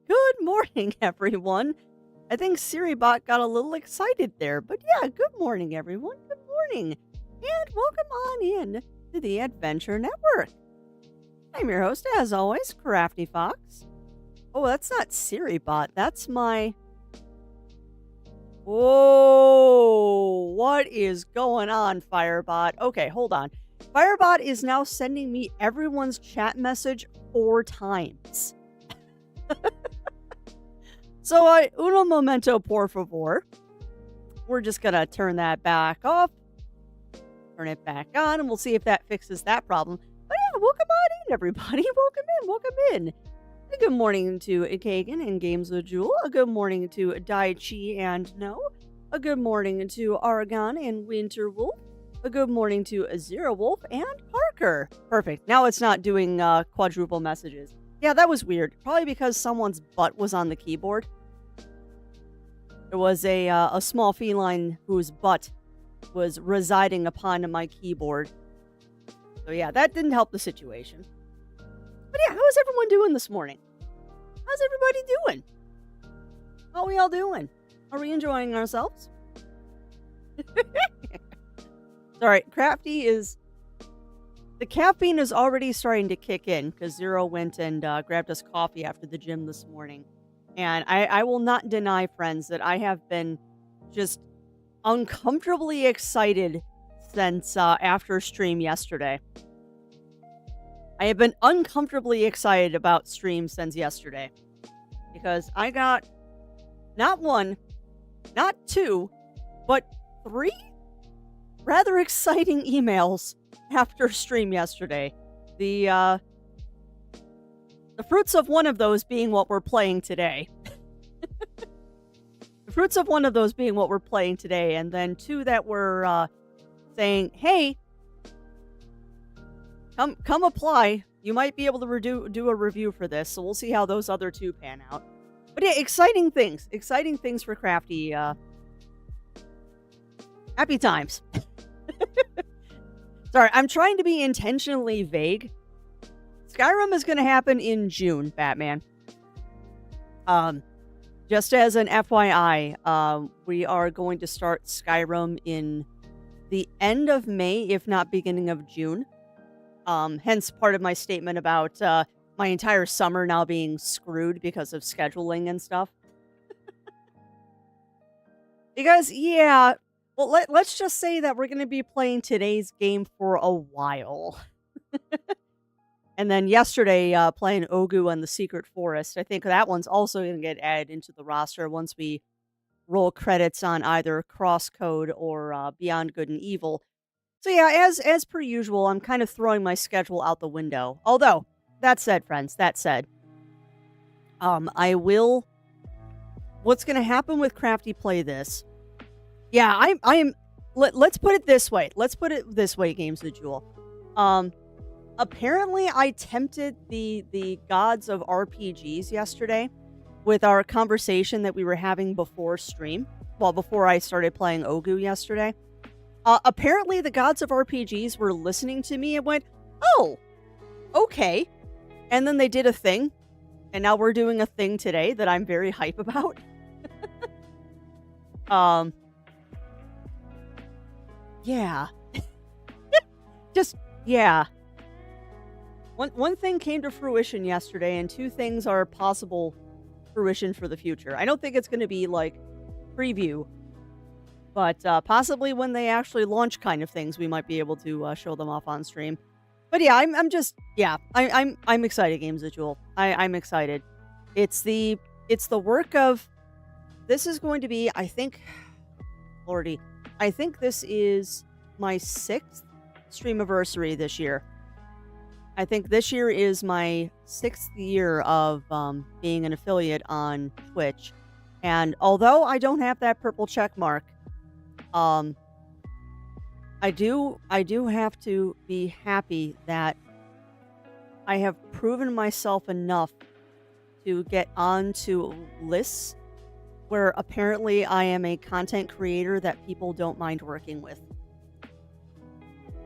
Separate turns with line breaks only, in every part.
Good morning, everyone. I think SiriBot got a little excited there, but yeah, good morning, everyone. Good morning. And welcome on in to the Adventure Network. I'm your host, as always, Crafty Fox. Oh, that's not SiriBot. That's my. Whoa, what is going on, Firebot? Okay, hold on. Firebot is now sending me everyone's chat message 4 times. So, uno momento, por favor. We're just going to turn that back off, turn it back on, and we'll see if that fixes that problem. But yeah, welcome on in, everybody. Welcome in. A good morning to Kagan and Games with Jewel. A good morning to Daichi and No. A good morning to Aragon and Winterwolf. A good morning to Zero Wolf and Parker. Perfect. Now it's not doing quadruple messages. Yeah, that was weird. Probably because someone's butt was on the keyboard. There was a small feline whose butt was residing upon my keyboard. So yeah, that didn't help the situation. But yeah, how's everyone doing this morning? How's everybody doing? How are we all doing? Are we enjoying ourselves? Sorry, the caffeine is already starting to kick in because Zero went and grabbed us coffee after the gym this morning. And I will not deny, friends, that I have been just uncomfortably excited since after stream yesterday. I have been uncomfortably excited about stream since yesterday because I got not 1, not 2, but 3 rather exciting emails after stream yesterday. The fruits of one of those being what we're playing today. The fruits of one of those being what we're playing today, and then 2 that were saying, "Hey, come apply. You might be able to do a review for this." So we'll see how those other 2 pan out. But yeah, exciting things for Crafty. Happy times. Sorry, I'm trying to be intentionally vague. Skyrim is going to happen in June, Batman. Just as an FYI, we are going to start Skyrim in the end of May, if not beginning of June. Hence part of my statement about my entire summer now being screwed because of scheduling and stuff. Because, yeah, well, let's just say that we're going to be playing today's game for a while. And then yesterday, playing Ogu and the Secret Forest. I think that one's also going to get added into the roster once we roll credits on either Crosscode or Beyond Good and Evil. So yeah, as per usual, I'm kind of throwing my schedule out the window. Although, that said, friends, I will... What's going to happen with Crafty Play This? Yeah, I am... Let's put it this way. Games with Jewel. Apparently, I tempted the gods of RPGs yesterday with our conversation that we were having before stream. Well, before I started playing Ogu yesterday. Apparently, the gods of RPGs were listening to me and went, "Oh, okay." And then they did a thing. And now we're doing a thing today that I'm very hype about. Yeah. Yeah. One thing came to fruition yesterday, and 2 things are possible fruition for the future. I don't think it's going to be like preview, but possibly when they actually launch kind of things, we might be able to show them off on stream. But yeah, I'm excited, Games with Jewel. I'm excited. It's the work of. This is going to be, I think, Lordy, I think this is my 6th streamiversary this year. I think this year is my 6th year of being an affiliate on Twitch. And although I don't have that purple check mark, I do have to be happy that I have proven myself enough to get onto lists where apparently I am a content creator that people don't mind working with.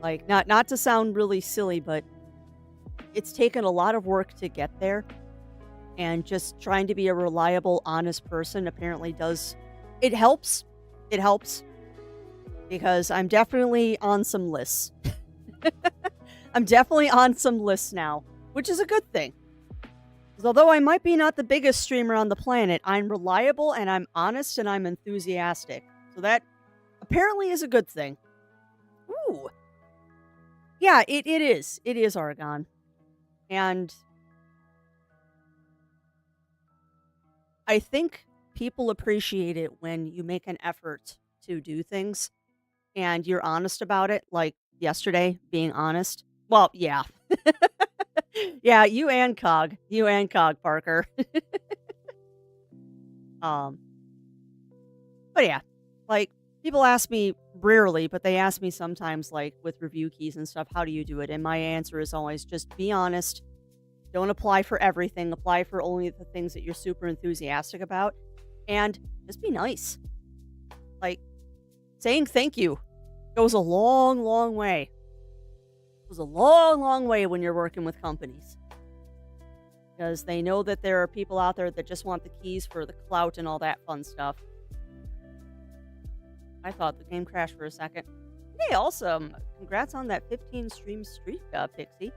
Like, not to sound really silly, but it's taken a lot of work to get there. and just trying to be a reliable, honest person apparently does. It helps. It helps because I'm definitely on some lists. I'm definitely on some lists now, which is a good thing. 'Cause although I might be not the biggest streamer on the planet, I'm reliable and I'm honest and I'm enthusiastic. So that apparently is a good thing. Ooh. Yeah, it is. It is Argon. And I think people appreciate it when you make an effort to do things and you're honest about it, like yesterday being honest. Well, yeah. Yeah, you and Cog Parker. um but yeah, like people ask me rarely, but they ask me sometimes like with review keys and stuff, how do you do it? And my answer is always just be honest. Don't apply for everything. Apply for only the things that you're super enthusiastic about and just be nice. Like saying thank you goes a long, long way. Goes a long, long way when you're working with companies. Because they know that there are people out there that just want the keys for the clout and all that fun stuff. I thought the game crashed for a second. Hey, awesome. Congrats on that 15 stream streak, Pixie.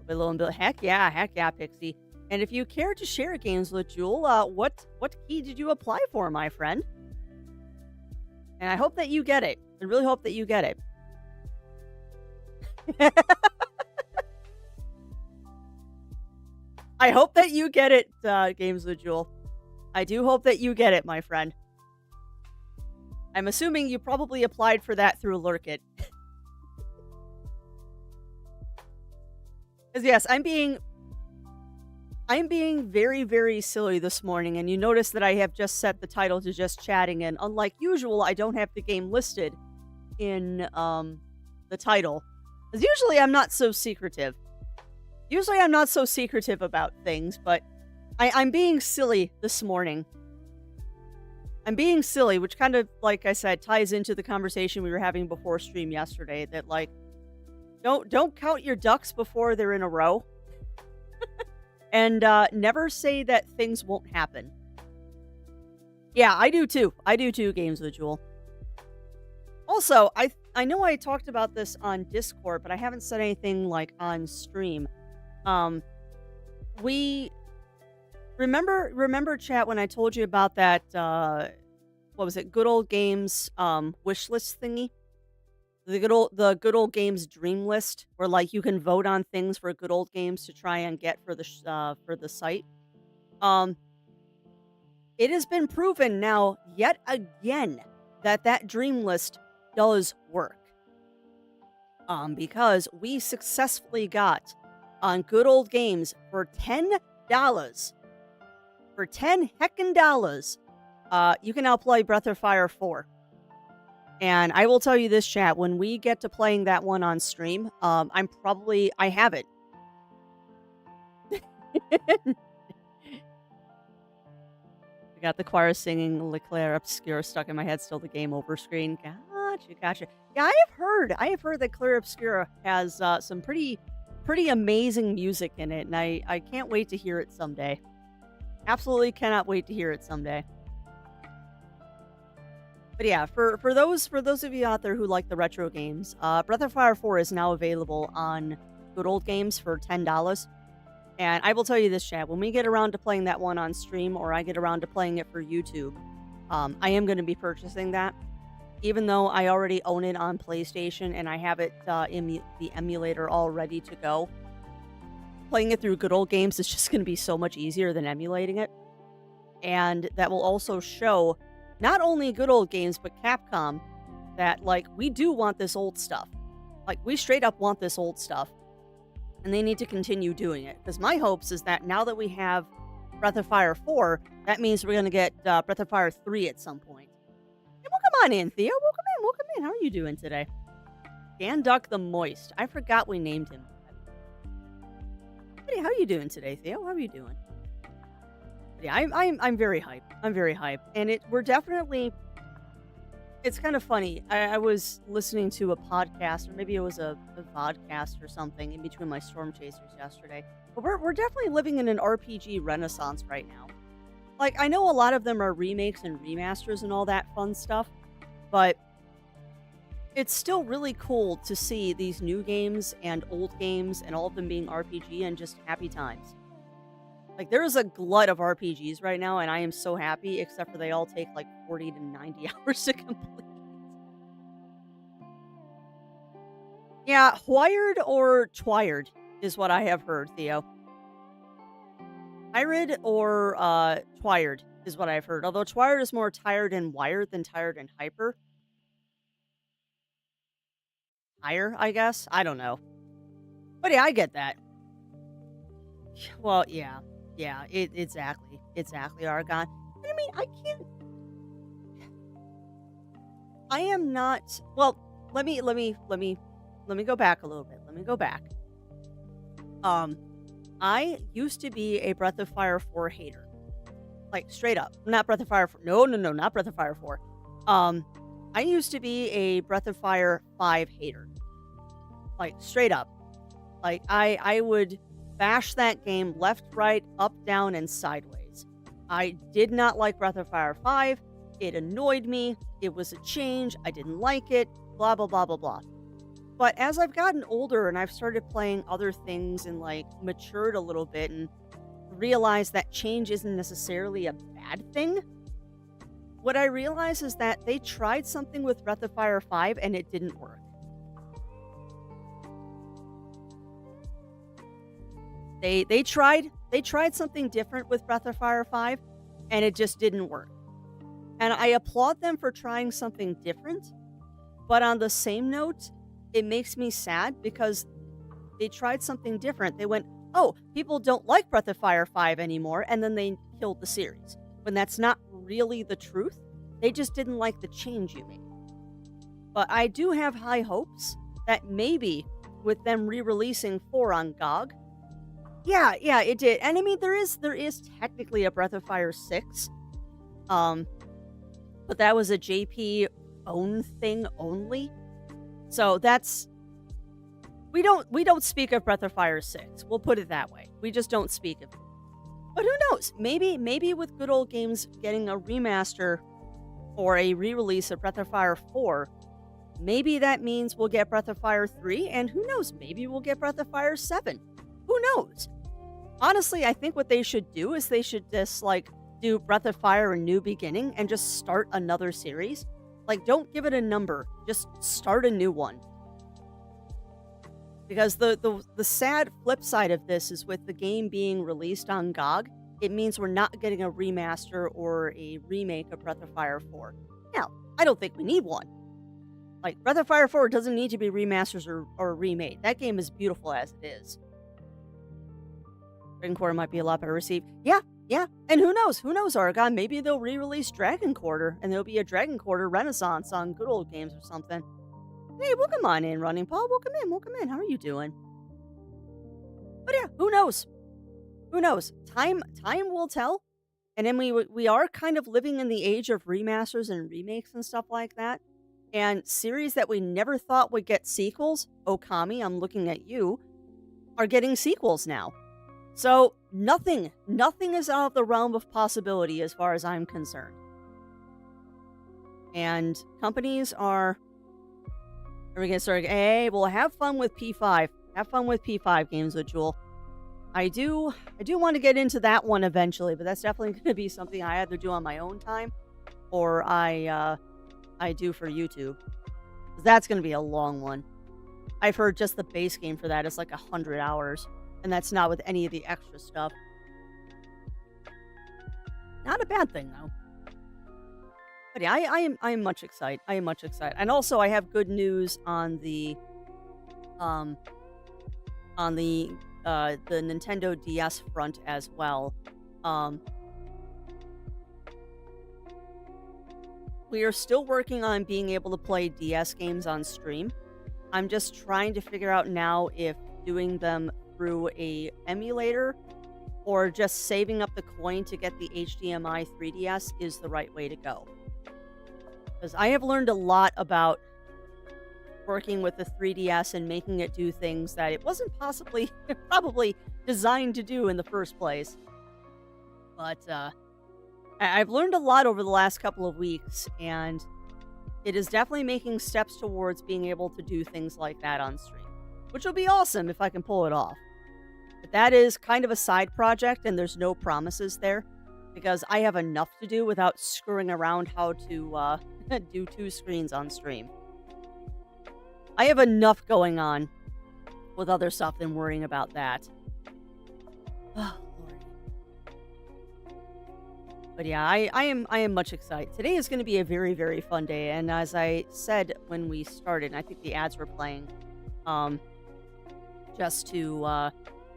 Heck yeah, Pixie. And if you care to share games with Jewel, what key did you apply for, my friend? And I hope that you get it. I really hope that you get it. I hope that you get it, Games with Jewel. I do hope that you get it, my friend. I'm assuming you probably applied for that through Lurkit. Because yes, I'm being very, very silly this morning, and you notice that I have just set the title to just chatting, and unlike usual, I don't have the game listed in the title. Because usually I'm not so secretive. Usually I'm not so secretive about things, but I'm being silly this morning. I'm being silly, which kind of, like I said, ties into the conversation we were having before stream yesterday, that like, don't count your ducks before they're in a row. And never say that things won't happen. Yeah, I do too. Games with Jewel. Also, I know I talked about this on Discord, but I haven't said anything like on stream. We remember chat when I told you about that what was it? Good Old Games wish list thingy? The good old games dream list, where like you can vote on things for good old games to try and get for the site. It has been proven now yet again that dream list does work. Because we successfully got on Good Old Games for $10. For 10 heckin' dollars, you can now play Breath of Fire 4. And I will tell you this, chat, when we get to playing that one on stream, I have it. I got the choir singing Clair Obscur stuck in my head, still the game over screen. Gotcha. Yeah, I have heard that Clair Obscur has some pretty amazing music in it, and I can't wait to hear it someday. Absolutely cannot wait to hear it someday. But yeah, for those of you out there who like the retro games, Breath of Fire 4 is now available on Good Old Games for $10. And I will tell you this, chat, when we get around to playing that one on stream, or I get around to playing it for YouTube, I am going to be purchasing that. Even though I already own it on PlayStation and I have it in the emulator all ready to go. Playing it through Good Old Games is just going to be so much easier than emulating it. And that will also show not only Good Old Games, but Capcom, that, like, we do want this old stuff. Like, we straight up want this old stuff. And they need to continue doing it. Because my hopes is that now that we have Breath of Fire 4, that means we're going to get Breath of Fire 3 at some point. And welcome on in, Theo. Welcome in. How are you doing today? Ganduck the Moist. I forgot we named him. Hey, how are you doing today, Theo? How are you doing? Yeah, I'm very hyped. I'm very hyped. And we're definitely... It's kind of funny. I was listening to a podcast, or maybe it was a vodcast or something, in between my Storm Chasers yesterday. we're definitely living in an RPG renaissance right now. Like, I know a lot of them are remakes and remasters and all that fun stuff, but it's still really cool to see these new games and old games and all of them being RPG and just happy times. Like, there is a glut of RPGs right now, and I am so happy, except for they all take like 40 to 90 hours to complete. Yeah, Wired or Twired is what I have heard, Theo. Tired or Twired is what I've heard. Although Twired is more tired and wired than tired and hyper. Higher, I guess. I don't know. But yeah, I get that. Well, yeah. Yeah, exactly. Exactly, Argon. And I mean, I am not well, let me go back a little bit. Let me go back. I used to be a Breath of Fire 4 hater. Like, straight up. Not Breath of Fire 4. No, not Breath of Fire 4. I used to be a Breath of Fire 5 hater. Like, straight up. Like, I would bash that game left, right, up, down, and sideways. I did not like Breath of Fire 5. It annoyed me. It was a change. I didn't like it. Blah, blah, blah, blah, blah. But as I've gotten older and I've started playing other things and, like, matured a little bit and realized that change isn't necessarily a bad thing, what I realize is that they tried something with Breath of Fire 5 and it didn't work. They tried something different with Breath of Fire 5 and it just didn't work. And I applaud them for trying something different, but on the same note, it makes me sad because they tried something different. They went, "Oh, people don't like Breath of Fire 5 anymore," and then they killed the series. When that's not really the truth. They just didn't like the change you made. But I do have high hopes that maybe with them re-releasing 4 on GOG. Yeah, it did. And I mean there is technically a Breath of Fire 6. But that was a JP own thing only. So that's we don't speak of Breath of Fire 6. We'll put it that way. We just don't speak of it. But who knows? Maybe with Good Old Games getting a remaster or a re-release of Breath of Fire 4, maybe that means we'll get Breath of Fire 3, and who knows? Maybe we'll get Breath of Fire 7. Who knows? Honestly, I think what they should do is they should just like do Breath of Fire a new beginning and just start another series. Like, don't give it a number. Just start a new one. Because the sad flip side of this is with the game being released on GOG, it means we're not getting a remaster or a remake of Breath of Fire 4. Now, I don't think we need one. Like, Breath of Fire 4 doesn't need to be remasters or remade. That game is beautiful as it is. Dragon Quarter might be a lot better received. Yeah. And who knows? Who knows, Argon? Maybe they'll re-release Dragon Quarter, and there'll be a Dragon Quarter renaissance on Good Old Games or something. Hey, welcome on in, Running Paul. Welcome in. How are you doing? But yeah, who knows? Who knows? Time will tell. And then we are kind of living in the age of remasters and remakes and stuff like that. And series that we never thought would get sequels, Okami, I'm looking at you, are getting sequels now. So nothing is out of the realm of possibility as far as I'm concerned. And companies are we gonna start? Hey, well, have fun with P5. Have fun with P5 games with Jewel. I do want to get into that one eventually, but that's definitely going to be something I either do on my own time or I do for YouTube. That's going to be a long one. I've heard just the base game for that is like 100 hours, and that's not with any of the extra stuff. Not a bad thing though. But yeah, I am much excited. I am much excited. And also I have good news on the Nintendo DS front as well. We are still working on being able to play DS games on stream. I'm just trying to figure out now if doing them through a emulator or just saving up the coin to get the HDMI 3DS is the right way to go. Because I have learned a lot about working with the 3DS and making it do things that it wasn't probably designed to do in the first place. But I've learned a lot over the last couple of weeks, and it is definitely making steps towards being able to do things like that on stream, which will be awesome if I can pull it off. But that is kind of a side project, and there's no promises there because I have enough to do without screwing around how to do 2 screens on stream. I have enough going on with other stuff than worrying about that. Oh, Lord. But yeah, I am much excited. Today is going to be a very, very fun day, and as I said when we started, I think the ads were playing, just to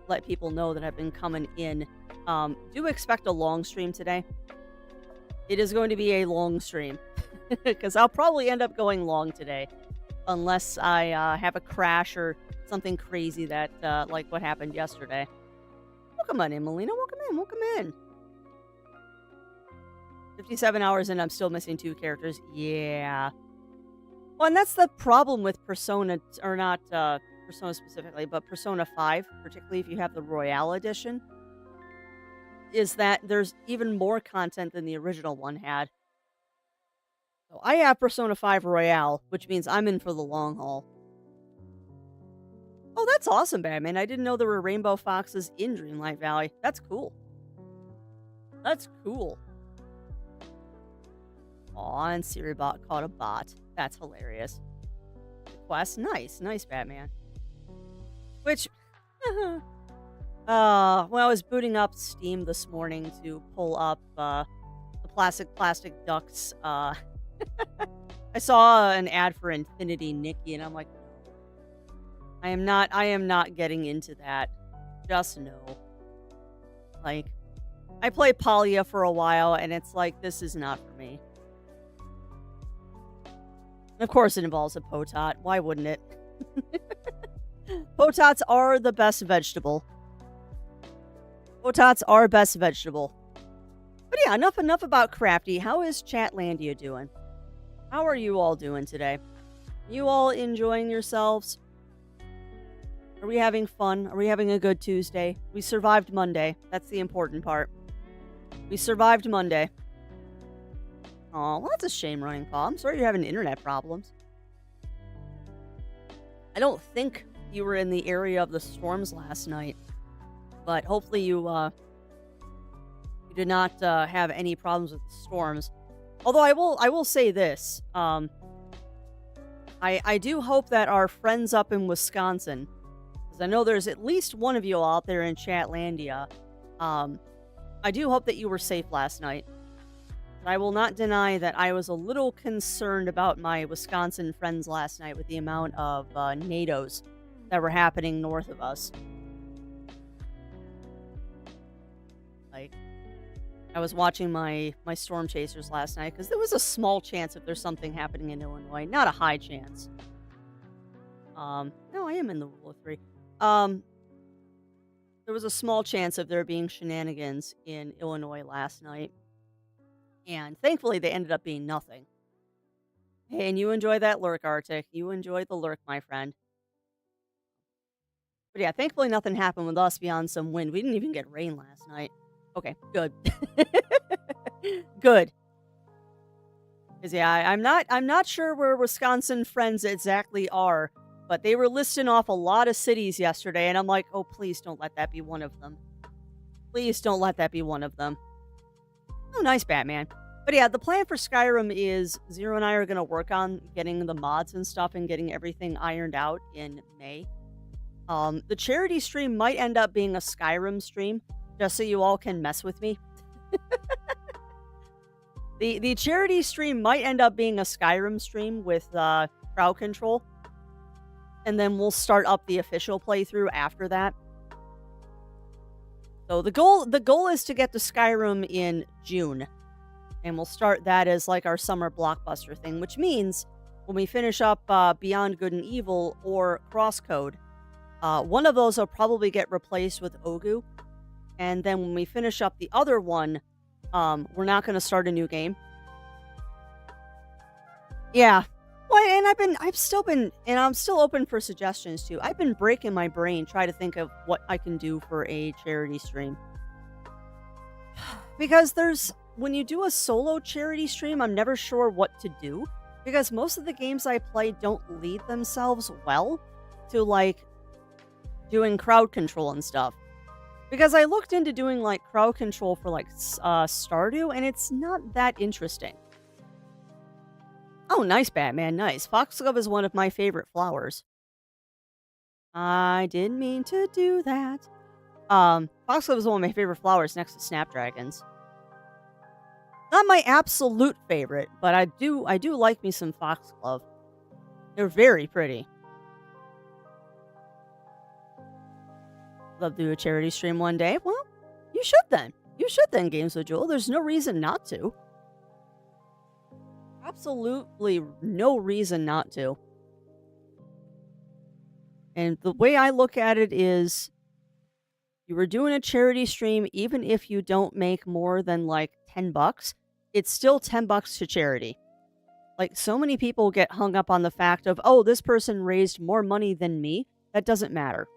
let people know that I've been coming in. Do expect a long stream today. It is going to be a long stream because I'll probably end up going long today, unless I have a crash or something crazy that like what happened yesterday. Welcome on in, Melina. Welcome in. Welcome in. 57 hours and I'm still missing 2 characters. Yeah. Well, and that's the problem with Persona, or not Persona specifically, but Persona 5, particularly if you have the Royale Edition, is that there's even more content than the original one had. So I have Persona 5 Royale, which means I'm in for the long haul. Oh, that's awesome, Batman. I didn't know there were rainbow foxes in Dreamlight Valley. That's cool. That's cool. Aw, and Siribot caught a bot. That's hilarious. Quest, nice. Nice, Batman. Which, well, I was booting up Steam this morning to pull up the plastic ducks. I saw an ad for Infinity Nikki, and I'm like, I am not getting into that. Just no. Like, I play Polya for a while, and it's like, this is not for me. And of course it involves a potot. Why wouldn't it? Potots are the best vegetable. Potots are best vegetable. But yeah, enough about Crafty. How is Chatlandia doing? How are you all doing today? You all enjoying yourselves? Are we having fun? Are we having a good Tuesday? We survived Monday. That's the important part. We survived Monday. Aw, well, that's a shame, Running Paw. I'm sorry you're having internet problems. I don't think you were in the area of the storms last night, but hopefully you did not have any problems with the storms. Although I will say this, I do hope that our friends up in Wisconsin, because I know there's at least one of you out there in Chatlandia, I do hope that you were safe last night. I will not deny that I was a little concerned about my Wisconsin friends last night with the amount of NATOs that were happening north of us. Like, I was watching my Storm Chasers last night because there was a small chance if there's something happening in Illinois. Not a high chance. No, I am in the rule of 3. There was a small chance of there being shenanigans in Illinois last night. And thankfully, they ended up being nothing. Hey, and you enjoy that lurk, Arctic. You enjoy the lurk, my friend. But yeah, thankfully nothing happened with us beyond some wind. We didn't even get rain last night. Okay, good. Good. Because yeah, I'm not sure where Wisconsin friends exactly are, but they were listing off a lot of cities yesterday, and I'm like, oh, please don't let that be one of them. Please don't let that be one of them. Oh, nice, Batman. But yeah, the plan for Skyrim is Zero and I are going to work on getting the mods and stuff and getting everything ironed out in May. The charity stream might end up being a Skyrim stream, just so you all can mess with me. The charity stream might end up being a Skyrim stream with crowd control. And then we'll start up the official playthrough after that. So the goal is to get to Skyrim in June. And we'll start that as like our summer blockbuster thing, which means when we finish up Beyond Good and Evil or Crosscode, one of those will probably get replaced with Ogu. And then when we finish up the other one, we're not going to start a new game. Yeah. Well, and I'm still open for suggestions too. I've been breaking my brain trying to think of what I can do for a charity stream. Because when you do a solo charity stream, I'm never sure what to do. Because most of the games I play don't lead themselves well to, like, doing crowd control and stuff. Because I looked into doing, like, crowd control for, like, Stardew, and it's not that interesting. Oh, nice, Batman, nice. Foxglove is one of my favorite flowers. I didn't mean to do that. Foxglove is one of my favorite flowers next to snapdragons. Not my absolute favorite, but I do like me some foxglove. They're very pretty. Love to do a charity stream one day. Well, you should then. You should then, Games with Jewel. There's no reason not to. Absolutely no reason not to. And the way I look at it is, you were doing a charity stream, even if you don't make more than like $10, it's still $10 to charity. Like, so many people get hung up on the fact of, oh, this person raised more money than me. That doesn't matter.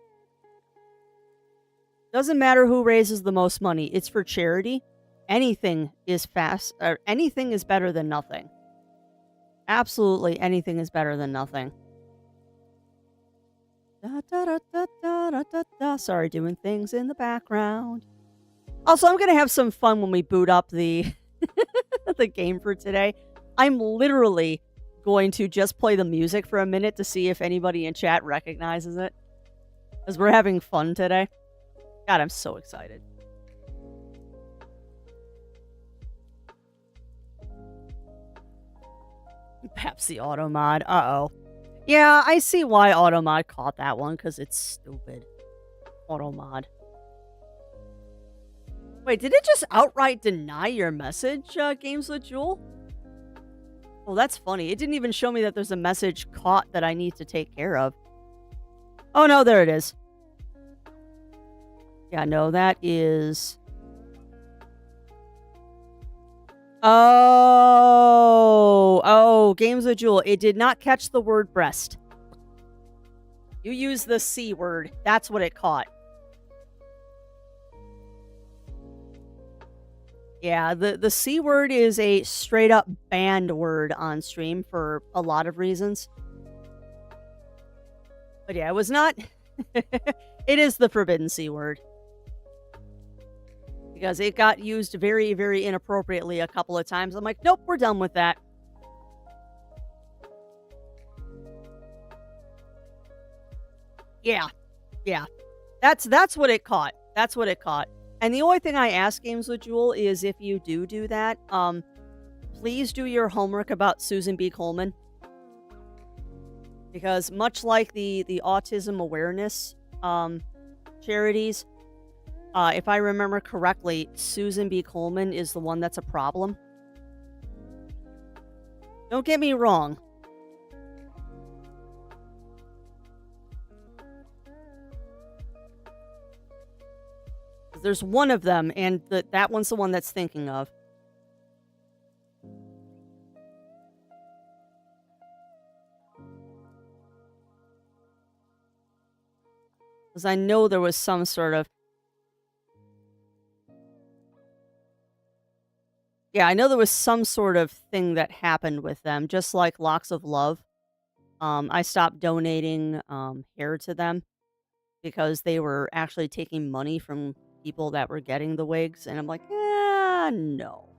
Doesn't matter who raises the most money. It's for charity. Anything is anything is better than nothing. Absolutely anything is better than nothing. Da, da, da, da, da, da, da, da. Sorry, doing things in the background. Also, I'm going to have some fun when we boot up the the game for today. I'm literally going to just play the music for a minute to see if anybody in chat recognizes it. Because we're having fun today. God, I'm so excited. Pepsi Automod. Uh-oh. Yeah, I see why Automod caught that one, because it's stupid. Automod. Wait, did it just outright deny your message, Games with Jewel? Oh, that's funny. It didn't even show me that there's a message caught that I need to take care of. Oh, no, there it is. Yeah, no, that is... Oh, Games with Jewel. It did not catch the word breast. You used the C word. That's what it caught. Yeah, the C word is a straight up banned word on stream for a lot of reasons. But yeah, it was not... It is the forbidden C word. Because it got used very, very inappropriately a couple of times. I'm like, nope, we're done with that. Yeah. That's what it caught. That's what it caught. And the only thing I ask Games with Jewel is, if you do that, please do your homework about Susan B. Komen. Because much like the autism awareness charities, if I remember correctly, Susan B. Komen is the one that's a problem. Don't get me wrong. There's one of them, and that one's the one that's thinking of. Because I know there was some sort of... Yeah, I know there was some sort of thing that happened with them, just like Locks of Love. I stopped donating hair to them because they were actually taking money from people that were getting the wigs, and I'm like, no.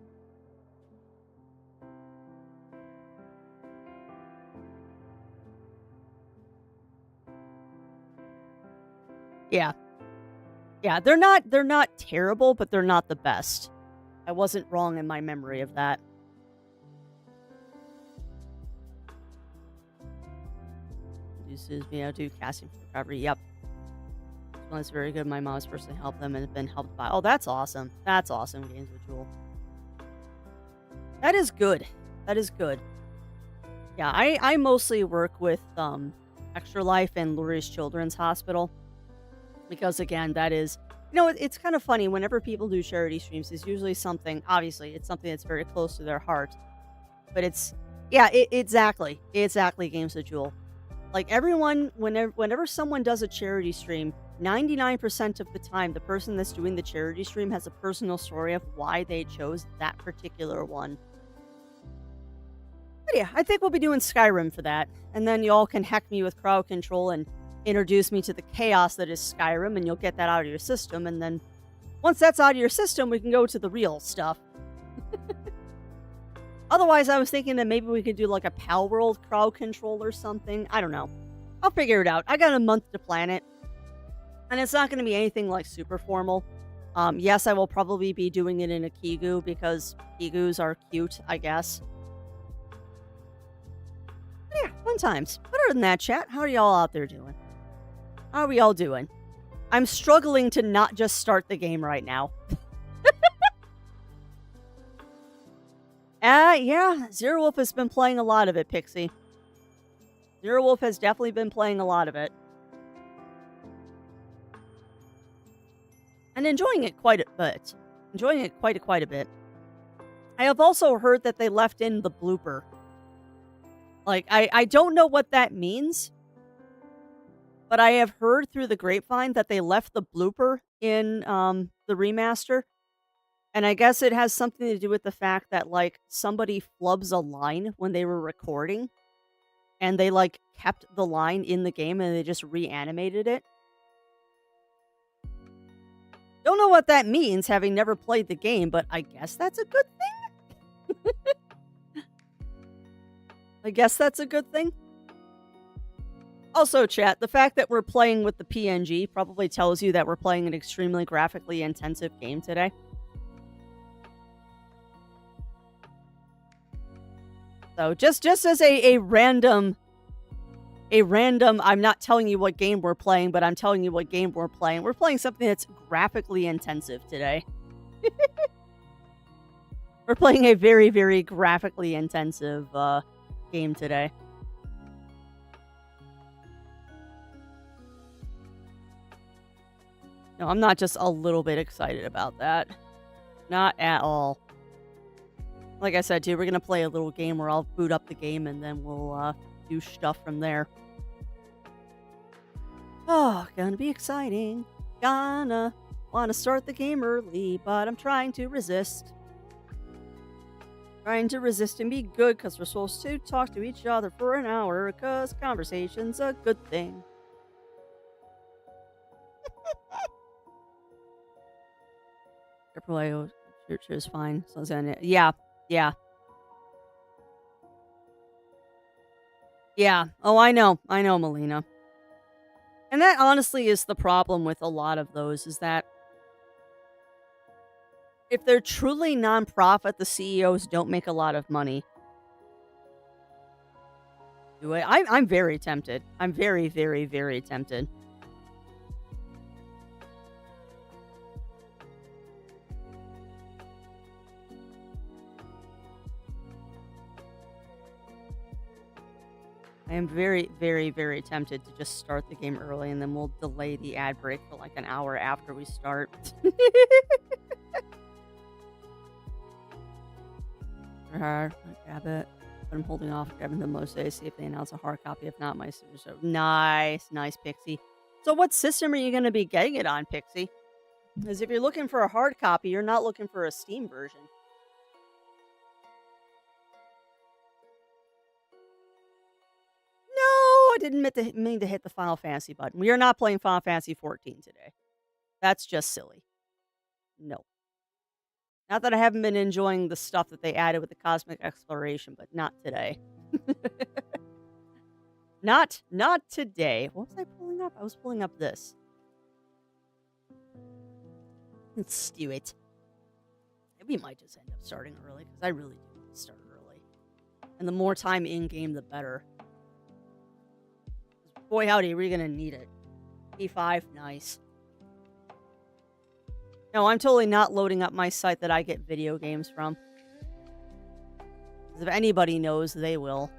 Yeah, they're not terrible, but they're not the best. I wasn't wrong in my memory of that. Do casting for recovery. Yep. This one is very good. My mom's personally helped them and has been helped by... Oh, that's awesome. That's awesome, Games with Jewel. That is good. That is good. Yeah, I mostly work with Extra Life and Lurie's Children's Hospital. Because, again, that is... it's kind of funny. Whenever people do charity streams, it's usually something... Obviously, it's something that's very close to their heart. But it's Yeah, exactly. Exactly, Games of Jewel. Like, everyone whenever someone does a charity stream, 99% of the time, the person that's doing the charity stream has a personal story of why they chose that particular one. But yeah, I think we'll be doing Skyrim for that, and then y'all can heck me with crowd control and introduce me to the chaos that is Skyrim, and you'll get that out of your system, and then once that's out of your system, we can go to the real stuff. Otherwise, I was thinking that maybe we could do like a Pal World crowd control or something. I don't know. I'll figure it out. I got a month to plan it, and it's not going to be anything like super formal. Yes, I will probably be doing it in a Kigu because Kigus are cute, I guess. Yeah, fun times. But other than that, chat, how are y'all out there doing? How are we all doing? I'm struggling to not just start the game right now. Yeah, Zero Wolf has been playing a lot of it, Pixie. Zero Wolf has definitely been playing a lot of it. And enjoying it quite a bit. Enjoying it quite a bit. I have also heard that they left in the blooper. Like, I don't know what that means, but I have heard through the grapevine that they left the blooper in the remaster. And I guess it has something to do with the fact that, like, somebody flubs a line when they were recording, and they, like, kept the line in the game and they just reanimated it. Don't know what that means, having never played the game, but I guess that's a good thing? I guess that's a good thing. Also, chat, the fact that we're playing with the PNG probably tells you that we're playing an extremely graphically intensive game today. So, just as a random, I'm not telling you what game we're playing, but I'm telling you what game we're playing. We're playing something that's graphically intensive today. We're playing a very, very graphically intensive game today. No, I'm not just a little bit excited about that. Not at all. Like I said, dude, we're going to play a little game where I'll boot up the game and then we'll do stuff from there. Oh, gonna be exciting. Gonna want to start the game early, but I'm trying to resist. Trying to resist and be good because we're supposed to talk to each other for an hour because conversation's a good thing. Triple church is fine. So yeah. Yeah. Oh, I know, Melina. And that honestly is the problem with a lot of those is that if they're truly nonprofit, the CEOs don't make a lot of money. Do it. I'm very tempted. I'm very, very, very tempted. I am very, very, very tempted to just start the game early and then we'll delay the ad break for like an hour after we start. I grab it, but I'm holding off grabbing the most days, see if they announce a hard copy. If not, my sister. So nice, Pixie. So what system are you going to be getting it on, Pixie? Because if you're looking for a hard copy, you're not looking for a Steam version. I didn't mean to hit the Final Fantasy button. We are not playing Final Fantasy 14 today. That's just silly. No. Not that I haven't been enjoying the stuff that they added with the Cosmic Exploration, but not today. Not today. What was I pulling up? I was pulling up this. Let's stew it. We might just end up starting early, because I really do want to start early. And the more time in-game, the better. Boy, howdy, we're gonna need it. E5, nice. No, I'm totally not loading up my site that I get video games from. Because if anybody knows, they will.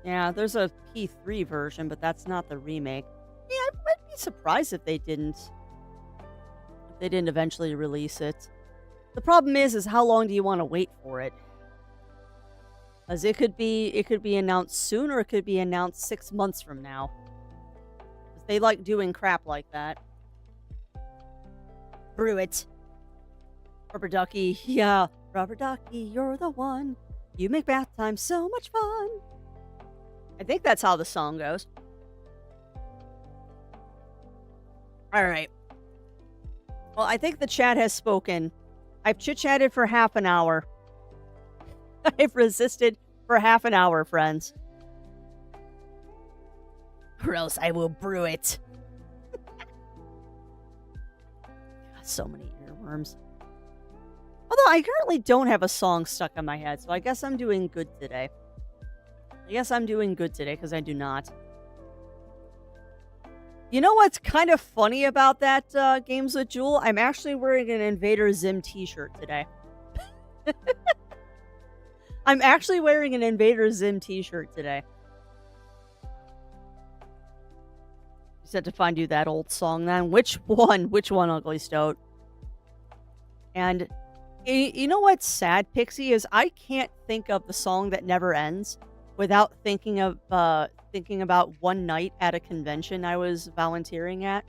Yeah, there's a P3 version, but that's not the remake. Yeah, I might be surprised if they didn't. If they didn't eventually release it. The problem is how long do you want to wait for it? Because it could be announced soon, or it could be announced 6 months from now. 'Cause they like doing crap like that. Brew it. Rubber Ducky, yeah. Rubber Ducky, you're the one. You make bath time so much fun. I think that's how the song goes. All right. Well, I think the chat has spoken. I've chit-chatted for half an hour. I've resisted for half an hour, friends. Or else I will brew it. So many earworms. Although I currently don't have a song stuck in my head, so I guess I'm doing good today. Because I do not. You know what's kind of funny about that, Games with Jewel? I'm actually wearing an Invader Zim t-shirt today. I'm actually wearing an Invader Zim t-shirt today. Just had to find you that old song then. Which one? Which one, Ugly Stoat? And you know what's sad, Pixie, is I can't think of the song that never ends without thinking about one night at a convention I was volunteering at.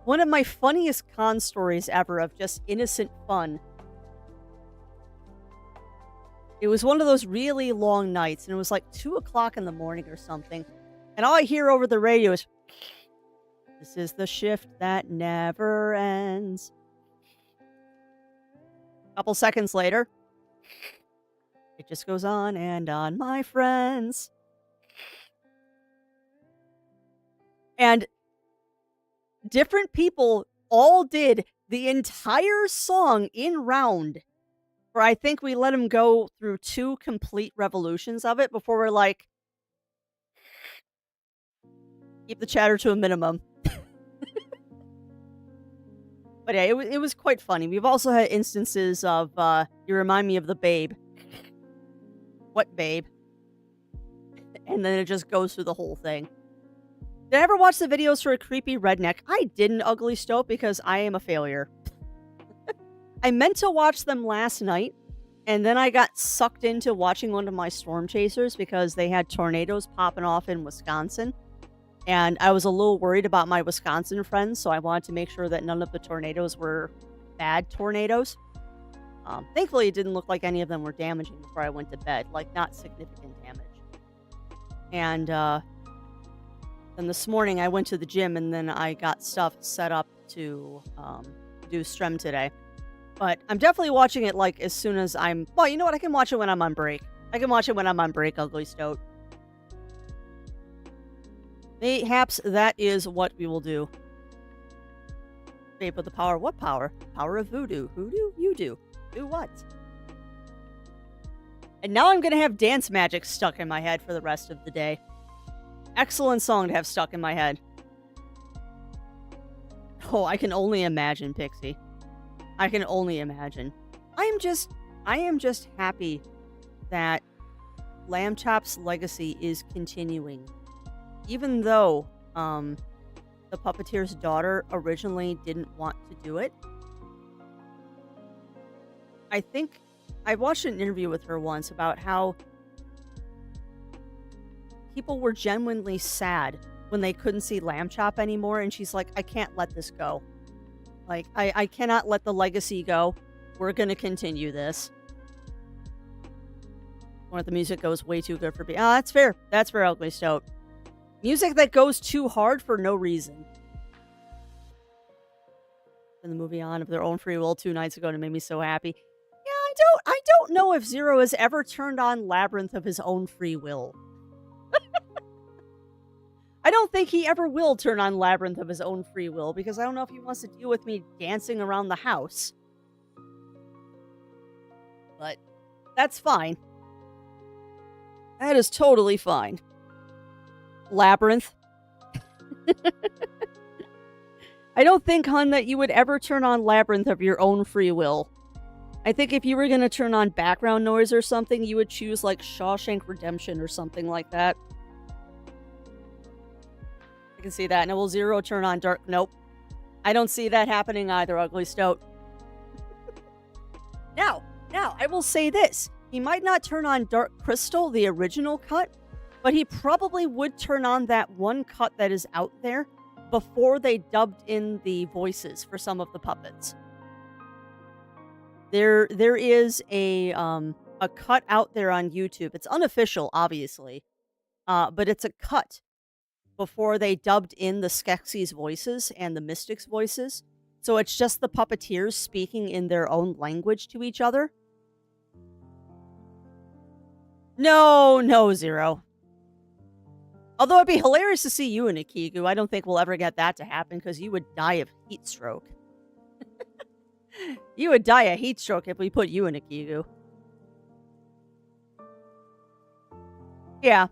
One of my funniest con stories ever of just innocent fun. It was one of those really long nights, and it was like 2 o'clock in the morning or something. And all I hear over the radio is, "This is the shift that never ends." A couple seconds later, it just goes on and on, my friends. And different people all did the entire song in round. Where I think we let them go through 2 complete revolutions of it before we're like, keep the chatter to a minimum. But yeah, it was quite funny. We've also had instances of, you remind me of the Babe. What Babe? And then it just goes through the whole thing. Did I ever watch the videos for a creepy redneck? I didn't, Ugly Stoat, because I am a failure. I meant to watch them last night, and then I got sucked into watching one of my storm chasers because they had tornadoes popping off in Wisconsin. And I was a little worried about my Wisconsin friends, so I wanted to make sure that none of the tornadoes were bad tornadoes. Thankfully, it didn't look like any of them were damaging before I went to bed, like not significant damage. And then this morning I went to the gym, and then I got stuff set up to do Strem today. But I'm definitely watching it like as soon as I'm... Well, you know what? I can watch it when I'm on break. Ugly Stoat. Mayhaps that is what we will do. Babe with the power. What power? Power of voodoo. Voodoo? You do. Do what? And now I'm going to have Dance Magic stuck in my head for the rest of the day. Excellent song to have stuck in my head. Oh, I can only imagine, Pixie. I can only imagine. I am just happy that Lamb Chop's legacy is continuing. Even though the puppeteer's daughter originally didn't want to do it. I think I watched an interview with her once about how people were genuinely sad when they couldn't see Lamb Chop anymore, and she's like, I can't let this go. Like, I cannot let the legacy go. We're gonna continue this. When the music goes way too good for me. Oh, that's fair. That's fair, Ugly Stoat. Music that goes too hard for no reason. In the movie on of their own free will 2 nights ago, and it made me so happy. Yeah, I don't know if Zero has ever turned on Labyrinth of his own free will. I don't think he ever will turn on Labyrinth of his own free will, because I don't know if he wants to deal with me dancing around the house. But that's fine. That is totally fine. Labyrinth. I don't think, hun, that you would ever turn on Labyrinth of your own free will. I think if you were gonna turn on background noise or something, you would choose like Shawshank Redemption or something like that. I can see that. Now will Zero turn on dark? Nope. I don't see that happening either, Ugly Stoat. Now, I will say this. He might not turn on Dark Crystal, the original cut, but he probably would turn on that one cut that is out there before they dubbed in the voices for some of the puppets. There is a cut out there on YouTube. It's unofficial, obviously, but it's a cut before they dubbed in the Skeksis voices and the Mystics voices. So it's just the puppeteers speaking in their own language to each other. No, Zero. Although it'd be hilarious to see you in a Kigu. I don't think we'll ever get that to happen because you would die of heat stroke. You would die of heat stroke if we put you in a Kigu. Yeah.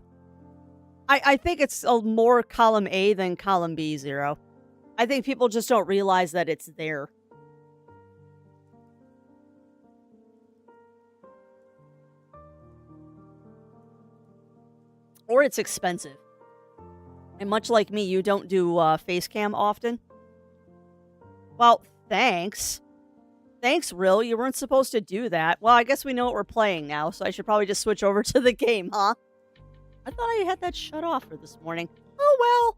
I think it's a more column A than column B, Zero. I think people just don't realize that it's there. Or it's expensive. And much like me, you don't do face cam often. Well, thanks. Thanks, Rill. You weren't supposed to do that. Well, I guess we know what we're playing now, so I should probably just switch over to the game, huh? I thought I had that shut off for this morning. Oh, well.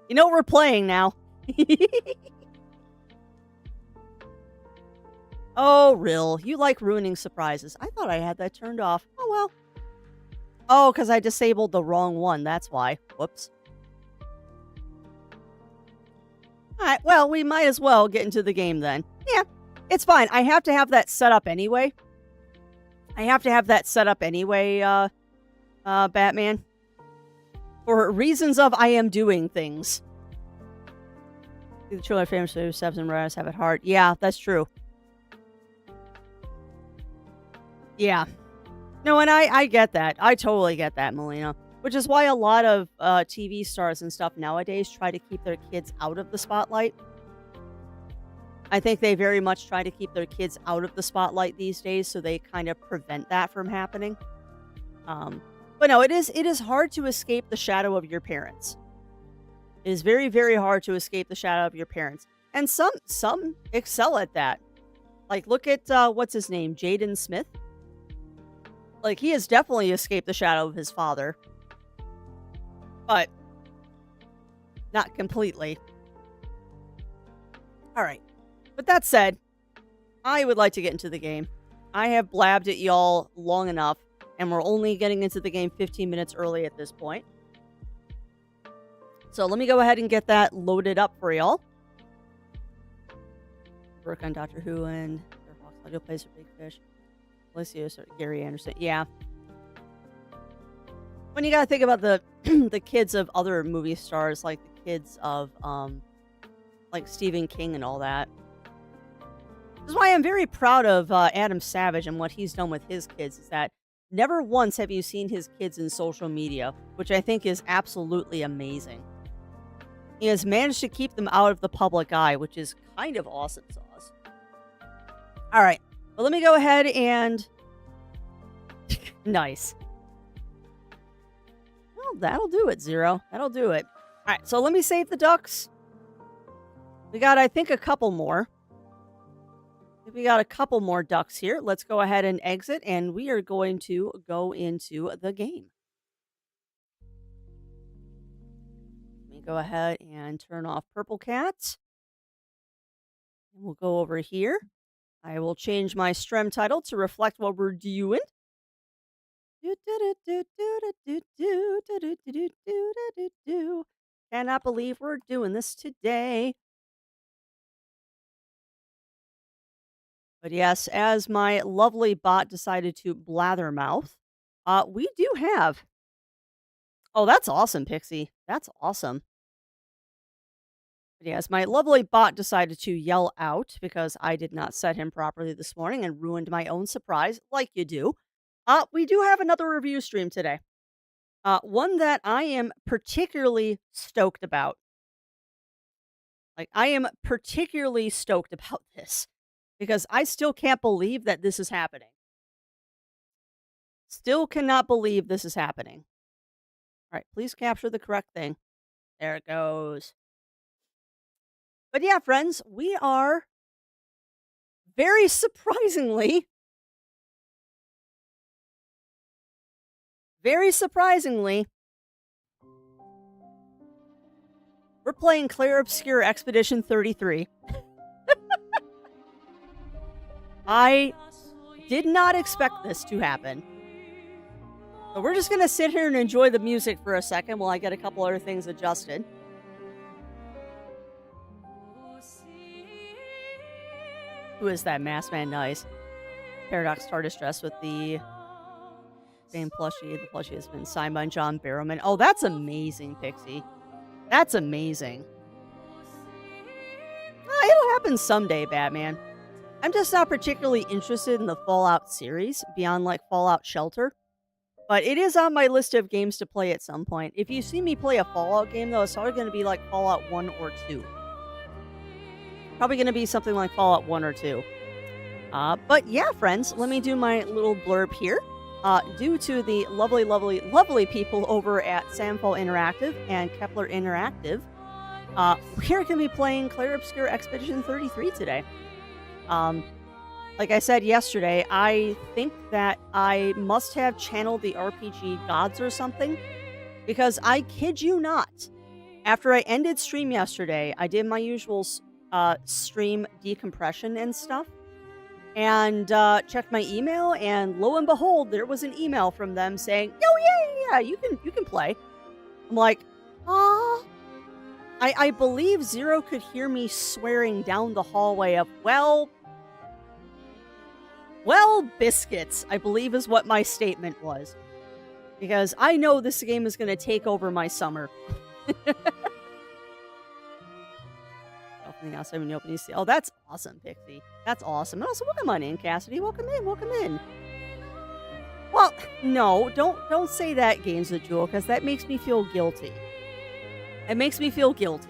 You know what we're playing now. Oh, Rill. You like ruining surprises. I thought I had that turned off. Oh, well. Oh, because I disabled the wrong one. That's why. Whoops. Alright, well, we might as well get into the game then. Yeah, it's fine. I have to have that set up anyway. Batman. For reasons of I am doing things. The trailer famous for Sevs and Raz have at heart. Yeah, that's true. Yeah. No, and I get that. I totally get that, Melina. Which is why a lot of TV stars and stuff nowadays try to keep their kids out of the spotlight. I think they very much try to keep their kids out of the spotlight these days, so they kind of prevent that from happening. But no, it is hard to escape the shadow of your parents. It is very, very hard to escape the shadow of your parents. And some excel at that. Like, look at, what's his name? Jaden Smith? Like, he has definitely escaped the shadow of his father. But not completely. Alright. But that said, I would like to get into the game. I have blabbed at y'all long enough, and we're only getting into the game 15 minutes early at this point. So let me go ahead and get that loaded up for y'all. Work on Doctor Who and Audio plays for Big Fish. Alessios or Gary Anderson. Yeah. When you gotta think about the the kids of other movie stars, like the kids of like Stephen King and all that. This is why I'm very proud of Adam Savage and what he's done with his kids, is that never once have you seen his kids in social media, which I think is absolutely amazing. He has managed to keep them out of the public eye, which is kind of awesome sauce. All right. Well, let me go ahead and... Nice. Well, that'll do it, Zero. That'll do it. All right, so let me save the ducks. We got, I think, a couple more. We got a couple more ducks here. Let's go ahead and exit, and we are going to go into the game. Let me go ahead and turn off Purple Cat. And we'll go over here. I will change my stream title to reflect what we're doing. Cannot believe we're doing this today. But yes, as my lovely bot decided to blathermouth, we do have... Oh, that's awesome, Pixie. That's awesome. But yes, my lovely bot decided to yell out because I did not set him properly this morning and ruined my own surprise, like you do. We do have another review stream today. One that I am particularly stoked about. Like, I am particularly stoked about this because I still can't believe that this is happening. Still cannot believe this is happening. All right, please capture the correct thing. There it goes. But yeah, friends, we are very surprisingly, we're playing Clair Obscur Expedition 33. I did not expect this to happen. So we're just going to sit here and enjoy the music for a second while I get a couple other things adjusted. Who is that masked man? Nice. Paradox TARDIS dress with the same plushie. The plushie has been signed by John Barrowman. Oh, that's amazing, Pixie. That's amazing. It'll happen someday, Batman. I'm just not particularly interested in the Fallout series beyond like Fallout Shelter. But it is on my list of games to play at some point. If you see me play a Fallout game, though, it's probably going to be like Fallout 1 or 2. Probably going to be something like Fallout 1 or 2. But yeah, friends, let me do my little blurb here. Due to the lovely, lovely, lovely people over at Sandfall Interactive and Kepler Interactive, we're going to be playing Clair Obscur Expedition 33 today. Like I said yesterday, I think that I must have channeled the RPG gods or something, because I kid you not, after I ended stream yesterday, I did my usual stream decompression and stuff, and checked my email, and lo and behold, there was an email from them saying, "Oh yeah, you can play." I'm like, I believe Zero could hear me swearing down the hallway of, well, biscuits, I believe is what my statement was. Because I know this game is going to take over my summer. Opening outside when you open, you see. Oh, that's awesome, Pixie. That's awesome. And also, welcome on in, Cassidy. Welcome in. Well, no, don't say that, Games with Jewel, because that makes me feel guilty. It makes me feel guilty.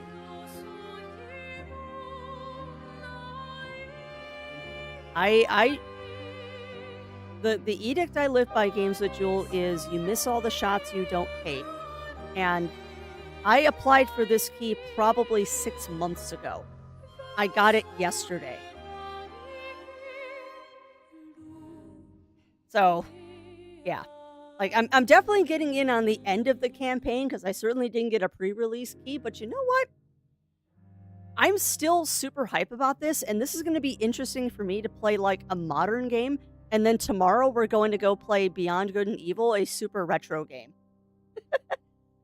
The edict I live by, Games with Jewel, is you miss all the shots you don't take. And I applied for this key probably 6 months ago. I got it yesterday. So, yeah. Like, I'm definitely getting in on the end of the campaign, because I certainly didn't get a pre-release key, but you know what? I'm still super hype about this, and this is going to be interesting for me to play, like, a modern game, and then tomorrow we're going to go play Beyond Good and Evil, a super retro game.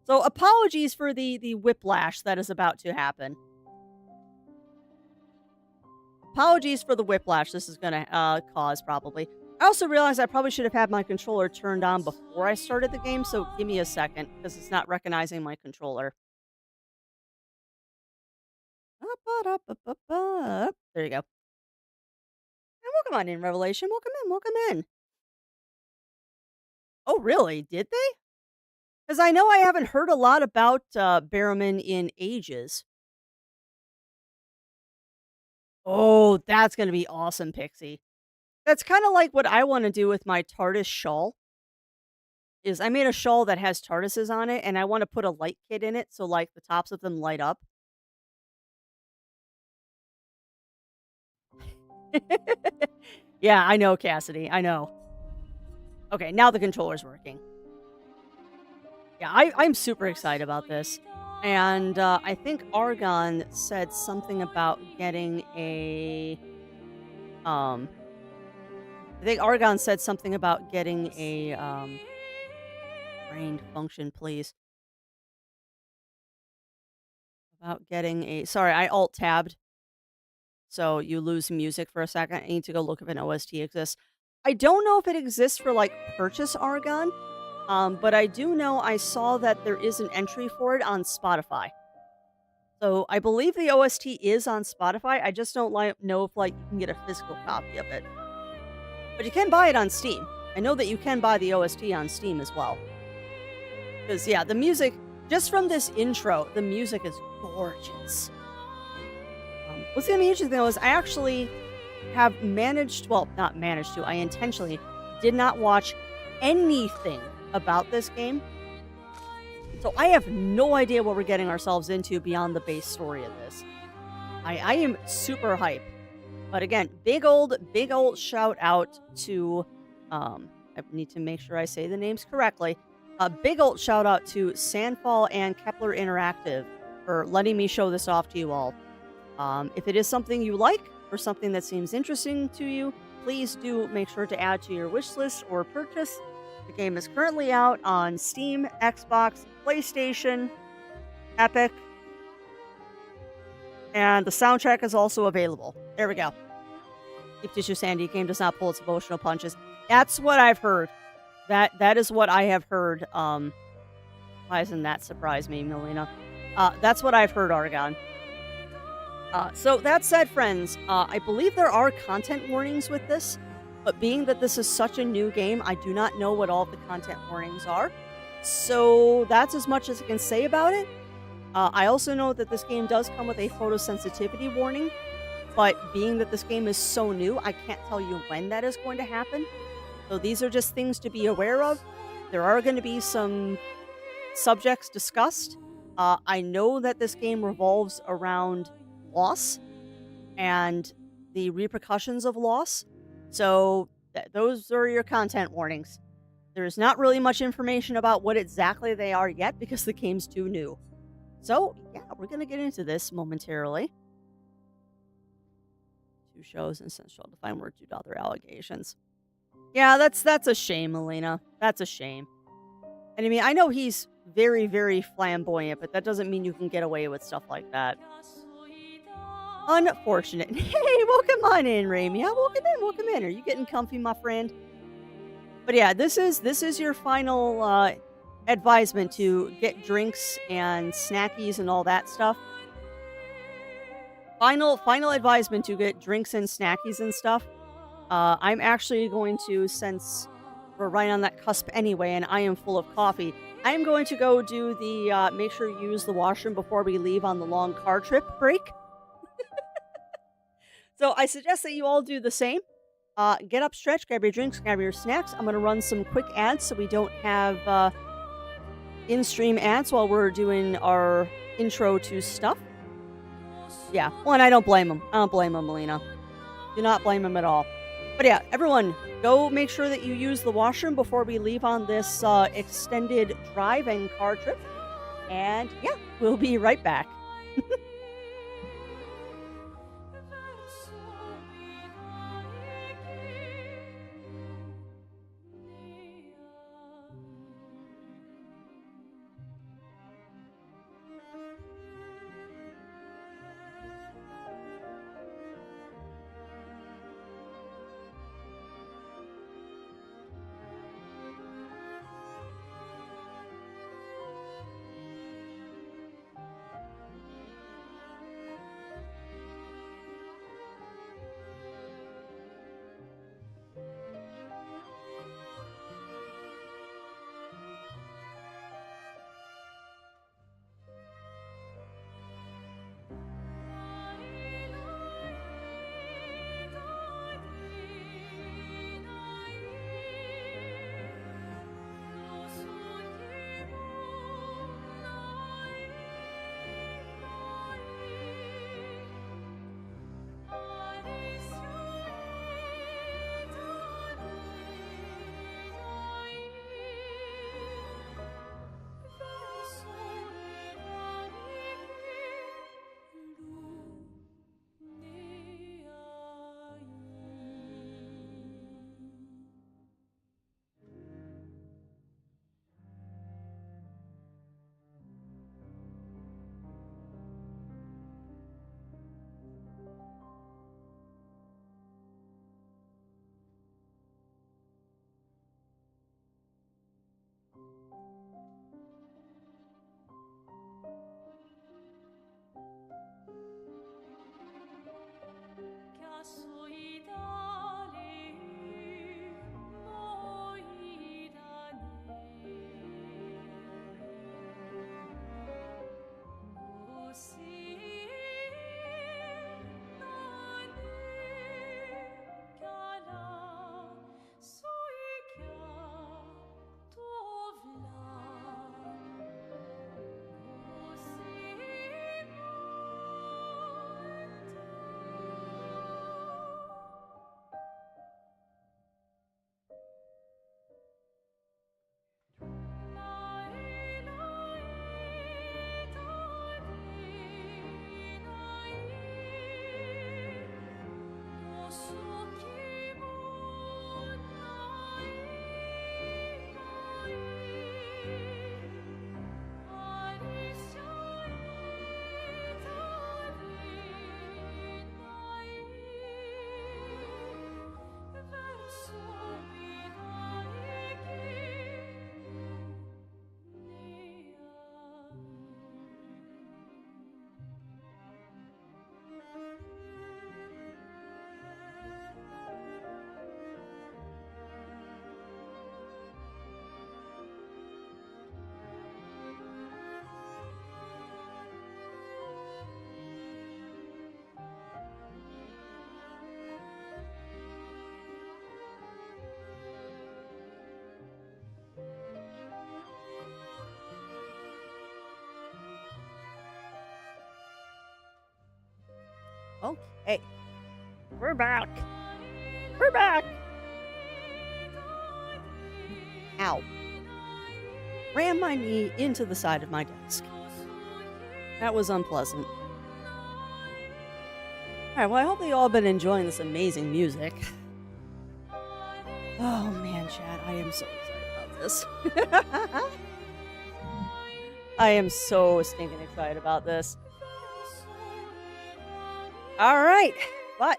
So, apologies for the whiplash that is about to happen. Apologies for the whiplash this is going to cause, probably. I also realized I probably should have had my controller turned on before I started the game, so give me a second, because it's not recognizing my controller. There you go. And welcome on in, Revelation. Welcome in. Oh, really? Did they? Because I know I haven't heard a lot about Barrowman in ages. Oh, that's going to be awesome, Pixie. That's kind of like what I want to do with my TARDIS shawl. Is I made a shawl that has TARDISes on it, and I want to put a light kit in it, so like the tops of them light up. Yeah, I know, Cassidy. I know. Okay, now the controller's working. Yeah, I'm super excited about this. And I think Argon said something about getting a... I think Argon said something about getting a... brain function, please. About getting a... Sorry, I alt-tabbed. So you lose music for a second. I need to go look if an OST exists. I don't know if it exists for, like, purchase Argon. But I do know I saw that there is an entry for it on Spotify. So I believe the OST is on Spotify. I just don't know if, like, you can get a physical copy of it. But you can buy it on Steam. I know that you can buy the OST on Steam as well. Because, yeah, the music, just from this intro, the music is gorgeous. What's going to be interesting, though, is I actually have managed, well, not managed to, I intentionally did not watch anything about this game. So I have no idea what we're getting ourselves into beyond the base story of this. I am super hype. But again, big old shout out to, I need to make sure I say the names correctly. A big old shout out to Sandfall and Kepler Interactive for letting me show this off to you all. If it is something you like or something that seems interesting to you, please do make sure to add to your wish list or purchase. The game is currently out on Steam, Xbox, PlayStation, Epic, and the soundtrack is also available. There we go. Deep Tissue Sandy game does not pull its emotional punches. That's what I've heard. That is what I have heard. Why doesn't that surprise me, Melina? That's what I've heard, Argon. So that said, friends, I believe there are content warnings with this, but being that this is such a new game, I do not know what all of the content warnings are. So that's as much as I can say about it. I also know that this game does come with a photosensitivity warning, but being that this game is so new, I can't tell you when that is going to happen. So these are just things to be aware of. There are going to be some subjects discussed. I know that this game revolves around loss and the repercussions of loss. So those are your content warnings. There's not really much information about what exactly they are yet because the game's too new. So, yeah, we're going to get into this momentarily. 2 shows and sensual define word 2 other allegations. Yeah, that's a shame, Elena. That's a shame. And I mean, I know he's very, very flamboyant, but that doesn't mean you can get away with stuff like that. Unfortunate. Hey, welcome on in, Raimi. Welcome in. Are you getting comfy, my friend? But yeah, this is your final advisement to get drinks and snackies and all that stuff. Final advisement to get drinks and snackies and stuff. I'm actually going to, since we're right on that cusp anyway, and I am full of coffee, I'm going to go do the make sure you use the washroom before we leave on the long car trip break. So I suggest that you all do the same. Get up, stretch, grab your drinks, grab your snacks. I'm going to run some quick ads so we don't have in-stream ads while we're doing our intro to stuff. Yeah, well, and I don't blame him. I don't blame him, Melina. Do not blame him at all. But yeah, everyone, go make sure that you use the washroom before we leave on this extended drive and car trip. And yeah, we'll be right back. Okay. We're back. We're back. Ow. Ran my knee into the side of my desk. That was unpleasant. Alright, well, I hope you all been enjoying this amazing music. Oh, man, Chad, I am so excited about this. I am so stinking excited about this. Alright, but,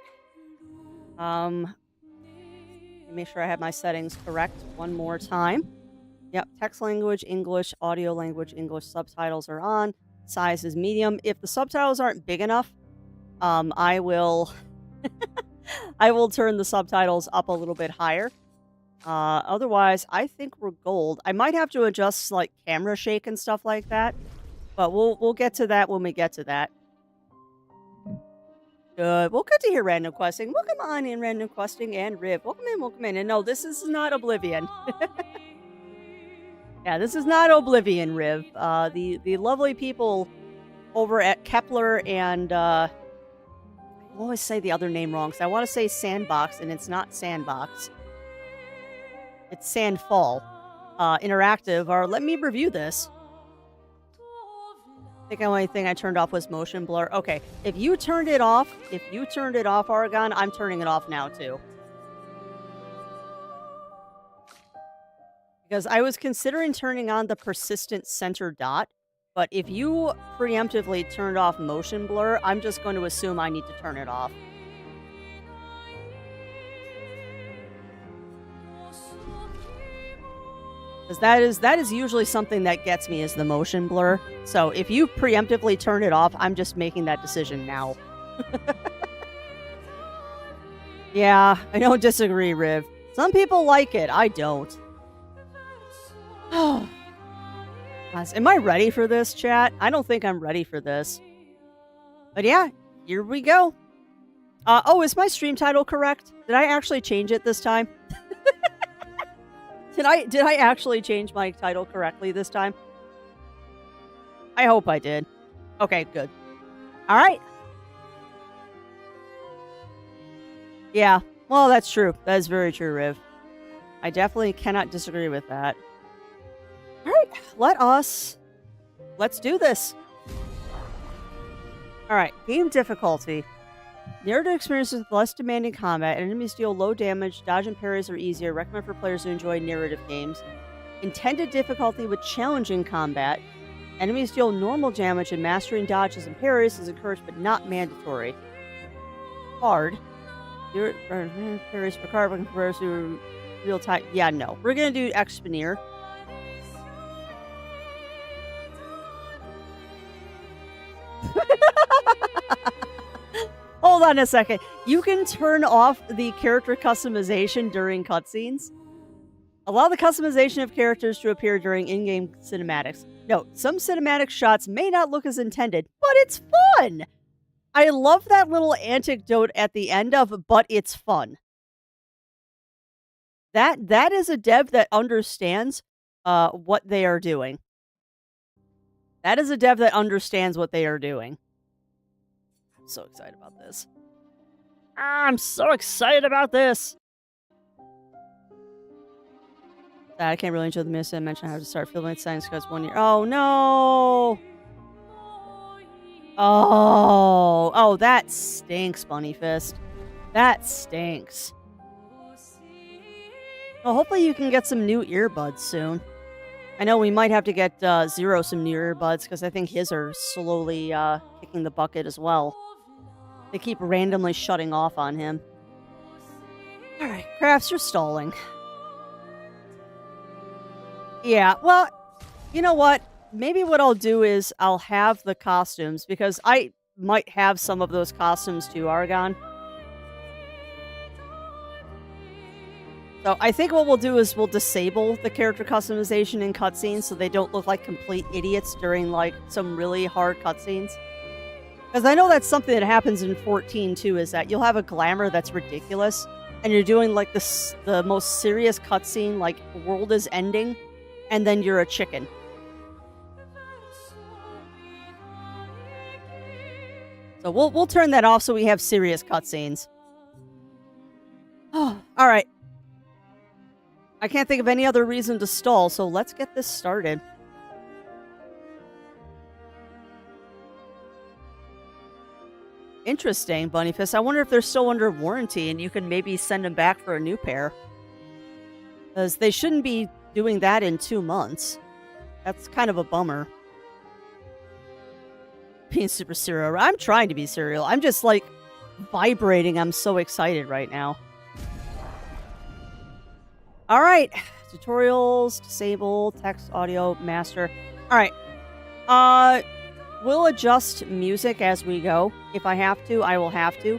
make sure I have my settings correct one more time. Yep, text language, English, audio language, English, subtitles are on. Size is medium. If the subtitles aren't big enough, I will I will turn the subtitles up a little bit higher. Otherwise, I think we're gold. I might have to adjust like camera shake and stuff like that, but we'll get to that when we get to that. Good. Well, good to hear random questing. Welcome on in, random questing and Riv. Welcome in, welcome in. And no, this is not Oblivion. Yeah, this is not Oblivion, Riv. The lovely people over at Kepler and I always say the other name wrong because I want to say Sandbox and it's not Sandbox. It's Sandfall Interactive. Or let me review this. I think the only thing I turned off was motion blur. Okay, if you turned it off, Oregon, I'm turning it off now too. Because I was considering turning on the persistent center dot, but if you preemptively turned off motion blur, I'm just going to assume I need to turn it off. Because that is usually something that gets me is the motion blur. So if you preemptively turn it off, I'm just making that decision now. Yeah, I don't disagree, Riv. Some people like it. I don't. Guys, am I ready for this, chat? I don't think I'm ready for this. But yeah, here we go. Oh, is my stream title correct? Did I actually change it this time? Did I actually change my title correctly this time? I hope I did. Okay, good. All right. Yeah, well, that's true. That is very true, Riv. I definitely cannot disagree with that. All right, let's do this. All right, game difficulty. Narrative experiences with less demanding combat, and enemies deal low damage, dodge and parries are easier, recommend for players who enjoy narrative games. Intended difficulty with challenging combat. Enemies deal normal damage, and mastering dodges and parries is encouraged but not mandatory. Hard. Parries per card, but compares to real time. Yeah, no. We're gonna do Expineer. Hold on a second. You can turn off the character customization during cutscenes. Allow the customization of characters to appear during in-game cinematics. Note, some cinematic shots may not look as intended, but it's fun! I love that little anecdote at the end of, but it's fun. That is a dev that understands what they are doing. That is a dev that understands what they are doing. I'm so excited about this. I'm so excited about this. I can't really enjoy the minutes I mentioned. I have to start filming signs because 1 year. Oh no! Oh, that stinks, Bunny Fist. That stinks. Well, hopefully you can get some new earbuds soon. I know we might have to get Zero some new earbuds because I think his are slowly kicking the bucket as well. They keep randomly shutting off on him. Alright, Crafts, you're stalling. Yeah, well, you know what? Maybe what I'll do is I'll have the costumes, because I might have some of those costumes too, Argon. So I think what we'll do is we'll disable the character customization in cutscenes so they don't look like complete idiots during, like, some really hard cutscenes. Because I know that's something that happens in 14 too, is that you'll have a glamour that's ridiculous, and you're doing, like, the most serious cutscene, like, world is ending, and then you're a chicken. So we'll turn that off so we have serious cutscenes. Oh, all right. I can't think of any other reason to stall, so let's get this started. Interesting, Bunnyfist. I wonder if they're still under warranty and you can maybe send them back for a new pair. Because they shouldn't be doing that in 2 months. That's kind of a bummer. Being super serial. I'm trying to be serial. I'm just like vibrating. I'm so excited right now. All right. Tutorials, disable, text, audio, master. All right. We'll adjust music as we go. If I have to, I will have to.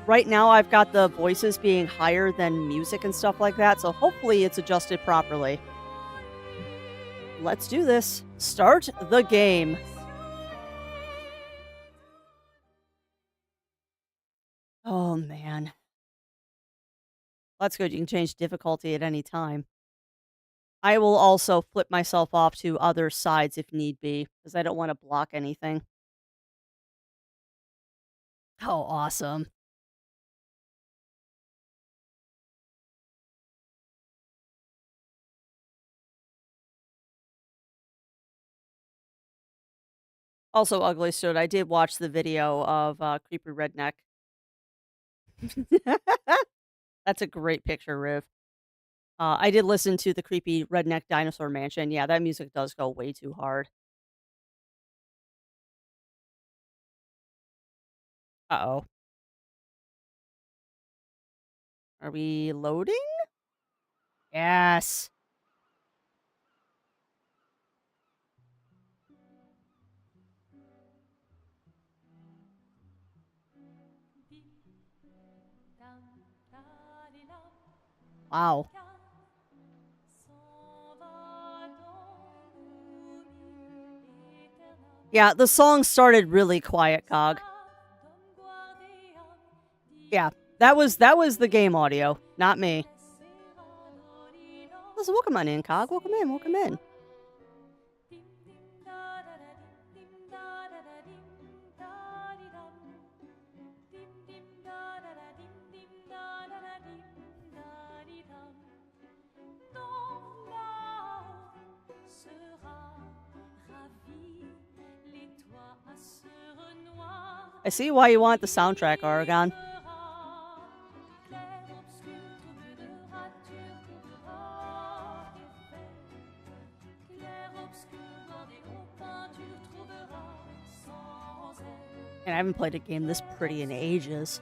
Right now, I've got the voices being higher than music and stuff like that, so hopefully it's adjusted properly. Let's do this. Start the game. Oh, man. That's good. You can change difficulty at any time. I will also flip myself off to other sides if need be, because I don't want to block anything. Oh, awesome. Also, Ugly Stood, I did watch the video of Creepy Redneck. That's a great picture, Riv. I did listen to the Creepy Redneck Dinosaur Mansion. Yeah, that music does go way too hard. Uh-oh. Are we loading? Yes. Wow. Yeah, the song started really quiet, Cog. Yeah, that was the game audio, not me. Listen, welcome on in, Cog. Welcome in, welcome in. I see why you want the soundtrack, Oregon. And I haven't played a game this pretty in ages.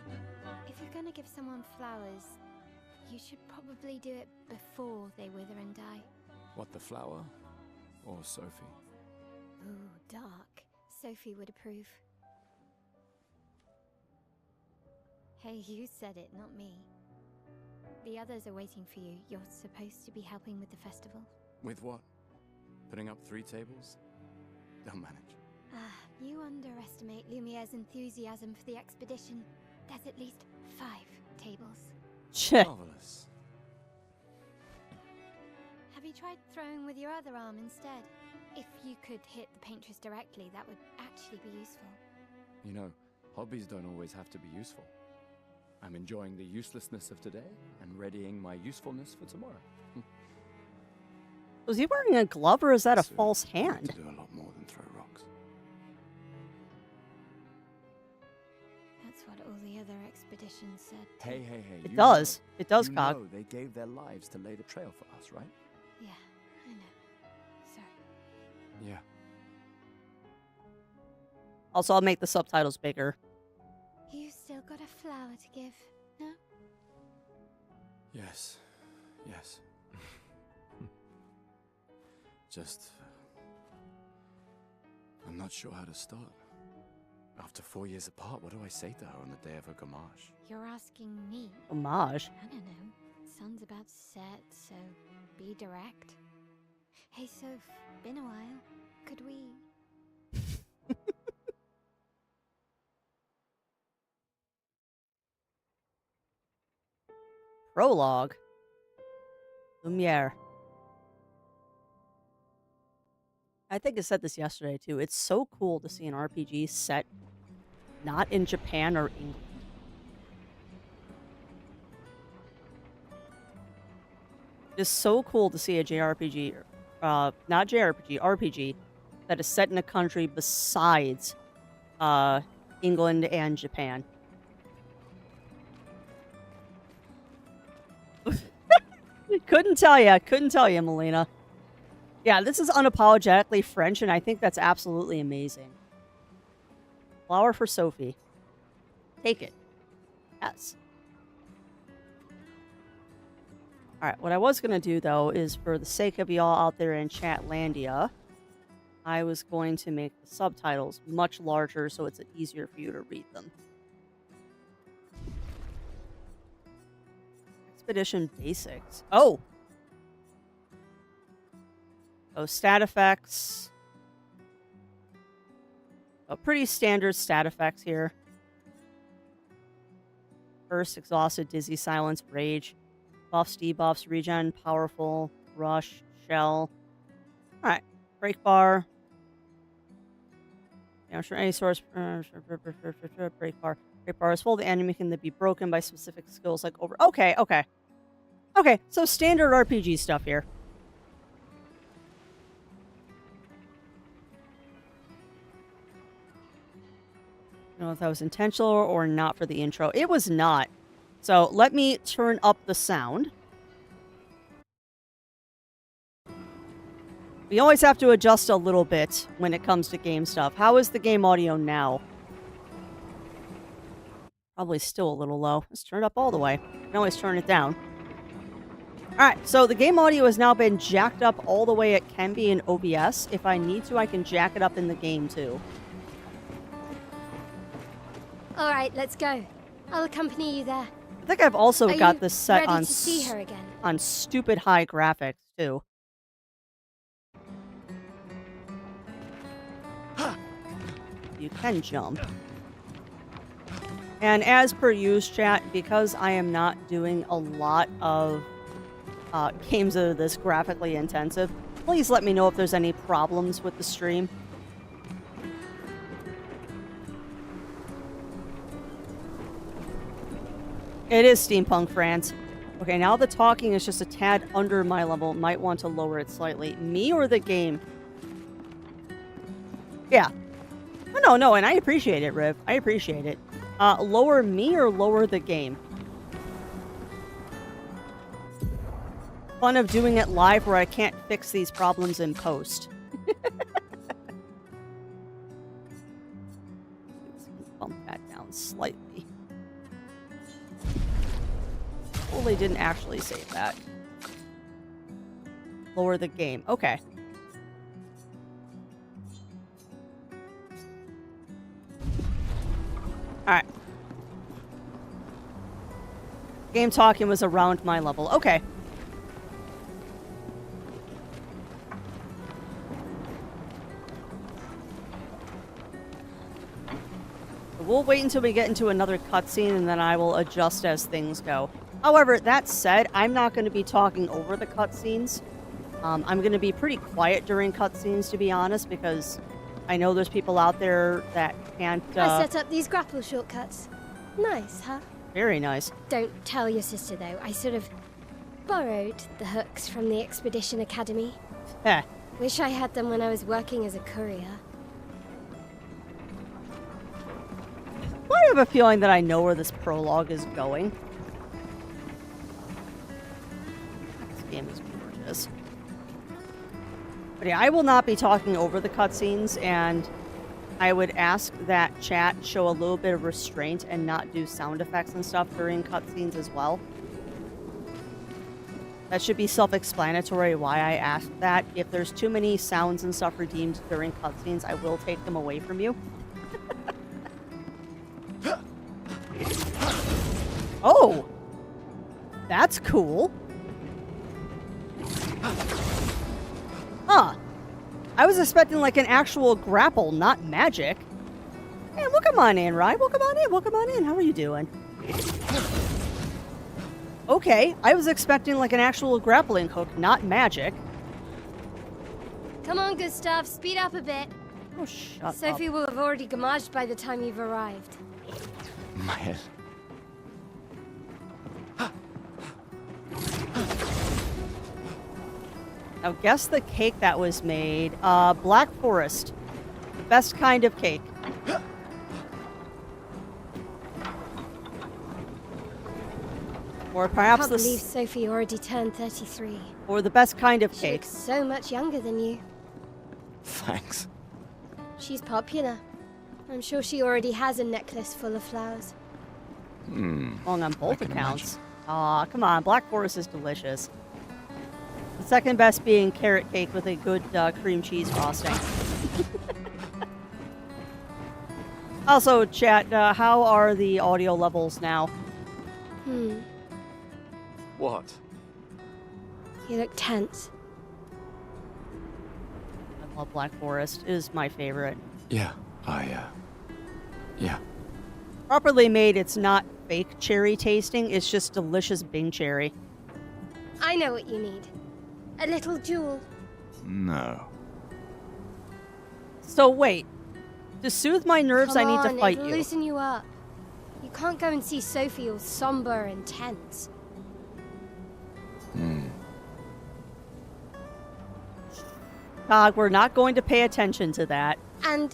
If you're gonna give someone flowers, you should probably do it before they wither and die.
What, the flower? Or Sophie?
Ooh, dark. Sophie would approve. Hey, you said it, not me. The others are waiting for you. You're supposed to be helping with the festival.
With what? Putting up 3 tables? They'll manage.
You underestimate Lumiere's enthusiasm for the expedition. There's at least 5 tables.
Marvelous.
Have you tried throwing with your other arm instead? If you could hit the paintress directly, that would actually be useful.
You know, hobbies don't always have to be useful. I'm enjoying the uselessness of today and readying my usefulness for tomorrow.
Was he wearing a glove or is that a
So,
false
I like
hand?
to do a lot more than throw rocks.
That's what all the other expeditions said.
Hey.
It
you
does.
know-
It does,
you
Cog.
know they gave their lives to lay the trail for us, right?
Yeah, I know. Sorry.
Yeah.
Also, I'll make the subtitles bigger.
You still got a flower to give, no?
Yes. Just... I'm not sure how to start. After 4 years apart, what do I say to her on the day of her gamage?
You're asking me?
Homage.
I don't know. Sun's about to set, so be direct. Hey, Soph, been a while. Could we...
Prologue. Lumiere. I think I said this yesterday too. It's so cool to see an RPG set not in Japan or England. It's so cool to see a JRPG, not JRPG, RPG, that is set in a country besides England and Japan. Couldn't tell you, Melina. Yeah, this is unapologetically French, and I think that's absolutely amazing. Flower for Sophie. Take it. Yes. Alright, what I was going to do, though, is for the sake of y'all out there in Chatlandia, I was going to make the subtitles much larger so it's easier for you to read them. Expedition Basics. Oh! Oh, stat effects. Oh, pretty standard stat effects here. Burst, exhausted, dizzy, silence, rage. Buffs, debuffs, regen, powerful, rush, shell. Alright. Break bar. Yeah, I'm sure any source. Break bar. Break bar is full. The enemy can be broken by specific skills like over. Okay, okay. Okay, so standard RPG stuff here. I don't know if that was intentional or not for the intro. It was not. So let me turn up the sound. We always have to adjust a little bit when it comes to game stuff. How is the game audio now? Probably still a little low. Let's turn it up all the way. I can always turn it down. Alright, so the game audio has now been jacked up all the way it can be in OBS. If I need to, I can jack it up in the game too.
Alright, let's go. I'll accompany you there.
I think I've also
Are
got
you
this set
ready
on
to see her again?
on stupid high graphics too. You can jump. And as per use, chat, because I am not doing a lot of games that are this graphically intensive, please let me know if there's any problems with the stream. It is Steampunk France. Okay, now the talking is just a tad under my level. Might want to lower it slightly. Me or the game? Yeah. Oh, no, and I appreciate it, Riv. I appreciate it. Lower me or lower the game? Fun of doing it live where I can't fix these problems in post. Let's bump that down slightly. Totally didn't actually save that. Lower the game. Okay. Alright. Game talking was around my level. Okay. We'll wait until we get into another cutscene and then I will adjust as things go. However, that said, I'm not going to be talking over the cutscenes. I'm going to be pretty quiet during cutscenes, to be honest, because I know there's people out there that can't...
I set up these grapple shortcuts. Nice, huh?
Very nice.
Don't tell your sister, though. I sort of borrowed the hooks from the Expedition Academy.
Heh.
Wish I had them when I was working as a courier.
I have a feeling that I know where this prologue is going. This game is gorgeous. But yeah, I will not be talking over the cutscenes, and I would ask that chat show a little bit of restraint and not do sound effects and stuff during cutscenes as well. That should be self-explanatory why I asked that. If there's too many sounds and stuff redeemed during cutscenes, I will take them away from you. Oh! That's cool. Huh. I was expecting like an actual grapple, not magic. Hey, welcome on in, Rye. Welcome on in. Welcome on in. How are you doing? Okay, I was expecting like an actual grappling hook, not magic.
Come on, Gustav. Speed up a bit.
Oh, shut
Sophie
up.
will have already gamaged by the time you've arrived.
My head.
Now, guess the cake that was made. Black Forest. The best kind of cake. Or perhaps
Can't believe Sophie already turned 33.
or the best kind of
She
cake.
looks so much younger than you.
Thanks.
She's popular. I'm sure she already has a necklace full of flowers.
Wrong on both
can
accounts. Aw, come on. Black Forest is delicious. The second best being carrot cake with a good cream cheese frosting. Also, chat, how are the audio levels now?
What?
You look tense.
I love Black Forest. It is my favorite.
Yeah, yeah.
Properly made, it's not fake cherry tasting. It's just delicious Bing cherry.
I know what you need. A little jewel.
No.
So wait. To soothe my nerves,
Come
I need
on,
to fight
it'll
you.
loosen you up. You can't go and see Sophie all somber and tense.
Cog, we're not going to pay attention to that.
And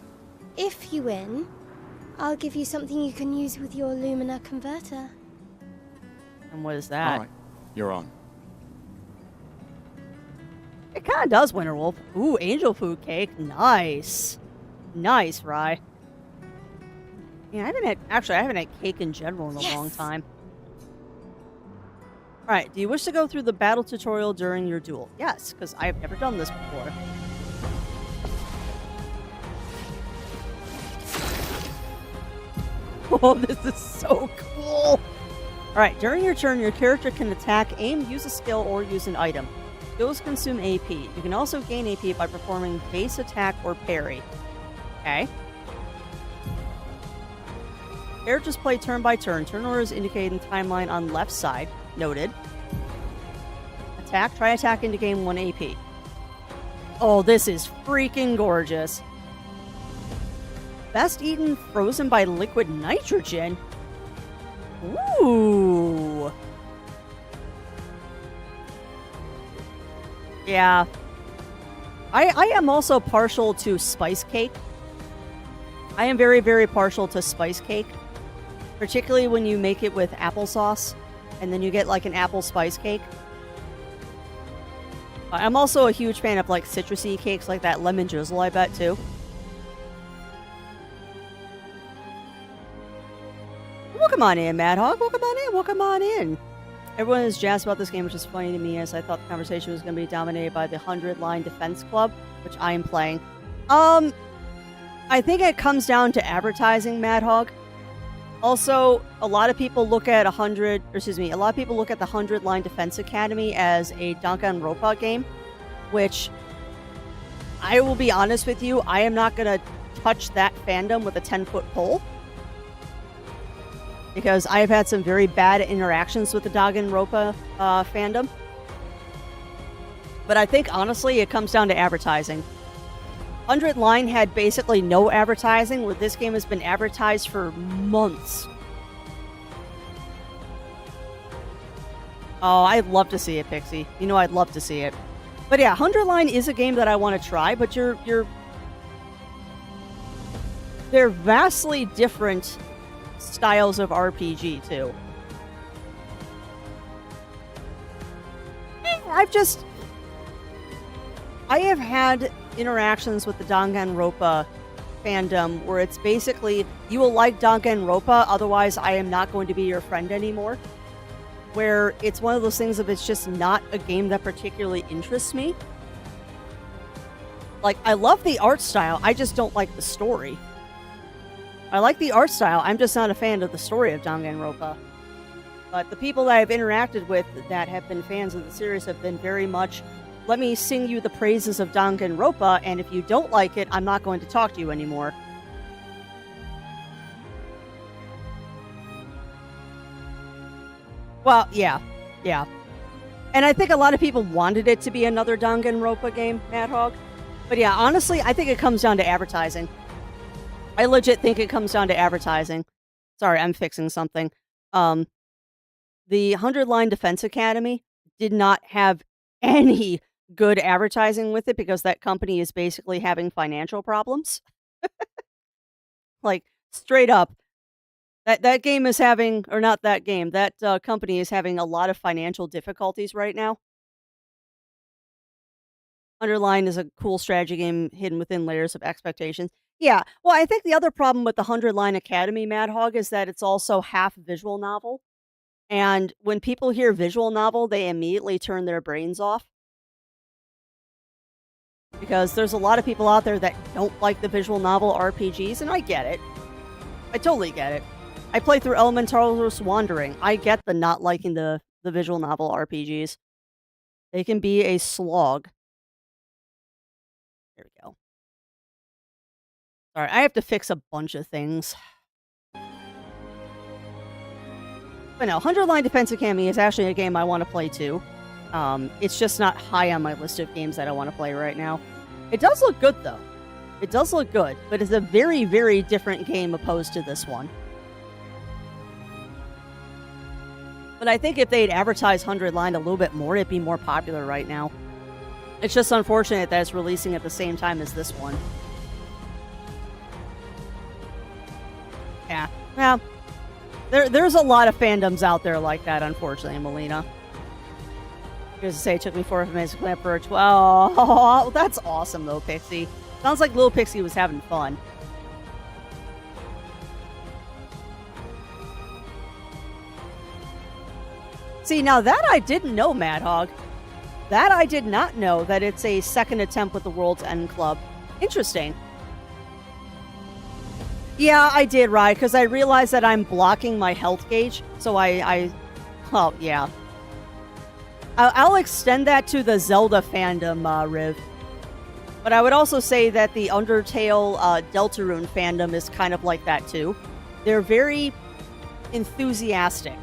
if you win, I'll give you something you can use with your Lumina converter.
And what is that?
All right, you're on.
It kind of does, Winterwolf. Ooh, angel food cake. Nice. Nice, Rye. Yeah, I haven't had cake in general in a long
Yes.
time. Alright, do you wish to go through the battle tutorial during your duel? Yes, because I have never done this before. Oh, this is so cool! Alright, during your turn, your character can attack, aim, use a skill, or use an item. Skills consume AP. You can also gain AP by performing base attack or parry. Okay. Characters play turn by turn. Turn order is indicated in timeline on left side. Noted. Attack. Try attacking to gain 1 AP. Oh, this is freaking gorgeous. Best eaten frozen by liquid nitrogen? Ooh. Yeah. I am also partial to spice cake. I am very, very partial to spice cake. Particularly when you make it with applesauce. And then you get like an apple spice cake. I'm also a huge fan of like citrusy cakes like that lemon drizzle, I bet, too. Welcome on in, Mad Hog. Welcome on in. Welcome on in. Everyone is jazzed about this game, which is funny to me, as I thought the conversation was going to be dominated by the 100-line defense club, which I am playing. I think it comes down to advertising, Mad Hog. Also, a lot of people look at a lot of people look at the 100-line defense academy as a Danganronpa game, which I will be honest with you, I am not going to touch that fandom with a 10-foot pole. Because I have had some very bad interactions with the Danganronpa fandom. But I think, honestly, it comes down to advertising. 100 Line had basically no advertising, where this game has been advertised for months. Oh, I'd love to see it, Pixie. You know I'd love to see it. But yeah, 100 Line is a game that I want to try, but they're vastly different styles of RPG, too. I have had interactions with the Danganronpa fandom where it's basically, you will like Danganronpa, otherwise I am not going to be your friend anymore. Where it's one of those things of it's just not a game that particularly interests me. Like, I love the art style, I just don't like the story. I like the art style, I'm just not a fan of the story of Danganronpa. But the people that I've interacted with that have been fans of the series have been very much, let me sing you the praises of Danganronpa, and if you don't like it, I'm not going to talk to you anymore. Well, yeah. And I think a lot of people wanted it to be another Danganronpa game, Mad Hog. But yeah, honestly, I think it comes down to advertising. I legit think it comes down to advertising. Sorry, I'm fixing something. Um, the 100 Line Defense Academy did not have any good advertising with it because that company is basically having financial problems. Like, straight up. That game is having, or not that game, that company is having a lot of financial difficulties right now. Underline is a cool strategy game hidden within layers of expectations. Yeah, well, I think the other problem with the 100 Line Academy, Mad Hog, is that it's also half visual novel. And when people hear visual novel, they immediately turn their brains off. Because there's a lot of people out there that don't like the visual novel RPGs, and I get it. I totally get it. I played through Elementaris Wandering. I get the not liking the visual novel RPGs. They can be a slog. There we go. Alright, I have to fix a bunch of things. But no, 100 Line Defense Academy is actually a game I want to play too. It's just not high on my list of games that I want to play right now. It does look good though. It does look good, but it's a very, very different game opposed to this one. But I think if they'd advertise 100 Line a little bit more, it'd be more popular right now. It's just unfortunate that it's releasing at the same time as this one. Yeah. Well, there's a lot of fandoms out there like that, unfortunately, Melina. Here's to say, it took me 4 minutes to clamp for a 12. Oh, that's awesome, though, Pixie. Sounds like Little Pixie was having fun. See, now that I didn't know, Mad Hog. That I did not know, that it's a second attempt with the World's End Club. Interesting. Yeah, I did, right, because I realized that I'm blocking my health gauge, so oh, yeah. I'll extend that to the Zelda fandom, Riv. But I would also say that the Undertale, Deltarune fandom is kind of like that, too. They're very enthusiastic.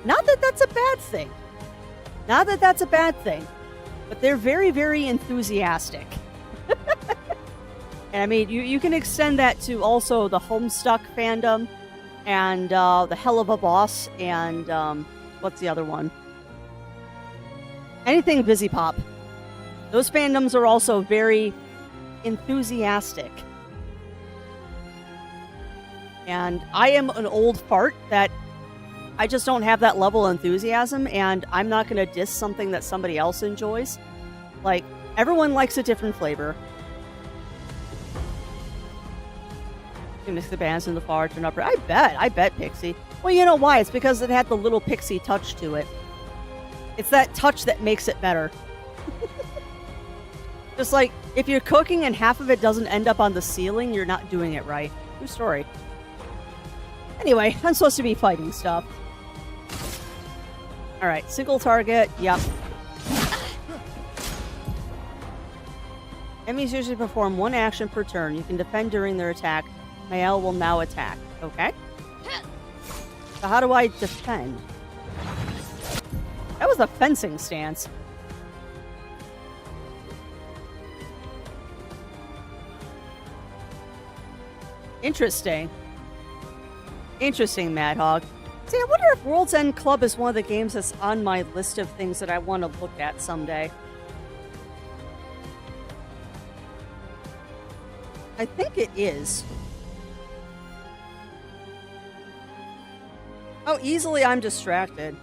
Not that that's a bad thing. Not that that's a bad thing. But they're very, very enthusiastic. And I mean, you can extend that to also the Homestuck fandom and the Hell of a Boss and what's the other one? Anything Visipop. Those fandoms are also very enthusiastic. And I am an old fart that I just don't have that level of enthusiasm, and I'm not going to diss something that somebody else enjoys. Like, everyone likes a different flavor. You mix the bands in the far turn up. I bet, Pixie. Well, you know why? It's because it had the little Pixie touch to it. It's that touch that makes it better. Just like, if you're cooking and half of it doesn't end up on the ceiling, you're not doing it right. True story. Anyway, I'm supposed to be fighting stuff. Alright, single target, yep. Enemies usually perform one action per turn. You can defend during their attack. Mael will now attack. Okay. So how do I defend? That was a fencing stance. Interesting. Interesting, Mad Hog. See, I wonder if World's End Club is one of the games that's on my list of things that I want to look at someday. I think it is. How easily I'm distracted.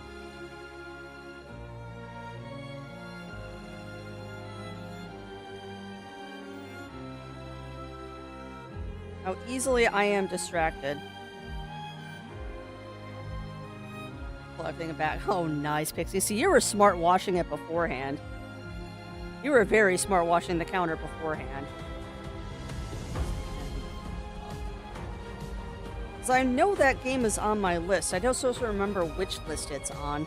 How easily I am distracted. Pull everything back. Oh, nice, Pixie. See, you were smart washing it beforehand. You were very smart washing the counter beforehand. Because I know that game is on my list. I don't supposed to remember which list it's on.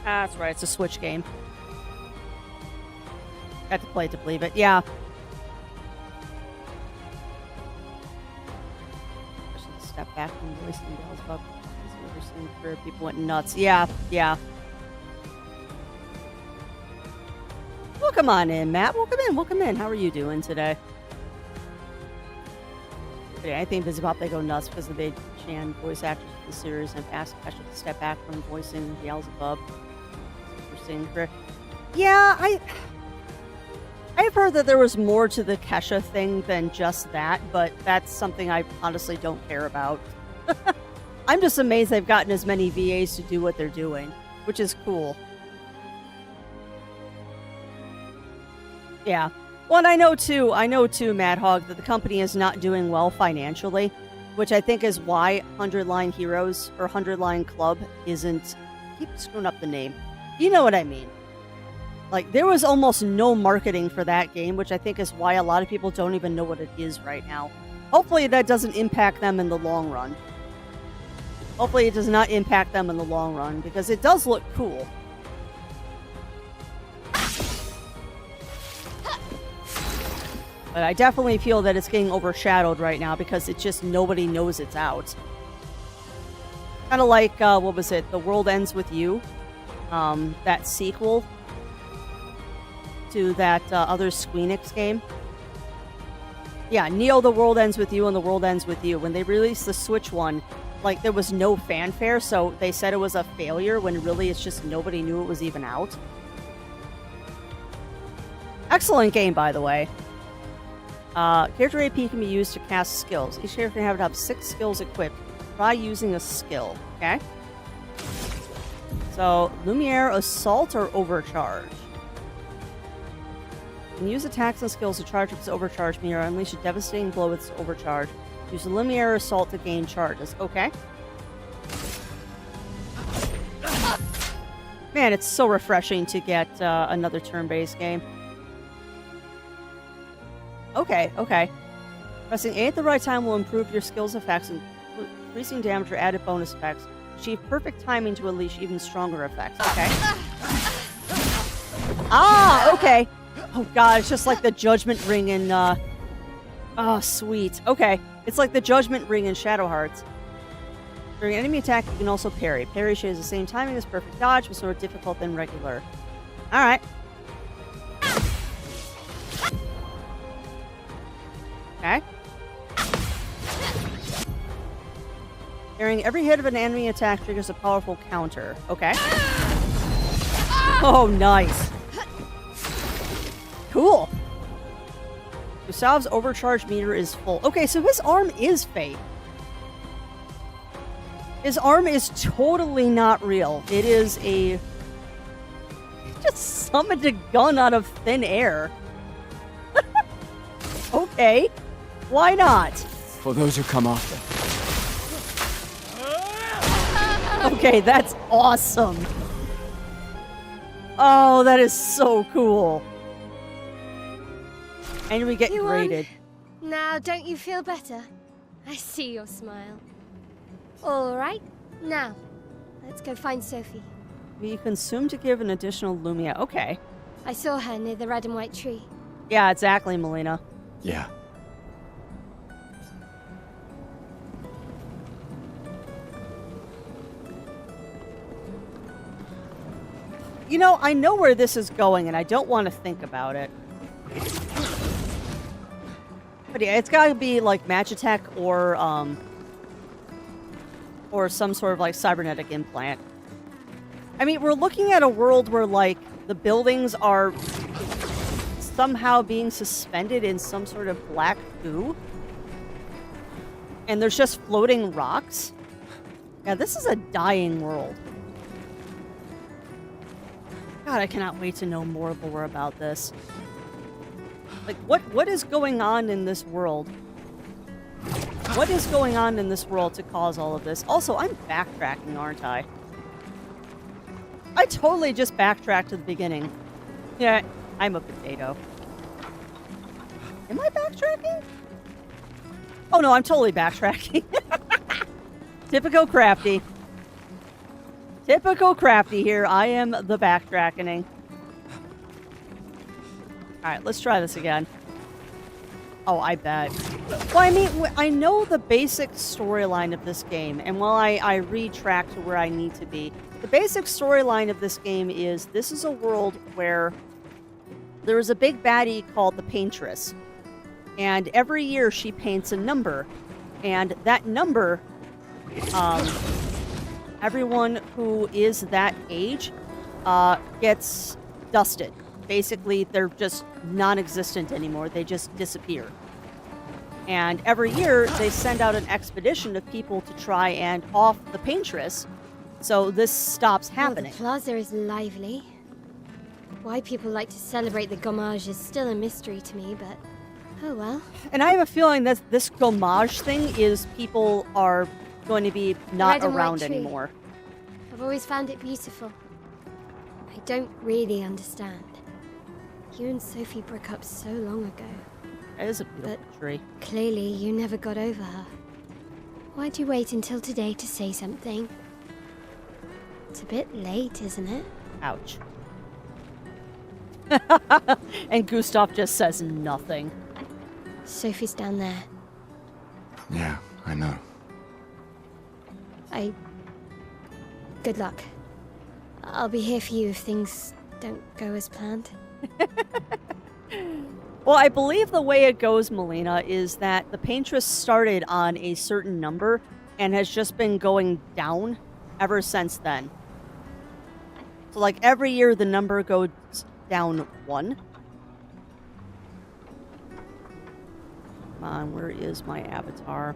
Ah, that's right. It's a Switch game. Got to play it to believe it. Yeah. step back from voicing Beelzebub. For people went nuts. Yeah. Welcome on in, Matt. Welcome in. How are you doing today? I think Visibop, they go nuts because of the Chan voice actors of the series and have asked Kesha to step back from voicing Beelzebub. Interesting. Yeah, I've heard that there was more to the Kesha thing than just that, but that's something I honestly don't care about. I'm just amazed they've gotten as many VAs to do what they're doing, which is cool. Yeah. Well, and I know too, Mad Hog, that the company is not doing well financially, which I think is why 100 Line Heroes or 100 Line Club isn't... I keep screwing up the name. You know what I mean. Like, there was almost no marketing for that game, which I think is why a lot of people don't even know what it is right now. Hopefully that doesn't impact them in the long run. Hopefully it does not impact them in the long run, because it does look cool. But I definitely feel that it's getting overshadowed right now because it's just nobody knows it's out. Kind of like, what was it? The World Ends With You. That sequel to that other Squeenix game. Yeah, Neo, The World Ends With You and The World Ends With You. When they released the Switch one, like, there was no fanfare, so they said it was a failure when really it's just nobody knew it was even out. Excellent game, by the way. Character AP can be used to cast skills. Each character can have up 6 skills equipped. Try using a skill, okay? So, Lumiere, Assault, or Overcharge? You can use attacks and skills to charge up its overcharge meter or unleash a devastating blow with its overcharge. Use the Lumiere Assault to gain charges. Okay. Man, it's so refreshing to get another turn-based game. Okay. Pressing A at the right time will improve your skills effects, increasing damage or added bonus effects. Achieve perfect timing to unleash even stronger effects. Okay. Okay. Oh god, it's just like the Judgment Ring in, oh, sweet. Okay. It's like the Judgment Ring in Shadow Hearts. During enemy attack, you can also parry. Parry shares the same timing as perfect dodge, but more difficult than regular. Alright. Okay. Parrying every hit of an enemy attack triggers a powerful counter. Okay. Oh, nice. Cool. Gustav's overcharge meter is full. Okay, so his arm is fake. His arm is totally not real. It is a... He just summoned a gun out of thin air. Okay. Why not?
For those who come after.
Okay, that's awesome. Oh, that is so cool. And we get
You
graded.
won. Now, don't you feel better? I see your smile. All right, now, let's go find Sophie.
Be consumed to give an additional Lumia. Okay.
I saw her near the red and white tree.
Yeah, exactly, Melina.
Yeah.
You know, I know where this is going, and I don't want to think about it. But yeah, it's got to be like Magitech or some sort of like cybernetic implant. I mean, we're looking at a world where like the buildings are somehow being suspended in some sort of black goo. And there's just floating rocks. Yeah, this is a dying world. God, I cannot wait to know more about this. Like, what is going on in this world? What is going on in this world to cause all of this? Also, I'm backtracking, aren't I? I totally just backtracked to the beginning. Yeah, I'm a potato. Am I backtracking? Oh no, I'm totally backtracking. Typical Crafty. Typical Crafty here. I am the backtracking. Alright, let's try this again. Oh, I bet. Well, I mean, I know the basic storyline of this game, and while I retrack to where I need to be, the basic storyline of this game is this is a world where there is a big baddie called the Paintress, and every year she paints a number, and that number, everyone who is that age gets dusted. Basically, they're just non-existent anymore. They just disappear. And every year, they send out an expedition of people to try and off the Paintress, so this stops happening.
The plaza is lively. Why people like to celebrate the gommage is still a mystery to me, but oh well.
And I have a feeling that this gommage thing is people are going to be not
Red and white
around
tree.
anymore.
I've always found it beautiful. I don't really understand. You and Sophie broke up so long ago.
It is a beautiful tree.
Clearly, you never got over her. Why'd you wait until today to say something? It's a bit late, isn't it?
Ouch. And Gustav just says nothing.
Sophie's down there.
Yeah, I know.
Good luck. I'll be here for you if things don't go as planned.
Well, I believe the way it goes, Melina, is that the Paintress started on a certain number and has just been going down ever since then. So, like, every year the number goes down 1. Come on, where is my avatar?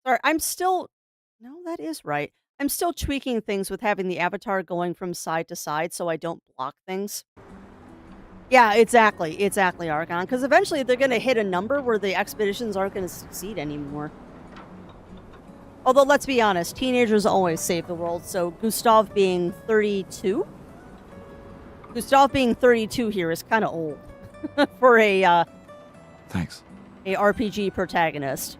Sorry, I'm still... No, that is right. I'm still tweaking things with having the avatar going from side to side so I don't block things. Yeah, exactly, Archon. Because eventually they're going to hit a number where the expeditions aren't going to succeed anymore. Although, let's be honest, teenagers always save the world, so Gustav being 32? Gustav being 32 here is kind of old for a,
Thanks.
a RPG protagonist.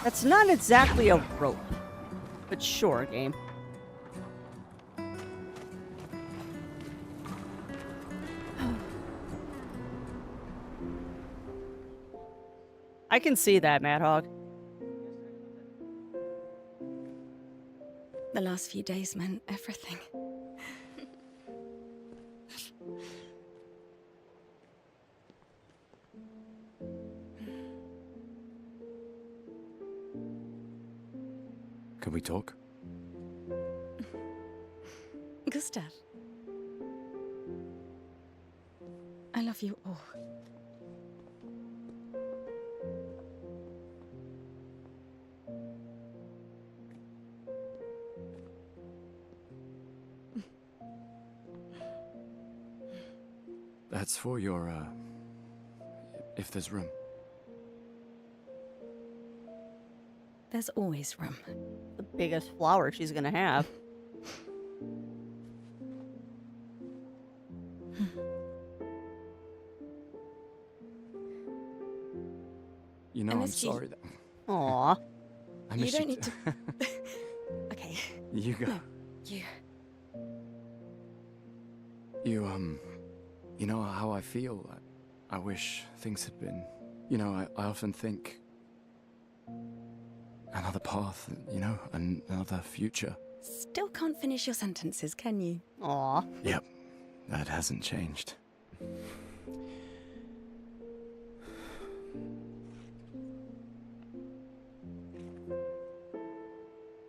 That's not exactly a rope, but sure, game. I can see that, Mad Hog.
The last few days meant everything.
Can we talk?
Gustav. I love you all.
That's for your, if there's room.
There's always room.
The biggest flower she's gonna have.
You know,
I
I'm
missed you.
sorry that...
Aw.
I
You
missed
don't
you.
need to... Okay,
You go.
no, you.
You know how I feel? I wish things had been... You know, I often think... Another path, you know, another future.
Still can't finish your sentences, can you?
Aw.
Yep, that hasn't changed.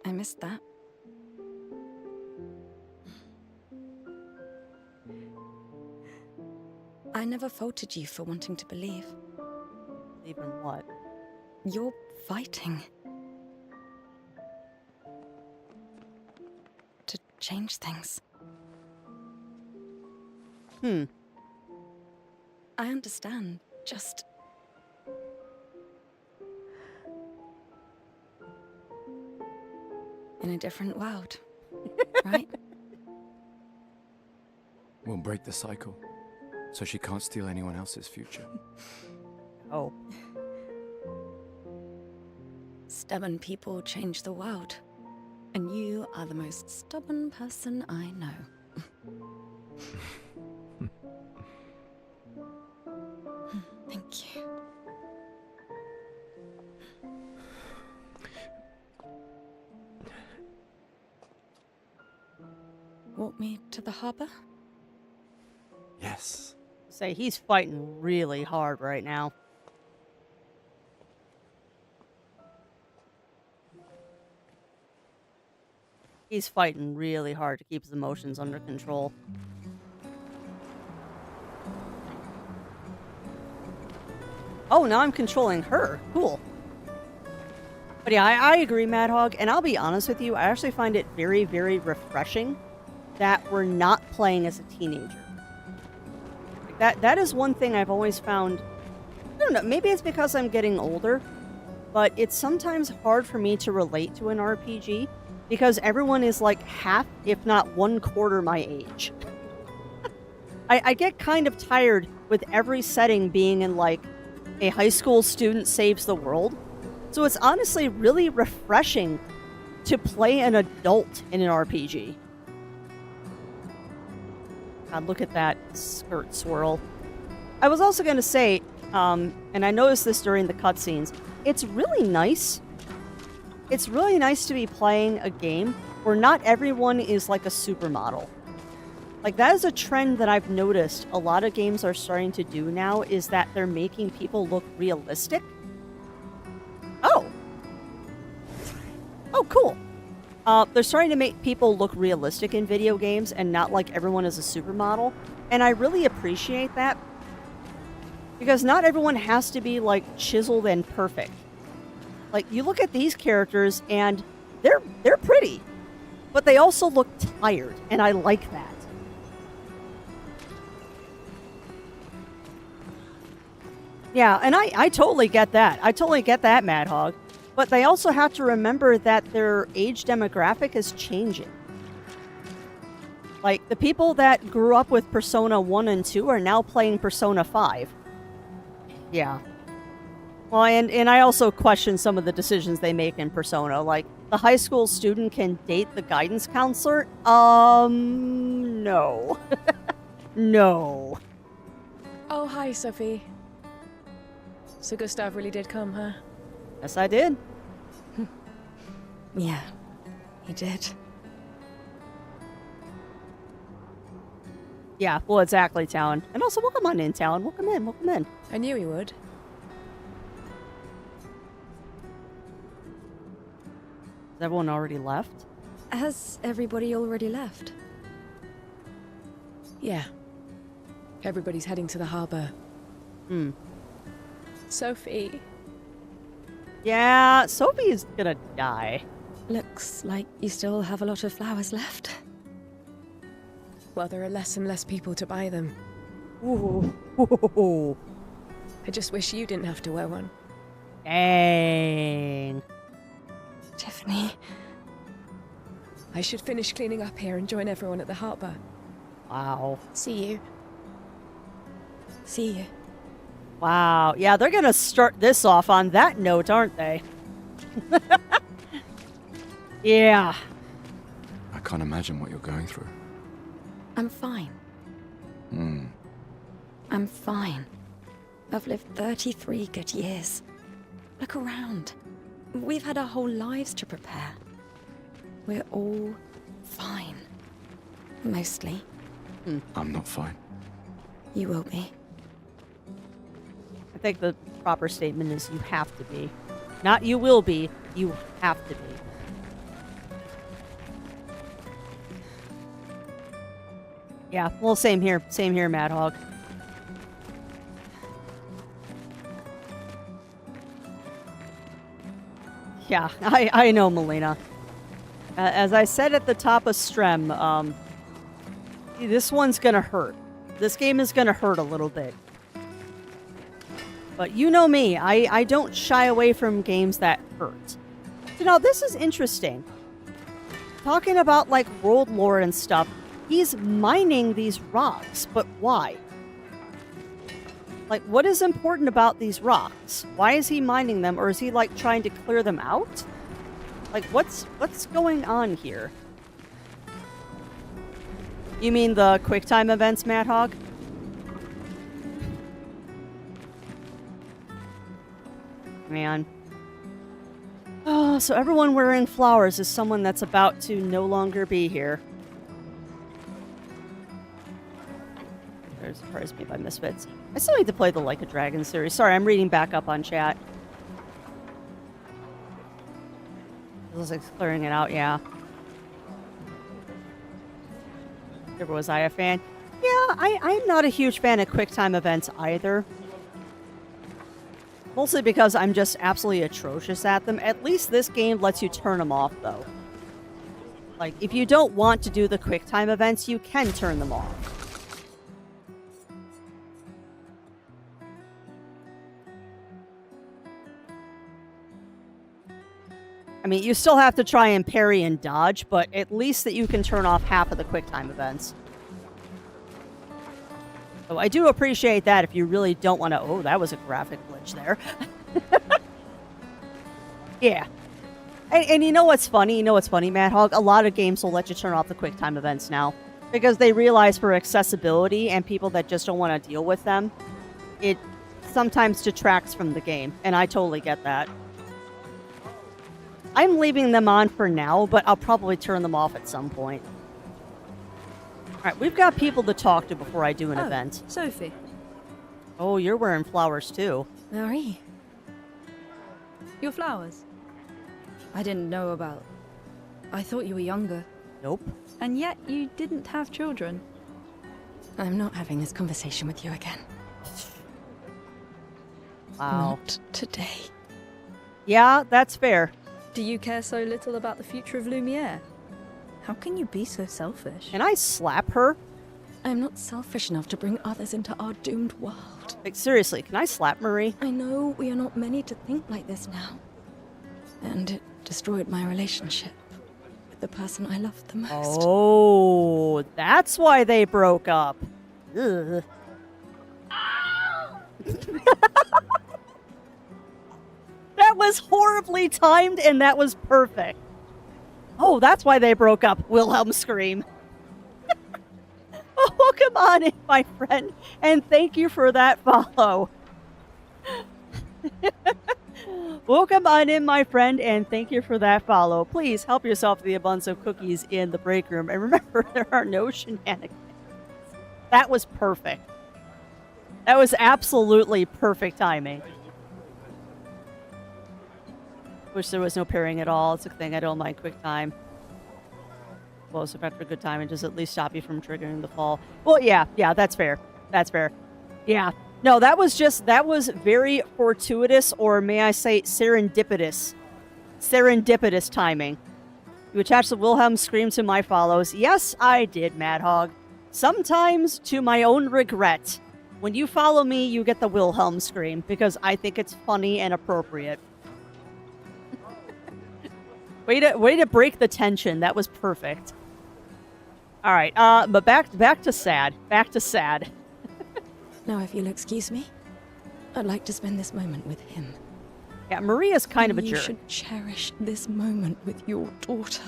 I missed that. I never faulted you for wanting to believe.
Even what?
You're fighting. To change things.
Hmm.
I understand. Just... in a different world. Right?
We'll break the cycle, so she can't steal anyone else's future.
Oh.
stubborn people change the world. And you are the most stubborn person I know. Thank you. Walk me to the harbor?
Yes.
Say he's fighting really hard right now. He's fighting really hard to keep his emotions under control. Oh, now I'm controlling her. Cool. But yeah, I agree, Mad Hog, and I'll be honest with you, I actually find it very, very refreshing that we're not playing as a teenager. That is one thing I've always found. I don't know, maybe it's because I'm getting older, but it's sometimes hard for me to relate to an RPG because everyone is like half, if not 1/4 my age. I get kind of tired with every setting being in like a high school student saves the world. So it's honestly really refreshing to play an adult in an RPG. God, look at that skirt swirl. I was also going to say, and I noticed this during the cutscenes, it's really nice. It's really nice to be playing a game where not everyone is like a supermodel. Like, that is a trend that I've noticed a lot of games are starting to do now, is that they're making people look realistic. Oh. Oh, cool. They're starting to make people look realistic in video games and not like everyone is a supermodel. And I really appreciate that. Because not everyone has to be, like, chiseled and perfect. Like, you look at these characters and they're pretty. But they also look tired, and I like that. Yeah, and I totally get that. I totally get that, Mad Hog. But they also have to remember that their age demographic is changing. Like, the people that grew up with Persona 1 and 2 are now playing Persona 5. Yeah. Well, and I also question some of the decisions they make in Persona. Like, the high school student can date the guidance counselor? No. No.
Oh, hi, Sophie. So Gustav really did come, huh?
Yes, I did.
Yeah, he did.
Yeah, well, exactly, Talon. And also, welcome on in, Talon. Welcome in, welcome in.
I knew he would.
Has everyone already left?
Has everybody already left?
Yeah. Everybody's heading to the harbor.
Hmm.
Sophie.
Yeah, Sophie's gonna die.
Looks like you still have a lot of flowers left.
Well, there are less and less people to buy them.
Ooh.
I just wish you didn't have to wear one.
Dang.
Tiffany.
I should finish cleaning up here and join everyone at the harbor.
Wow.
See you.
See you.
Wow. Yeah, they're gonna start this off on that note, aren't they? Yeah.
I can't imagine what you're going through.
I'm fine. I'm fine. I've lived 33 good years. Look around. We've had our whole lives to prepare. We're all fine. Mostly.
I'm not fine.
You will be.
I think the proper statement is you have to be. Not you will be, you have to be. Yeah, well, same here, Mad Hog. Yeah, I know, Melina. As I said at the top of Strem, this one's gonna hurt. This game is gonna hurt a little bit. But you know me, I don't shy away from games that hurt. So now this is interesting. Talking about like world lore and stuff, he's mining these rocks, but why? Like, what is important about these rocks? Why is he mining them, or is he, like, trying to clear them out? Like, what's going on here? You mean the QuickTime events, Mad Hog? Man. Oh, so everyone wearing flowers is someone that's about to no longer be here. That surprised me by Misfits. I still need to play the Like a Dragon series. Sorry, I'm reading back up on chat. This is clearing it out, yeah. Never was I a fan. Yeah, I'm not a huge fan of QuickTime events either. Mostly because I'm just absolutely atrocious at them. At least this game lets you turn them off, though. Like, if you don't want to do the QuickTime events, you can turn them off. I mean, you still have to try and parry and dodge, but at least that you can turn off half of the QuickTime events. So I do appreciate that if you really don't want to... Oh, that was a graphic glitch there. Yeah. And you know what's funny? You know what's funny, Mad Hog? A lot of games will let you turn off the QuickTime events now. Because they realize for accessibility and people that just don't want to deal with them, it sometimes detracts from the game. And I totally get that. I'm leaving them on for now, but I'll probably turn them off at some point. Alright, we've got people to talk to before I do an event.
Sophie.
Oh, you're wearing flowers too.
Marie.
Your flowers. I didn't know about. I thought you were younger.
Nope.
And yet you didn't have children.
I'm not having this conversation with you again.
Wow.
Not today.
Yeah, that's fair.
Do you care so little about the future of Lumiere? How can you be so selfish?
Can I slap her?
I'm not selfish enough to bring others into our doomed world.
Like, seriously, can I slap Marie?
I know we are not many to think like this now. And it destroyed my relationship with the person I loved the most.
Oh, that's why they broke up. Ugh. That was horribly timed, and that was perfect. Oh, that's why they broke up. Wilhelm scream. Oh, come on in, my friend. And thank you for that follow. Welcome on in, my friend, and thank you for that follow. Please help yourself to the abundance of cookies in the break room. And remember, there are no shenanigans. That was perfect. That was absolutely perfect timing. Wish there was no pairing at all. It's a thing I don't mind QuickTime. Well, it's effect for good time and just at least stop you from triggering the fall. Well, yeah, that's fair. That's fair. Yeah. No, that was very fortuitous, or may I say serendipitous. Serendipitous timing. You attached the Wilhelm scream to my follows. Yes, I did, Mad Hog. Sometimes to my own regret. When you follow me, you get the Wilhelm scream because I think it's funny and appropriate. Way to break the tension. That was perfect. All right, but back to sad. Back to sad.
Now, if you'll excuse me, I'd like to spend this moment with him.
Yeah, Maria's kind of a
You
jerk.
should cherish this moment with your daughter.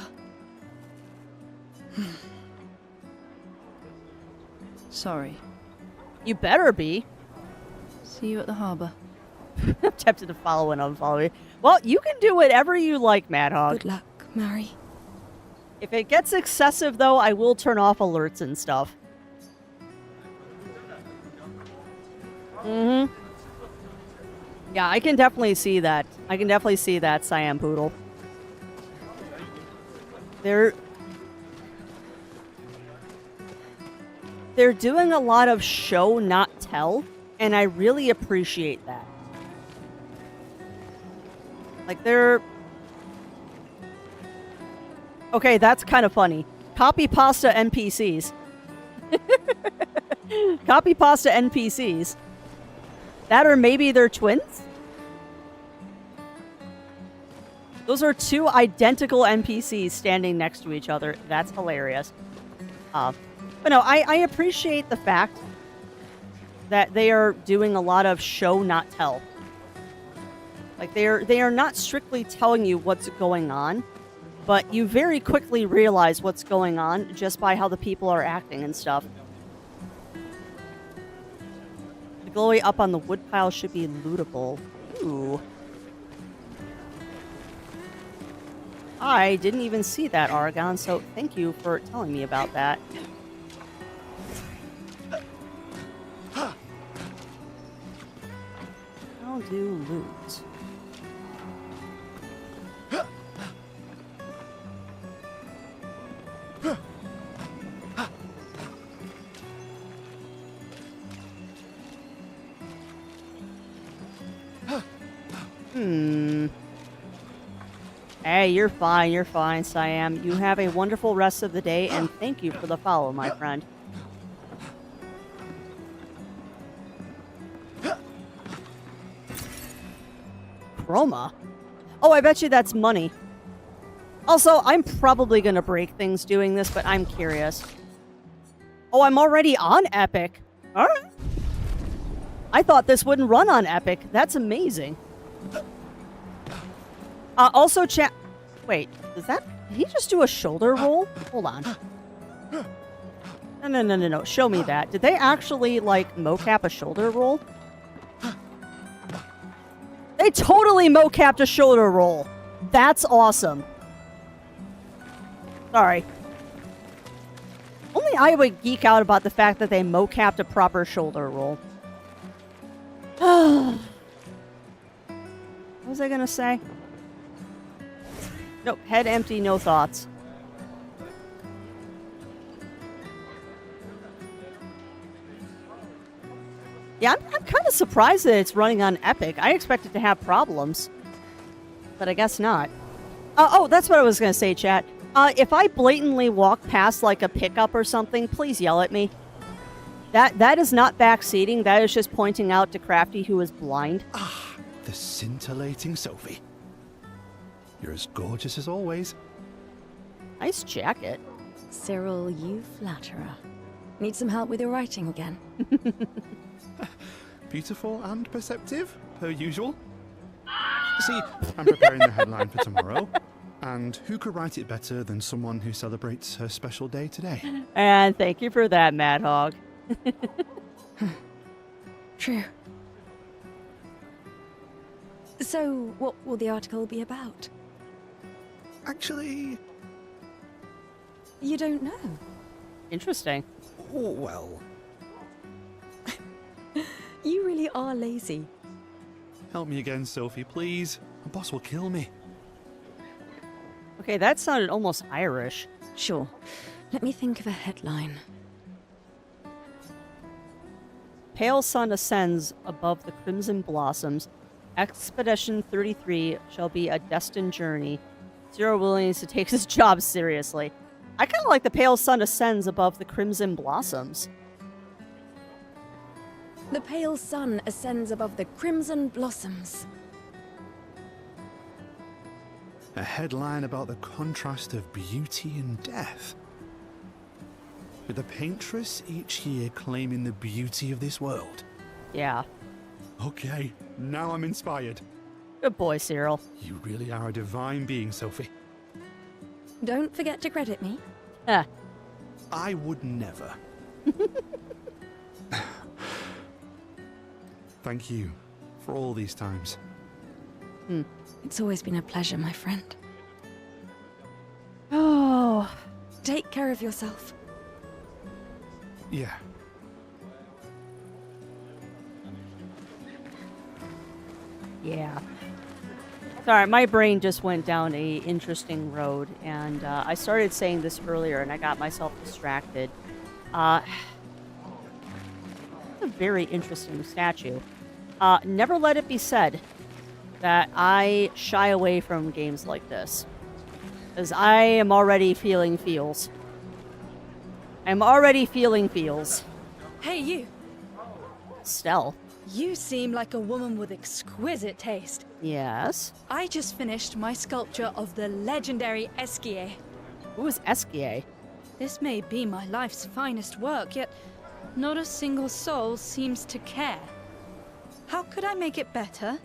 Sorry.
You better be.
See you at the harbor.
I'm tempted to follow and unfollow you. Well, you can do whatever you like, Mad Hog.
Good luck, Mary.
If it gets excessive, though, I will turn off alerts and stuff. Mm-hmm. Yeah, I can definitely see that. I can definitely see that, Siam Poodle. They're doing a lot of show, not tell, and I really appreciate that. Like, they're... Okay, that's kind of funny. Copy pasta NPCs. Copy pasta NPCs. That or maybe they're twins? Those are two identical NPCs standing next to each other. That's hilarious. But no, I appreciate the fact that they are doing a lot of show, not tell. Like, they are not strictly telling you what's going on, but you very quickly realize what's going on just by how the people are acting and stuff. The glowy up on the woodpile should be lootable. Ooh. I didn't even see that, Aragon, so thank you for telling me about that. I'll do loot. Hey, you're fine, Siam. You have a wonderful rest of the day, and thank you for the follow, my friend. Chroma? Oh, I bet you that's money. Also, I'm probably gonna break things doing this, but I'm curious. Oh, I'm already on Epic. Alright. I thought this wouldn't run on Epic. That's amazing. Also, chat. Wait, does that? Did he just do a shoulder roll? Hold on. No. Show me that. Did they actually, like, mocap a shoulder roll? They totally mocapped a shoulder roll. That's awesome. Sorry. Only I would geek out about the fact that they mocapped a proper shoulder roll. What was I gonna say? Nope, head empty, no thoughts. Yeah, I'm kind of surprised that it's running on Epic. I expected to have problems. But I guess not. Oh, that's what I was going to say, chat. If I blatantly walk past, like, a pickup or something, please yell at me. That is not backseating. That is just pointing out to Crafty, who is blind.
Ah, the scintillating Sophie. You're as gorgeous as always.
Nice jacket.
Cyril, you flatterer. Need some help with your writing again?
Beautiful and perceptive, per usual. See, I'm preparing the headline for tomorrow. And who could write it better than someone who celebrates her special day today?
And thank you for that, Mad Hog.
True. So, what will the article be about?
Actually...
You don't know?
Interesting.
well...
You really are lazy.
Help me again, Sophie, please. My boss will kill me.
Okay, that sounded almost Irish.
Sure. Let me think of a headline.
Pale sun ascends above the crimson blossoms. Expedition 33 shall be a destined journey. Zero willingness to take his job seriously. I kind of like the pale sun ascends above the crimson blossoms.
The pale sun ascends above the crimson blossoms.
A headline about the contrast of beauty and death. With a paintress each year claiming the beauty of this world.
Yeah.
Okay, now I'm inspired.
Good boy, Cyril.
You really are a divine being, Sophie.
Don't forget to credit me.
Huh.
I would never. Thank you for all these times.
It's always been a pleasure, my friend.
Oh.
Take care of yourself.
Yeah.
Yeah. Sorry, my brain just went down a interesting road, and I started saying this earlier, and I got myself distracted. It's a very interesting statue. Never let it be said that I shy away from games like this, because I am already feeling feels. I'm already feeling feels.
Hey, you.
Stealth.
You seem like a woman with exquisite taste.
Yes.
I just finished my sculpture of the legendary Esquier.
Who is Esquier?
This may be my life's finest work, yet Not a single soul seems to care. How could I make it better?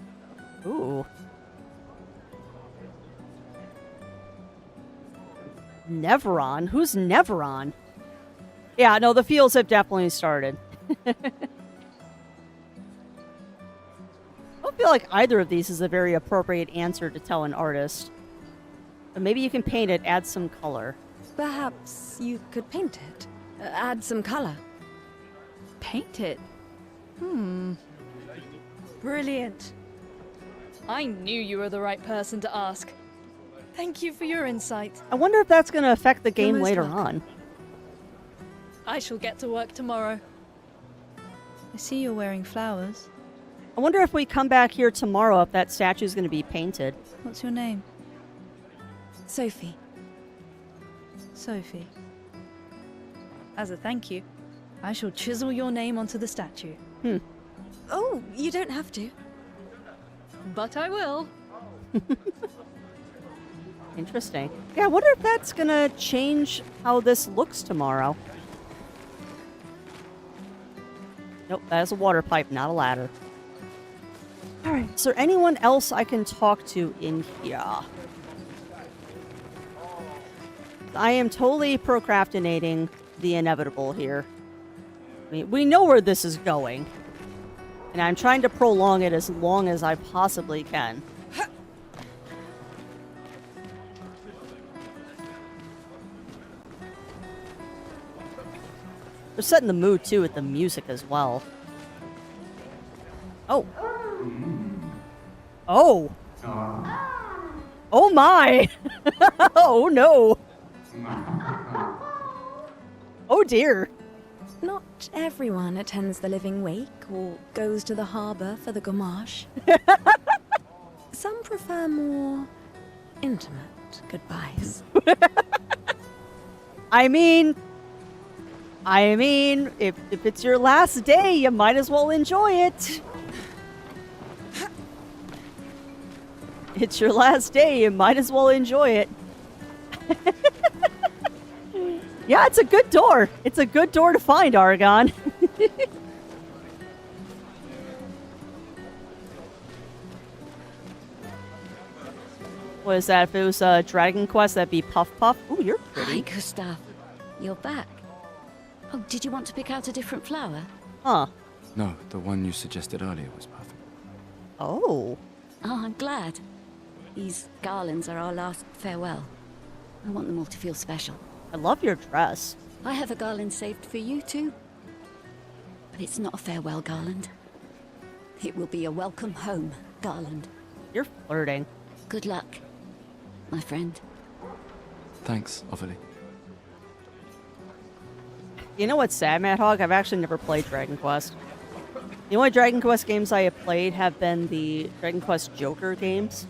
Ooh. Neveron? Who's Neveron? Yeah, no, the fields have definitely started. I don't feel like either of these is a very appropriate answer to tell an artist. But maybe you can paint it, add some color.
Perhaps you could paint it. Add some color.
Paint it? Brilliant. I knew you were the right person to ask. Thank you for your insight.
I wonder if that's going to affect the
You're
game
most
later
welcome.
on.
I shall get to work tomorrow. I see you're wearing flowers.
I wonder if we come back here tomorrow if that statue is going to be painted.
What's your name?
Sophie.
Sophie. As a thank you, I shall chisel your name onto the statue.
Oh, you don't have to.
But I will.
Interesting. Yeah, I wonder if that's going to change how this looks tomorrow. Nope, that is a water pipe, not a ladder. Alright, is there anyone else I can talk to in here? I am totally procrastinating the inevitable here. I mean, we know where this is going. And I'm trying to prolong it as long as I possibly can. They're setting the mood, too, with the music as well. Oh. Oh. Oh, my. Oh, no. Oh, dear.
Not everyone attends the living wake or goes to the harbour for the gommage. Some prefer more intimate goodbyes.
I mean, if it's your last day, you might as well enjoy it. It's your last day, you might as well enjoy it. Yeah, it's a good door. It's a good door to find, Aragon. What is that? If it was Dragon Quest, that'd be Puff Puff. Ooh, you're
Hi,
pretty.
Gustav. You're back. Oh, did you want to pick out a different flower?
Huh.
No, the one you suggested earlier was perfect.
Oh.
Oh, I'm glad. These garlands are our last farewell. I want them all to feel special.
I love your dress.
I have a garland saved for you too. But it's not a farewell garland. It will be a welcome home garland.
You're flirting.
Good luck, my friend.
Thanks, Ophelie.
You know what's sad, Mad Hog? I've actually never played Dragon Quest. The only Dragon Quest games I have played have been the Dragon Quest Joker games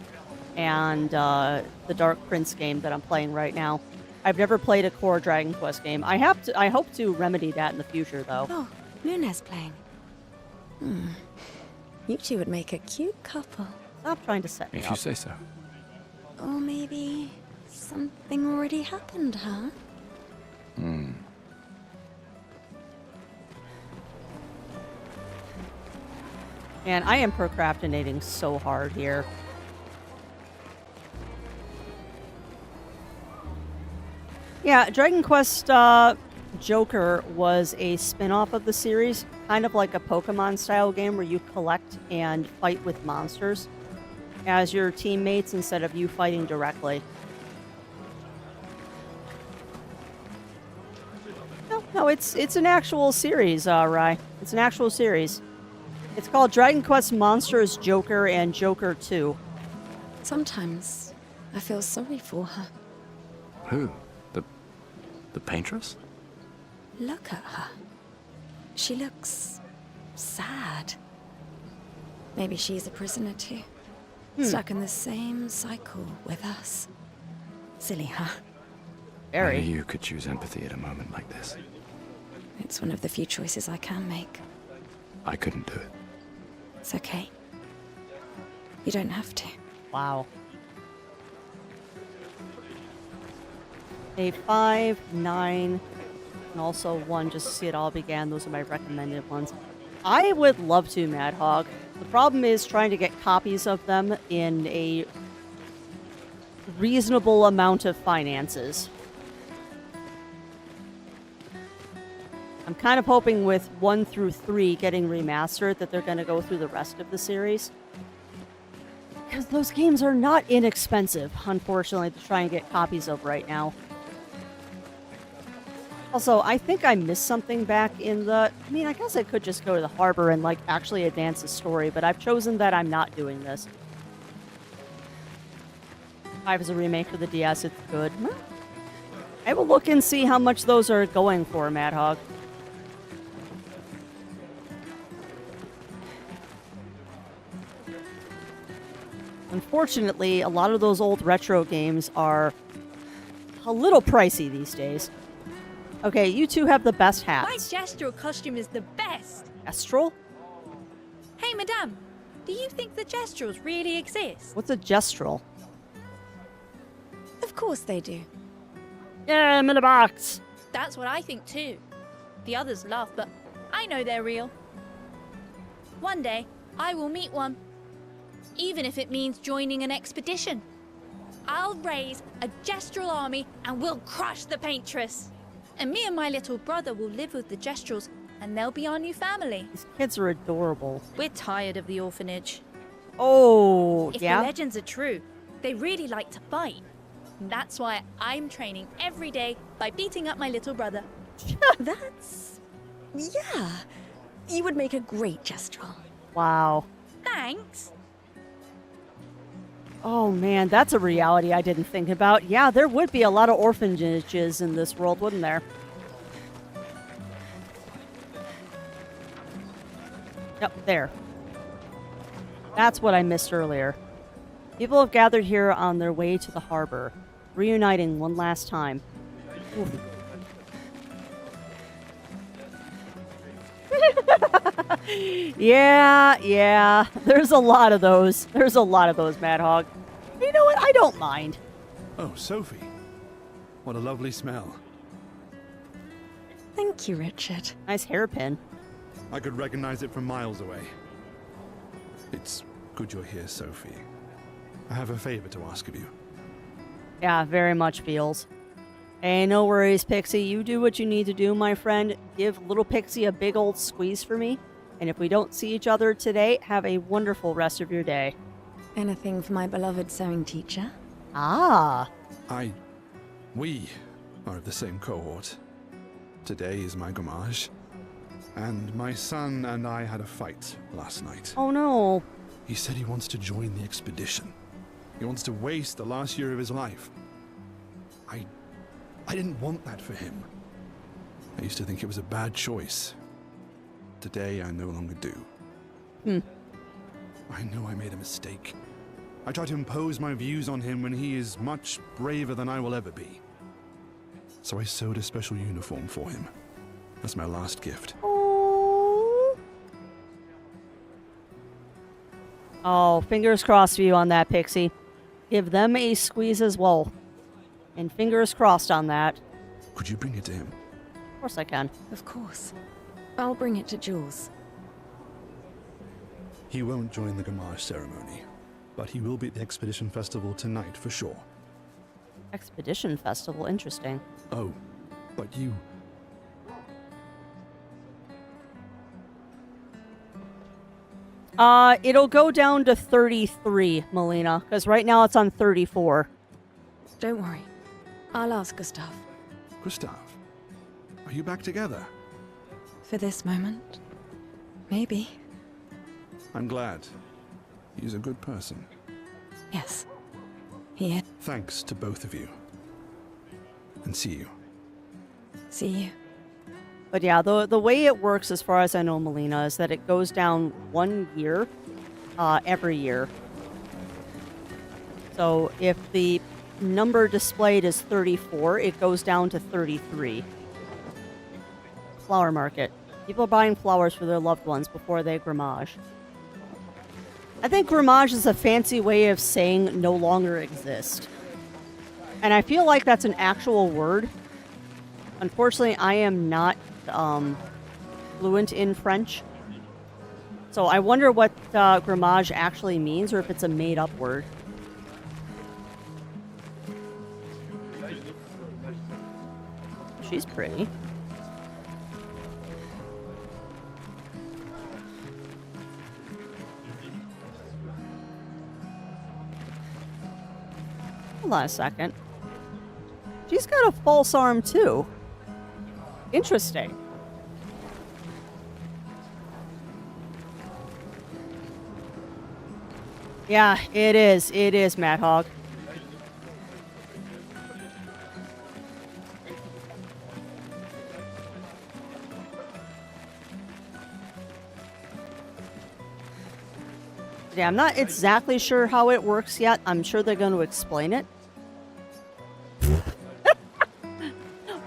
and the Dark Prince game that I'm playing right now. I've never played a core Dragon Quest game. I hope to remedy that in the future, though.
Oh, Luna's playing. You two would make a cute couple.
Stop trying to set me
If
up.
you say so.
Or maybe something already happened, huh?
Man, I am procrastinating so hard here. Yeah, Dragon Quest Joker was a spin-off of the series, kind of like a Pokemon-style game where you collect and fight with monsters as your teammates instead of you fighting directly. No, it's an actual series, Rai. It's an actual series. It's called Dragon Quest Monsters Joker and Joker 2.
Sometimes I feel sorry for her.
Who? The paintress?
Look at her. She looks sad. Maybe she's a prisoner too. Stuck in the same cycle with us. Silly, huh?
Very.
Only you could choose empathy at a moment like this.
It's one of the few choices I can make.
I couldn't do it.
It's okay. You don't have to.
Wow. A 5, 9, and also one just to see it all began. Those are my recommended ones. I would love to, Mad Hog. The problem is trying to get copies of them in a reasonable amount of finances. I'm kind of hoping with 1 through 3 getting remastered that they're going to go through the rest of the series. Because those games are not inexpensive, unfortunately, to try and get copies of right now. Also, I think I missed something back in the... I mean, I guess I could just go to the harbor and, like, actually advance the story, but I've chosen that I'm not doing this. 5 is a remake for the DS, it's good. I will look and see how much those are going for, Mad Hog. Unfortunately, a lot of those old retro games are a little pricey these days. Okay, you two have the best
My
hats.
gestural costume is the best.
Gestural?
Hey, madame, do you think the gestrals really exist?
What's a gestural?
Of course they do.
Yeah, I'm in a box.
That's what I think too. The others laugh, but I know they're real. One day, I will meet one. Even if it means joining an expedition. I'll raise a gestural army and we'll crush the paintress. And me and my little brother will live with the gestrals and they'll be our new family.
These kids are adorable.
We're tired of the orphanage.
Oh,
If
yeah?
the legends are true, they really like to fight. And that's why I'm training every day by beating up my little brother.
That's... yeah. You would make a great gestural.
Wow.
Thanks.
Oh man, that's a reality I didn't think about. Yeah, there would be a lot of orphanages in this world, wouldn't there? Yep, there. That's what I missed earlier. People have gathered here on their way to the harbor, reuniting one last time. Oof. Yeah. There's a lot of those. There's a lot of those, Mad Hog. You know what? I don't mind.
Oh, Sophie. What a lovely smell.
Thank you, Richard.
Nice hairpin.
I could recognize it from miles away. It's good you're here, Sophie. I have a favor to ask of you.
Yeah, very much feels. Hey, no worries, Pixie. You do what you need to do, my friend. Give little Pixie a big old squeeze for me. And if we don't see each other today, have a wonderful rest of your day.
Anything for my beloved sewing teacher?
Ah.
We are of the same cohort. Today is my gommage. And my son and I had a fight last night.
Oh no.
He said he wants to join the expedition. He wants to waste the last year of his life. I didn't want that for him. I used to think it was a bad choice. Today, I no longer do. I know I made a mistake. I tried to impose my views on him when he is much braver than I will ever be. So I sewed a special uniform for him. That's my last gift.
Oh, fingers crossed for you on that, Pixie. Give them a squeeze as well. And fingers crossed on that.
Could you bring it to him?
Of course I can.
Of course. I'll bring it to Jules.
He won't join the gommage ceremony, but he will be at the Expedition Festival tonight for sure.
Expedition Festival, interesting.
Oh, but you...
It'll go down to 33, Melina, because right now it's on 34.
Don't worry. I'll ask Gustav.
Gustav, are you back together?
For this moment. Maybe.
I'm glad. He's a good person.
Yes. He is.
Thanks to both of you. And see you.
See you.
But yeah, the way it works, as far as I know, Melina, is that it goes down 1 year every year. So if the number displayed is 34, it goes down to 33. Flower market. People are buying flowers for their loved ones before they grammage. I think grammage is a fancy way of saying no longer exist. And I feel like that's an actual word. Unfortunately, I am not fluent in French. So I wonder what grimmage actually means, or if it's a made-up word. She's pretty. Hold on a second. She's got a false arm, too. Interesting. Yeah, it is. It is, Mad Hog. Yeah, I'm not exactly sure how it works yet. I'm sure they're going to explain it.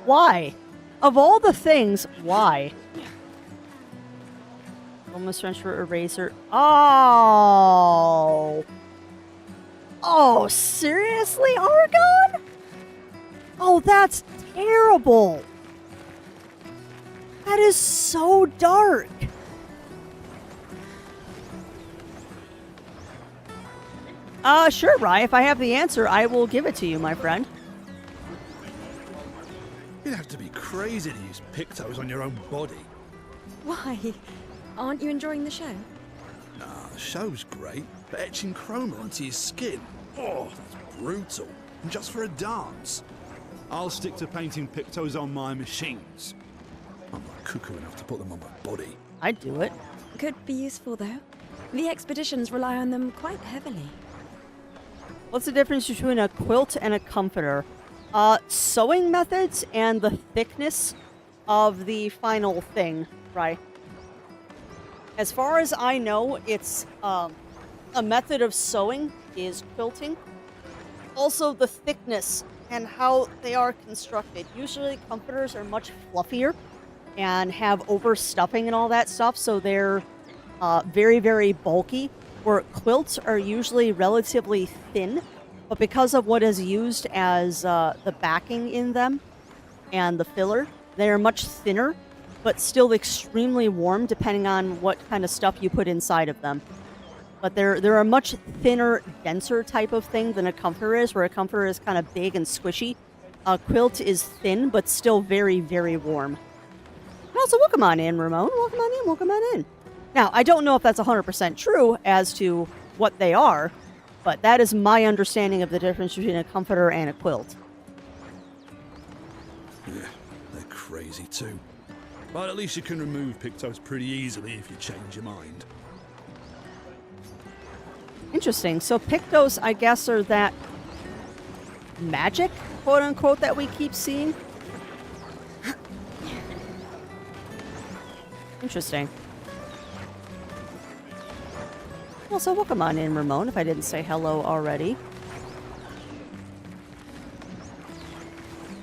Why? Of all the things, why? Almost transfer eraser. Oh. Oh, seriously, Argon? Oh, that's terrible. That is so dark. Sure, Rye. If I have the answer, I will give it to you, my friend.
You'd have to be crazy to use pictos on your own body.
Why? Aren't you enjoying the show?
Nah, the show's great, but etching chroma onto your skin, oh, that's brutal. And just for a dance. I'll stick to painting pictos on my machines. I'm not cuckoo enough to put them on my body.
I'd do it.
Could be useful, though. The expeditions rely on them quite heavily.
What's the difference between a quilt and a comforter? Sewing methods and the thickness of the final thing, right? As far as I know, it's a method of sewing is quilting. Also, the thickness and how they are constructed. Usually, comforters are much fluffier and have overstuffing and all that stuff, so they're very, very bulky. Where quilts are usually relatively thin, but because of what is used as the backing in them and the filler, they are much thinner, but still extremely warm depending on what kind of stuff you put inside of them. But they're a much thinner, denser type of thing than a comforter is, where a comforter is kind of big and squishy. A quilt is thin, but still very, very warm. And also, welcome on in, Ramon. Welcome on in, welcome on in. Now, I don't know if that's 100% true as to what they are, but that is my understanding of the difference between a comforter and a quilt.
Yeah, they're crazy too. But at least you can remove pictos pretty easily if you change your mind.
Interesting. So pictos, I guess, are that magic, quote unquote, that we keep seeing? Interesting. Also, welcome on in, Ramon, if I didn't say hello already.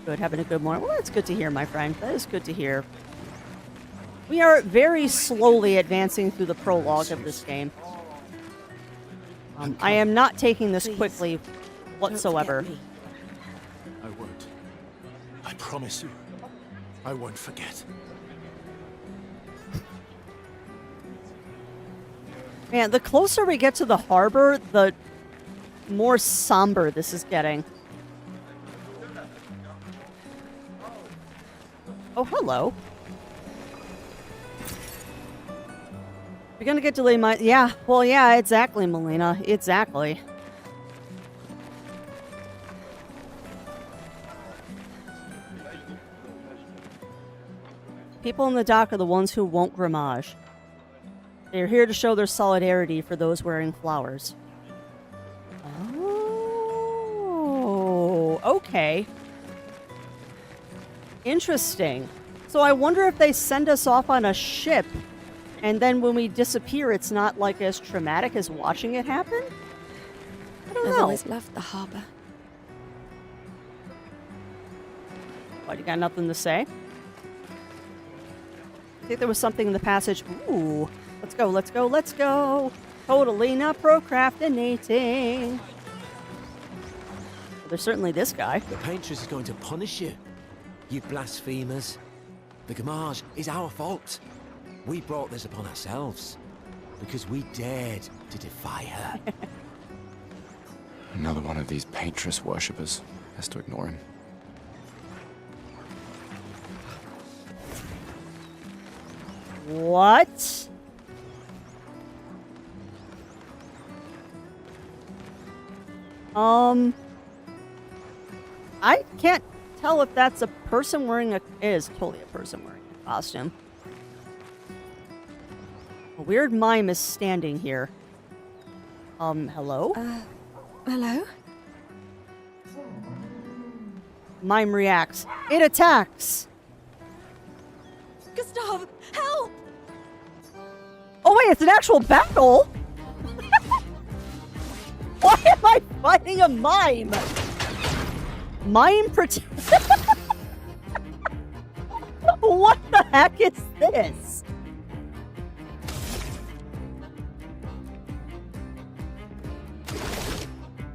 Good, having a good morning. Well, that's good to hear, my friend. That is good to hear. We are very slowly advancing through the prologue of this game. I am not taking this quickly whatsoever.
I won't. I promise you. I won't forget.
Man, the closer we get to the harbor, the more somber this is getting. Oh, hello. You're gonna get delayed, my... Yeah, well, yeah, exactly, Melina. Exactly. People in the dock are the ones who won't grimmage. They're here to show their solidarity for those wearing flowers. Oh, okay. Interesting. So I wonder if they send us off on a ship, and then when we disappear, it's not like as traumatic as watching it happen? I don't know.
I've always loved the harbor.
What, you got nothing to say? I think there was something in the passage. Ooh. Let's go, let's go, let's go. Totally not procrastinating. Well, there's certainly this guy.
The paintress is going to punish you.
You blasphemers. The Gamage is our fault. We brought this upon ourselves. Because we dared to defy her.
Another one of these Patris worshippers. Has to ignore him.
What? I can't tell if that's a person wearing a... It is totally a person wearing a costume. A weird mime is standing here. Hello?
Hello?
Mime reacts. It attacks!
Gustav, help!
Oh wait, it's an actual battle? Why am I fighting a mime? Mime protect... What the heck is this?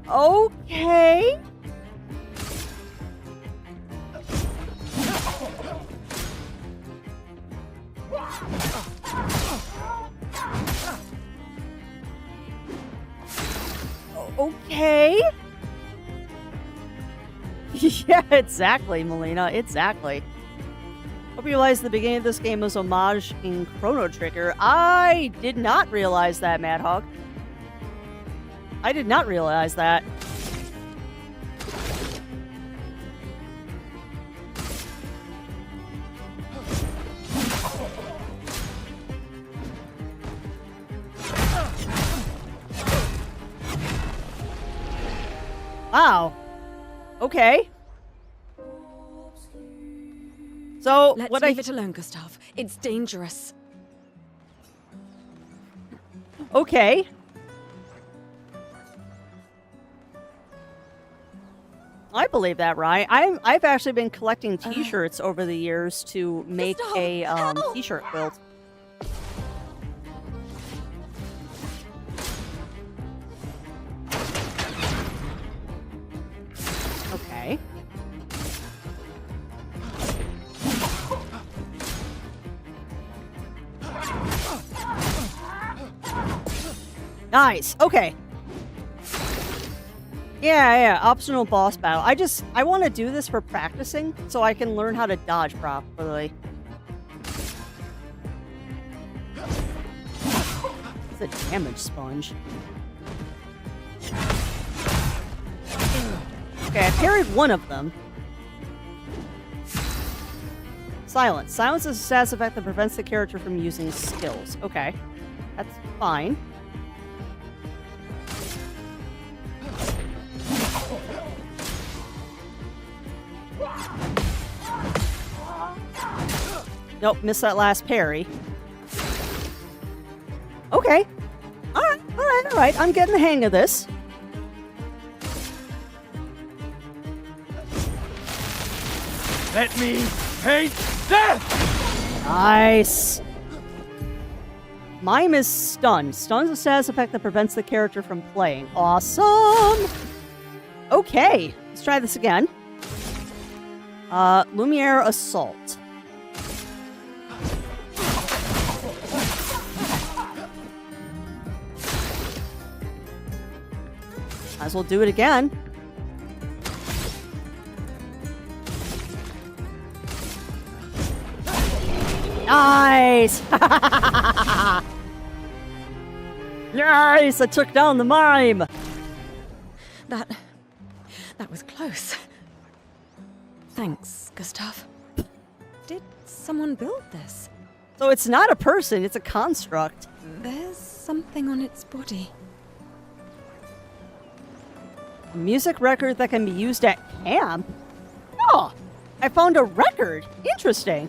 Okay. Okay. Yeah, exactly, Melina. Exactly. Hope you realize the beginning of this game was homage in Chrono Trigger. I did not realize that, Madhawk. I did not realize that. Wow. Okay. So,
Let's
what
leave it alone, Gustav. It's dangerous.
Okay. I believe that, right? I've actually been collecting T-shirts over the years to make a T-shirt quilt. Okay. Nice. Okay. Yeah, optional boss battle. I want to do this for practicing so I can learn how to dodge properly. It's a damage sponge. Okay, I parried one of them. Silence. Silence is a status effect that prevents the character from using skills. Okay. That's fine. Nope, missed that last parry. Okay. Alright. I'm getting the hang of this.
Let me paint death!
Nice. Mime is stunned. Stun is a status effect that prevents the character from playing. Awesome! Okay, let's try this again. Lumiere Assault. Might as well do it again. Nice! Nice! I took down the mime!
That was close. Thanks, Gustav. Did someone build this?
So it's not a person, it's a construct.
There's something on its body.
A music record that can be used at camp? Oh! I found a record! Interesting.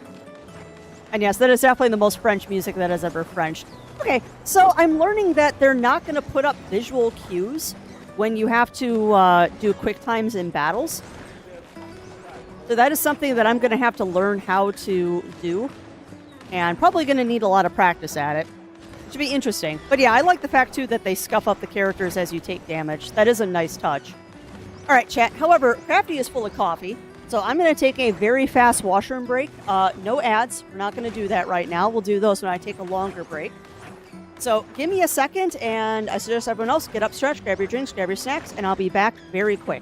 And yes, that is definitely the most French music that has ever Frenched. Okay, so I'm learning that they're not going to put up visual cues when you have to do quick times in battles. So that is something that I'm going to have to learn how to do. And probably going to need a lot of practice at it. Should be interesting. But yeah, I like the fact, too, that they scuff up the characters as you take damage. That is a nice touch. Alright, chat. However, Crafty is full of coffee. So I'm going to take a very fast washroom break. No ads. We're not going to do that right now. We'll do those when I take a longer break. So give me a second, and I suggest everyone else get up, stretch, grab your drinks, grab your snacks, and I'll be back very quick.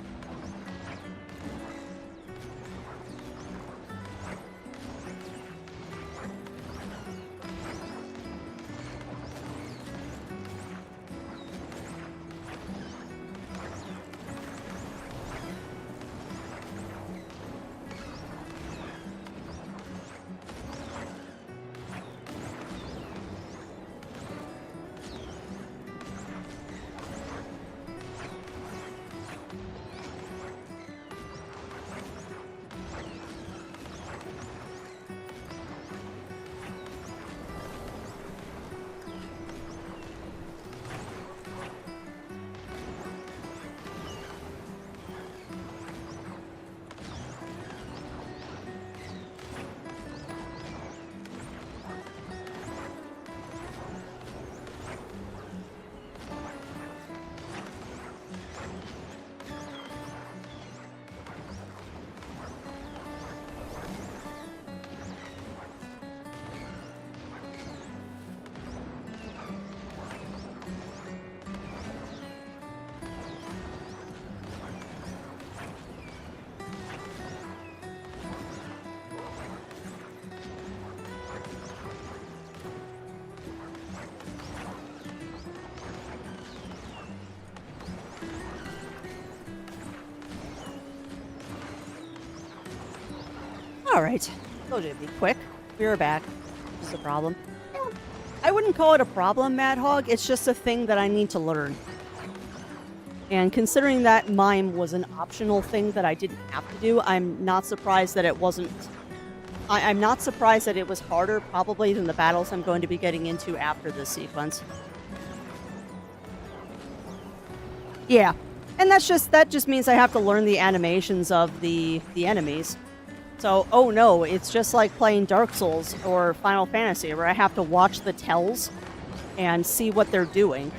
All right. Told you to be quick. We are back. What's the problem? I wouldn't call it a problem, Mad Hog. It's just a thing that I need to learn. And considering that mime was an optional thing that I didn't have to do, I'm not surprised that it wasn't... I'm not surprised that it was harder, probably, than the battles I'm going to be getting into after this sequence. Yeah. And that just means I have to learn the animations of the enemies. So, oh no, it's just like playing Dark Souls or Final Fantasy, where I have to watch the tells and see what they're doing.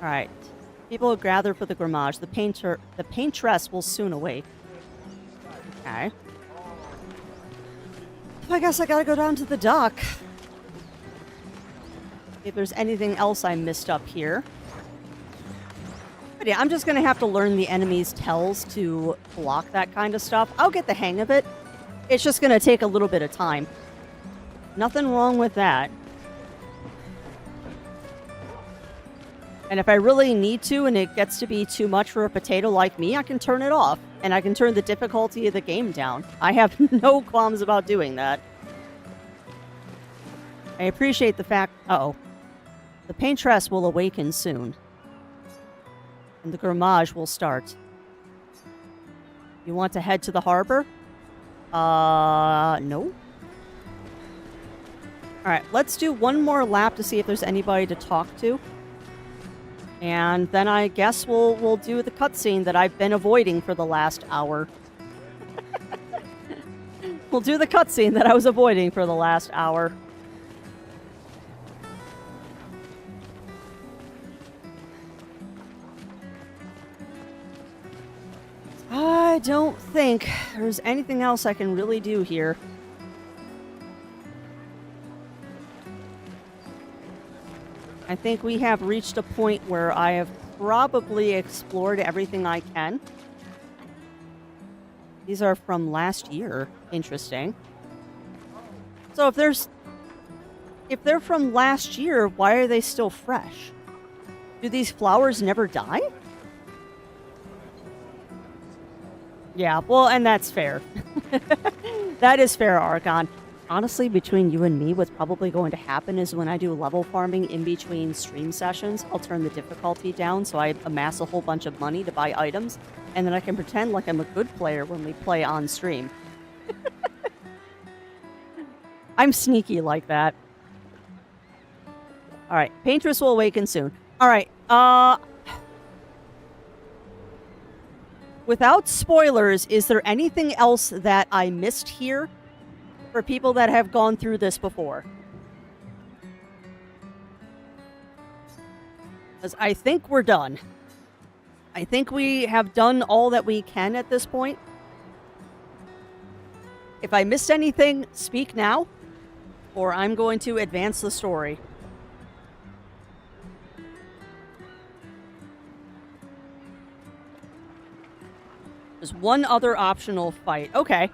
Alright. People gather for the Grammage. The paintress will soon awake. Okay. I guess I gotta go down to the dock. If there's anything else I missed up here. But yeah, I'm just gonna have to learn the enemy's tells to block that kind of stuff. I'll get the hang of it. It's just gonna take a little bit of time. Nothing wrong with that. And if I really need to and it gets to be too much for a potato like me, I can turn it off. And I can turn the difficulty of the game down. I have no qualms about doing that. I appreciate the fact... Uh-oh. The paintress will awaken soon. And the Grammage will start. You want to head to the harbor? No. Alright, let's do one more lap to see if there's anybody to talk to. And then I guess we'll do the cutscene that I've been avoiding for the last hour. We'll do the cutscene that I was avoiding for the last hour. I don't think there's anything else I can really do here. I think we have reached a point where I have probably explored everything I can. These are from last year. Interesting. So if they're from last year, why are they still fresh? Do these flowers never die? Yeah, well, and that's fair. That is fair, Argon. Honestly, between you and me, what's probably going to happen is when I do level farming in between stream sessions, I'll turn the difficulty down so I amass a whole bunch of money to buy items, and then I can pretend like I'm a good player when we play on stream. I'm sneaky like that. Alright, Paintress will awaken soon. Alright, without spoilers, is there anything else that I missed here for people that have gone through this before? Because I think we're done. I think we have done all that we can at this point. If I missed anything, speak now, or I'm going to advance the story. There's one other optional fight. Okay.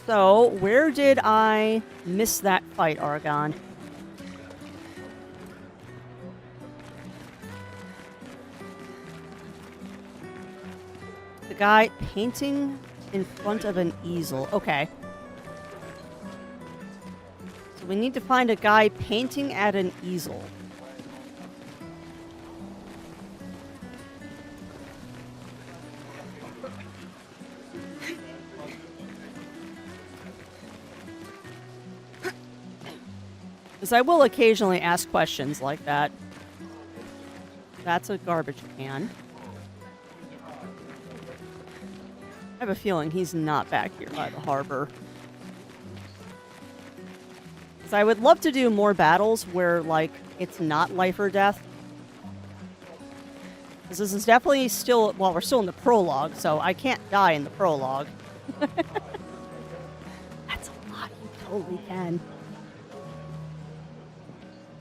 So, where did I miss that fight, Argon? The guy painting in front of an easel. Okay. So we need to find a guy painting at an easel. Because I will occasionally ask questions like that. That's a garbage can. I have a feeling he's not back here by the harbor. Because I would love to do more battles where, like, it's not life or death. Because this is definitely still, well, we're still in the prologue, so I can't die in the prologue. That's a lot, you totally can.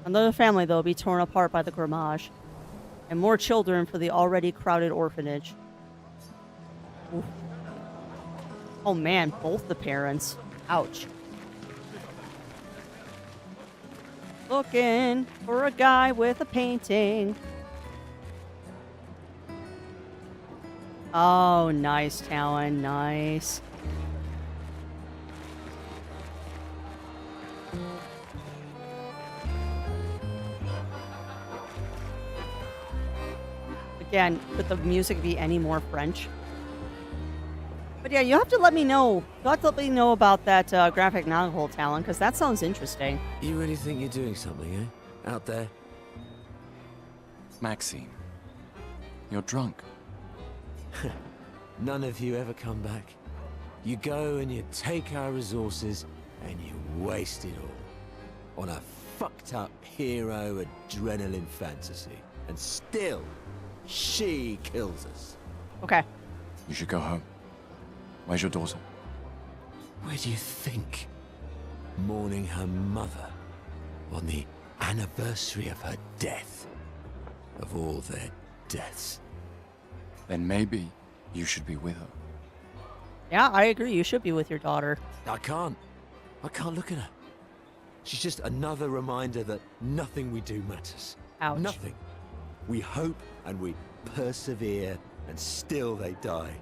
Another family, though, will be torn apart by the Grammage. And more children for the already crowded orphanage. Oof. Oh man, both the parents. Ouch. Looking for a guy with a painting. Oh, nice, Talon. Nice. Again, could the music be any more French? But yeah, you have to let me know. You'll have to let me know about that graphic novel, Talon, because that sounds interesting.
You really think you're doing something, eh? Out there?
Maxine, you're drunk.
None of you ever come back. You go and you take our resources and you waste it all on a fucked up hero adrenaline fantasy. And still, she kills us.
Okay.
You should go home. Where's your daughter?
Where do you think? Mourning her mother on the anniversary of her death. Of all their deaths.
Then maybe you should be with her.
Yeah, I agree. You should be with your daughter.
I can't look at her. She's just another reminder that nothing we do matters.
Ouch.
Nothing. We hope and we persevere, and still they die.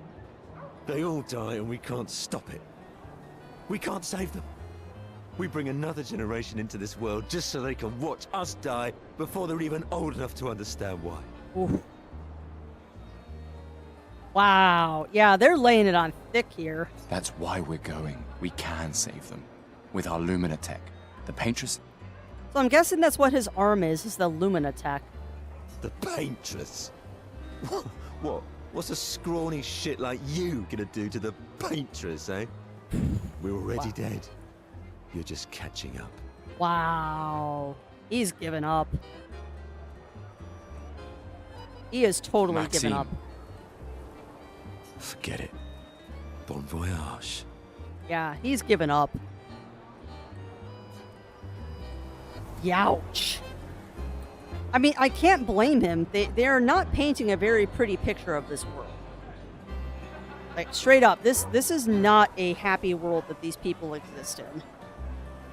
They all die and we can't stop it. We can't save them. We bring another generation into this world just so they can watch us die before they're even old enough to understand why.
Ooh. Wow. Yeah, they're laying it on thick here.
That's why we're going. We can save them. With our Lumina tech. The Paintress...
So I'm guessing that's what his arm is the Lumina tech.
The Paintress? What? What's a scrawny shit like you gonna do to the Paintress, eh? We're already dead. You're just catching up.
Wow. He's given up. He is totally given up.
Forget it. Bon voyage.
Yeah, he's given up. Youch. I mean, I can't blame him. They're not painting a very pretty picture of this world. Like, straight up, this is not a happy world that these people exist in.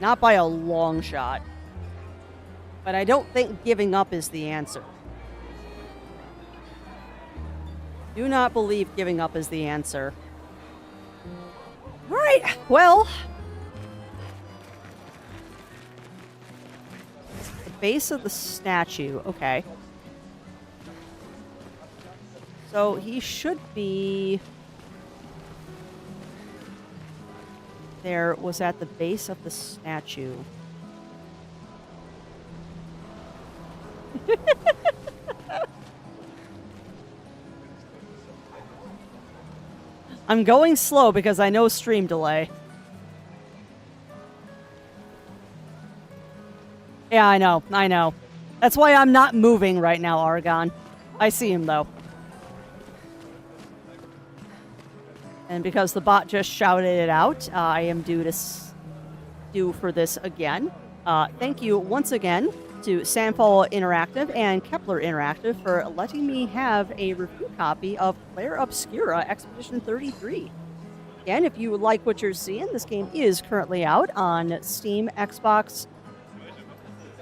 Not by a long shot. But I don't think giving up is the answer. Do not believe giving up is the answer. Right, well... the base of the statue, okay. So he should be... there was at the base of the statue. I'm going slow because I know stream delay. Yeah, I know. That's why I'm not moving right now, Argon. I see him, though. And because the bot just shouted it out, I am due for this again. Thank you once again to Sandfall Interactive and Kepler Interactive for letting me have a review copy of Clair Obscura Expedition 33. Again, if you like what you're seeing, this game is currently out on Steam, Xbox,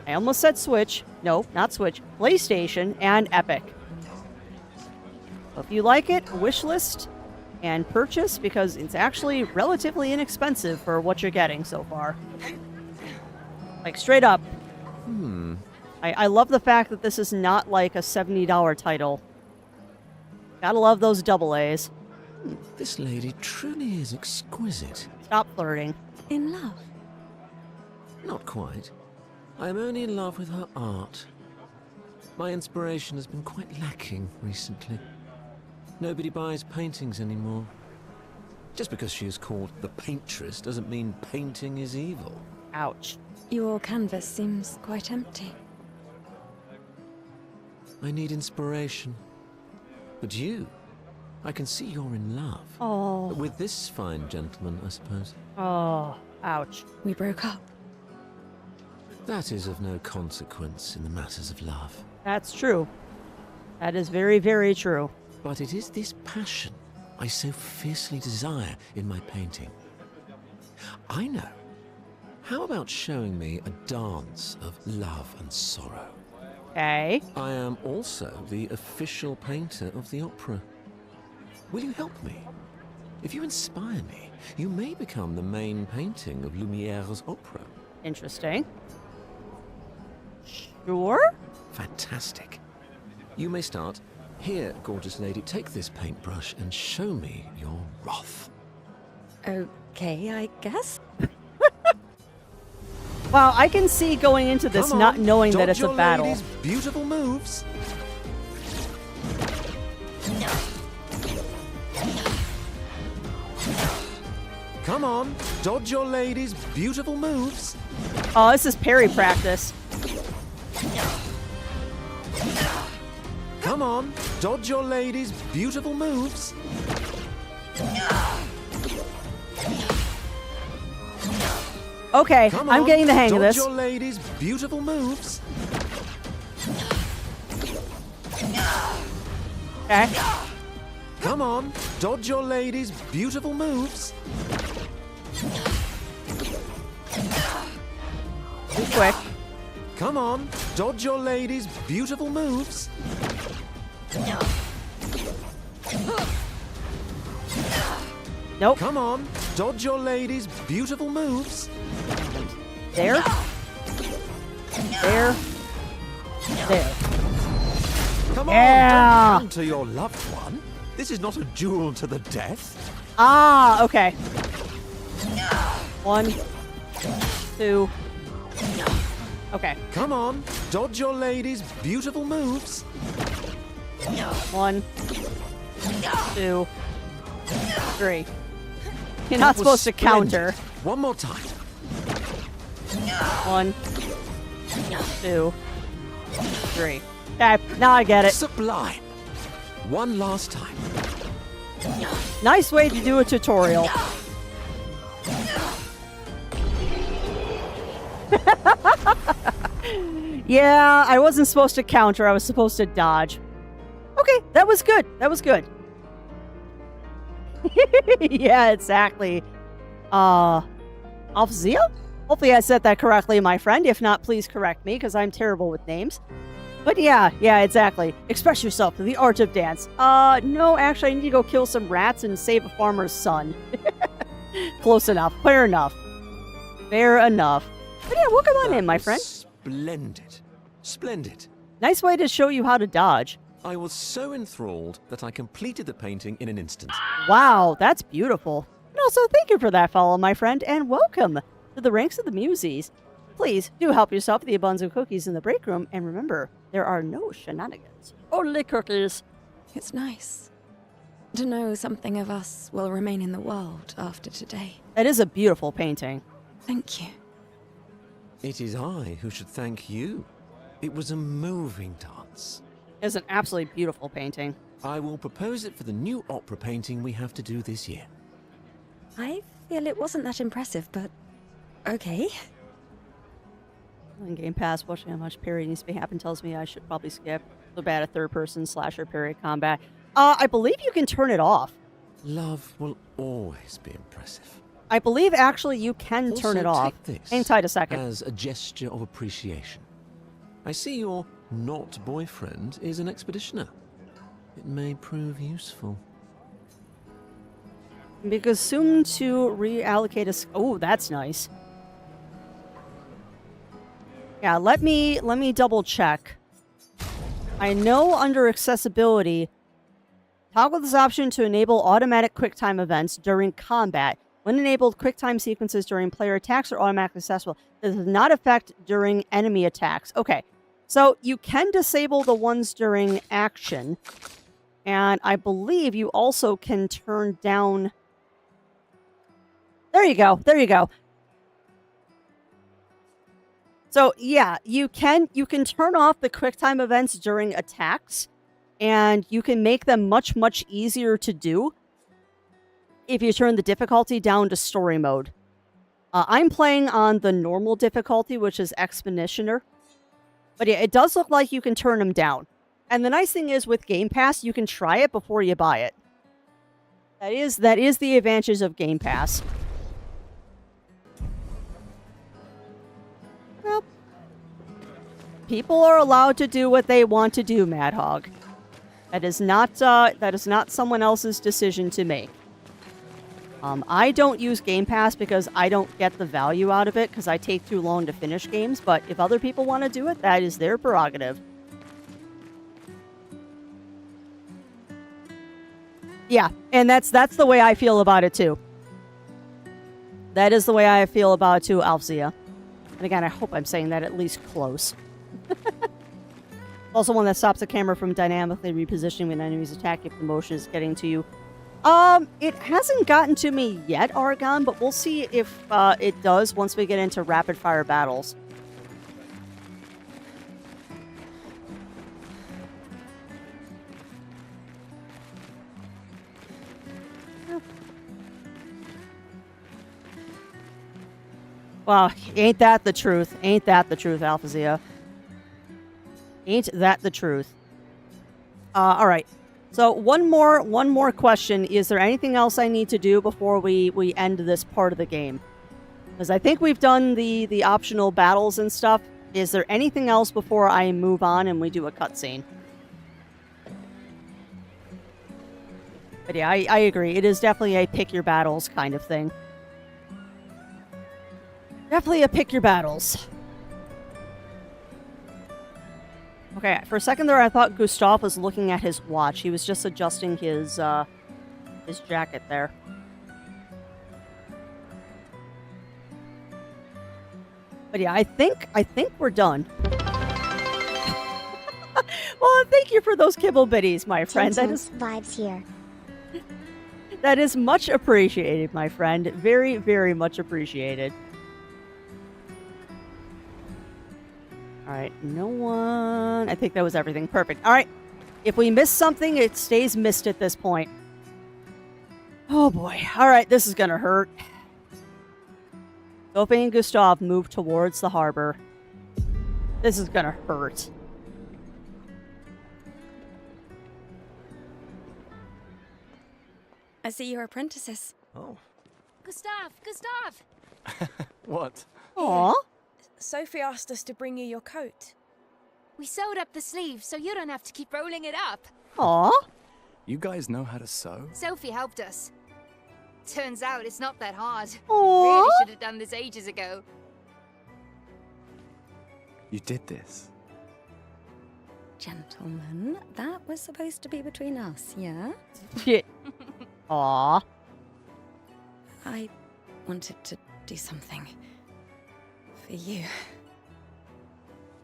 I almost said Switch. No, not Switch. PlayStation and Epic. So if you like it, wishlist and purchase because it's actually relatively inexpensive for what you're getting so far. Like, straight up. I love the fact that this is not like a $70 title. Gotta love those double A's.
This lady truly is exquisite.
Stop flirting.
In love?
Not quite. I am only in love with her art. My inspiration has been quite lacking recently. Nobody buys paintings anymore. Just because she is called the paintress doesn't mean painting is evil.
Ouch.
Your canvas seems quite empty.
I need inspiration. But you, I can see you're in love.
Oh.
With this fine gentleman, I suppose.
Oh, ouch.
We broke up.
That is of no consequence in the matters of love.
That's true. That is very, very true.
But it is this passion I so fiercely desire in my painting. I know. How about showing me a dance of love and sorrow?
Okay.
I am also the official painter of the opera. Will you help me? If you inspire me, you may become the main painting of Lumiere's opera.
Interesting. Sure.
Fantastic. You may start. Here, gorgeous lady, take this paintbrush and show me your wrath.
Okay, I guess.
Wow, I can see going into this
Come on,
not knowing that
dodge
it's a
your
battle.
lady's beautiful moves. Come on, dodge your lady's beautiful moves.
Oh, this is parry practice.
Come on, dodge your lady's beautiful moves.
Okay,
Come
I'm
on,
getting the hang of
dodge
this.
your lady's beautiful moves.
Okay.
Come on, dodge your lady's beautiful moves.
Too quick.
Come on, dodge your lady's beautiful moves.
Nope.
Come on, dodge your lady's beautiful moves.
There. There. There.
Come
Yeah.
on, don't counter your loved one. This is not a duel to the death.
Ah, okay. 1, 2. Okay.
Come on, dodge your lady's beautiful moves.
1, 2, 3. You're
That
not
was
supposed to
splendid.
counter.
One more time.
1, 2, 3. Okay, now I get it.
Sublime. One last time.
Nice way to do a tutorial. Yeah, I wasn't supposed to counter. I was supposed to dodge. Okay, that was good. That was good. Yeah, exactly. Alfzia? Hopefully I said that correctly, my friend. If not, please correct me, because I'm terrible with names. But yeah, exactly. Express yourself through the art of dance. No, actually, I need to go kill some rats and save a farmer's son. Close enough. Fair enough. Fair enough. But yeah, welcome on in, my friend.
Splendid. Splendid.
Nice way to show you how to dodge.
I was so enthralled that I completed the painting in an instant.
Wow, that's beautiful. And also, thank you for that follow, my friend, and welcome to the ranks of the Muses. Please do help yourself to the abundance of cookies in the break room, and remember, there are no shenanigans. Only cookies.
It's nice to know something of us will remain in the world after today.
That is a beautiful painting.
Thank you.
It is I who should thank you. It was a moving dance.
It's an absolutely beautiful painting.
I will propose it for the new opera painting we have to do this year.
I feel it wasn't that impressive, but okay.
On Game Pass, watching how much parry needs to be happen tells me I should probably skip. So bad at third-person slasher parry combat. I believe you can turn it off.
Love will always be impressive.
I believe actually you can
Also,
turn it off.
take this
Hang tight a second.
as a gesture of appreciation. I see your not boyfriend is an expeditioner. It may prove useful.
Because soon to reallocate a... Oh, that's nice. Yeah, let me double check. I know under accessibility, toggle this option to enable automatic QuickTime events during combat. When enabled, QuickTime sequences during player attacks are automatically accessible. This does not affect during enemy attacks. Okay, so you can disable the ones during action. And I believe you also can turn down... There you go. There you go. So yeah, you can turn off the QuickTime events during attacks, and you can make them much, much easier to do if you turn the difficulty down to story mode. I'm playing on the normal difficulty, which is Expeditioner. But yeah, it does look like you can turn them down. And the nice thing is with Game Pass, you can try it before you buy it. That is the advantage of Game Pass. Well, people are allowed to do what they want to do, Mad Hog. That is not someone else's decision to make. I don't use Game Pass because I don't get the value out of it because I take too long to finish games, but if other people want to do it, that is their prerogative. Yeah, and that's the way I feel about it too. That is the way I feel about it too, Alfzia. And again, I hope I'm saying that at least close. Also one that stops the camera from dynamically repositioning when enemies attack if the motion is getting to you. It hasn't gotten to me yet, Argon, but we'll see if it does once we get into rapid-fire battles. Well, ain't that the truth? Ain't that the truth, Alphazia? Ain't that the truth? All right. So one more question. Is there anything else I need to do before we end this part of the game? Because I think we've done the optional battles and stuff. Is there anything else before I move on and we do a cutscene? But yeah, I agree. It is definitely a pick your battles kind of thing. Definitely a pick your battles. Okay, for a second there I thought Gustav was looking at his watch. He was just adjusting his jacket there. But yeah, I think we're done. Well, thank you for those kibble bitties, my friend. That is
vibes here.
That is much appreciated, my friend. Very, very much appreciated. All right, no one... I think that was everything. Perfect. All right, if we miss something, it stays missed at this point. Oh, boy. All right, this is going to hurt. Sophie and Gustav move towards the harbor. This is going to hurt.
I see you're apprentices.
Oh.
Gustav!
What?
Aw.
Sophie asked us to bring you your coat.
We sewed up the sleeves so you don't have to keep rolling it up.
Aw.
You guys know how to sew?
Sophie helped us. Turns out it's not that hard.
Aw.
Really should have done this ages ago.
You did this?
Gentlemen, that was supposed to be between us, yeah?
Shit. Aw.
I wanted to do something for you.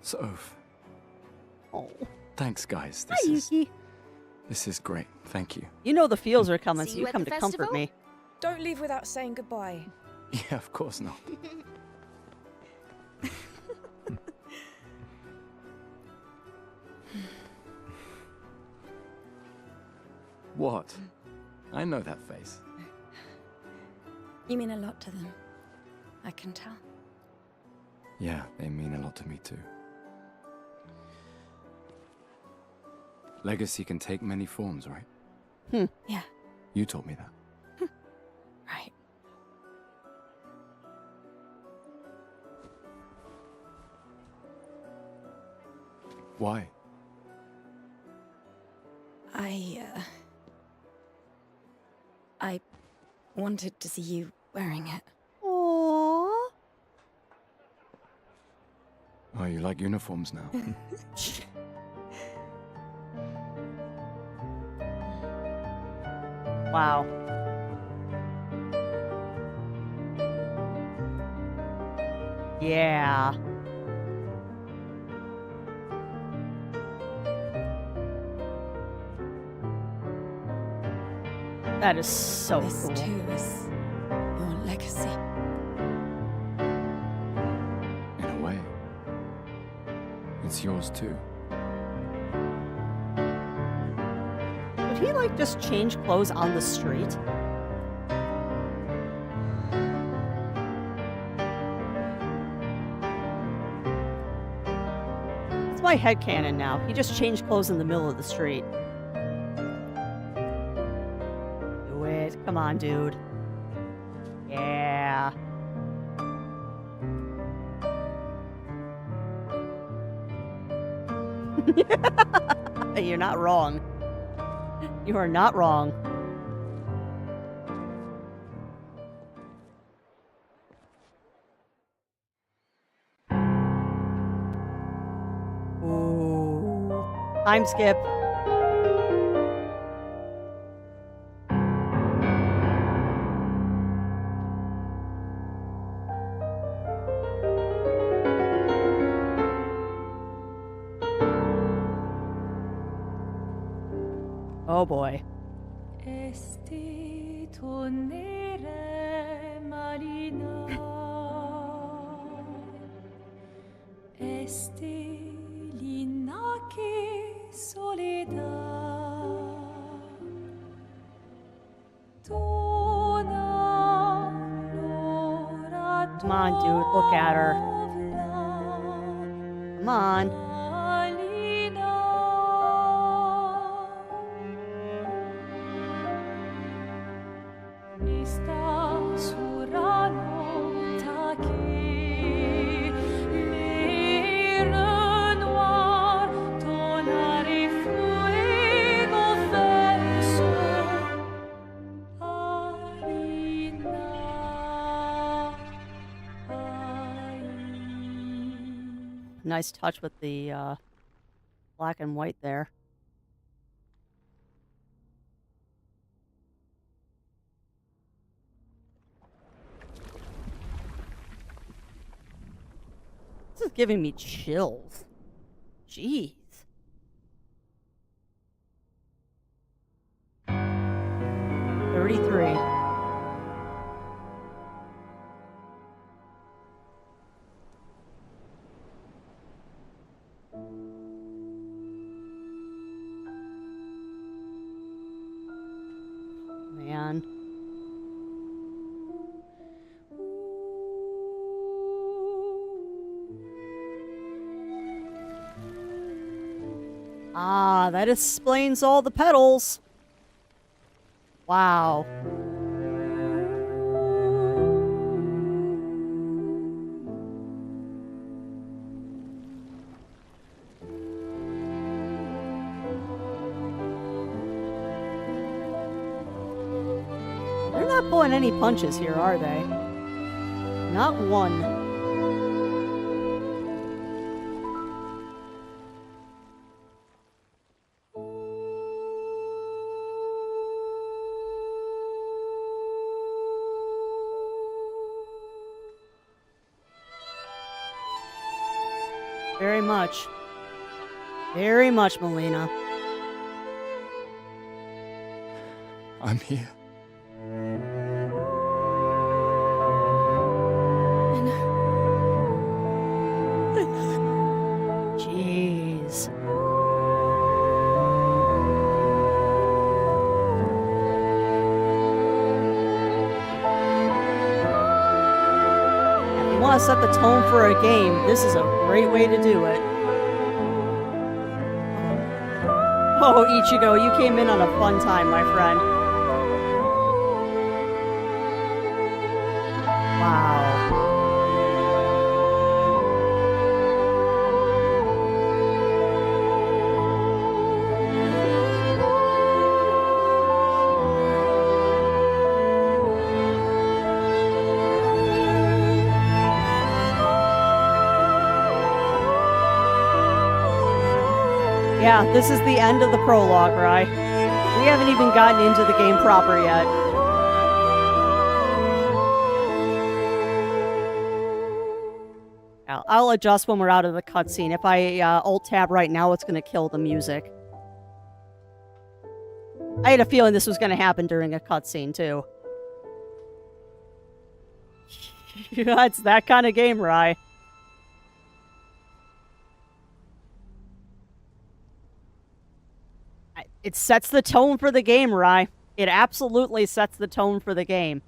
Soph.
Oh.
Thanks, guys.
Hi, Yuki.
This is great. Thank you.
You know the feels are coming,
See
so
you
you
at
come
the
to comfort
festival?
me.
Don't leave without saying goodbye.
Yeah, of course not. What? I know that face.
You mean a lot to them. I can tell.
Yeah, they mean a lot to me too. Legacy can take many forms, right?
Yeah.
You taught me that.
Right.
Why?
I wanted to see you wearing it.
Aww.
Oh, you like uniforms now?
Wow. Yeah. That is so
This
cool.
too is your legacy.
In a way. It's yours too.
Would he like just change clothes on the street? It's my headcanon now. He just changed clothes in the middle of the street. Do it. Come on, dude. Yeah. You're not wrong. You are not wrong. Ooh. Time skip. Oh boy. Come on, dude. Look at her. Come on. Nice touch with the black and white there. This is giving me chills. Jeez. $33. Man. Ah, that explains all the petals. Wow. They're not pulling any punches here, are they? Not one. Very much. Very much, Melina.
I'm here.
Jeez. 。 .
I know. 。 . 。 . 。 . 。 . 。 . 。 . 。 . 。 . 。 . 。 . 。 . 。 . 。 。 。 。 。 。 . 。 . 。 。 。 。 . 。 。 。 。 . 。 . I know.
to set the tone for a game, this is a great way to do it. Oh, Ichigo, you came in on a fun time, my friend. Wow. Yeah, this is the end of the prologue, right? We haven't even gotten into the game proper yet. I'll adjust when we're out of the cutscene. If I alt-tab right now, it's going to kill the music. I had a feeling this was going to happen during a cutscene, too. Yeah, it's that kind of game, Rye. It sets the tone for the game, Rye. It absolutely sets the tone for the game.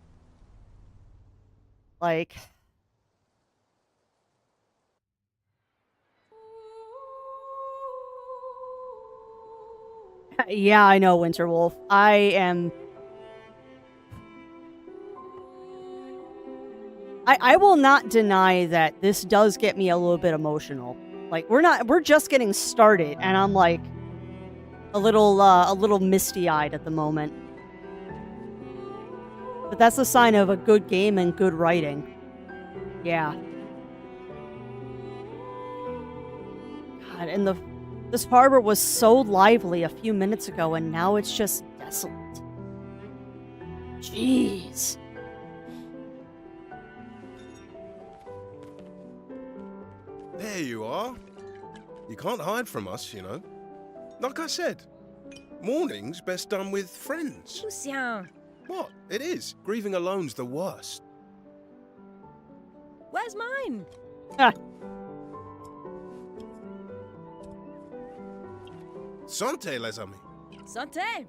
Like... Yeah, I know, Winterwolf. I will not deny that this does get me a little bit emotional. Like, we're just getting started, and I'm like a little misty-eyed at the moment. But that's a sign of a good game and good writing. Yeah. God, and this harbor was so lively a few minutes ago, and now it's just desolate. Jeez.
There you are. You can't hide from us, you know. Like I said, mourning's best done with friends.
Lucien.
What? It is. Grieving alone's the worst.
Where's mine?
Santé, les amis.
Santé.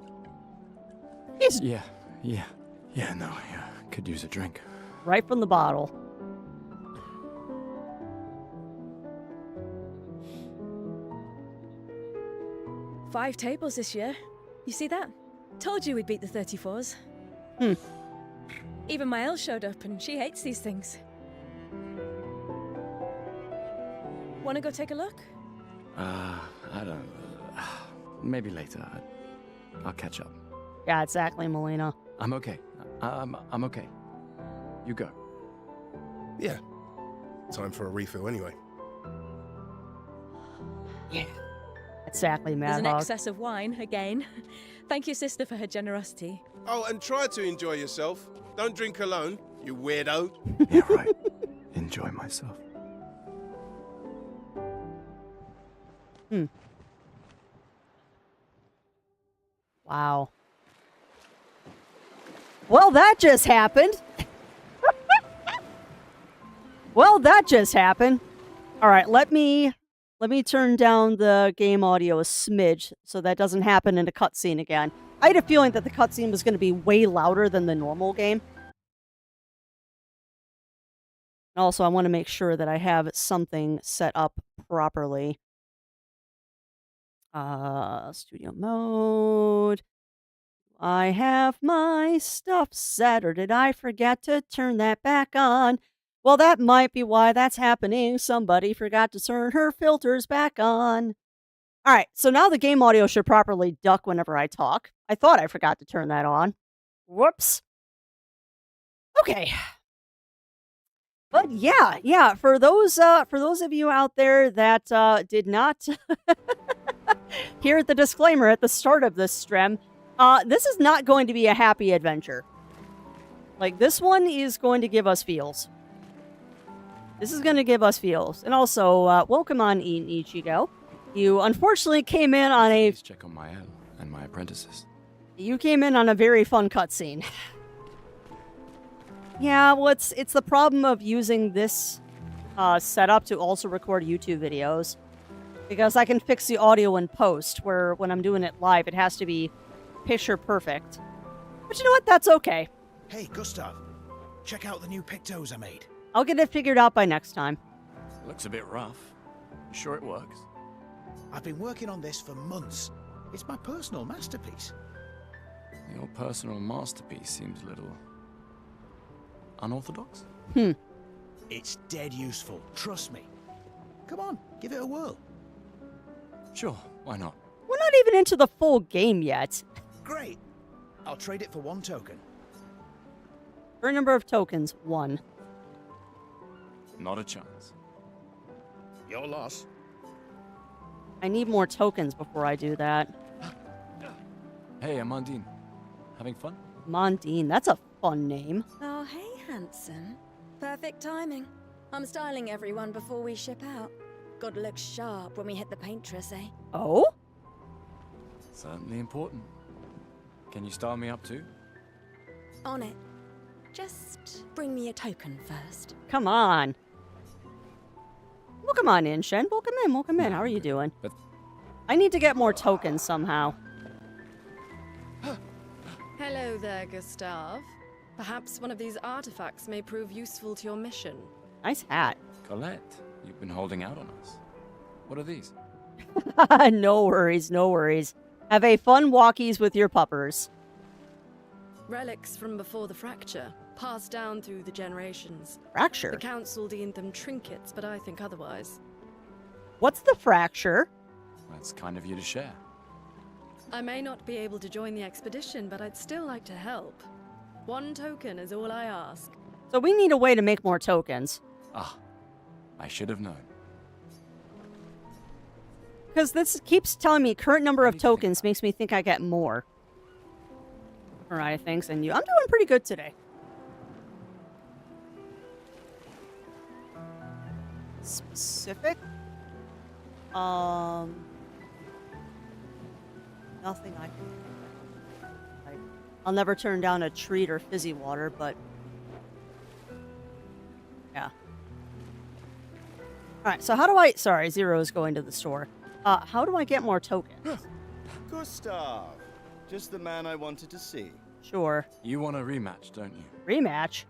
Yeah, no, I could use a drink.
Right from the bottle.
Five tables this year. You see that? Told you we'd beat the 34s. Even my Elle showed up, and she hates these things. Wanna go take a look?
I don't... maybe later. I'll catch up.
Yeah, exactly, Melina.
I'm okay. I'm okay. You go.
Yeah. Time for a refill anyway.
Yeah. Exactly, Mad
There's an
Hog.
excess of wine, again. Thank your sister for her generosity.
Oh, and try to enjoy yourself. Don't drink alone, you weirdo.
Yeah, right. Enjoy myself.
Wow. Well, that just happened. Well, that just happened. All right, let me turn down the game audio a smidge so that doesn't happen in a cutscene again. I had a feeling that the cutscene was going to be way louder than the normal game. Also, I want to make sure that I have something set up properly. Studio mode. I have my stuff set, or did I forget to turn that back on? Well, that might be why that's happening. Somebody forgot to turn her filters back on. All right, so now the game audio should properly duck whenever I talk. I thought I forgot to turn that on. Whoops. Okay. But yeah, for those of you out there that did not hear the disclaimer at the start of this stream, this is not going to be a happy adventure. Like, this one is going to give us feels. This is going to give us feels. And also, welcome on Ichigo. You unfortunately came in on a...
Please check on my Elle and my apprentices.
You came in on a very fun cutscene. Yeah, well, it's the problem of using this setup to also record YouTube videos. Because I can fix the audio in post, where when I'm doing it live, it has to be picture perfect. But you know what? That's okay.
Hey, Gustav. Check out the new pictos I made.
I'll get it figured out by next time.
Looks a bit rough. You sure it works?
I've been working on this for months. It's my personal masterpiece.
Your personal masterpiece seems a little unorthodox.
It's dead useful, trust me. Come on, give it a whirl.
Sure, why not?
We're not even into the full game yet.
Great. I'll trade it for 1 token.
Current number of tokens, 1.
Not a chance.
Your loss.
I need more tokens before I do that.
Hey, Amandine. Having fun?
Mondine, that's a fun name.
Oh, hey, handsome. Perfect timing. I'm styling everyone before we ship out. Gotta look sharp when we hit the paintress, eh?
Oh?
Certainly important. Can you style me up too?
On it. Just bring me a token first.
Come on. Welcome on in, Shen. Welcome in, welcome in. How are you doing?
But
I need to get more tokens somehow.
Hello there, Gustav. Perhaps one of these artifacts may prove useful to your mission.
Nice hat.
Colette, you've been holding out on us. What are these?
No worries, no worries. Have a fun walkies with your puppers.
Relics from before the fracture, passed down through the generations.
Fracture?
The council deemed them trinkets, but I think otherwise.
What's the fracture?
That's kind of you to share.
I may not be able to join the expedition, but I'd still like to help. 1 token is all I ask.
So we need a way to make more tokens.
Ah, I should have known.
Because this keeps telling me current number of tokens makes me think I get more. Alright, thanks, and you. I'm doing pretty good today. Specific? Nothing I can... I'll never turn down a treat or fizzy water, but... Yeah. Alright, so how do I... Sorry, Zero is going to the store. How do I get more tokens?
Gustav. Just the man I wanted to see.
Sure.
You want a rematch, don't you?
Rematch?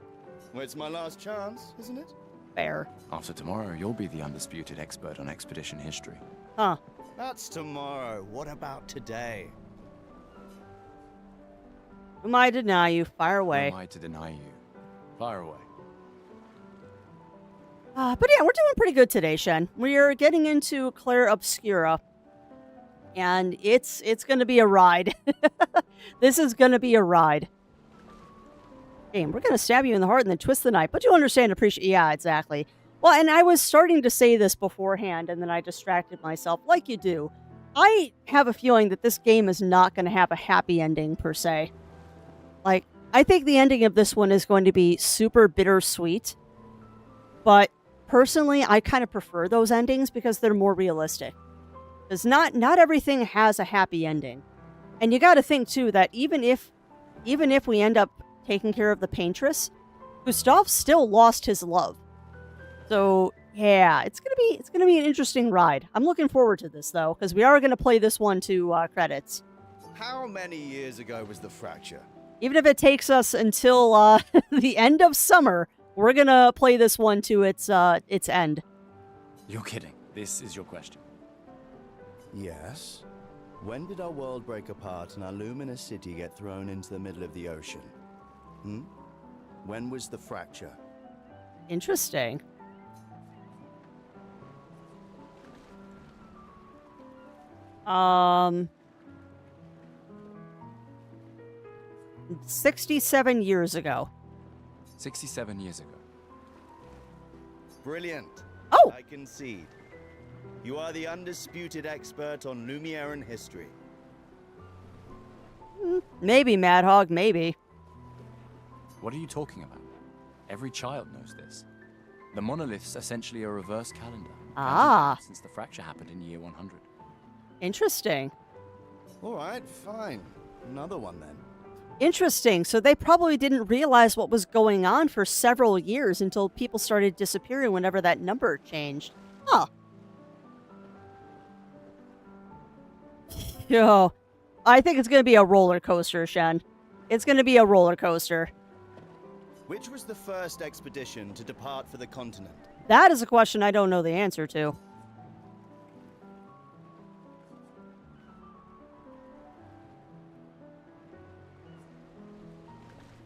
Well, it's my last chance, isn't it?
Fair.
After tomorrow, you'll be the undisputed expert on expedition history.
Huh.
That's tomorrow. What about today?
Who am I to deny you? Fire
Who
away.
am I to deny you? Fire away.
But yeah, we're doing pretty good today, Shen. We're getting into Clair Obscura. And it's going to be a ride. This is going to be a ride. Game, we're going to stab you in the heart and then twist the knife. But you understand, appreciate... Yeah, exactly. Well, and I was starting to say this beforehand, and then I distracted myself, like you do. I have a feeling that this game is not going to have a happy ending, per se. Like, I think the ending of this one is going to be super bittersweet. But personally, I kind of prefer those endings because they're more realistic. Because not everything has a happy ending. And you got to think, too, that even if we end up taking care of the paintress, Gustav still lost his love. So, yeah, it's gonna be an interesting ride. I'm looking forward to this, though, because we are going to play this one to credits.
How many years ago was the fracture?
Even if it takes us until the end of summer, we're going to play this one to its end.
You're kidding. This is your question.
Yes. When did our world break apart and our luminous city get thrown into the middle of the ocean? When was the fracture?
Interesting. Um... 67 years ago.
67 years ago.
Brilliant.
Oh!
I concede. You are the undisputed expert on Lumiere history.
Maybe, Mad Hog, maybe.
What are you talking about? Every child knows this. The monolith's essentially a reverse calendar.
Ah.
Since the fracture happened in year 100.
Interesting.
All right, fine. Another one then.
Interesting. So they probably didn't realize what was going on for several years until people started disappearing whenever that number changed. Huh. Yo, I think it's going to be a roller coaster, Shen. It's going to be a roller coaster.
Which was the first expedition to depart for the continent?
That is a question I don't know the answer to.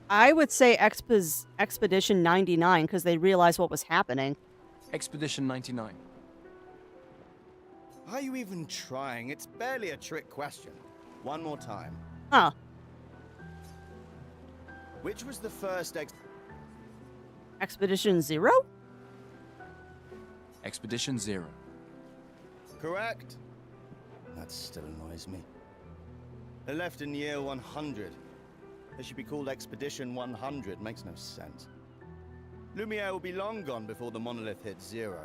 I would say Expedition 99 because they realized what was happening.
Expedition 99.
Are you even trying? It's barely a trick question. One more time.
Huh.
Which was the first
Expedition 0?
Expedition 0.
Correct. That still annoys me. They left in year 100. They should be called Expedition 100. Makes no sense. Lumiere will be long gone before the monolith hits 0.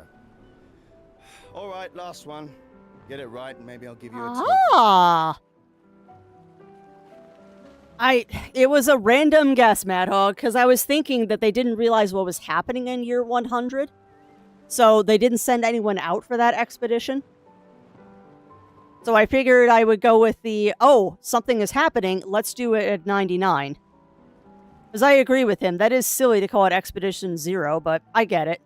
All right, last one. Get it right, and maybe I'll give you a tip.
Ah! It was a random guess, Mad Hog, because I was thinking that they didn't realize what was happening in year 100. So they didn't send anyone out for that expedition. So I figured I would go with the, oh, something is happening, let's do it at 99. Because I agree with him, that is silly to call it Expedition 0, but I get it.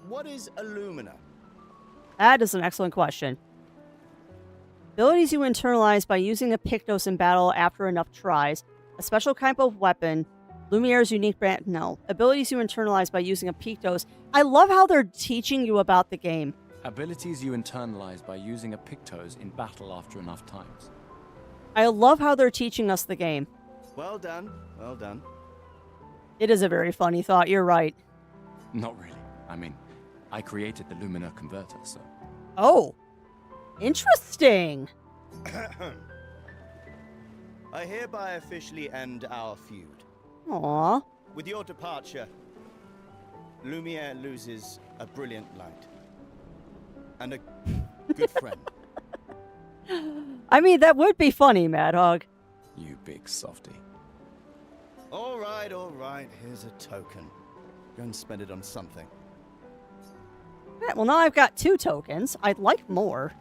What is Illumina?
That is an excellent question. Abilities you internalize by using a Pictos in battle after enough tries. A special type of weapon. Lumiere's unique brand. No. Abilities you internalize by using a Pictos. I love how they're teaching you about the game.
Abilities you internalize by using a Pictos in battle after enough times.
I love how they're teaching us the game.
Well done. Well done.
It is a very funny thought. You're right.
Not really. I mean, I created the Lumina converter, so...
Oh. Interesting.
I hereby officially end our feud.
Aww.
With your departure, Lumiere loses a brilliant light. And a good friend.
I mean, that would be funny, Mad Hog.
You big softy.
All right. Here's a token. Go and spend it on something.
Right, well, now I've got 2 tokens. I'd like more.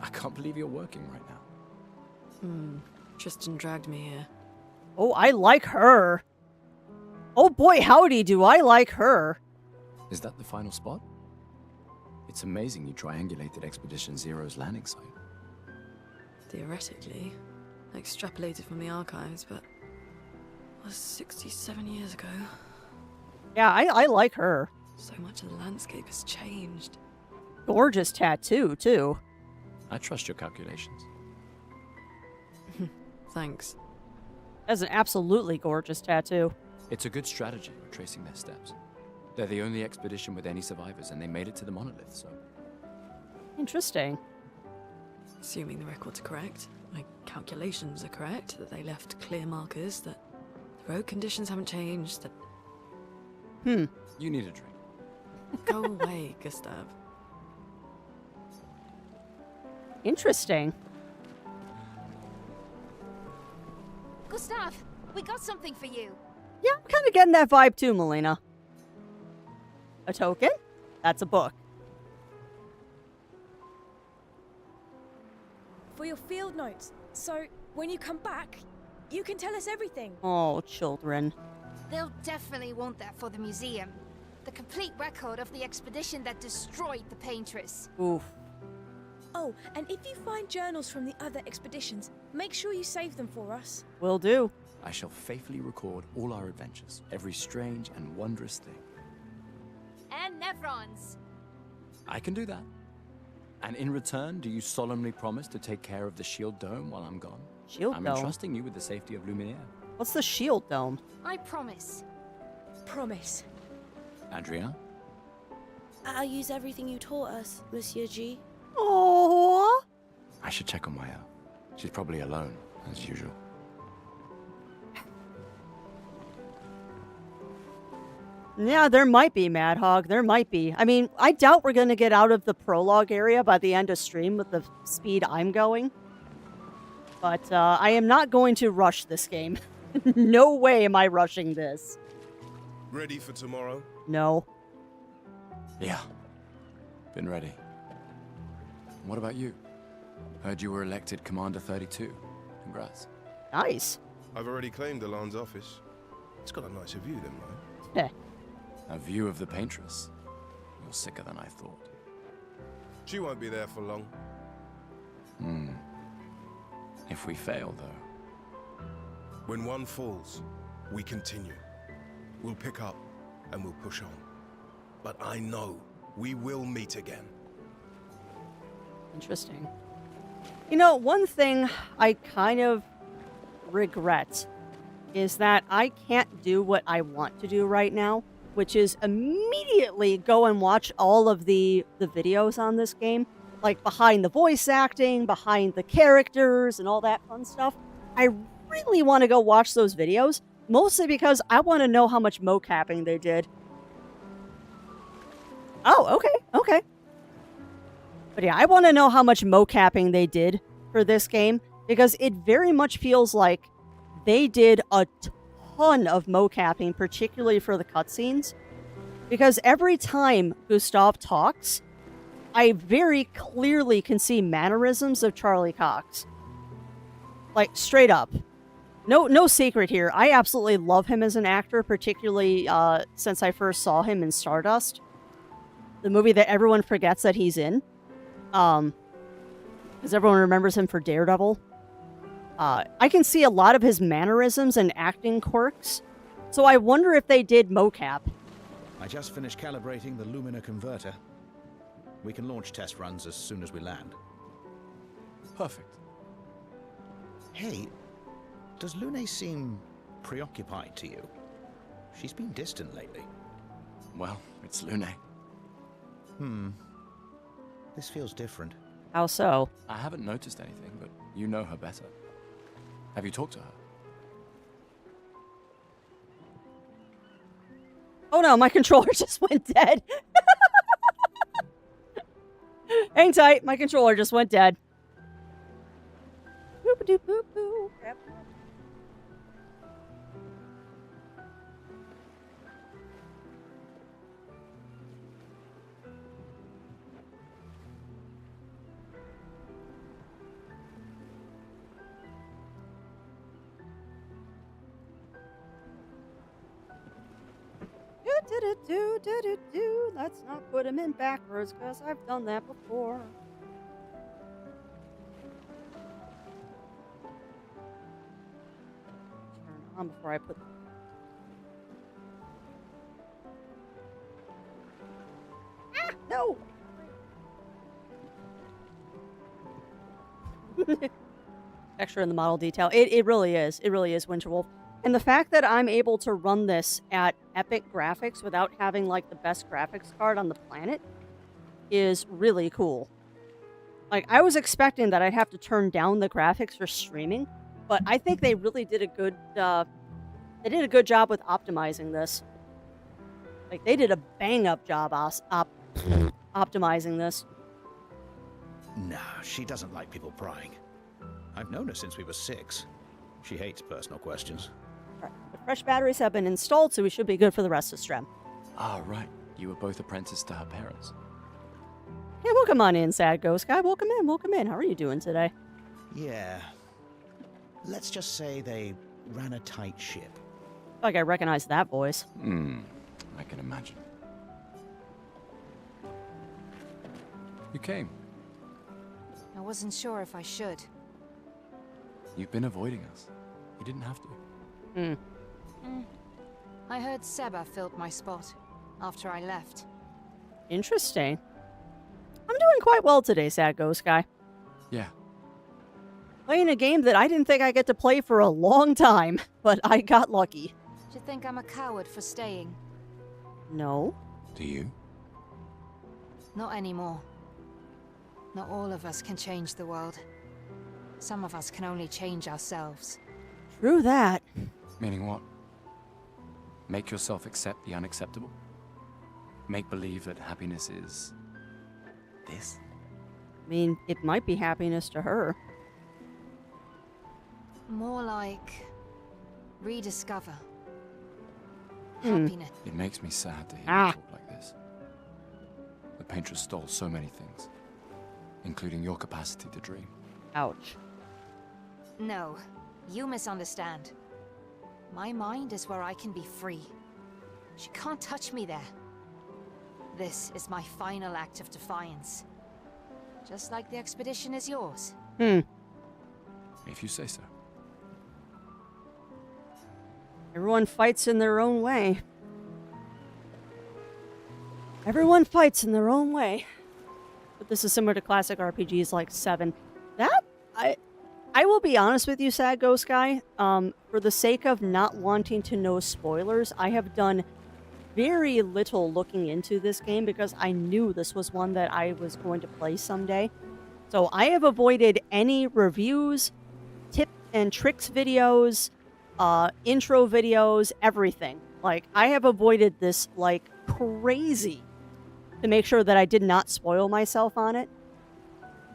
I can't believe you're working right now.
Tristan dragged me here.
Oh, I like her. Oh boy, howdy do I like her.
Is that the final spot? It's amazing you triangulated Expedition Zero's landing site.
Theoretically, extrapolated from the archives, but it was 67 years ago.
Yeah, I like her.
So much of the landscape has changed.
Gorgeous tattoo, too.
I trust your calculations.
Thanks.
That's an absolutely gorgeous tattoo.
It's a good strategy, tracing their steps. They're the only expedition with any survivors, and they made it to the monolith, so...
Interesting.
Assuming the records are correct, my calculations are correct, that they left clear markers, that the road conditions haven't changed, that...
You need a drink.
Go away, Gustav.
Interesting.
Gustav, we got something for you.
Yeah, I'm kind of getting that vibe too, Melina. A token? That's a book.
For your field notes. So, when you come back, you can tell us everything.
Oh, children.
They'll definitely want that for the museum. The complete record of the expedition that destroyed the Paintress.
Oof.
Oh, and if you find journals from the other expeditions, make sure you save them for us.
Will do.
I shall faithfully record all our adventures, every strange and wondrous thing.
And Nevrons.
I can do that. And in return, do you solemnly promise to take care of the Shield Dome while I'm gone?
Shield
I'm
Dome?
entrusting you with the safety of Lumiere.
What's the Shield Dome?
I promise.
Promise.
Adrien?
I'll use everything you taught us, Monsieur G.
Aww.
I should check on Maya. She's probably alone, as usual.
Yeah, there might be, Mad Hog. There might be. I mean, I doubt we're going to get out of the prologue area by the end of stream with the speed I'm going. But I am not going to rush this game. No way am I rushing this.
Ready for tomorrow?
No.
Yeah. Been ready. What about you? Heard you were elected Commander 32. Congrats.
Nice.
I've already claimed Alon's office. It's got a nicer view than mine.
A view of the paintress. You're sicker than I thought.
She won't be there for long.
If we fail, though.
When one falls, we continue. We'll pick up and we'll push on. But I know we will meet again.
Interesting. You know, one thing I kind of regret is that I can't do what I want to do right now, which is immediately go and watch all of the videos on this game, like behind the voice acting, behind the characters, and all that fun stuff. I really want to go watch those videos, mostly because I want to know how much mocapping they did. Oh, okay. But yeah, I want to know how much mocapping they did for this game, because it very much feels like they did a ton of mocapping, particularly for the cutscenes. Because every time Gustav talks, I very clearly can see mannerisms of Charlie Cox. Like, straight up. No secret here. I absolutely love him as an actor, particularly since I first saw him in Stardust. The movie that everyone forgets that he's in. Because everyone remembers him for Daredevil. I can see a lot of his mannerisms and acting quirks. So I wonder if they did mocap.
I just finished calibrating the Lumina converter. We can launch test runs as soon as we land.
Perfect.
Hey, does Lune seem preoccupied to you? She's been distant lately.
Well, it's Lune.
This feels different.
How so?
I haven't noticed anything, but you know her better. Have you talked to her?
Oh no, my controller just went dead. Hang tight, my controller just went dead. Boop-a-doop-boop-boo. Crap. Do. Let's not put him in backwards, because I've done that before. Turn on before I put... Ah! No! Extra in the model detail. It really is. It really is, Winterwolf. And the fact that I'm able to run this at epic graphics without having, like, the best graphics card on the planet is really cool. Like, I was expecting that I'd have to turn down the graphics for streaming, but I think they really did a good, they did a good job with optimizing this. Like, they did a bang-up job optimizing this.
No, she doesn't like people prying. I've known her since we were 6. She hates personal questions.
Right. The fresh batteries have been installed, so we should be good for the rest of Strem.
Ah, right. You were both apprenticed to her parents.
Hey, welcome on in, Sad Ghost Guy. Welcome in, welcome in. How are you doing today?
Yeah. Let's just say they ran a tight ship.
Like I recognize that voice.
I can imagine. You came.
I wasn't sure if I should.
You've been avoiding us. You didn't have to.
I heard Seba filled my spot after I left.
Interesting. I'm doing quite well today, Sad Ghost Guy.
Yeah.
Playing a game that I didn't think I'd get to play for a long time, but I got lucky.
Do you think I'm a coward for staying?
No.
Do you?
Not anymore. Not all of us can change the world. Some of us can only change ourselves.
True that.
Meaning what? Make yourself accept the unacceptable? Make believe that happiness is... this?
I mean, it might be happiness to her.
More like... rediscover. Happiness.
It makes me sad to hear you talk like this. The paintress stole so many things, including your capacity to dream.
Ouch.
No, you misunderstand. My mind is where I can be free. She can't touch me there. This is my final act of defiance. Just like the expedition is yours.
If you say so.
Everyone fights in their own way. Everyone fights in their own way. But this is similar to classic RPGs like 7. I will be honest with you, Sad Ghost Guy. For the sake of not wanting to know spoilers, I have done very little looking into this game because I knew this was one that I was going to play someday. So I have avoided any reviews, tip and tricks videos, intro videos, everything. Like, I have avoided this like crazy to make sure that I did not spoil myself on it.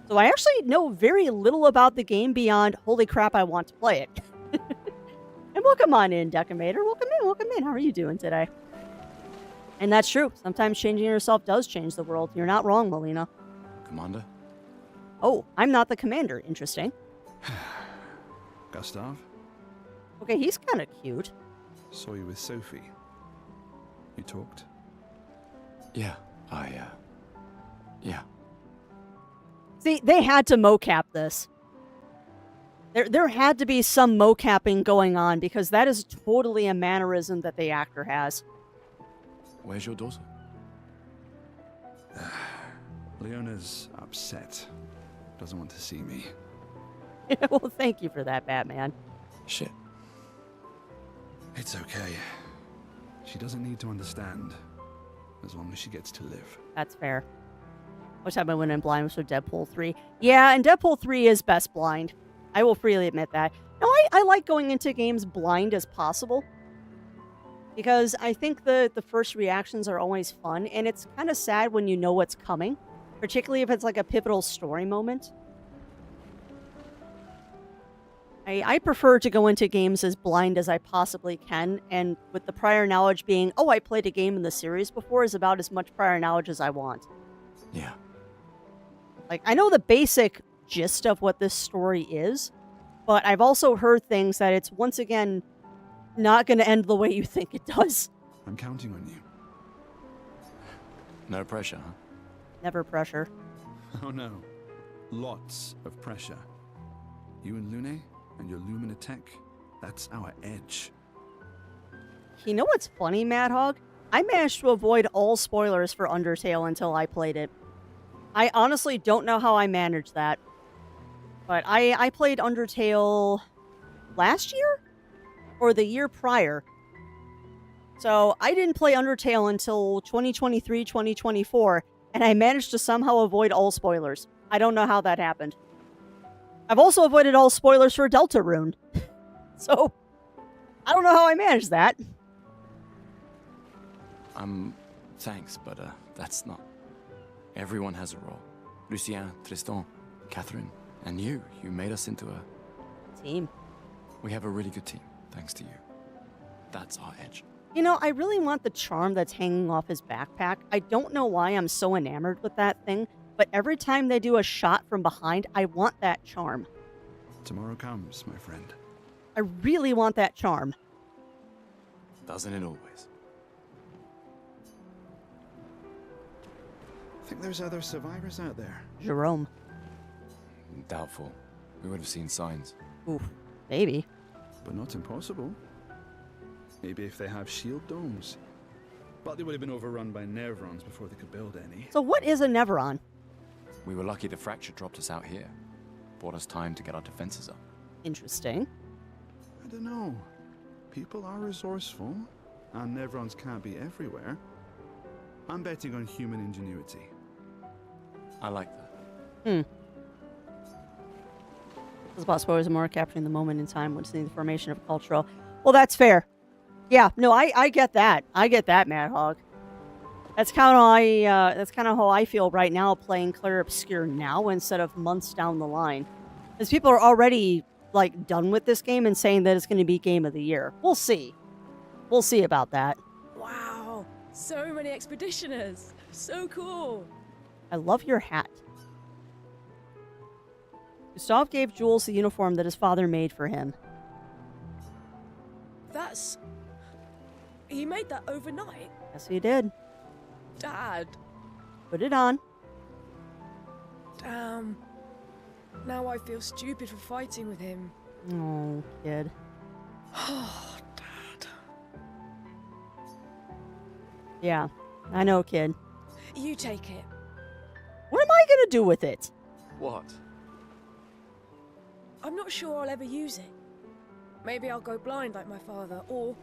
So I actually know very little about the game beyond, holy crap, I want to play it. And welcome on in, Decimator. Welcome in. How are you doing today? And that's true. Sometimes changing yourself does change the world. You're not wrong, Melina.
Commander?
Oh, I'm not the commander. Interesting.
Gustav?
Okay, he's kind of cute.
Saw you with Sophie. You talked?
Yeah, yeah.
See, they had to mocap this. There had to be some mocapping going on because that is totally a mannerism that the actor has.
Where's your daughter?
Leona's upset. Doesn't want to see me.
Well, thank you for that, Batman.
Shit.
It's okay. She doesn't need to understand. As long as she gets to live.
That's fair. Which time I went in blind was for Deadpool 3. Yeah, and Deadpool 3 is best blind. I will freely admit that. No, I like going into games blind as possible. Because I think the first reactions are always fun, and it's kind of sad when you know what's coming. Particularly if it's like a pivotal story moment. I prefer to go into games as blind as I possibly can, and with the prior knowledge being, oh, I played a game in the series before, is about as much prior knowledge as I want.
Yeah.
Like, I know the basic gist of what this story is, but I've also heard things that it's, once again, not going to end the way you think it does.
I'm counting on you.
No pressure, huh?
Never pressure.
Oh no. Lots of pressure. You and Lune and your Lumina tech, that's our edge.
You know what's funny, Mad Hog? I managed to avoid all spoilers for Undertale until I played it. I honestly don't know how I managed that. But I played Undertale last year? Or the year prior. So I didn't play Undertale until 2023, 2024, and I managed to somehow avoid all spoilers. I don't know how that happened. I've also avoided all spoilers for Deltarune. So, I don't know how I managed that.
Thanks, but that's not... Everyone has a role. Lucien, Tristan, Catherine, and you. You made us into a...
team.
We have a really good team, thanks to you. That's our edge.
You know, I really want the charm that's hanging off his backpack. I don't know why I'm so enamored with that thing, but every time they do a shot from behind, I want that charm.
Tomorrow comes, my friend.
I really want that charm.
Doesn't it always?
Think there's other survivors out there?
Jerome.
Doubtful. We would have seen signs.
Oof. Maybe.
But not impossible. Maybe if they have shield domes. But they would have been overrun by Nevrons before they could build any.
So what is a Nevron?
We were lucky the fracture dropped us out here. Bought us time to get our defenses up.
Interesting.
I don't know. People are resourceful, and Nevrons can't be everywhere. I'm betting on human ingenuity.
I like that.
This is about spoilers and more capturing the moment in time when seeing the formation of cultural. Well, that's fair. Yeah, no, I get that. I get that, Mad Hog. That's kind of how I feel right now playing Clair Obscur now instead of months down the line. Because people are already like done with this game and saying that it's going to be game of the year. We'll see. We'll see about that.
Wow, so many expeditioners. So cool.
I love your hat. Gustav gave Jules the uniform that his father made for him.
That That's... He made that overnight?
Yes, he did.
Dad.
Put it on.
Damn. Now I feel stupid for fighting with him.
Oh, kid.
Oh, Dad.
Yeah, I know, kid.
You take it.
What am I gonna do with it?
What?
I'm not sure I'll ever use it. Maybe I'll go blind like my father, or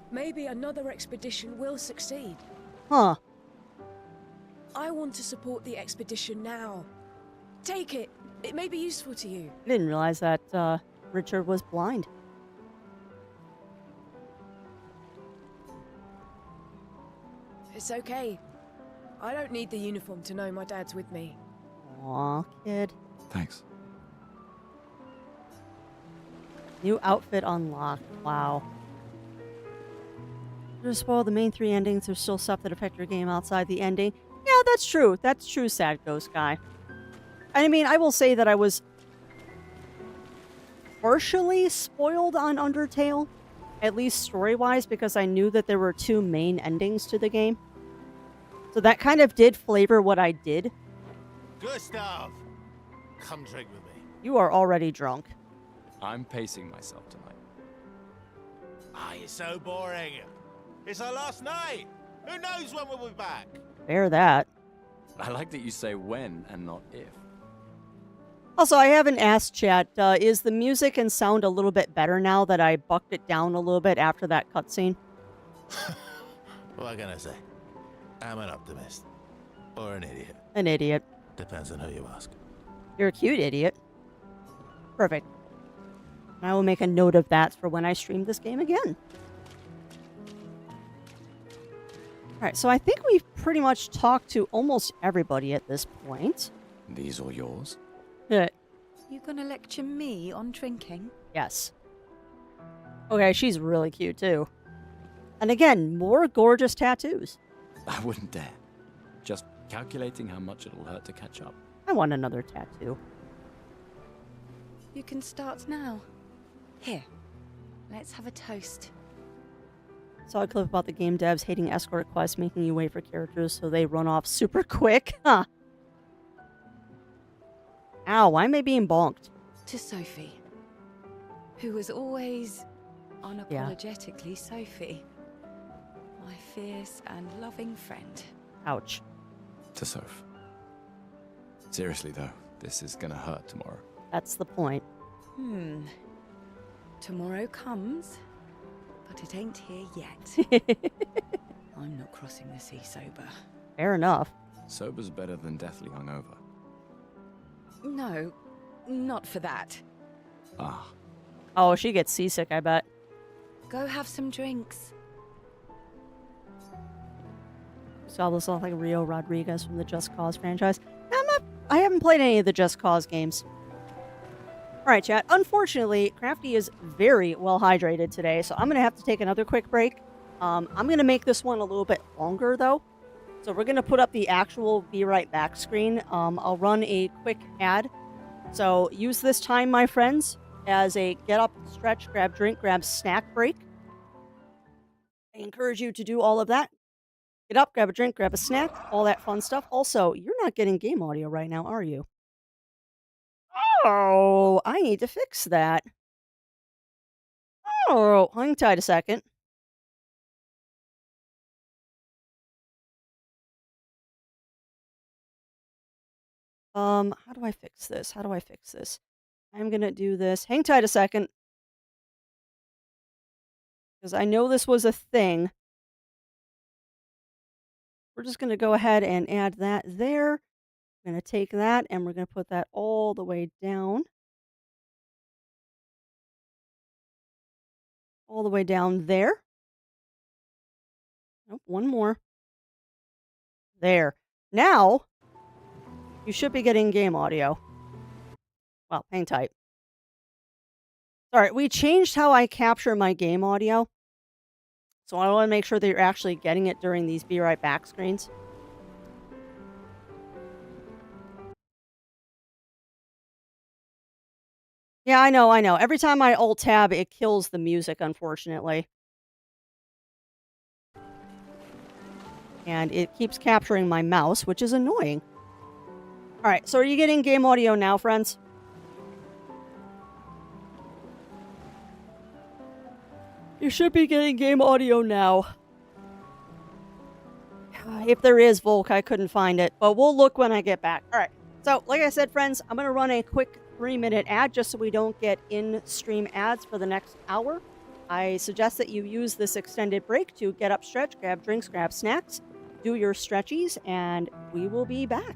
maybe another expedition will succeed.
Huh.
I want to support the expedition now. Take it. It may be useful to you.
I didn't realize that Richard was blind.
It's okay. I don't need the uniform to know my dad's with me.
Aw, kid.
Thanks.
New outfit unlocked. Wow. To spoil the main 3 endings, there's still stuff that affect your game outside the ending. Yeah, that's true. That's true, Sad Ghost Guy. I mean, I will say that I was partially spoiled on Undertale, at least story-wise, because I knew that there were 2 main endings to the game. So that kind of did flavor what I did.
Gustav, come drink with me.
You are already drunk.
I'm pacing myself tonight.
Ah, you're so boring. It's our last night. Who knows when we'll be back?
Bear that.
I like that you say when and not if.
Also, I haven't asked chat, is the music and sound a little bit better now that I bucked it down a little bit after that cutscene?
What can I say? I'm an optimist. Or an idiot.
An idiot.
Depends on who you ask.
You're a cute idiot. Perfect. And I will make a note of that for when I stream this game again. Alright, so I think we've pretty much talked to almost everybody at this point.
These are yours?
Yeah.
You gonna lecture me on drinking?
Yes. Okay, she's really cute too. And again, more gorgeous tattoos.
I wouldn't dare. Just calculating how much it'll hurt to catch up.
I want another tattoo.
You can start now. Here, let's have a toast.
Saw a clip about the game devs hating escort quests, making you wait for characters so they run off super quick. Huh. Ow, why am I being bonked?
To Sophie, who was always unapologetically Sophie. My fierce and loving friend.
Ouch.
To Soph. Seriously though, this is gonna hurt tomorrow.
That's the point.
Tomorrow comes, but it ain't here yet. I'm not crossing the sea sober.
Fair enough.
Sober's better than deathly hungover.
No, not for that.
Ah.
Oh, she gets seasick, I bet.
Go have some drinks.
Saw this look like Rio Rodriguez from the Just Cause franchise. I haven't played any of the Just Cause games. Alright, chat. Unfortunately, Crafty is very well hydrated today, so I'm going to have to take another quick break. I'm going to make this one a little bit longer, though. So we're going to put up the actual Be Right Back screen. I'll run a quick ad. So use this time, my friends, as a get up, stretch, grab drink, grab snack break. I encourage you to do all of that. Get up, grab a drink, grab a snack, all that fun stuff. Also, you're not getting game audio right now, are you? Oh, I need to fix that. Oh, hang tight a second. How do I fix this? How do I fix this? I'm gonna do this. Hang tight a second. Because I know this was a thing. We're just gonna go ahead and add that there. We're gonna take that and we're gonna put that all the way down. All the way down there. Nope, one more. There. Now, you should be getting game audio. Well, hang tight. Alright, we changed how I capture my game audio. So I want to make sure that you're actually getting it during these Be Right Back screens. Yeah, I know. Every time I alt-tab, it kills the music, unfortunately. And it keeps capturing my mouse, which is annoying. Alright, so are you getting game audio now, friends? You should be getting game audio now. If there is, Volk, I couldn't find it. But we'll look when I get back. Alright, so like I said, friends, I'm going to run a quick 3-minute ad just so we don't get in-stream ads for the next hour. I suggest that you use this extended break to get up, stretch, grab drinks, grab snacks, do your stretchies, and we will be back.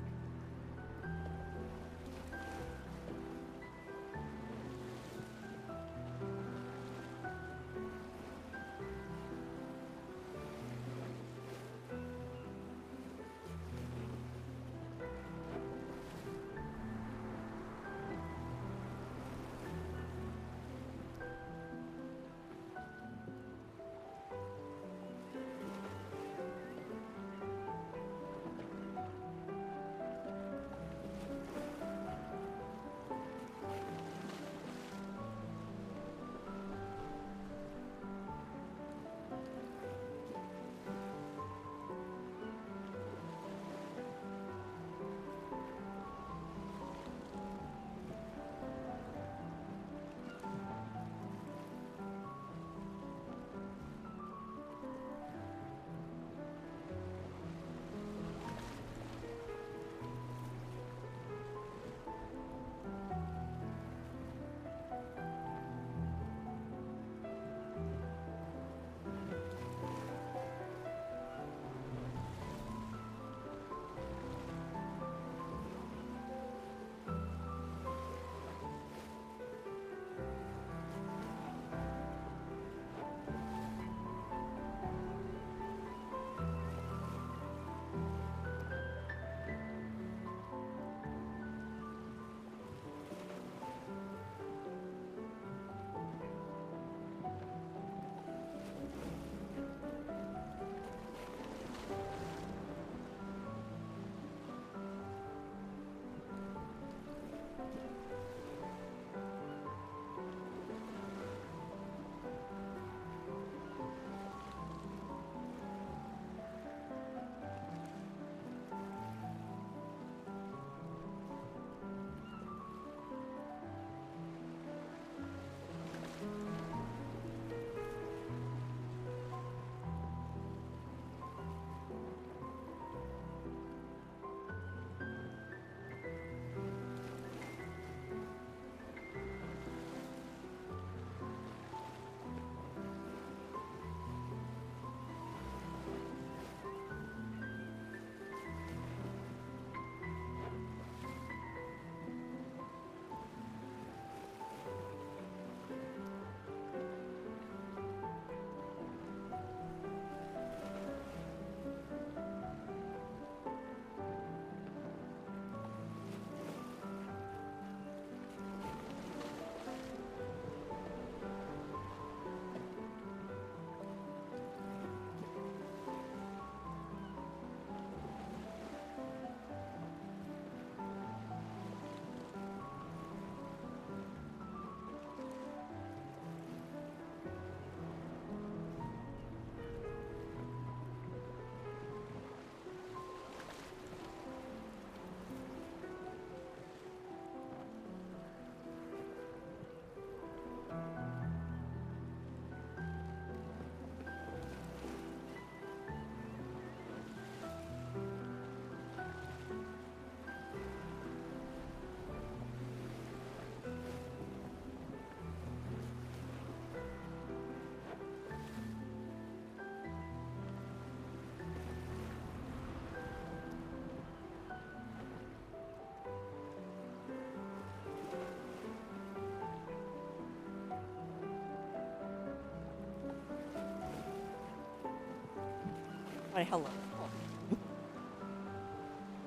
Why, hello.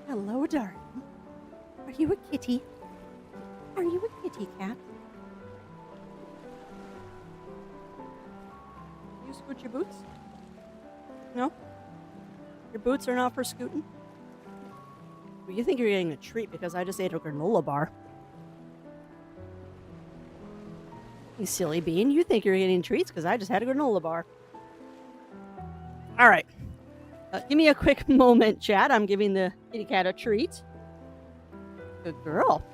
Hello, darling. Are you a kitty? Are you a kitty cat? You scoot your boots? No? Your boots are not for scooting? Well, you think you're getting a treat because I just ate a granola bar. You silly bean. You think you're getting treats because I just had a granola bar. All right. Give me a quick moment, chat. I'm giving the kitty cat a treat. Good girl.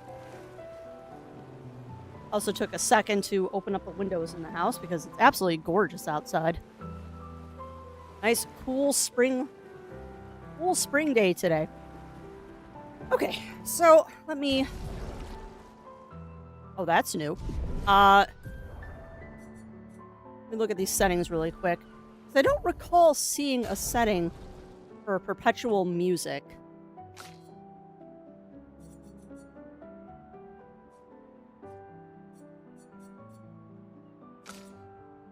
Also took a second to open up the windows in the house because it's absolutely gorgeous outside. Nice, cool spring day today. Okay, so let me... Oh, that's new. Let me look at these settings really quick. I don't recall seeing a setting for perpetual music.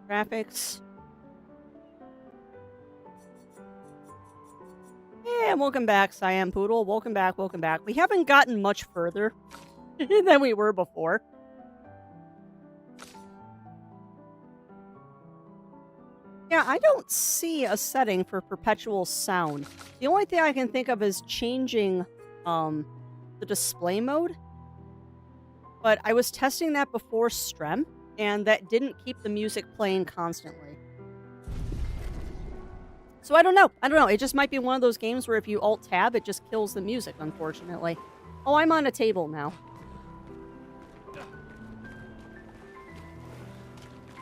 Graphics. And welcome back, Siam Poodle. Welcome back, welcome back. We haven't gotten much further than we were before. Yeah, I don't see a setting for perpetual sound. The only thing I can think of is changing the display mode. But I was testing that before Strem, and that didn't keep the music playing constantly. So I don't know. It just might be one of those games where if you Alt-Tab, it just kills the music, unfortunately. Oh, I'm on a table now.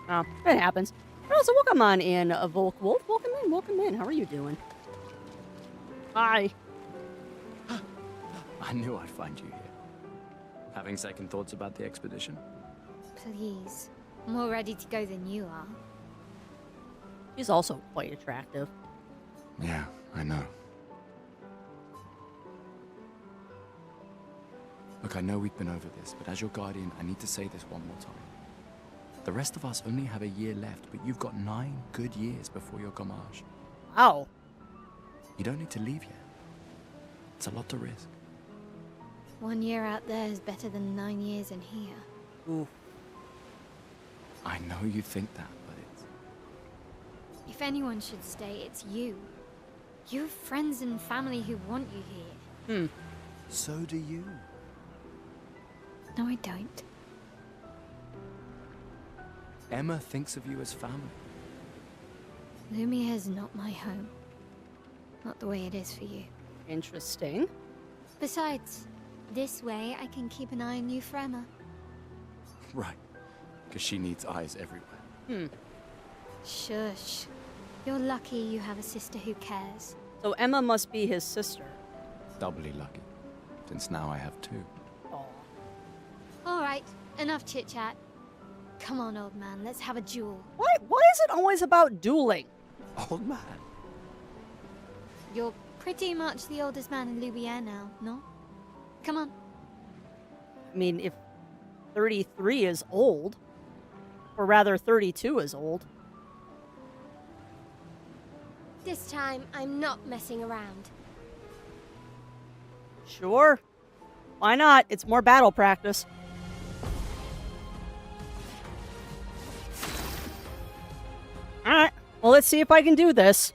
Oh, it happens. Oh, so welcome on in, Volk Wolf. Welcome in. How are you doing? Hi.
I knew I'd find you here. Having second thoughts about the expedition?
Please. I'm more ready to go than you are.
She's also quite attractive.
Yeah, I know. Look, I know we've been over this, but as your guardian, I need to say this one more time. The rest of us only have a year left, but you've got 9 good years before your gommage.
Wow.
You don't need to leave yet. It's a lot to risk.
1 year out there is better than 9 years in here.
Ooh.
I know you think that, but it's...
If anyone should stay, it's you. You have friends and family who want you here.
So do you.
No, I don't.
Emma thinks of you as family.
Lumia is not my home. Not the way it is for you.
Interesting.
Besides, this way I can keep an eye on you for Emma.
Right. Because she needs eyes everywhere.
Shush. You're lucky you have a sister who cares.
So Emma must be his sister.
Doubly lucky, since now I have 2.
Alright, enough chit-chat. Come on, old man, let's have a duel.
Why is it always about dueling?
Old man?
You're pretty much the oldest man in Louvier now, no? Come on.
I mean, if 33 is old, or rather 32 is old.
This time, I'm not messing around.
Sure. Why not? It's more battle practice. Alright. Well, let's see if I can do this.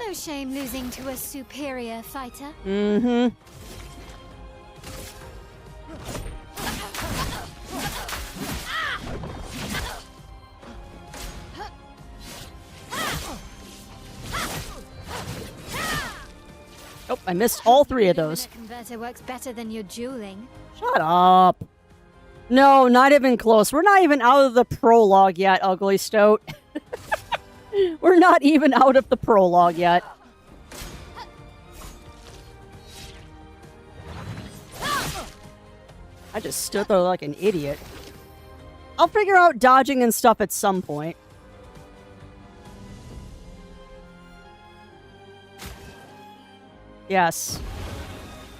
No shame losing to a superior fighter.
Mm-hmm. Oh, I missed all 3 of those.
The converter works better than your dueling.
Shut up. No, not even close. We're not even out of the prologue yet, Ugly Stoat. We're not even out of the prologue yet. I just stood there like an idiot. I'll figure out dodging and stuff at some point. Yes.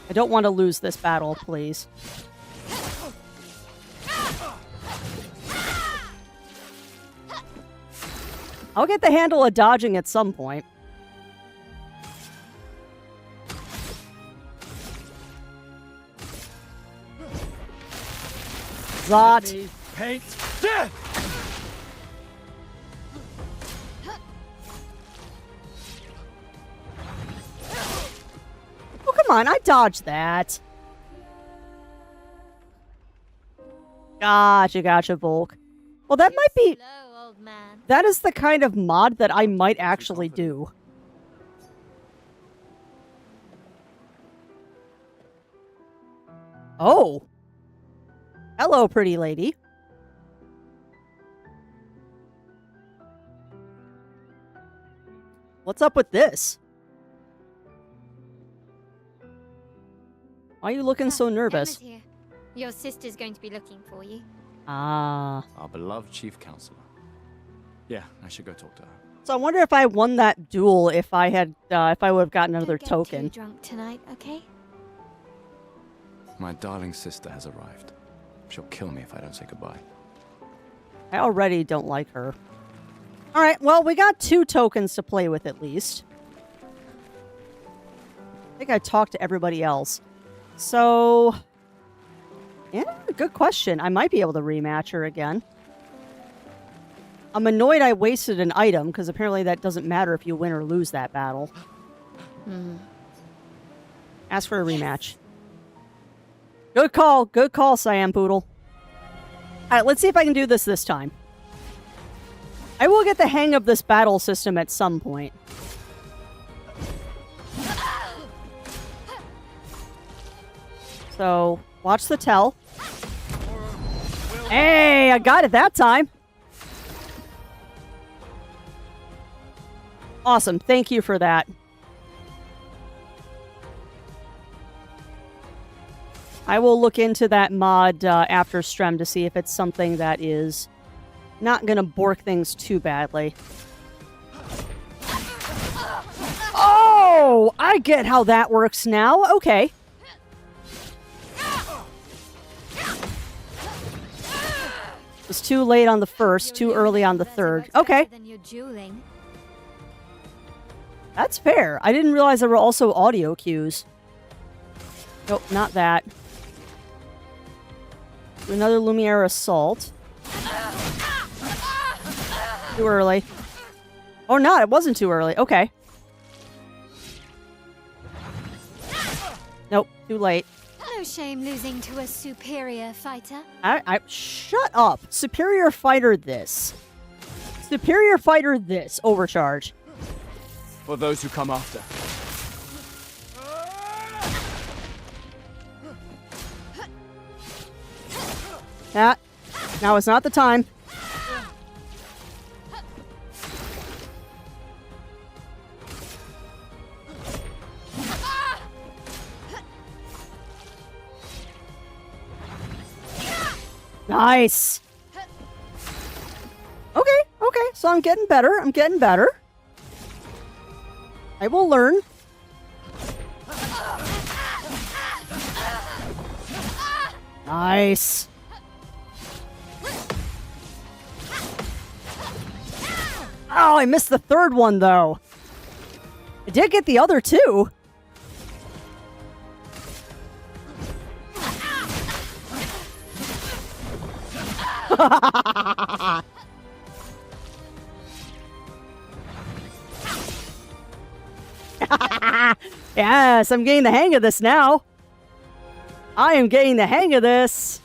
I don't want to lose this battle, please. I'll get the handle of dodging at some point. Zot.
Paint death!
Oh, come on. I dodged that. Gotcha, Volk. Well, that might be... That is the kind of mod that I might actually do. Oh. Hello, pretty lady. What's up with this? Why are you looking so nervous?
Here. Your sister's going to be looking for you.
Ah.
Our beloved chief counselor. Yeah, I should go talk to her.
So I wonder if I won that duel if I had, if I would have gotten another token.
Don't get too drunk tonight, okay?
My darling sister has arrived. She'll kill me if I don't say goodbye.
I already don't like her. Alright, well, we got 2 tokens to play with at least. I think I talked to everybody else. So... yeah, good question. I might be able to rematch her again. I'm annoyed I wasted an item, because apparently that doesn't matter if you win or lose that battle. Ask for a rematch. Good call, Cyan Poodle. Alright, let's see if I can do this time. I will get the hang of this battle system at some point. So, watch the tell. Hey, I got it that time. Awesome, thank you for that. I will look into that mod after Strem to see if it's something that is not gonna bork things too badly. Oh! I get how that works now. Okay. It was too late on the first, too early on the third. Okay. That's fair. I didn't realize there were also audio cues. Nope, not that. Another Lumiere assault. Too early. Oh, not. It wasn't too early. Okay. Nope. Too late.
No shame losing to a superior fighter.
Shut up. Superior fighter this. Superior fighter this. Overcharge.
For those who come after.
That. Now is not the time. Nice. Okay, so I'm getting better. I will learn. Nice. Oh, I missed the third one, though. I did get the other two. Yes, I'm getting the hang of this now. I am getting the hang of this.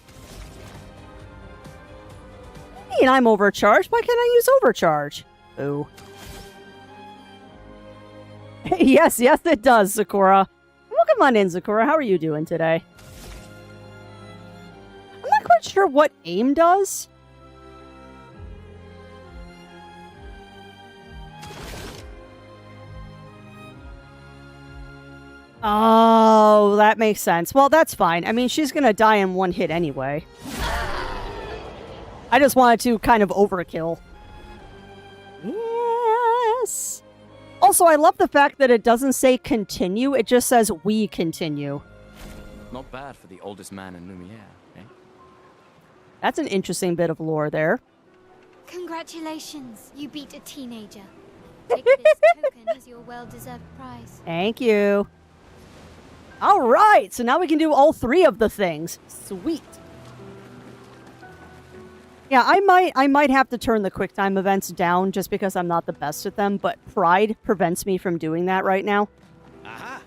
And I'm overcharged. Why can't I use overcharge? Ooh. Yes, it does, Sakura. Well, come on in, Sakura. How are you doing today? I'm not quite sure what aim does. Oh, that makes sense. Well, that's fine. I mean, she's gonna die in one hit anyway. I just wanted to kind of overkill. Yes. Also, I love the fact that it doesn't say continue. It just says we continue.
Not bad for the oldest man in Lumiere, eh?
That's an interesting bit of lore there.
Congratulations, you beat a teenager. Take this token as your well-deserved prize.
Thank you. All right, so now we can do all 3 of the things. Sweet. Yeah, I might have to turn the QuickTime events down just because I'm not the best at them, but pride prevents me from doing that right now.
Aha!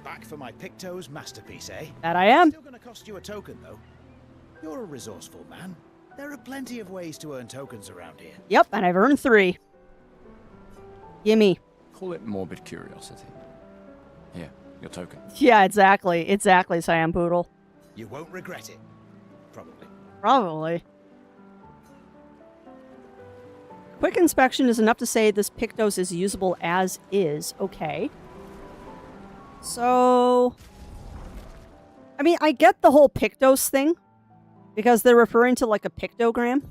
Back for my Picto's masterpiece, eh?
That I am.
Still gonna cost you a token, though. You're a resourceful man. There are plenty of ways to earn tokens around here.
Yep, and I've earned 3. Gimme.
Call it morbid curiosity. Here, your token.
Yeah, exactly. Exactly, Cyan Poodle.
You won't regret it. Probably.
Probably. Quick inspection is enough to say this Pictos is usable as is. Okay. So... I mean, I get the whole Pictos thing. Because they're referring to, like, a pictogram.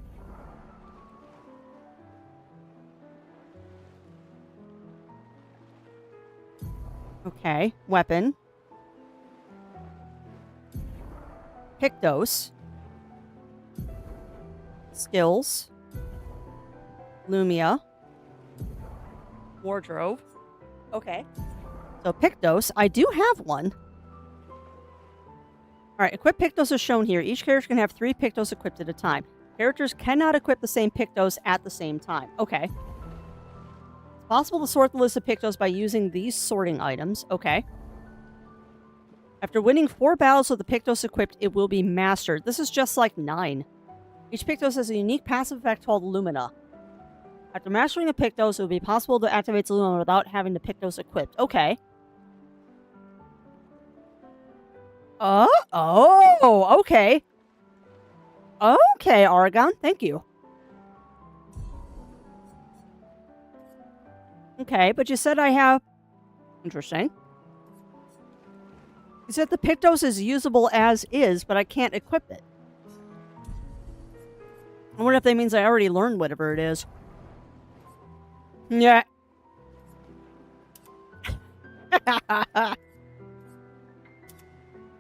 Okay. Weapon. Pictos. Skills. Lumia. Wardrobe. Okay. So Pictos, I do have one. Alright, equip Pictos is shown here. Each character can have 3 Pictos equipped at a time. Characters cannot equip the same Pictos at the same time. Okay. It's possible to sort the list of Pictos by using these sorting items. Okay. After winning 4 battles with the Pictos equipped, it will be mastered. This is just like 9. Each Pictos has a unique passive effect called Lumina. After mastering a Pictos, it will be possible to activate the Lumina without having the Pictos equipped. Okay. Oh, okay. Okay, Aragon, thank you. Okay, but you said I have... Interesting. You said the Pictos is usable as is, but I can't equip it. I wonder if that means I already learned whatever it is. Yeah.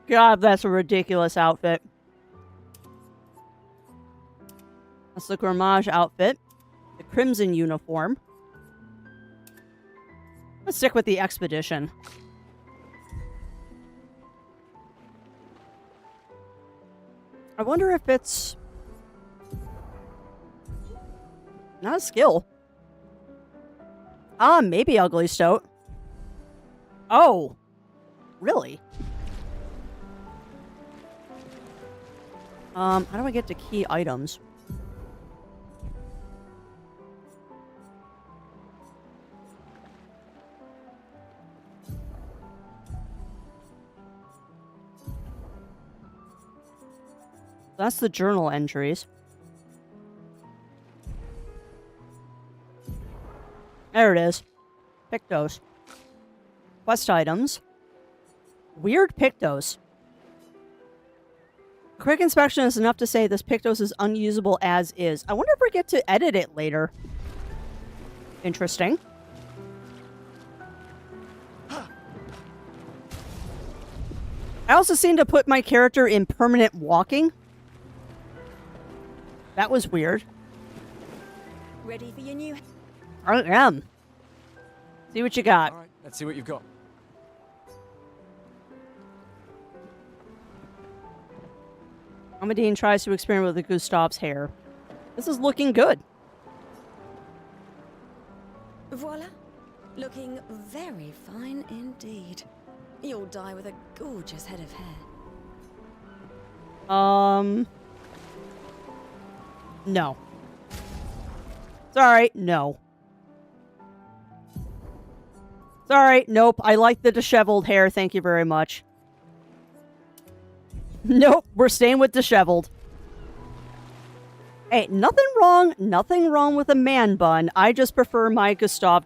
God, that's a ridiculous outfit. That's the Grammage outfit. The Crimson uniform. Let's stick with the Expedition. I wonder if it's... not a skill. Ah, maybe Ugly Stoat. Oh. Really? How do I get to key items? That's the journal entries. There it is. Pictos. Quest items. Weird Pictos. Quick inspection is enough to say this Pictos is unusable as is. I wonder if we get to edit it later. Interesting. I also seem to put my character in permanent walking. That was weird.
Ready for your new...
I am. See what you got.
All right, let's see what you've got.
Amadine tries to experiment with Gustav's hair. This is looking good.
Voila. Looking very fine indeed. You'll die with a gorgeous head of hair.
No. Sorry, no. Sorry, nope. I like the disheveled hair, thank you very much. Nope, we're staying with disheveled. Hey, nothing wrong with a man bun. I just prefer my Gustav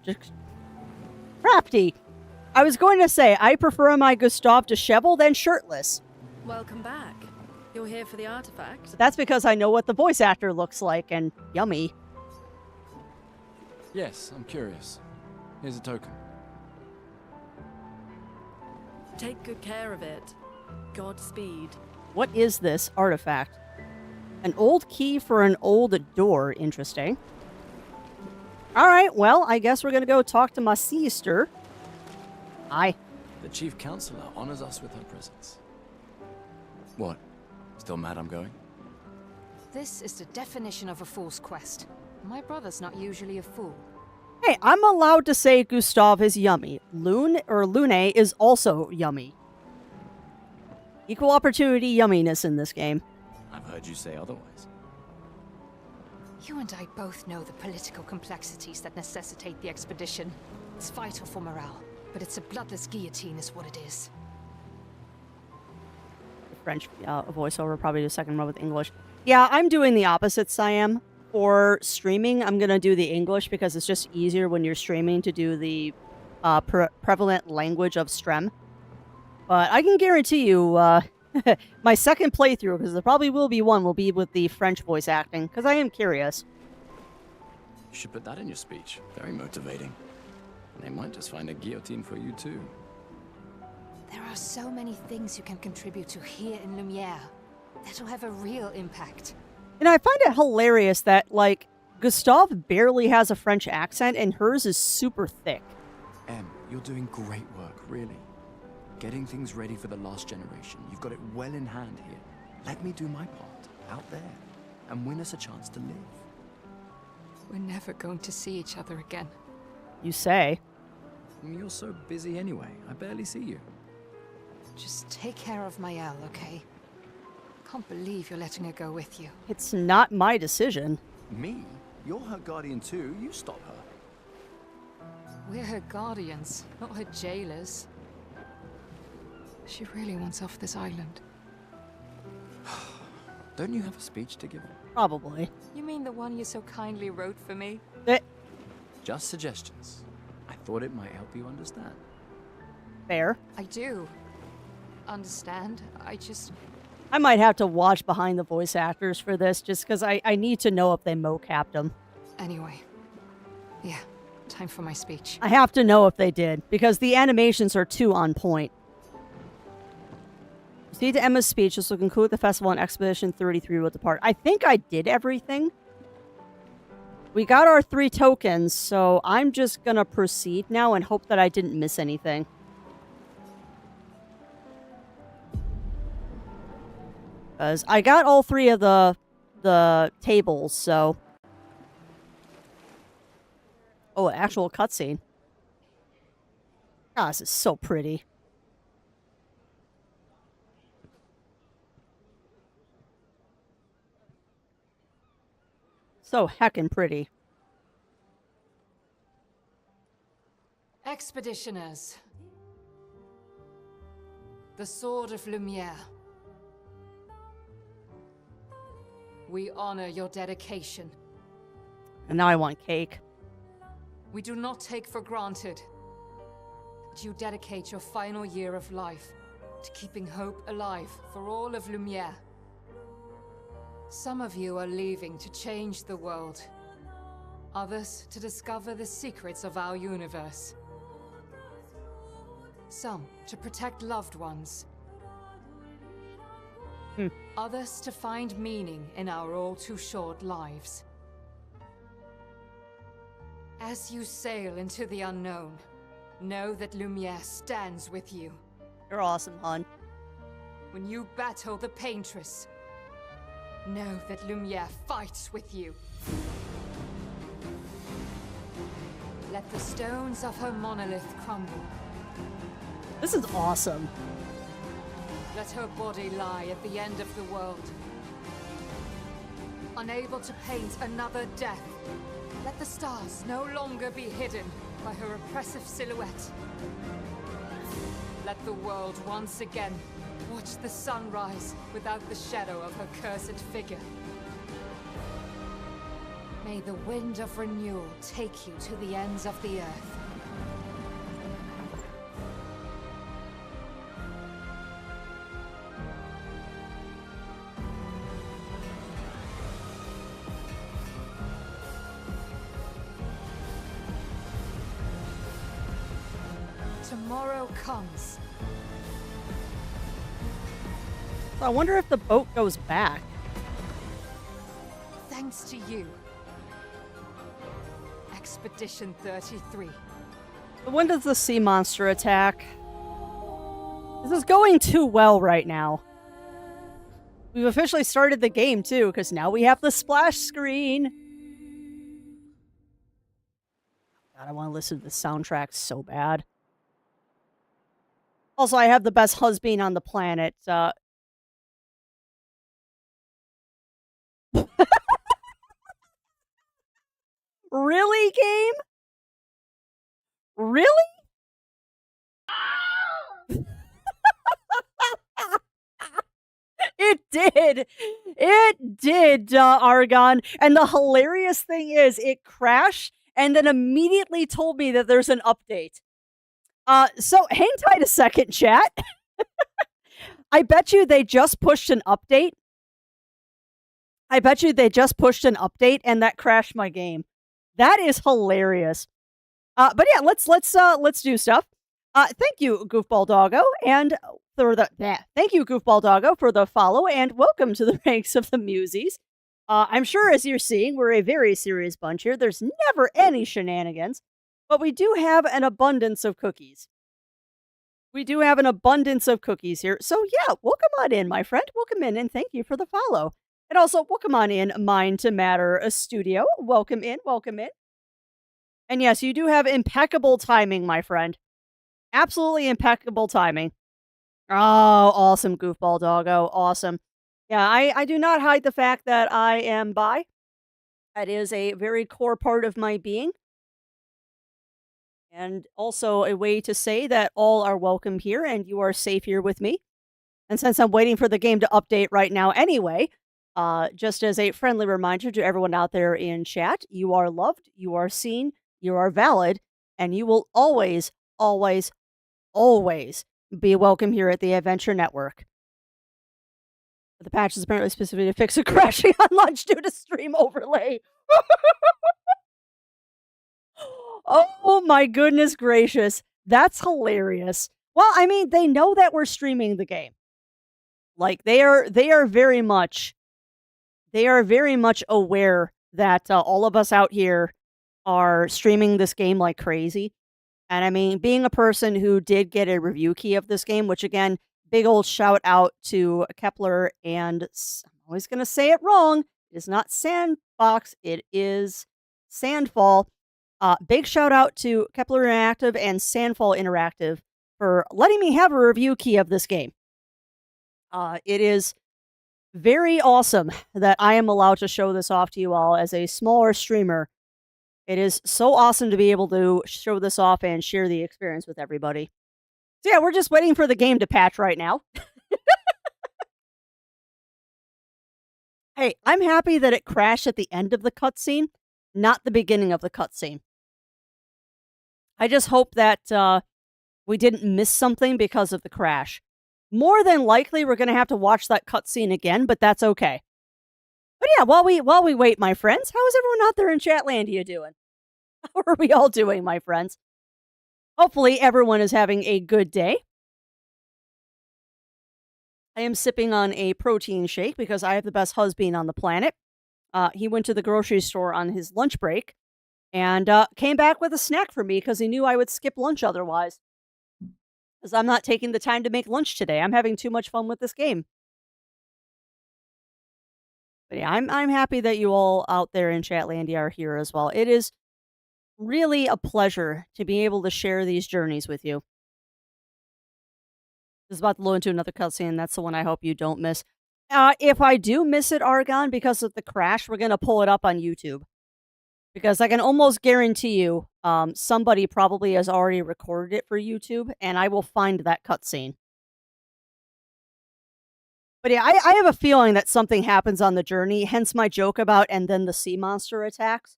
Crafty. I was going to say, I prefer my Gustav disheveled and shirtless.
Welcome back. You're here for the artifact?
But that's because I know what the voice actor looks like, and yummy.
Yes, I'm curious. Here's a token.
Take good care of it. Godspeed.
What is this artifact? An old key for an old door. Interesting. Alright, well, I guess we're gonna go talk to my sister. Hi.
The chief counselor honors us with her presence. What? Still mad I'm going?
This is the definition of a fool's quest. My brother's not usually a fool.
Hey, I'm allowed to say Gustav is yummy. Lune is also yummy. Equal opportunity yumminess in this game.
I've heard you say otherwise.
You and I both know the political complexities that necessitate the expedition. It's vital for morale, but it's a bloodless guillotine is what it is.
The French voiceover, probably the second one with English. Yeah, I'm doing the opposite, Siam. For streaming, I'm going to do the English because it's just easier when you're streaming to do the prevalent language of Strem. But I can guarantee you, my second playthrough, because there probably will be one, will be with the French voice acting, because I am curious.
You should put that in your speech. Very motivating. And they might just find a guillotine for you too.
There are so many things you can contribute to here in Lumiere that'll have a real impact.
And I find it hilarious that, like, Gustave barely has a French accent, and hers is super thick.
Em, you're doing great work, really. Getting things ready for the last generation. You've got it well in hand here. Let me do my part, out there, and win us a chance to live.
We're never going to see each other again.
You say.
You're so busy anyway. I barely see you.
Just take care of Maëlle, okay? Can't believe you're letting her go with you.
It's not my decision.
Me? You're her guardian too. You stop her.
We're her guardians, not her jailers. She really wants off this island.
Don't you have a speech to give?
Probably.
You mean the one you so kindly wrote for me?
Just suggestions. I thought it might help you understand.
Fair.
I do. Understand?
I might have to watch behind the voice actors for this, just because I need to know if they mocapped them.
Anyway. Yeah, time for my speech.
I have to know if they did, because the animations are too on point. Proceed to Emma's speech. This will conclude the festival, and Expedition 33 will depart. I think I did everything. We got our 3 tokens, so I'm just gonna proceed now and hope that I didn't miss anything. Because I got all 3 of the tables, so... Oh, an actual cutscene. Ah, this is so pretty. So heckin' pretty.
Expeditioners. The Sword of Lumiere. We honor your dedication.
And now I want cake.
We do not take for granted that you dedicate your final year of life to keeping hope alive for all of Lumiere. Some of you are leaving to change the world. Others to discover the secrets of our universe. Some to protect loved ones. Others to find meaning in our all too short lives. As you sail into the unknown, know that Lumiere stands with you.
You're awesome, hon.
When you battle the Paintress, know that Lumiere fights with you. Let the stones of her monolith crumble.
This is awesome.
Let her body lie at the end of the world. Unable to paint another death, let the stars no longer be hidden by her oppressive silhouette. Let the world once again watch the sun rise without the shadow of her cursed figure. May the wind of renewal take you to the ends of the earth. Tomorrow comes.
So I wonder if the boat goes back.
Thanks to you. Expedition 33.
When does the sea monster attack? This is going too well right now. We've officially started the game too, because now we have the splash screen. God, I want to listen to the soundtrack so bad. Also, I have the best husband on the planet. Really, game? Really? It did. It did, Argon. And the hilarious thing is, it crashed and then immediately told me that there's an update. So hang tight a second, chat. I bet you they just pushed an update. And that crashed my game. That is hilarious. But yeah, let's do stuff. Thank you, Goofball Doggo, and thank you, Goofball Doggo, for the follow, and welcome to the ranks of the Musies. I'm sure, as you're seeing, we're a very serious bunch here. There's never any shenanigans, but we do have an abundance of cookies. We do have an abundance of cookies here. So yeah, welcome on in, my friend. Welcome in, and thank you for the follow. And also, welcome on in, Mind to Matter Studio. Welcome in, welcome in. And yes, you do have impeccable timing, my friend. Absolutely impeccable timing. Oh, awesome, Goofball Doggo. Awesome. Yeah, I do not hide the fact that I am bi. That is a very core part of my being. And also a way to say that all are welcome here and you are safe here with me. And since I'm waiting for the game to update right now anyway, just as a friendly reminder to everyone out there in chat, you are loved, you are seen, you are valid, and you will always, always, always be welcome here at the Adventure Network. The patch is apparently specifically to fix a crashing on launch due to stream overlay. Oh my goodness gracious. That's hilarious. Well, I mean, they know that we're streaming the game. Like they are very much aware that all of us out here are streaming this game like crazy. And I mean, being a person who did get a review key of this game, which again, big old shout out to Kepler and I'm always going to say it wrong. It is not Sandbox. It is Sandfall. Big shout out to Kepler Interactive and Sandfall Interactive for letting me have a review key of this game. It is very awesome that I am allowed to show this off to you all as a smaller streamer. It is so awesome to be able to show this off and share the experience with everybody. So yeah, we're just waiting for the game to patch right now. Hey, I'm happy that it crashed at the end of the cutscene, not the beginning of the cutscene. I just hope that we didn't miss something because of the crash. More than likely, we're going to have to watch that cutscene again, but that's okay. But yeah, while we wait, my friends, how is everyone out there in Chatlandia doing? How are we all doing, my friends? Hopefully, everyone is having a good day. I am sipping on a protein shake because I have the best husband on the planet. He went to the grocery store on his lunch break and came back with a snack for me because he knew I would skip lunch otherwise. Because I'm not taking the time to make lunch today. I'm having too much fun with this game. But yeah, I'm happy that you all out there in Chatlandia are here as well. It is really a pleasure to be able to share these journeys with you. This is about to load into another cutscene. That's the one I hope you don't miss. If I do miss it, Argon, because of the crash, we're going to pull it up on YouTube. Because I can almost guarantee you somebody probably has already recorded it for YouTube, and I will find that cutscene. But yeah, I have a feeling that something happens on the journey, hence my joke about and then the sea monster attacks.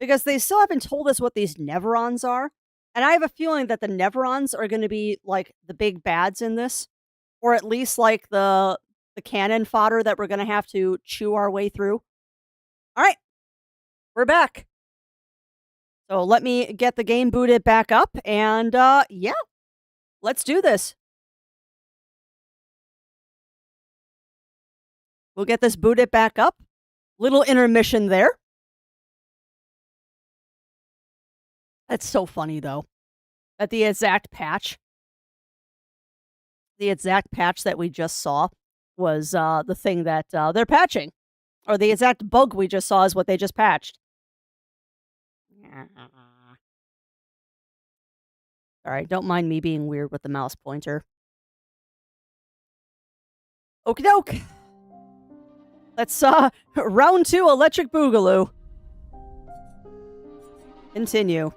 Because they still haven't told us what these Neverons are. And I have a feeling that the Neverons are going to be like the big bads in this. Or at least like the cannon fodder that we're going to have to chew our way through. Alright, we're back. So let me get the game booted back up and yeah, let's do this. We'll get this booted back up. Little intermission there. That's so funny, though. That the exact patch that we just saw was the thing that they're patching. Or the exact bug we just saw is what they just patched. Alright, don't mind me being weird with the mouse pointer. Okie doke. Let's round 2 Electric Boogaloo. Continue.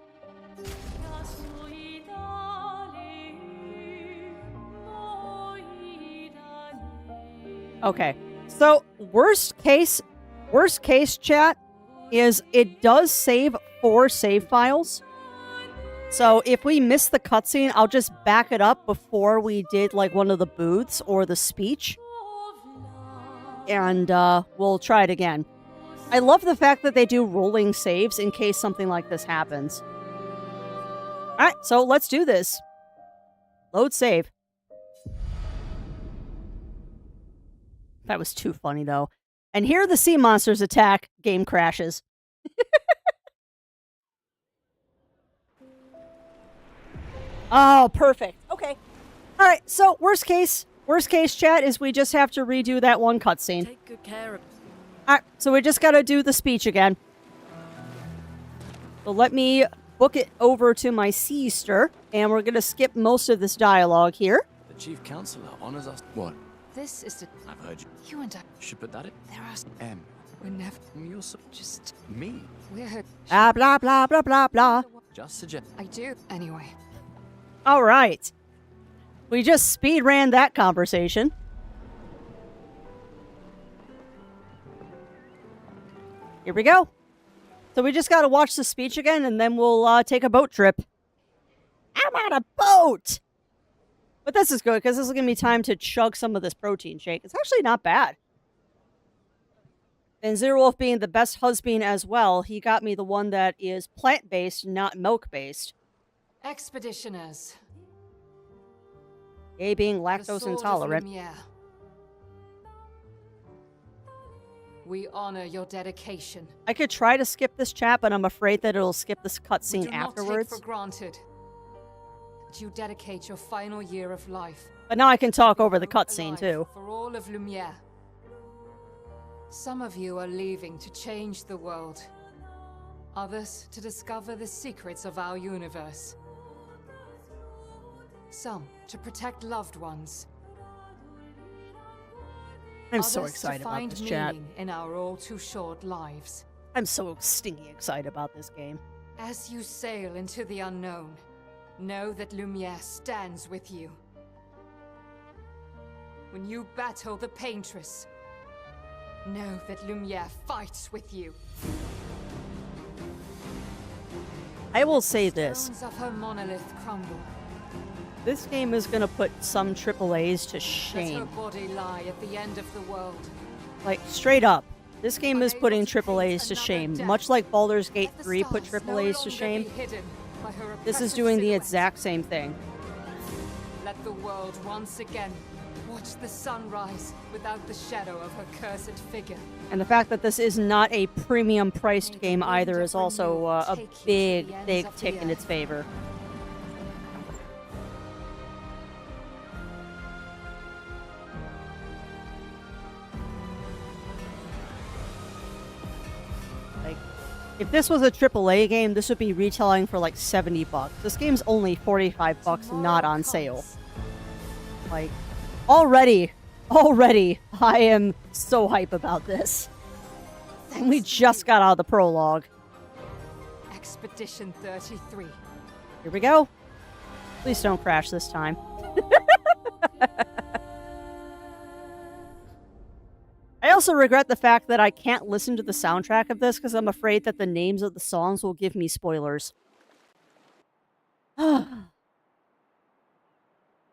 Okay. So, worst case chat is it does save 4 save files. So, if we miss the cutscene, I'll just back it up before we did like one of the booths or the speech. And we'll try it again. I love the fact that they do rolling saves in case something like this happens. Alright, so let's do this. Load save. That was too funny, though. And here the sea monsters attack. Game crashes. Oh, perfect. Okay. Alright, so worst case chat is we just have to redo that one cutscene.
Take good care of.
Alright, so we just gotta do the speech again. So let me book it over to my sister, and we're gonna skip most of this dialogue here.
The chief counselor honors us. What?
This is the...
I've heard you.
You and I...
Should put that in.
There are...
M.
We're never...
You're just... Me.
We're...
Blah, blah, blah, blah, blah, blah.
Just suggest...
I do. Anyway.
Alright. We just speed ran that conversation. Here we go. So we just gotta watch the speech again, and then we'll take a boat trip. I'm on a boat! But this is good, because this is going to be time to chug some of this protein shake. It's actually not bad. And Zero Wolf being the best husband as well, he got me the one that is plant-based, not milk-based.
Expeditioners.
A being
The
lactose
Sword of
intolerant.
Lumiere. We honor your dedication.
I could try to skip this chat, but I'm afraid that it'll skip this
We
cutscene
do not
afterwards.
take for granted that you dedicate your final year of life.
But now I can talk over the cutscene, too.
For all of Lumiere. Some of you are leaving to change the world. Others to discover the secrets of our universe. Some to protect loved ones.
I'm so
Others
excited
to
about
find
this chat.
meaning in our all too short lives.
I'm so stinky excited about this game.
As you sail into the unknown, know that Lumiere stands with you. When you battle the Paintress, know that Lumiere fights with you.
I will say this.
Stones of her monolith crumble.
This game is going to put some AAAs to
Let her
shame.
body lie at the end of the world.
Like, straight up. This game is putting AAAs to shame. Much like Baldur's Gate 3 put AAAs to shame, this is doing the exact same thing.
Let the world once again watch the sun rise without the shadow of her cursed figure.
And the fact that this is not a premium priced game either is also a big, big tick in its favor. Like, if this was a AAA game, this would be retailing for like $70. This game's only $45, not on sale. Like, already, I am so hype about this. And we just got out of the prologue.
Expedition 33.
Here we go. Please don't crash this time. I also regret the fact that I can't listen to the soundtrack of this because I'm afraid that the names of the songs will give me spoilers.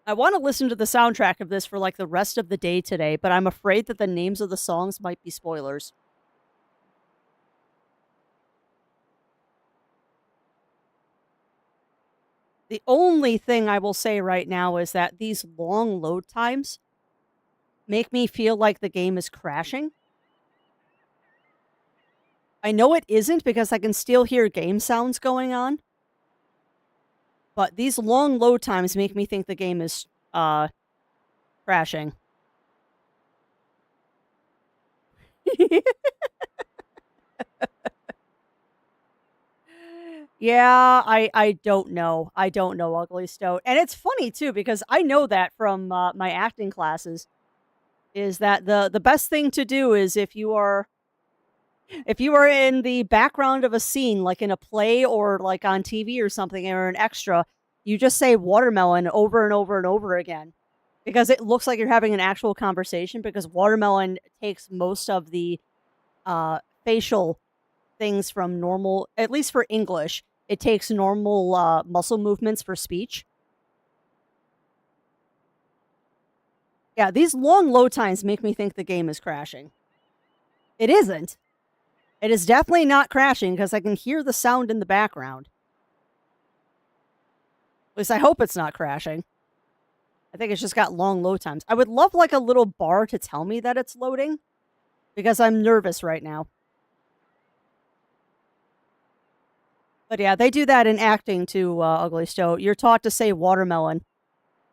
I want to listen to the soundtrack of this for like the rest of the day today, but I'm afraid that the names of the songs might be spoilers. The only thing I will say right now is that these long load times make me feel like the game is crashing. I know it isn't because I can still hear game sounds going on. But these long load times make me think the game is crashing. Yeah, I don't know. I don't know, Ugly Stoat. And it's funny, too, because I know that from my acting classes, is that the best thing to do is if you are If you were in the background of a scene, like in a play or like on TV or something, or an extra, you just say watermelon over and over and over again because it looks like you're having an actual conversation because watermelon takes most of the facial things from normal, at least for English. It takes normal muscle movements for speech. Yeah, these long load times make me think the game is crashing. It isn't. It is definitely not crashing because I can hear the sound in the background. At least I hope it's not crashing. I think it's just got long load times. I would love like a little bar to tell me that it's loading because I'm nervous right now. But yeah, they do that in acting too, Ugly Stowe. You're taught to say watermelon.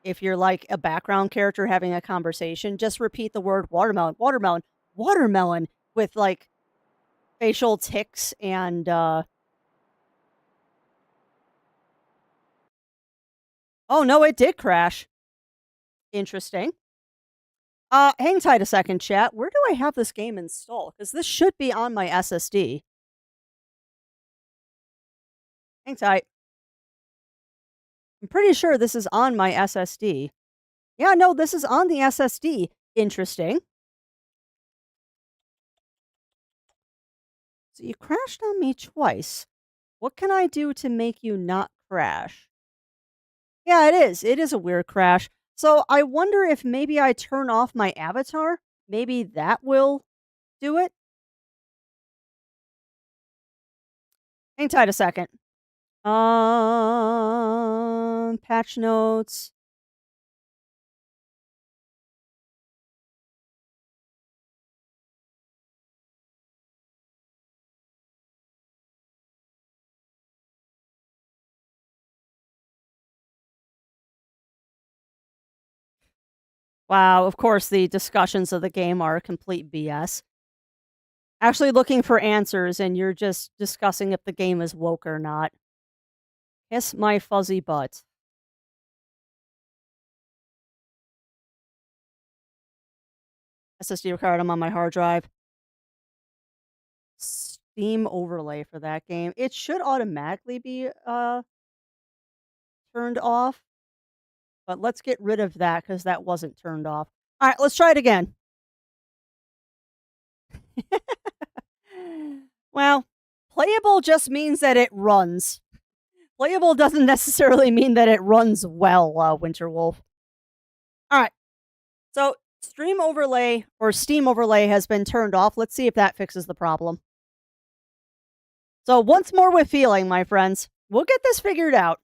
If you're like a background character having a conversation, just repeat the word watermelon, watermelon, watermelon with like facial tics and oh no, it did crash. Interesting. Hang tight a second, chat. Where do I have this game installed? Because this should be on my SSD. Hang tight. I'm pretty sure this is on my SSD. Yeah, no, this is on the SSD. Interesting. So you crashed on me twice. What can I do to make you not crash? Yeah, it is. It is a weird crash. So I wonder if maybe I turn off my avatar. Maybe that will do it. Hang tight a second. Patch notes. Wow, of course the discussions of the game are complete BS. Actually looking for answers and you're just discussing if the game is woke or not. Kiss my fuzzy butt. SSD card, I'm on my hard drive. Steam overlay for that game. It should automatically be turned off. But let's get rid of that because that wasn't turned off. All right, let's try it again. Well, playable just means that it runs. Playable doesn't necessarily mean that it runs well, Winterwolf. All right. So, Steam overlay has been turned off. Let's see if that fixes the problem. So, once more with feeling, my friends. We'll get this figured out.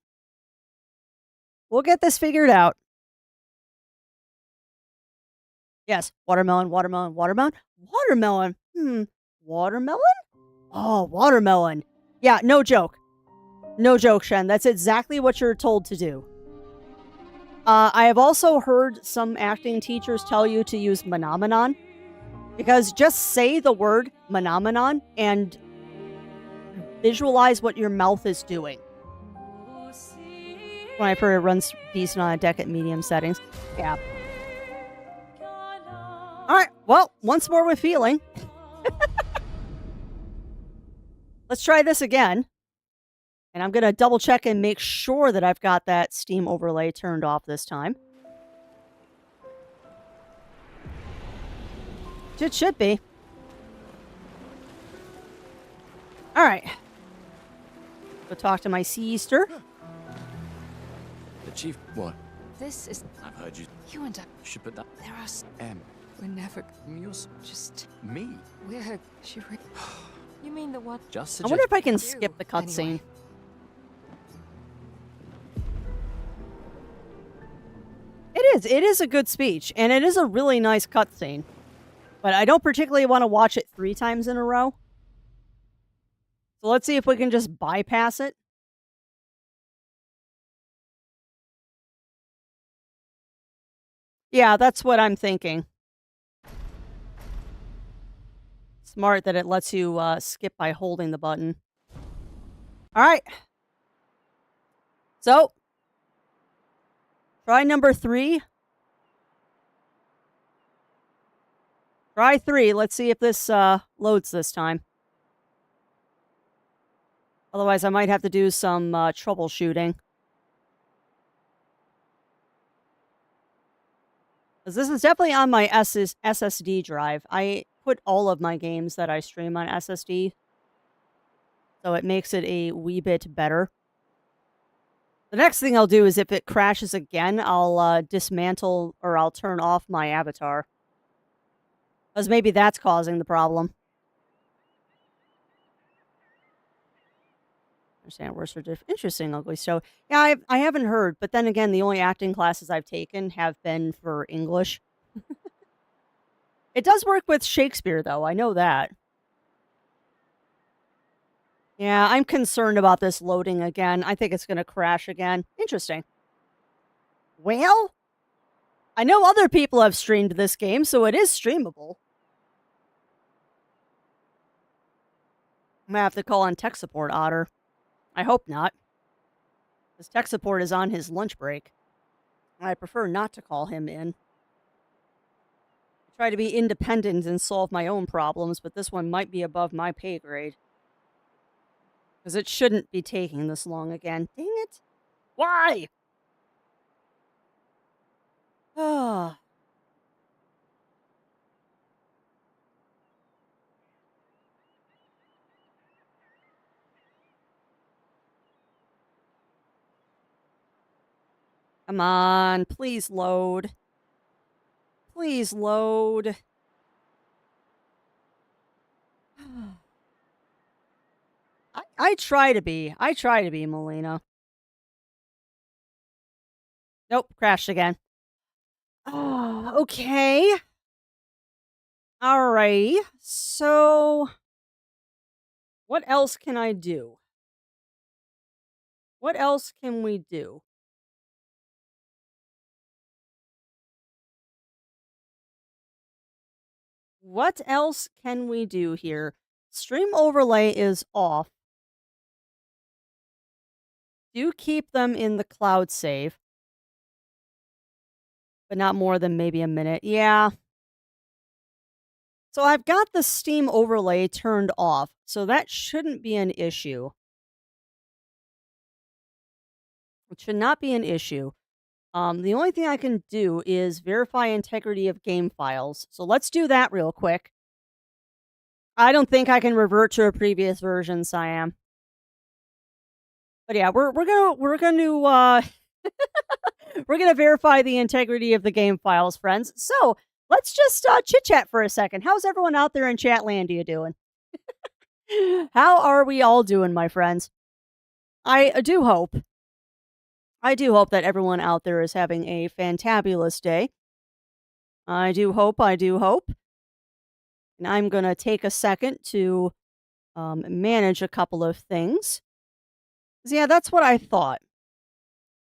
We'll get this figured out. Yes, watermelon, watermelon, watermelon. Watermelon. Watermelon? Oh, watermelon. Yeah, no joke. No joke, Shen. That's exactly what you're told to do. I have also heard some acting teachers tell you to use monomenon. Because just say the word monomenon and visualize what your mouth is doing. When I've heard it runs decent on a deck at medium settings. Yeah. Alright, well, once more with feeling. Let's try this again. And I'm going to double check and make sure that I've got that Steam overlay turned off this time. It should be. Alright. Go talk to my sister.
The chief, what?
This is...
I've heard you.
You and I...
Should put that...
There are...
M.
We're never...
You're
just...
Me?
We're... You mean the what?
Just
I wonder if I can skip the cutscene.
Anyway.
It is a good speech, and it is a really nice cutscene. But I don't particularly want to watch it 3 times in a row. So let's see if we can just bypass it. Yeah, that's what I'm thinking. Smart that it lets you skip by holding the button. Alright. So, try number 3. Try 3. Let's see if this loads this time. Otherwise, I might have to do some troubleshooting. Because this is definitely on my SSD drive. I put all of my games that I stream on SSD. So it makes it a wee bit better. The next thing I'll do is if it crashes again, I'll dismantle or I'll turn off my avatar. Because maybe that's causing the problem. Understand words are different. Interesting, Ugly. So, yeah, I haven't heard. But then again, the only acting classes I've taken have been for English. It does work with Shakespeare, though. I know that. Yeah, I'm concerned about this loading again. I think it's going to crash again. Interesting. Well, I know other people have streamed this game, so it is streamable. I'm going to have to call on tech support, Otter. I hope not. Because tech support is on his lunch break. I prefer not to call him in. I try to be independent and solve my own problems, but this one might be above my pay grade. Because it shouldn't be taking this long again. Dang it. Why? Ah. Come on, please load. Please load. I try to be. I try to be, Melina. Nope, crashed again. Oh, okay. Alright, so what else can I do? What else can we do? What else can we do here? Stream overlay is off. Do keep them in the cloud save. But not more than maybe a minute. Yeah. So I've got the Steam overlay turned off, so that shouldn't be an issue. It should not be an issue. The only thing I can do is verify integrity of game files. So let's do that real quick. I don't think I can revert to a previous version, Siam. But yeah, we're gonna we're gonna verify the integrity of the game files, friends. So let's just chit chat for a second. How's everyone out there in Chatlandia doing? How are we all doing, my friends? I do hope that everyone out there is having a fantabulous day. I do hope. And I'm going to take a second to manage a couple of things. Yeah, that's what I thought.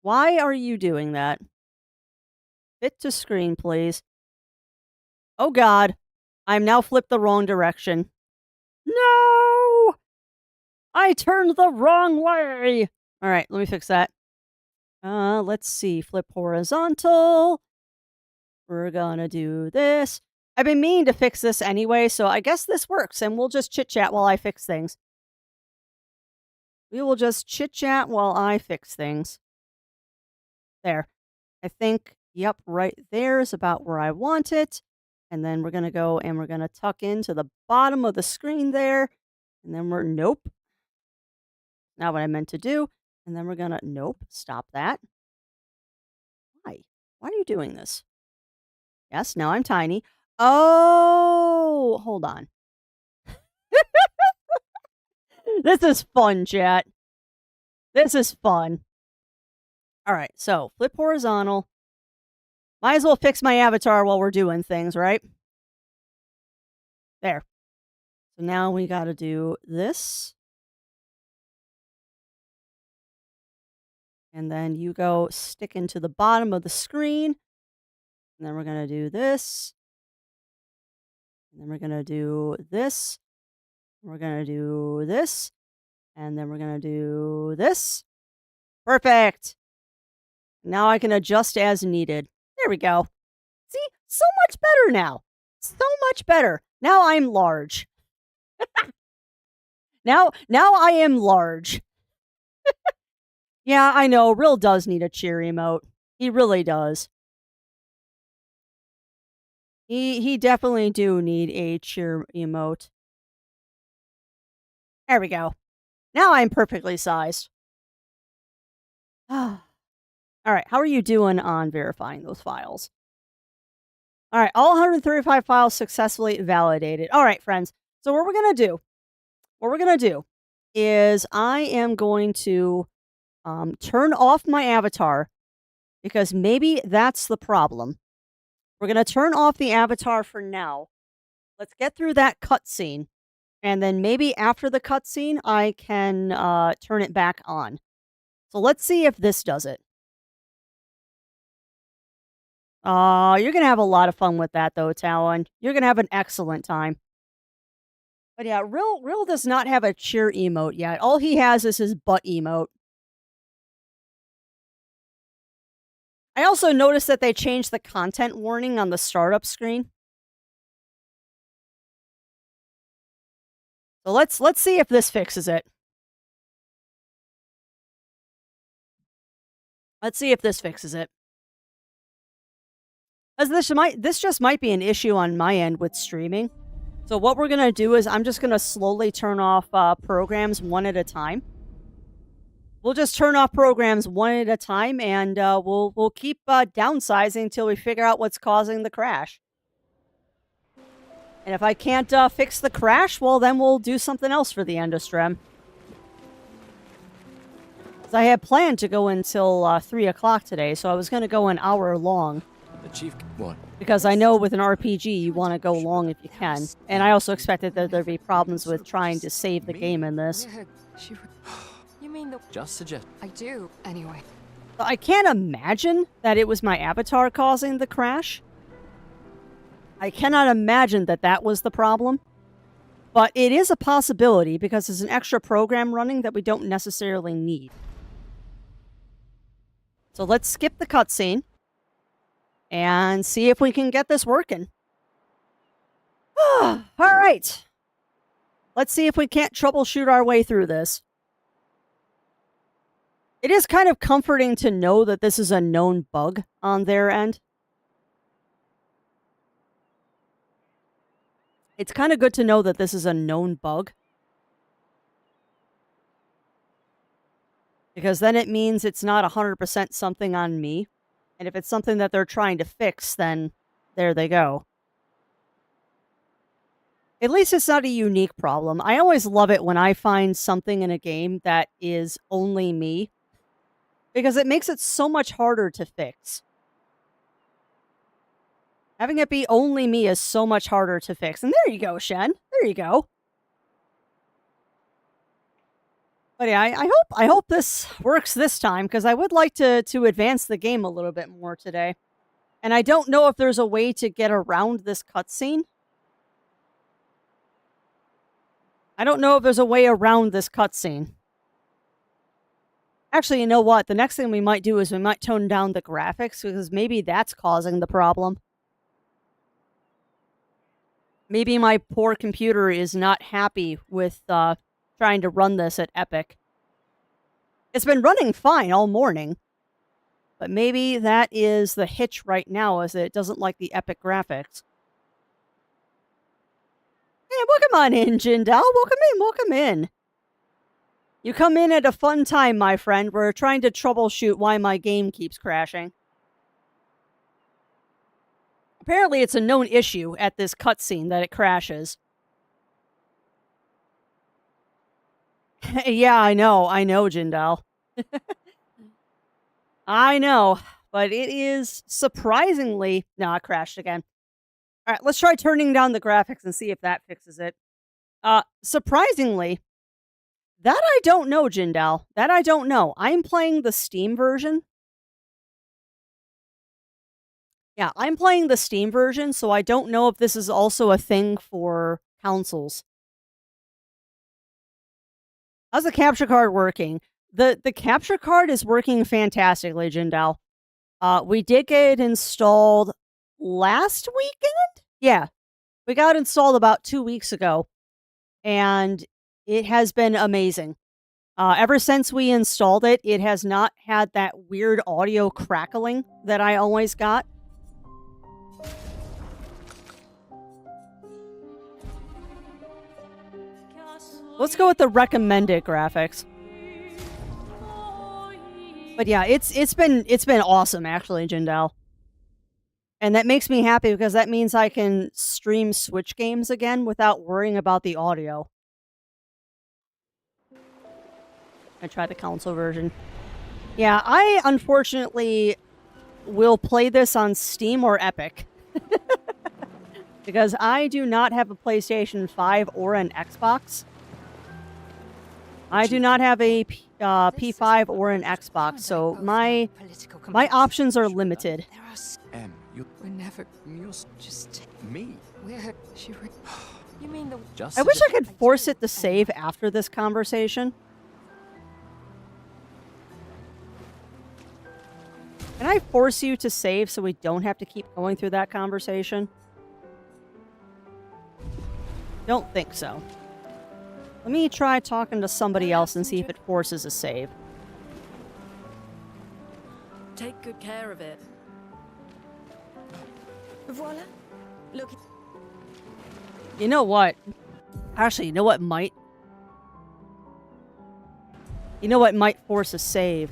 Why are you doing that? Fit to screen, please. Oh, God. I'm now flipped the wrong direction. No! I turned the wrong way! All right, let me fix that. Let's see. Flip horizontal. We're gonna do this. I've been meaning to fix this anyway, so I guess this works, and we'll just chit-chat while I fix things. We will just chit-chat while I fix things. There. I think, yep, right there is about where I want it. And then we're gonna go and we're gonna tuck into the bottom of the screen there. And then nope. Not what I meant to do. And then we're gonna, nope, stop that. Why? Why are you doing this? Yes, now I'm tiny. Oh, hold on. This is fun, chat. This is fun. All right, so flip horizontal. Might as well fix my avatar while we're doing things, right? There. So now we got to do this. And then you go stick into the bottom of the screen. And then we're going to do this. And then we're going to do this. We're going to do this. And then we're going to do this. Perfect. Now I can adjust as needed. There we go. See? So much better now. So much better. Now I'm large. Now I am large. Yeah, I know. Rill does need a cheer emote. He really does. He definitely do need a cheer emote. There we go. Now I'm perfectly sized. All right, how are you doing on verifying those files? All right, all 135 files successfully validated. All right, friends. So what we're going to do is I am going to turn off my avatar because maybe that's the problem. We're going to turn off the avatar for now. Let's get through that cutscene. And then maybe after the cutscene, I can turn it back on. So let's see if this does it. You're going to have a lot of fun with that, though, Talon. You're going to have an excellent time. But yeah, Rill does not have a cheer emote yet. All he has is his butt emote. I also noticed that they changed the content warning on the startup screen. So let's see if this fixes it. Let's see if this fixes it. As this just might be an issue on my end with streaming. So what we're gonna do is I'm just gonna slowly turn off programs one at a time. We'll just turn off programs one at a time, and we'll keep downsizing until we figure out what's causing the crash. And if I can't fix the crash, well, then we'll do something else for the end of stream. I had planned to go until 3 o'clock today, so I was going to go an hour long.
The chief, what?
Because I know with an RPG, you want to go long if you can. And I also expected that there'd be problems with trying to save the game in this.
You mean the...
Just suggest.
I do, anyway.
I can't imagine that it was my avatar causing the crash. I cannot imagine that that was the problem. But it is a possibility because there's an extra program running that we don't necessarily need. So let's skip the cutscene and see if we can get this working. All right. Let's see if we can't troubleshoot our way through this. It is kind of comforting to know that this is a known bug on their end. It's kind of good to know that this is a known bug. Because then it means it's not 100% something on me. And if it's something that they're trying to fix, then there they go. At least it's not a unique problem. I always love it when I find something in a game that is only me. Because it makes it so much harder to fix. Having it be only me is so much harder to fix. And there you go, Shen. There you go. But yeah, I hope this works this time, because I would like to advance the game a little bit more today. And I don't know if there's a way to get around this cutscene. I don't know if there's a way around this cutscene. Actually, you know what? The next thing we might do is we might tone down the graphics, because maybe that's causing the problem. Maybe my poor computer is not happy with trying to run this at Epic. It's been running fine all morning. But maybe that is the hitch right now, is that it doesn't like the Epic graphics. Hey, welcome on in, Jindal. Welcome in. You come in at a fun time, my friend. We're trying to troubleshoot why my game keeps crashing. Apparently, it's a known issue at this cutscene that it crashes. Yeah, I know, Jindal. I know, but it is surprisingly... No, it crashed again. All right, let's try turning down the graphics and see if that fixes it. Surprisingly, that I don't know, Jindal. That I don't know. I'm playing the Steam version. Yeah, I'm playing the Steam version, so I don't know if this is also a thing for consoles. How's the capture card working? The capture card is working fantastically, Jindal. We did get it installed last weekend? Yeah. We got installed about 2 weeks ago. And It has been amazing. Ever since we installed it, it has not had that weird audio crackling that I always got. Let's go with the recommended graphics. But yeah, it's been awesome actually, Jindal. And that makes me happy because that means I can stream Switch games again without worrying about the audio. I tried the console version. Yeah, I unfortunately will play this on Steam or Epic. Because I do not have a PlayStation 5 or an Xbox. I do not have a P5 or an Xbox, so my options are limited.
We're never. You're just me.
You mean the...
I wish I could force it to save after this conversation. Can I force you to save so we don't have to keep going through that conversation? Don't think so. Let me try talking to somebody else and see if it forces a save.
Take good care of it.
Voila. Look.
You know what? Actually, you know what might? You know what might force a save?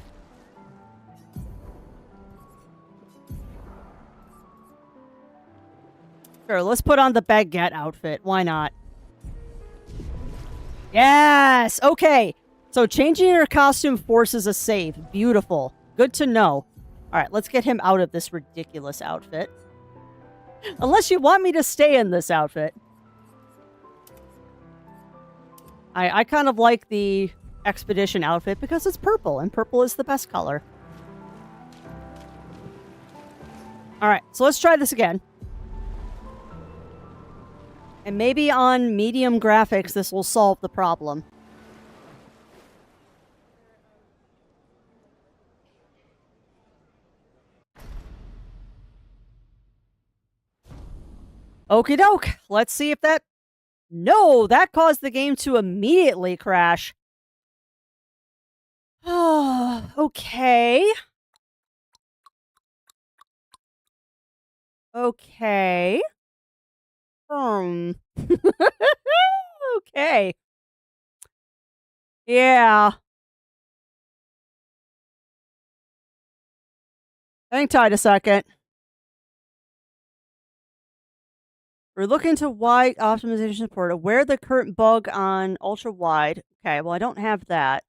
Sure, let's put on the baguette outfit. Why not? Yes! Okay. So changing your costume forces a save. Beautiful. Good to know. Alright, let's get him out of this ridiculous outfit. Unless you want me to stay in this outfit. I kind of like the expedition outfit because it's purple, and purple is the best color. Alright, so let's try this again. And maybe on medium graphics, this will solve the problem. Okie doke. Let's see if that... No, that caused the game to immediately crash. Okay. Okay. Okay. Yeah. Hang tight a second. We're looking to wide optimization support. Aware the current bug on ultra wide. Okay, well, I don't have that.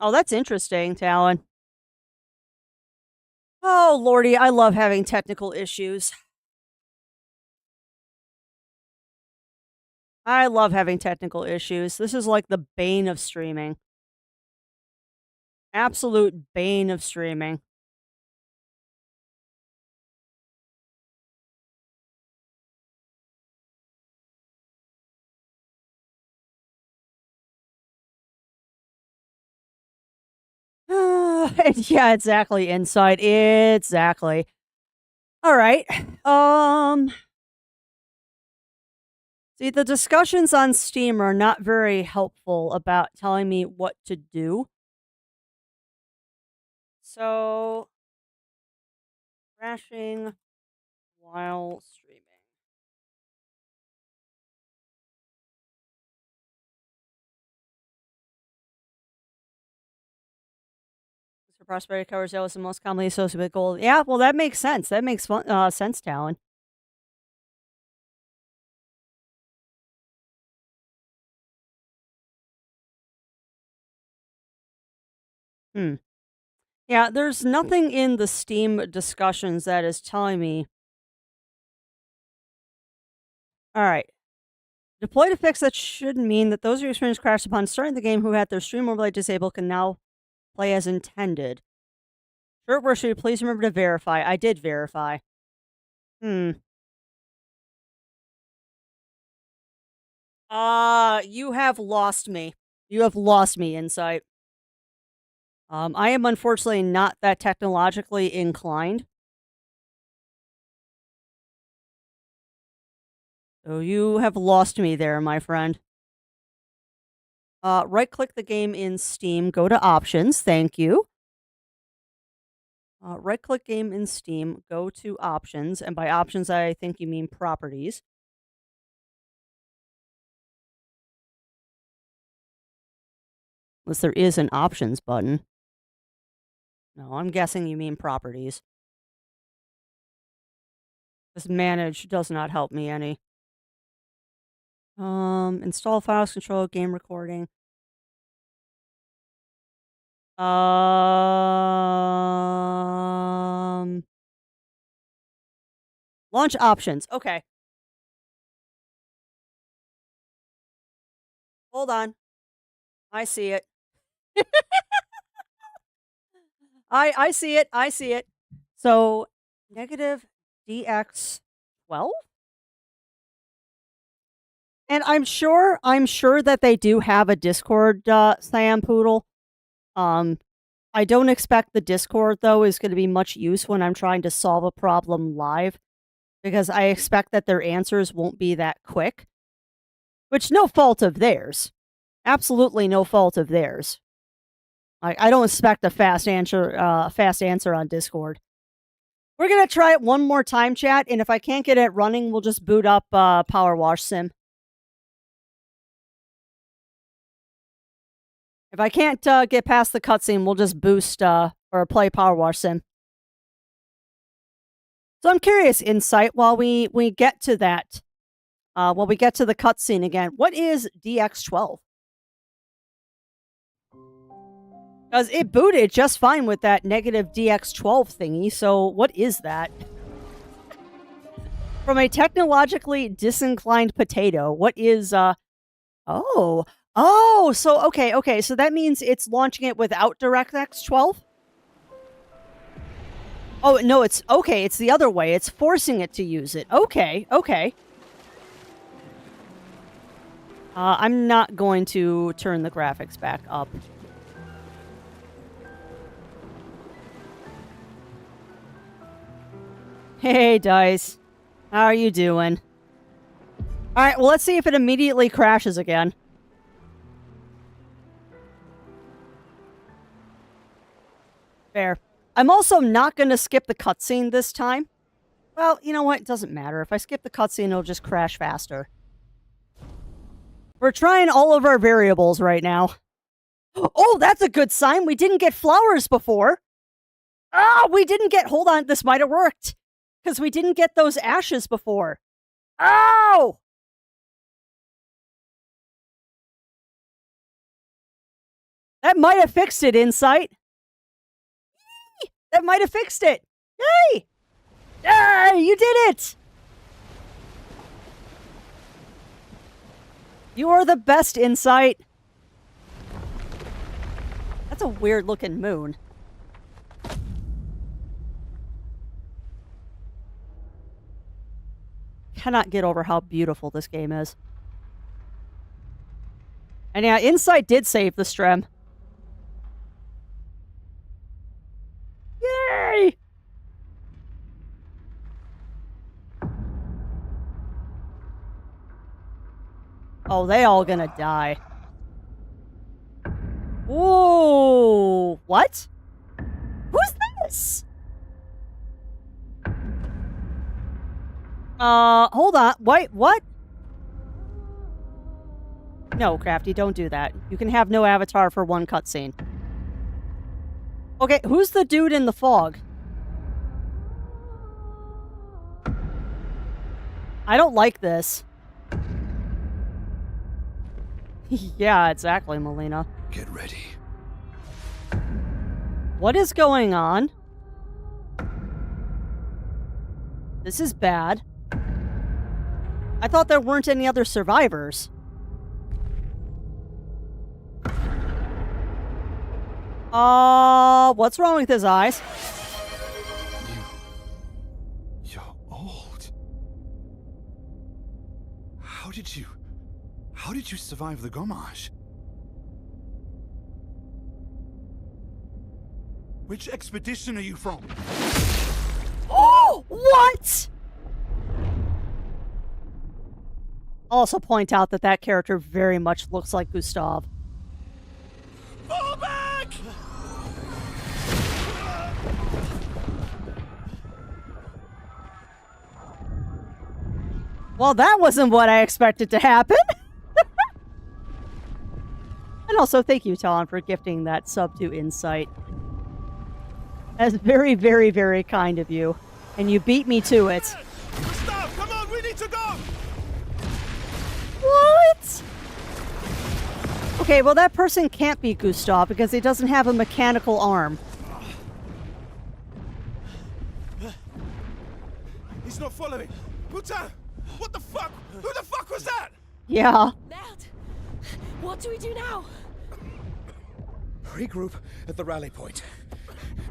Oh, that's interesting, Talon. Oh, lordy, I love having technical issues. I love having technical issues. This is like the bane of streaming. Absolute bane of streaming. Yeah, exactly, Insight. Exactly. All right. See, the discussions on Steam are not very helpful about telling me what to do. So, crashing while streaming. So prosperity covers is the most commonly associated with gold. Yeah, well, that makes sense. That makes sense, Talon. Yeah, there's nothing in the Steam discussions that is telling me. All right. Deployed a fix that should mean that those who experienced crash upon starting the game who had their stream overlay disabled can now play as intended. Short worship, please remember to verify. I did verify. You have lost me. You have lost me, Insight. I am unfortunately not that technologically inclined. So you have lost me there, my friend. Right-click the game in Steam, go to Options, thank you. Right-click game in Steam, go to Options, and by Options I think you mean Properties. Unless there is an Options button. No, I'm guessing you mean Properties. This Manage does not help me any. Install files, control, game recording. Launch options. Okay. Hold on. I see it. I see it. I see it. So negative DX12? And I'm sure that they do have a Discord, Sam Poodle. I don't expect the Discord though is going to be much use when I'm trying to solve a problem live because I expect that their answers won't be that quick. Which no fault of theirs. Absolutely no fault of theirs. I don't expect a fast answer on Discord. We're gonna try it one more time, chat, and if I can't get it running, we'll just boot up Power Wash Sim. If I can't get past the cutscene, we'll just boost or play Power Wash Sim. So I'm curious, Insight, while we get to that, while we get to the cutscene again, what is DX12? Because it booted just fine with that negative DX12 thingy, so what is that? From a technologically disinclined potato, what is, oh, so, okay, so that means it's launching it without DirectX 12? Oh, no, it's the other way. It's forcing it to use it. Okay. I'm not going to turn the graphics back up. Hey, Dice. How are you doing? Alright, well, let's see if it immediately crashes again. Fair. I'm also not going to skip the cutscene this time. Well, you know what? It doesn't matter. If I skip the cutscene, it'll just crash faster. We're trying all of our variables right now. Oh, that's a good sign. We didn't get flowers before. We didn't get... Hold on, this might have worked. Because we didn't get those ashes before. Oh! That might have fixed it, Insight. Yay! That might have fixed it. Yay! Yay! You did it! You are the best, Insight. That's a weird looking moon. Cannot get over how beautiful this game is. And yeah, Insight did save the Strem. Yay! Oh, they all gonna die. Whoa! What? Who's this? Hold on. Wait, what? No, Crafty, don't do that. You can have no avatar for one cutscene. Okay, who's the dude in the fog? I don't like this. Yeah, exactly, Melina.
Get ready.
What is going on? This is bad. I thought there weren't any other survivors. What's wrong with his eyes?
You're old. How did you survive the Gommage? Which expedition are you from?
Oh, what? I'll also point out that that character very much looks like Gustav.
Fall back!
Well, that wasn't what I expected to happen. And also, thank you, Talon, for gifting that sub to Insight. That's very, very, very kind of you. And you beat me to it.
Gustav, come on, we need to go!
What? Okay, well, that person can't be Gustav because he doesn't have a mechanical arm.
He's not following. Putain! What the fuck? Who the fuck was that?
Yeah.
Merde! What do we do now?
Regroup at the rally point.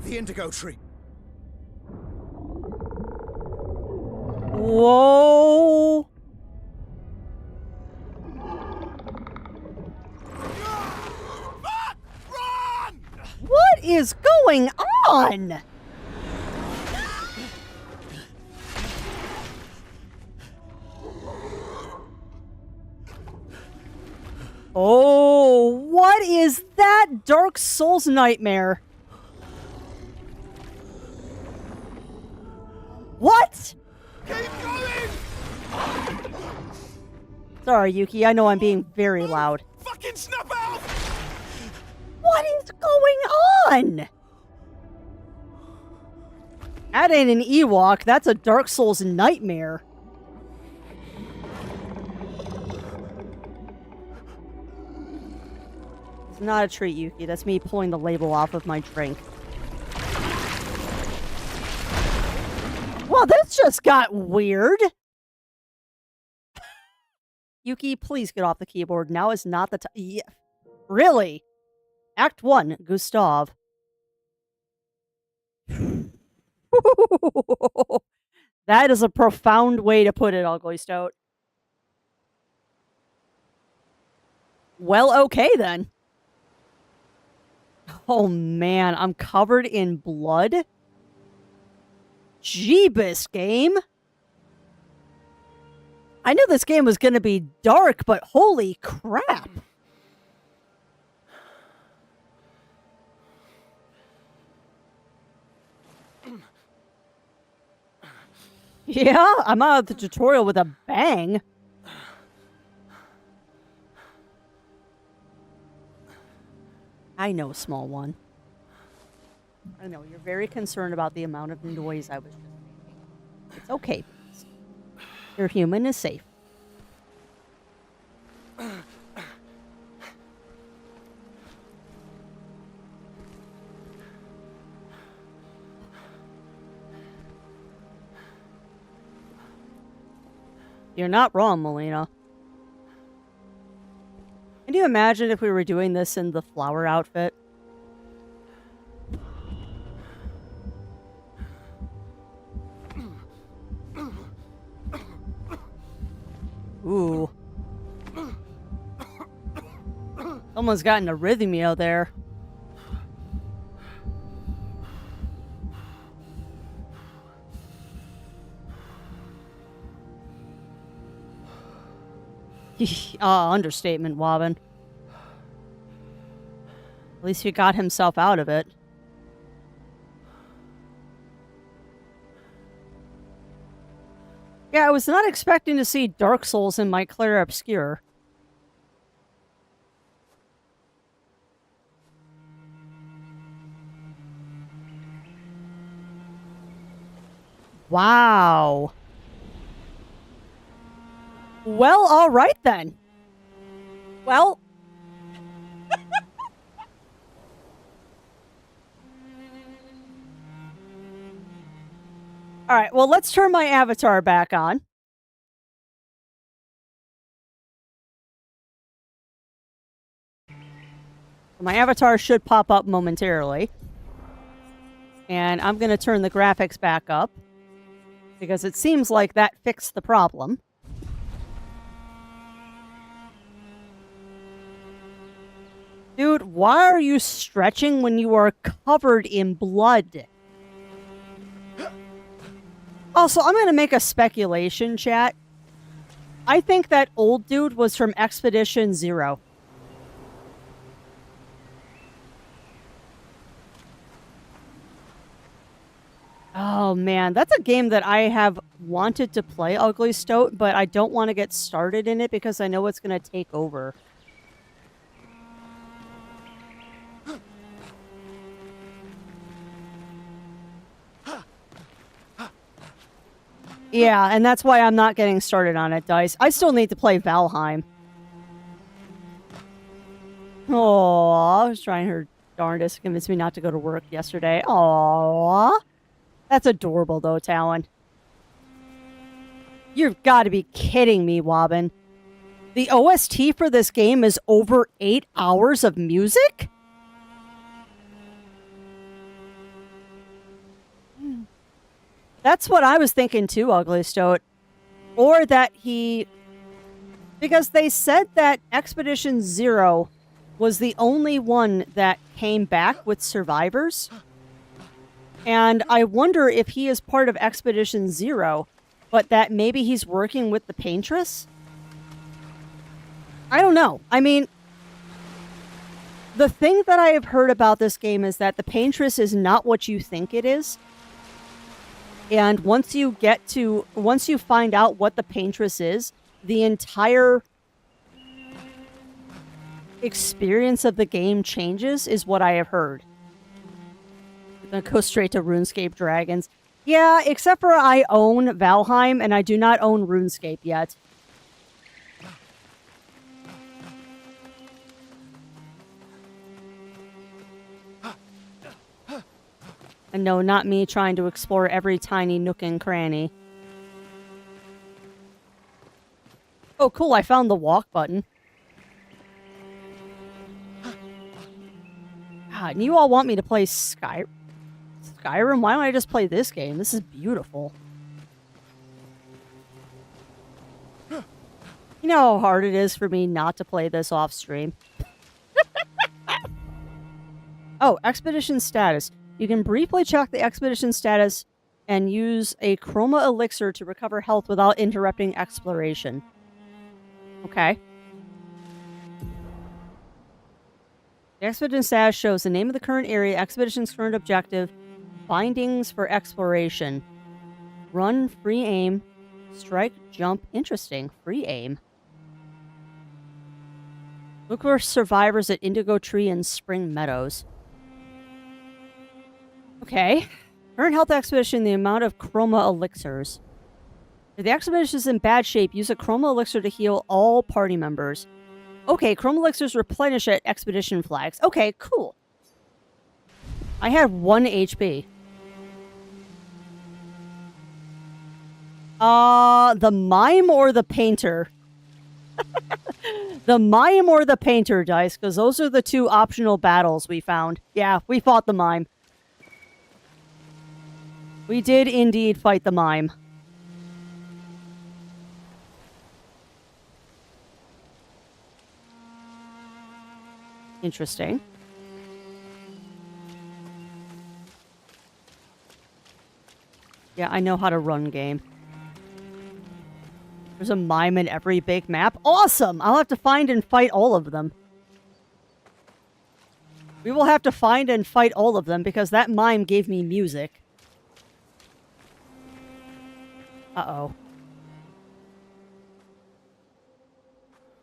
The Indigo Tree.
Whoa. What is going on? Oh, what is that Dark Souls nightmare? What?
Keep going!
Sorry, Yuki, I know I'm being very loud.
Fucking snap out!
What is going on? That ain't an Ewok, that's a Dark Souls nightmare. It's not a treat, Yuki. That's me pulling the label off of my drink. Well, this just got weird. Yuki, please get off the keyboard. Now is not the time. Yeah. Really? Act 1, Gustav. That is a profound way to put it, Ugly Stout. Well, okay then. Oh man, I'm covered in blood? Jeebus, game! I knew this game was gonna be dark, but holy crap! Yeah, I'm out of the tutorial with a bang. I know, small one. I know, you're very concerned about the amount of noise I was just making. It's okay, please. Your human is safe. You're not wrong, Melina. Can you imagine if we were doing this in the flower outfit? Ooh. Someone's gotten a arrhythmia there. Understatement, Wobbin. At least he got himself out of it. Yeah, I was not expecting to see Dark Souls in my Clair Obscur. Wow. Well, all right then. Well. All right, well, let's turn my avatar back on. My avatar should pop up momentarily. And I'm going to turn the graphics back up because it seems like that fixed the problem. Dude, why are you stretching when you are covered in blood? Also, I'm going to make a speculation, chat. I think that old dude was from Expedition 0. Oh, man. That's a game that I have wanted to play, Ugly Stoat, but I don't want to get started in it because I know it's going to take over. Yeah, and that's why I'm not getting started on it, Dice. I still need to play Valheim. Oh, I was trying her darndest to convince me not to go to work yesterday. Aww. That's adorable, though, Talon. You've got to be kidding me, Wobbin. The OST for this game is over 8 hours of music? That's what I was thinking too, Ugly Stoat. Or that he... Because they said that Expedition 0 was the only one that came back with survivors. And I wonder if he is part of Expedition 0, but that maybe he's working with the Paintress? I don't know. I mean, the thing that I have heard about this game is that the Paintress is not what you think it is. And once you find out what the Paintress is, the entire experience of the game changes, is what I have heard. I'm gonna go straight to RuneScape Dragons. Yeah, except for I own Valheim, and I do not own RuneScape yet. And no, not me trying to explore every tiny nook and cranny. Oh, cool, I found the walk button. God, and you all want me to play Skyrim? Why don't I just play this game? This is beautiful. You know how hard it is for me not to play this off stream? Oh, expedition status. You can briefly check the expedition status and use a chroma elixir to recover health without interrupting exploration. Okay. The expedition status shows the name of the current area, expedition's current objective, bindings for exploration. Run, free aim, strike, jump. Interesting. Free aim. Look for survivors at Indigo Tree and Spring Meadows. Okay. Current health expedition, the amount of chroma elixirs. If the expedition is in bad shape, use a chroma elixir to heal all party members. Okay, chroma elixirs replenish at expedition flags. Okay, cool. I had 1 HP. The mime or the painter? The mime or the painter, Dice, because those are the 2 optional battles we found. Yeah, we fought the mime. We did indeed fight the mime. Interesting. Yeah, I know how to run game. There's a mime in every big map. Awesome! I'll have to find and fight all of them. We will have to find and fight all of them because that mime gave me music. Uh-oh.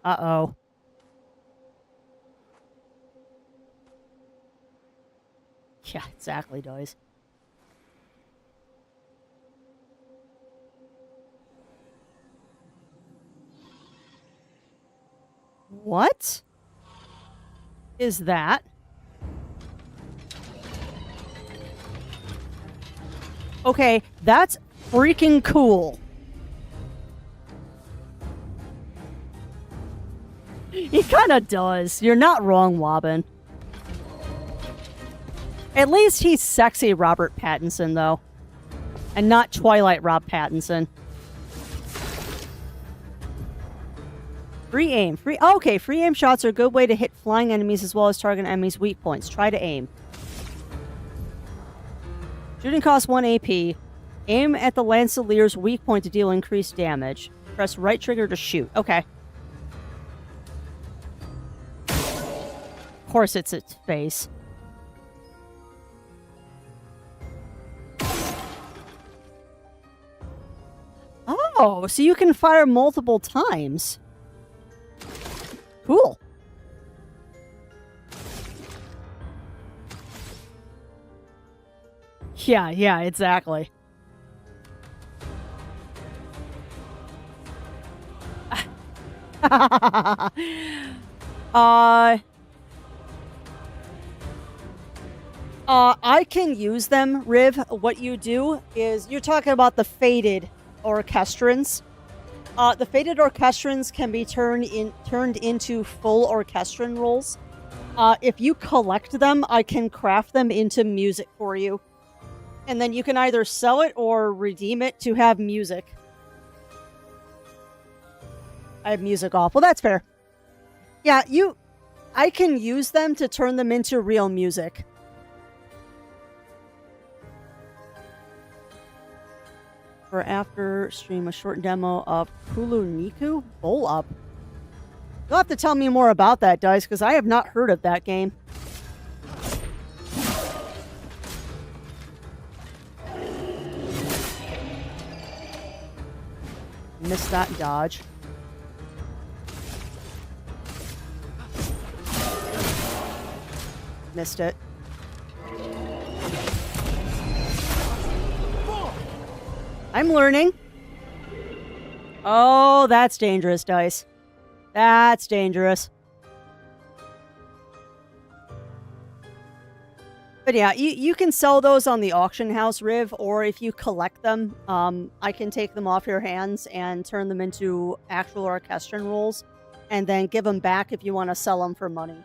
Uh-oh. Yeah, exactly, guys. What is that? Okay, that's freaking cool. He kind of does. You're not wrong, Wobbin. At least he's sexy Robert Pattinson, though. And not Twilight Rob Pattinson. Free aim. Okay, free aim shots are a good way to hit flying enemies as well as target enemies' weak points. Try to aim. Shooting costs 1 AP. Aim at the Lancelier's weak point to deal increased damage. Press right trigger to shoot. Okay. Of course it's its face. Oh, so you can fire multiple times. Cool. Yeah, exactly. I can use them, Riv. What you do is, you're talking about the faded orchestrons. The faded orchestrons can be turned into full orchestron rolls. If you collect them, I can craft them into music for you. And then you can either sell it or redeem it to have music. I have music off. Well, that's fair. Yeah, I can use them to turn them into real music. For after stream, a short demo of Kuluniku Bowl Up. You'll have to tell me more about that, Dice, because I have not heard of that game. Missed that dodge. Missed it. I'm learning. Oh, that's dangerous, Dice. That's dangerous. But yeah, you can sell those on the auction house, Riv, or if you collect them, I can take them off your hands and turn them into actual orchestron rolls, and then give them back if you want to sell them for money.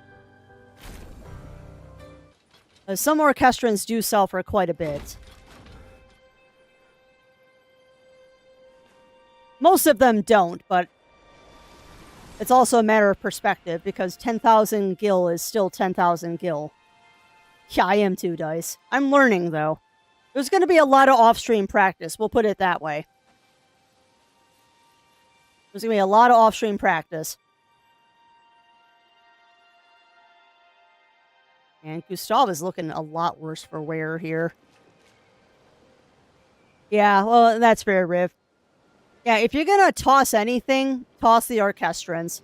Some orchestrons do sell for quite a bit. Most of them don't, but it's also a matter of perspective, because 10,000 gil is still 10,000 gil. Yeah, I am too, Dice. I'm learning, though. There's going to be a lot of off-stream practice, we'll put it that way. There's going to be a lot of off-stream practice. And Gustav is looking a lot worse for wear here. Yeah, well, that's fair, Riv. Yeah, if you're gonna toss anything, toss the orchestrons.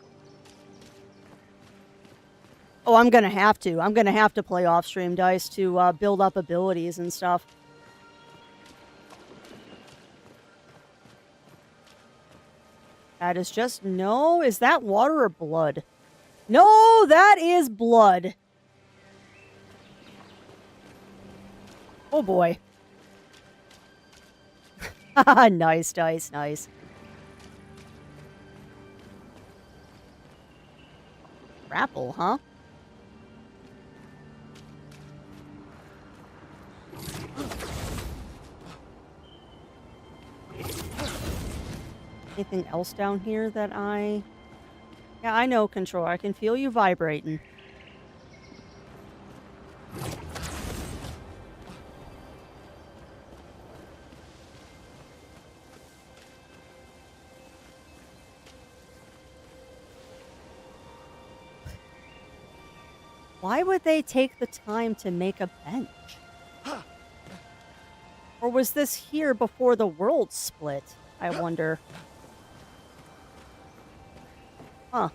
Oh, I'm gonna have to. I'm gonna have to play off-stream, Dice, to build up abilities and stuff. That is just... No, is that water or blood? No, that is blood. Oh boy. Nice, Dice, nice. Grapple, huh? Anything else down here that I... Yeah, I know, Control. I can feel you vibrating. Why would they take the time to make a bench? Or was this here before the world split? I wonder. Huh.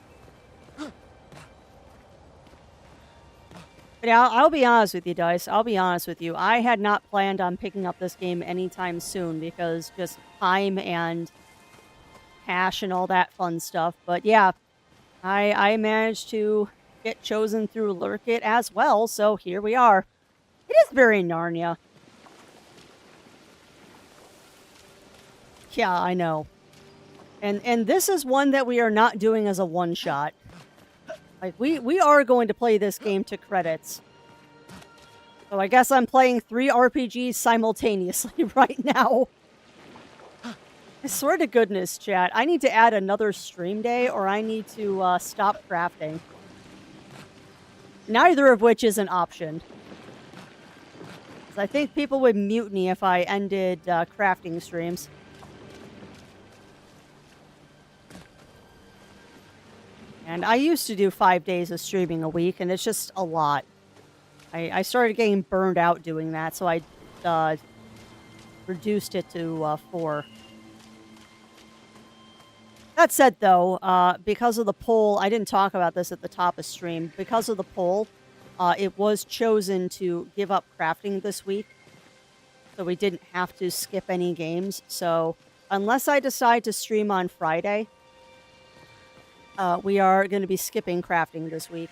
But yeah, I'll be honest with you, Dice. I'll be honest with you. I had not planned on picking up this game anytime soon because just time and cash and all that fun stuff. But yeah, I managed to get chosen through Lurk It as well, so here we are. It is very Narnia. Yeah, I know. And this is one that we are not doing as a one-shot. Like, we are going to play this game to credits. So I guess I'm playing 3 RPGs simultaneously right now. I swear to goodness, chat, I need to add another stream day or I need to stop crafting. Neither of which is an option. 'Cause I think people would mutiny if I ended crafting streams. And I used to do 5 days of streaming a week, and it's just a lot. I started getting burned out doing that, so I reduced it to 4. That said, though, because of the poll, I didn't talk about this at the top of stream. Because of the poll, it was chosen to give up crafting this week, so we didn't have to skip any games. So unless I decide to stream on Friday, we are going to be skipping crafting this week.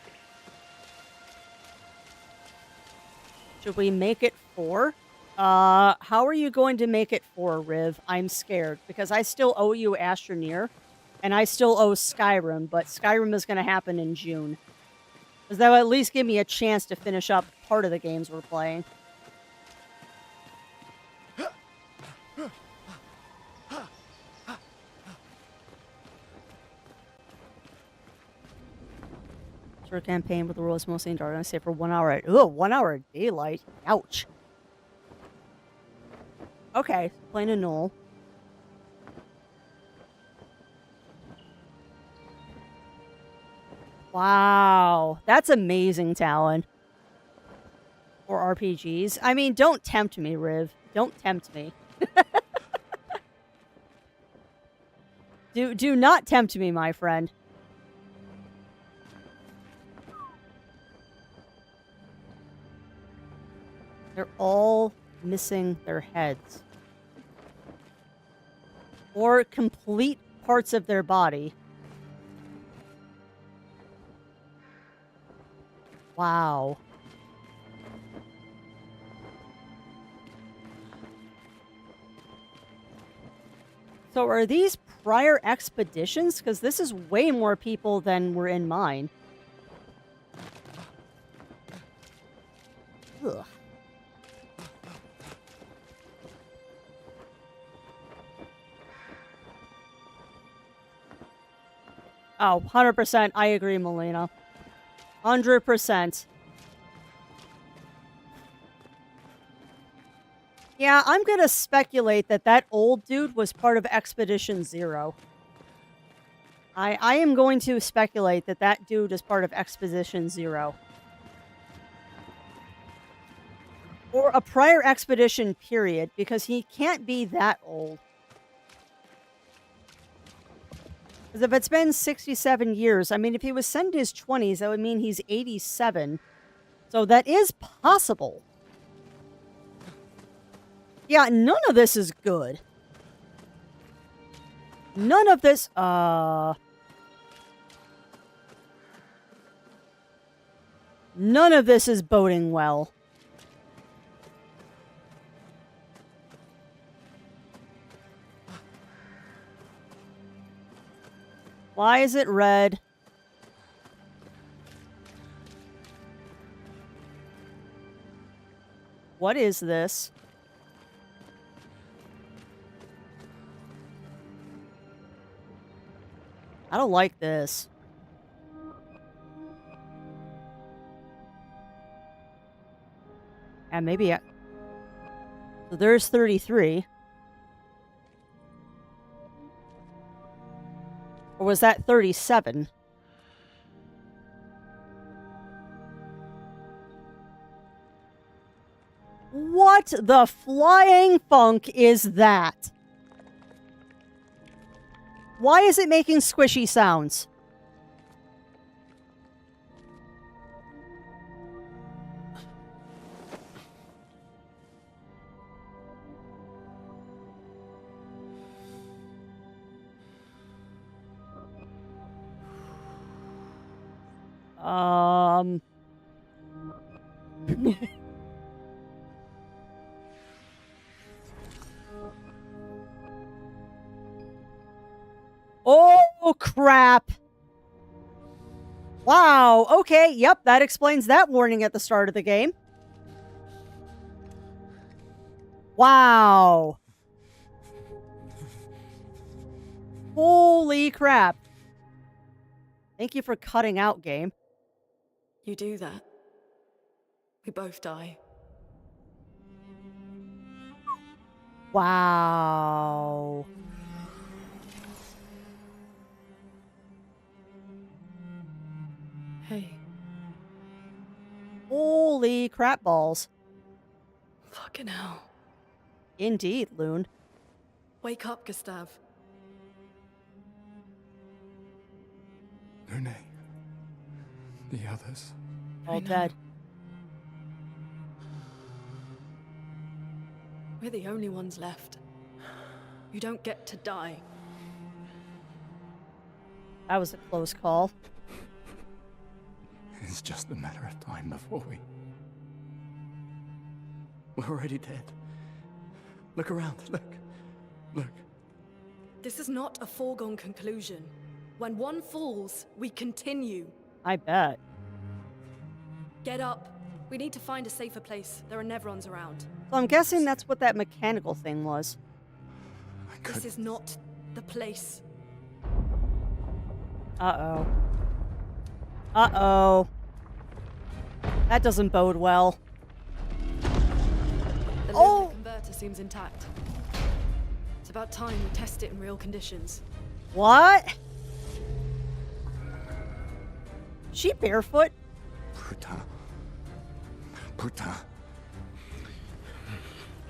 Should we make it 4? How are you going to make it 4, Riv? I'm scared, because I still owe you Astroneer, and I still owe Skyrim, but Skyrim is going to happen in June. Because that will at least give me a chance to finish up part of the games we're playing. Short campaign with the rules mostly in dark. I say for 1 hour. Ooh, 1 hour of daylight. Ouch. Okay, playing a null. Wow, that's amazing talent. For RPGs. I mean, don't tempt me, Riv. Don't tempt me. Do not tempt me, my friend. They're all missing their heads. Or complete parts of their body. Wow. So are these prior expeditions? Because this is way more people than were in mine. Ugh. Oh, 100%. I agree, Melina. 100%. Yeah, I'm gonna speculate that that old dude was part of Expedition 0. I am going to speculate that that dude is part of Expedition 0. Or a prior expedition, period, because he can't be that old. Because if it's been 67 years, I mean, if he was sent in his 20s, that would mean he's 87. So that is possible. Yeah, none of this is good. None of this, none of this is boding well. Why is it red? What is this? I don't like this. And maybe so there's 33. Or was that 37? What the flying funk is that? Why is it making squishy sounds? Oh, crap. Wow. Okay. Yep. That explains that warning at the start of the game. Wow. Holy crap. Thank you for cutting out, game.
You do that. We both die.
Wow.
Hey.
Holy crap balls.
Fucking hell.
Indeed, Loon.
Wake up, Gustav.
Lune. The others.
All dead.
We're the only ones left. You don't get to die.
That was a close call.
It's just a matter of time before we're already dead. Look around. Look.
This is not a foregone conclusion. When one falls, we continue.
I bet.
Get up. We need to find a safer place. There are Nevrons around.
So I'm guessing that's what that mechanical thing was.
This is not the place.
Uh-oh. Uh-oh. That doesn't bode well.
The lunar converter seems intact. It's about time we test it in real conditions.
What? She barefoot?
Puta.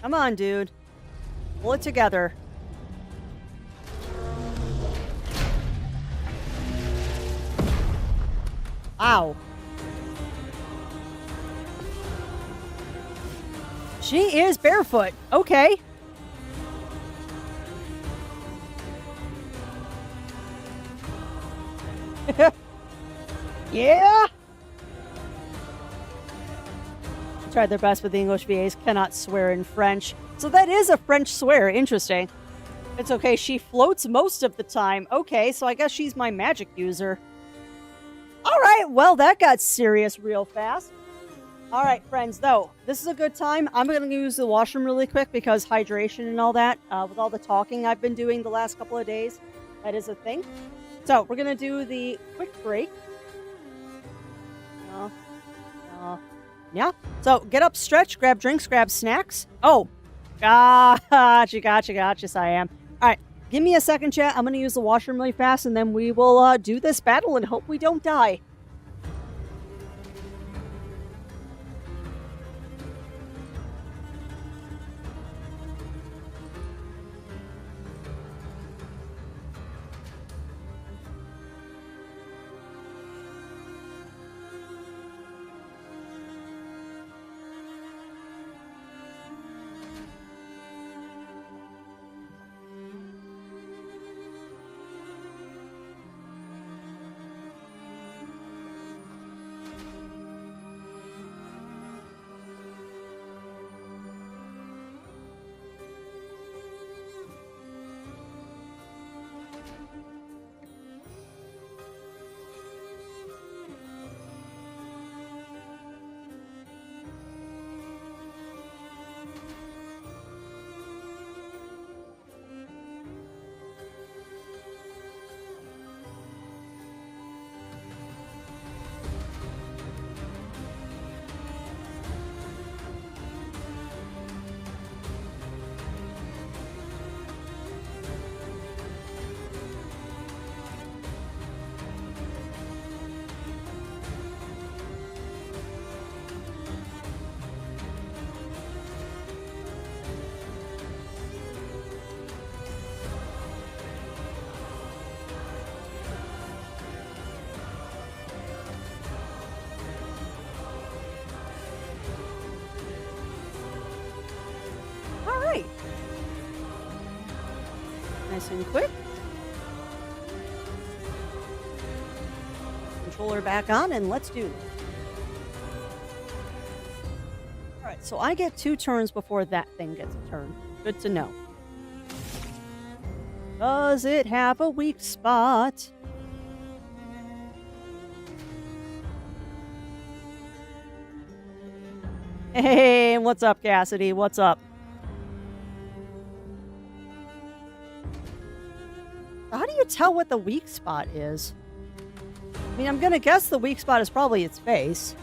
Come on, dude. Pull it together. Ow. She is barefoot. Okay. Yeah. Tried their best with the English VAs, cannot swear in French. So that is a French swear. Interesting. It's okay. She floats most of the time. Okay, so I guess she's my magic user. All right. Well, that got serious real fast. All right, friends, though, this is a good time. I'm going to use the washroom really quick because hydration and all that, with all the talking I've been doing the last couple of days, that is a thing. So we're going to do the quick break. Yeah. So get up, stretch, grab drinks, grab snacks. Oh, gotcha, Siam. All right, give me a second, chat. I'm going to use the washroom really fast, and then we will do this battle and hope we don't die. Nice and quick. Controller back on, and let's do this. Alright, so I get 2 turns before that thing gets a turn. Good to know. Does it have a weak spot? Hey, what's up, Cassidy? What's up? How do you can't tell what the weak spot is. I mean, I'm gonna guess the weak spot is probably its face.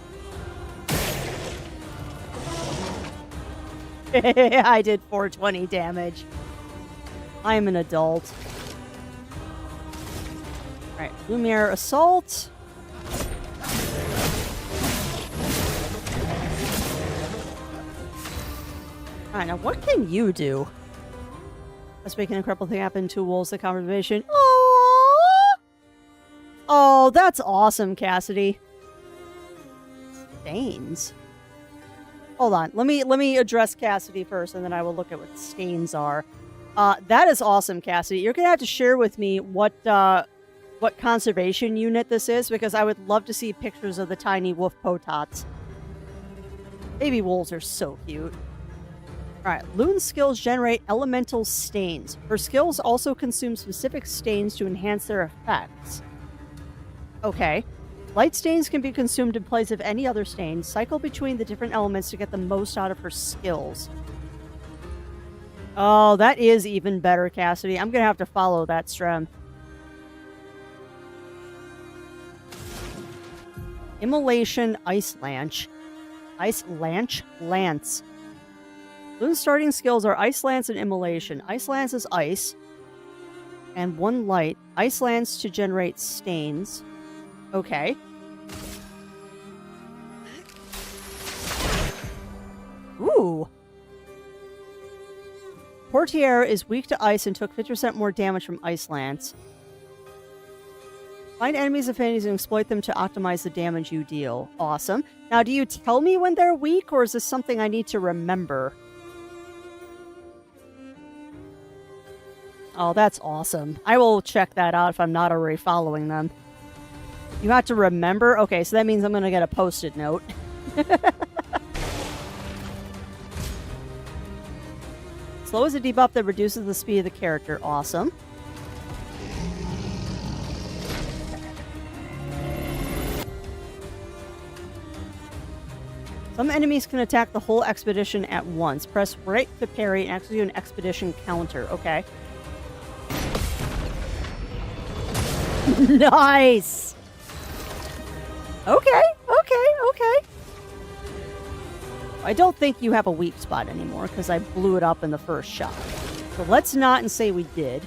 I did 420 damage. I am an adult. Alright, Lumiere Assault. Alright, now what can you do? Let's make an incredible thing happen. Two wolves, the conversation. Oh, oh, that's awesome, Cassidy. Stains. Hold on. Let me address Cassidy first, and then I will look at what stains are. That is awesome, Cassidy. You're gonna have to share with me what conservation unit this is, because I would love to see pictures of the tiny wolf potats. Baby wolves are so cute. Alright, Loon's skills generate elemental stains. Her skills also consume specific stains to enhance their effects. Okay. Light stains can be consumed in place of any other stain. Cycle between the different elements to get the most out of her skills. Oh, that is even better, Cassidy. I'm gonna have to follow that strem. Immolation Ice Lance. Ice Lance? Lance. Loon's starting skills are Ice Lance and Immolation. Ice Lance is ice. And one light. Ice Lance to generate stains. Okay. Ooh. Portiere is weak to ice and took 50% more damage from Ice Lance. Find enemies' affinities and exploit them to optimize the damage you deal. Awesome. Now, do you tell me when they're weak, or is this something I need to remember? Oh, that's awesome. I will check that out if I'm not already following them. You have to remember? Okay, so that means I'm going to get a post-it note. Slow is a debuff that reduces the speed of the character. Awesome. Some enemies can attack the whole expedition at once. Press right to parry and execute an expedition counter. Okay. Nice! Okay. I don't think you have a weak spot anymore, because I blew it up in the first shot. So let's not and say we did.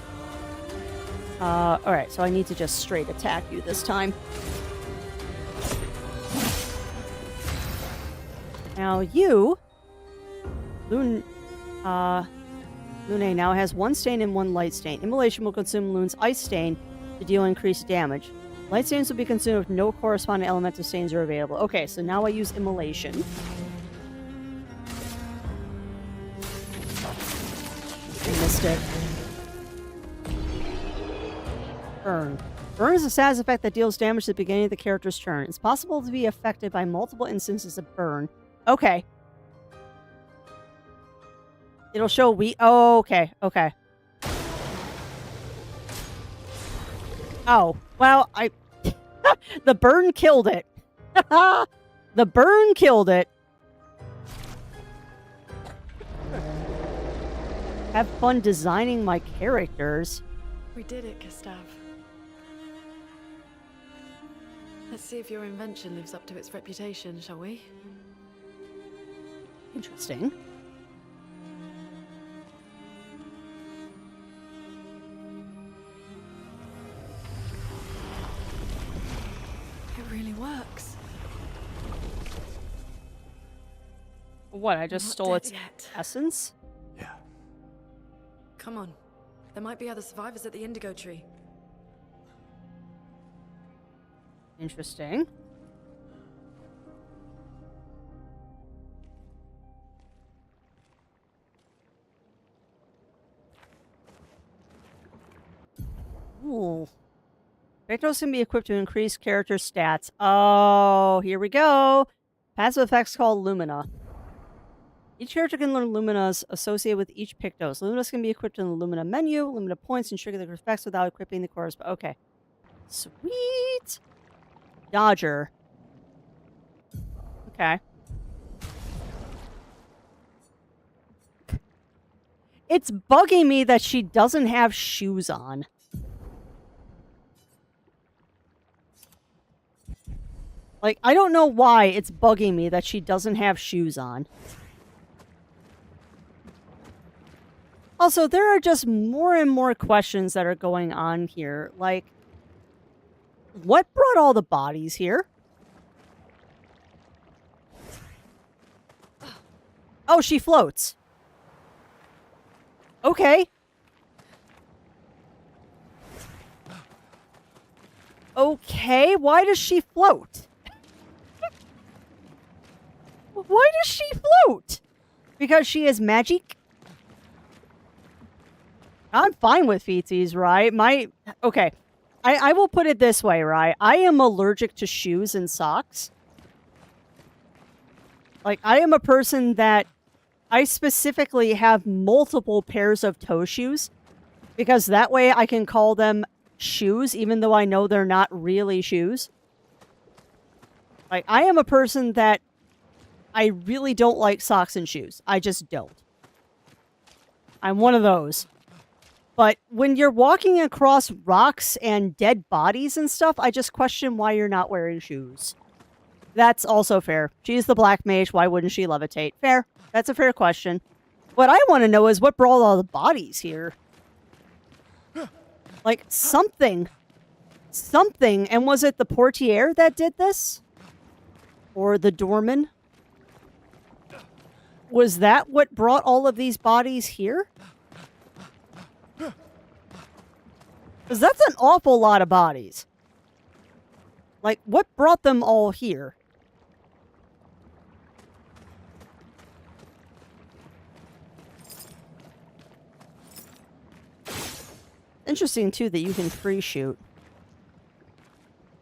Alright, so I need to just straight attack you this time. Now you... Lune now has one stain and one light stain. Immolation will consume Lune's ice stain to deal increased damage. Light stains will be consumed if no corresponding elemental stains are available. Okay, so now I use Immolation. I missed it. Burn. Burn is a status effect that deals damage at the beginning of the character's turn. It's possible to be affected by multiple instances of burn. Okay. It'll show oh, okay. Oh, well, the burn killed it. The burn killed it. Have fun designing my characters.
We did it, Gustav. Let's see if your invention lives up to its reputation, shall we?
Interesting.
It really works.
What, I just
Not
stole
dead
its
yet.
essence?
Come on. There might be other survivors at the Indigo Tree.
Interesting. Ooh. Spectros can be equipped to increase character stats. Oh, here we go. Passive effects called Lumina. Each character can learn Luminas associated with each Pictos. Luminas can be equipped in the Lumina menu, Lumina points, and trigger the effects without equipping the corresponding. Okay. Sweet. Dodger. Okay. It's bugging me that she doesn't have shoes on. Like, I don't know why it's bugging me that she doesn't have shoes on. Also, there are just more and more questions that are going on here. Like, what brought all the bodies here? Oh, she floats. Okay. Okay, why does she float? Why does she float? Because she is magic? I'm fine with feetsies, right? Okay. I will put it this way, right? I am allergic to shoes and socks. Like, I am a person that I specifically have multiple pairs of toe shoes because that way I can call them shoes even though I know they're not really shoes. Like, I am a person that I really don't like socks and shoes. I just don't. I'm one of those. But when you're walking across rocks and dead bodies and stuff, I just question why you're not wearing shoes. That's also fair. She's the black mage. Why wouldn't she levitate? Fair. That's a fair question. What I want to know is what brought all the bodies here. Like, something. Something. And was it the portiere that did this? Or the doorman? Was that what brought all of these bodies here? Because that's an awful lot of bodies. Like, what brought them all here? Interesting, too, that you can free shoot.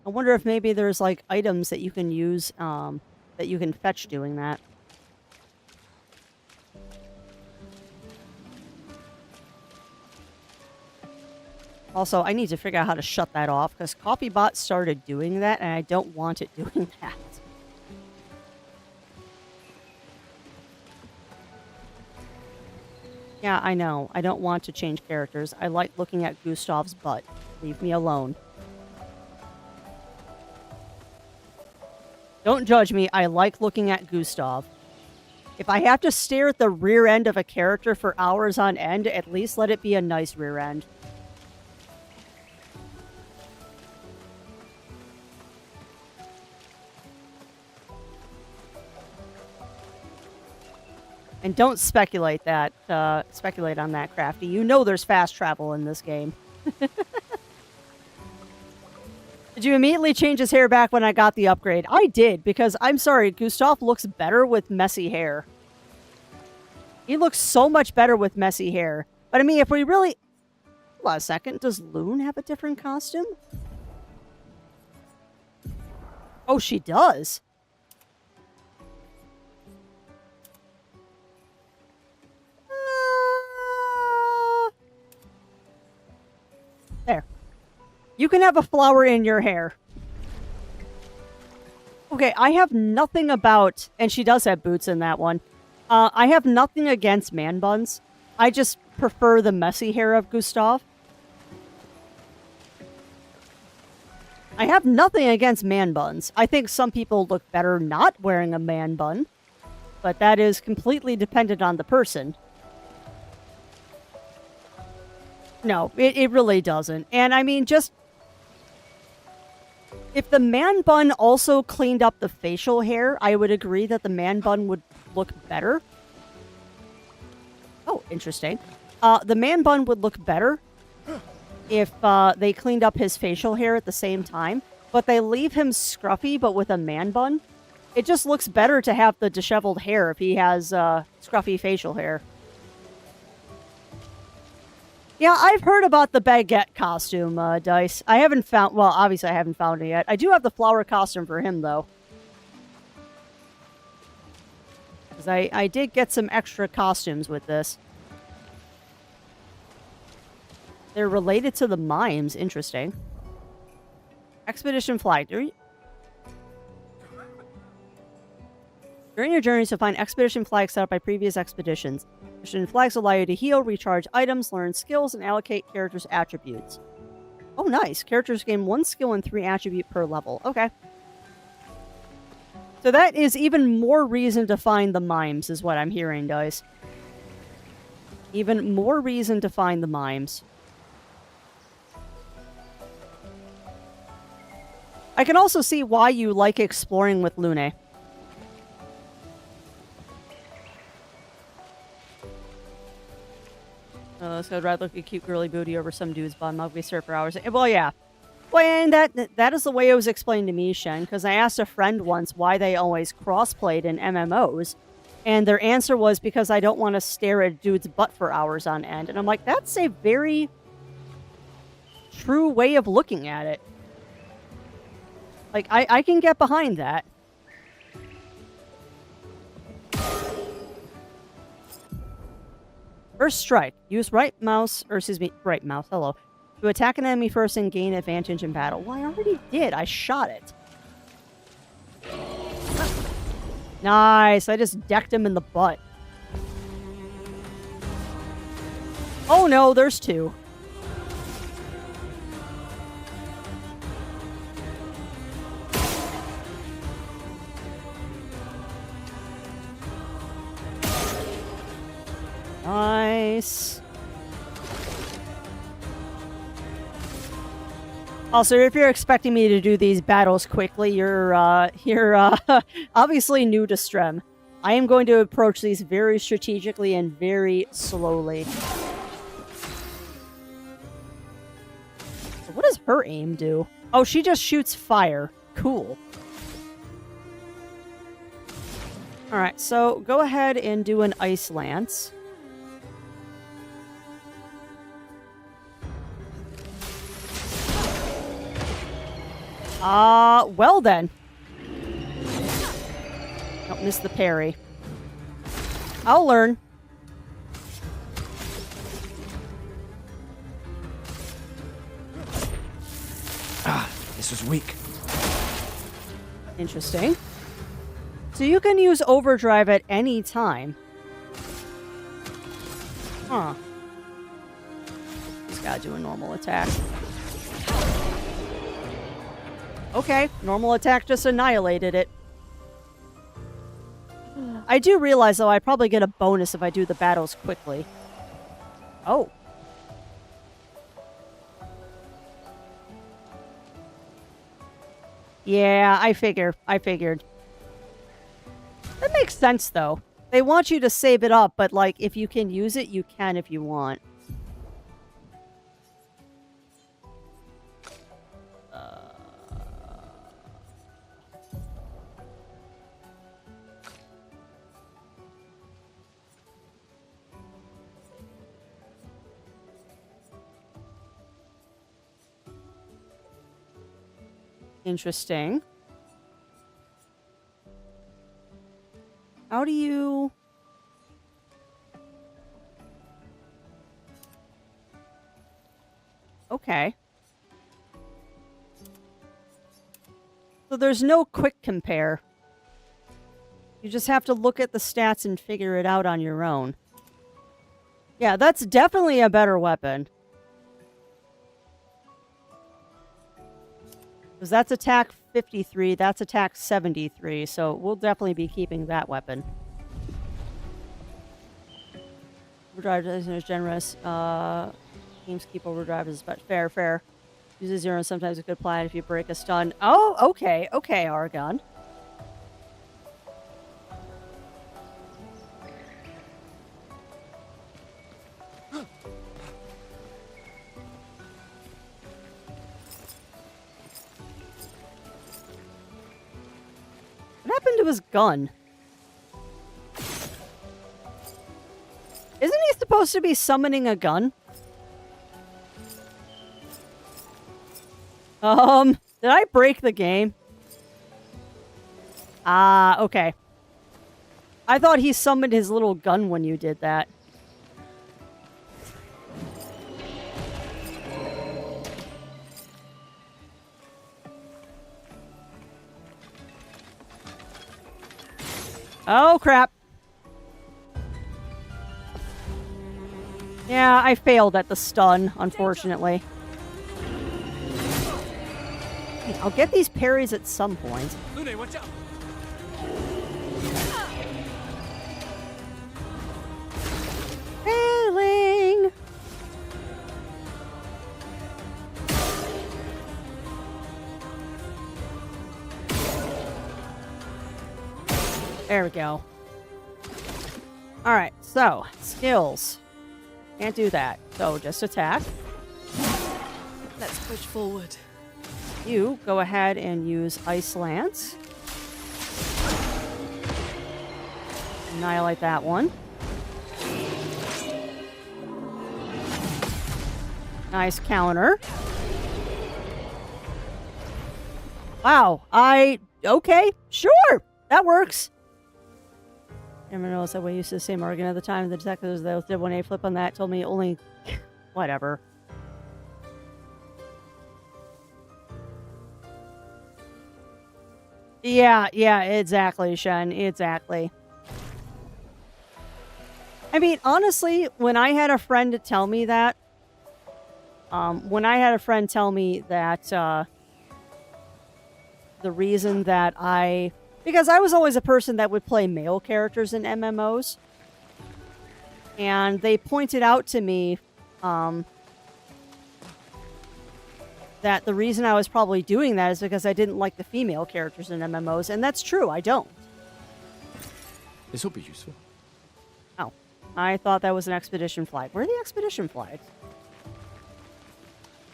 I wonder if maybe there's, like, items that you can use, that you can fetch doing that. Also, I need to figure out how to shut that off, because CoffeeBot started doing that, and I don't want it doing that. Yeah, I know. I don't want to change characters. I like looking at Gustav's butt. Leave me alone. Don't judge me. I like looking at Gustav. If I have to stare at the rear end of a character for hours on end, at least let it be a nice rear end. And don't speculate on that, Crafty. You know there's fast travel in this game. Did you immediately change his hair back when I got the upgrade? I did, because I'm sorry, Gustav looks better with messy hair. He looks so much better with messy hair. But I mean, if we really... Hold on a second. Does Loon have a different costume? Oh, she does. There. You can have a flower in your hair. Okay, I have nothing about... And she does have boots in that one. I have nothing against man buns. I just prefer the messy hair of Gustav. I have nothing against man buns. I think some people look better not wearing a man bun. But that is completely dependent on the person. No, it really doesn't. And I mean, just... If the man bun also cleaned up the facial hair, I would agree that the man bun would look better. Oh, interesting. The man bun would look better if they cleaned up his facial hair at the same time. But they leave him scruffy, but with a man bun. It just looks better to have the disheveled hair if he has scruffy facial hair. Yeah, I've heard about the baguette costume, Dice. I haven't found... Well, obviously I haven't found it yet. I do have the flower costume for him, though. Because I did get some extra costumes with this. They're related to the mimes. Interesting. Expedition flag. During your journeys, you'll find expedition flags set up by previous expeditions. Expedition flags allow you to heal, recharge items, learn skills, and allocate characters' attributes. Oh, nice. Characters gain 1 skill and 3 attribute per level. Okay. So that is even more reason to find the mimes, is what I'm hearing, guys. Even more reason to find the mimes. I can also see why you like exploring with Lune. So I'd rather look at cute girly booty over some dude's bum. I'll be served for hours. Well, yeah. Well, and that is the way it was explained to me, Shen, because I asked a friend once why they always crossplayed in MMOs, and their answer was because I don't want to stare at a dude's butt for hours on end. And I'm like, that's a very true way of looking at it. Like, I can get behind that. First strike. Use right mouse, hello. To attack an enemy first and gain advantage in battle. Well, I already did. I shot it. Nice. I just decked him in the butt. Oh no, there's two. Nice. Also, if you're expecting me to do these battles quickly, you're obviously new to Strem. I am going to approach these very strategically and very slowly. What does her aim do? Oh, she just shoots fire. Cool. Alright, so go ahead and do an Ice Lance. Well then. Don't miss the parry. I'll learn.
This was weak.
Interesting. So you can use overdrive at any time. Huh. Just gotta do a normal attack. Okay, normal attack just annihilated it. I do realize, though, I probably get a bonus if I do the battles quickly. Oh. Yeah, I figured. That makes sense, though. They want you to save it up, but, like, if you can use it, you can if you want. Interesting. How do you... Okay. So there's no quick compare. You just have to look at the stats and figure it out on your own. Yeah, that's definitely a better weapon. Because that's attack 53, that's attack 73, so we'll definitely be keeping that weapon. Overdrive is generous. Teams keep overdrive as fair. Use a zero and sometimes a good plan if you break a stun. Oh, okay, Argon. What happened to his gun? Isn't he supposed to be summoning a gun? Did I break the game? Ah, okay. I thought he summoned his little gun when you did that. Oh, crap. Yeah, I failed at the stun, unfortunately. I'll get these parries at some point.
Lune, watch out!
Failing! There we go. Alright, so, skills. Can't do that. So, just attack.
Let's push forward.
You go ahead and use Ice Lance. Annihilate that one. Nice counter. Wow, okay, sure, that works. Never noticed that we used the same organ at the time. The detectives that did 1A flip on that told me only... whatever. Yeah, exactly, Shen. Exactly. I mean, honestly, when I had a friend tell me that, the reason that because I was always a person that would play male characters in MMOs, and they pointed out to me, that the reason I was probably doing that is because I didn't like the female characters in MMOs, and that's true, I don't.
This will be useful.
Oh, I thought that was an expedition flag. Where are the expedition flags?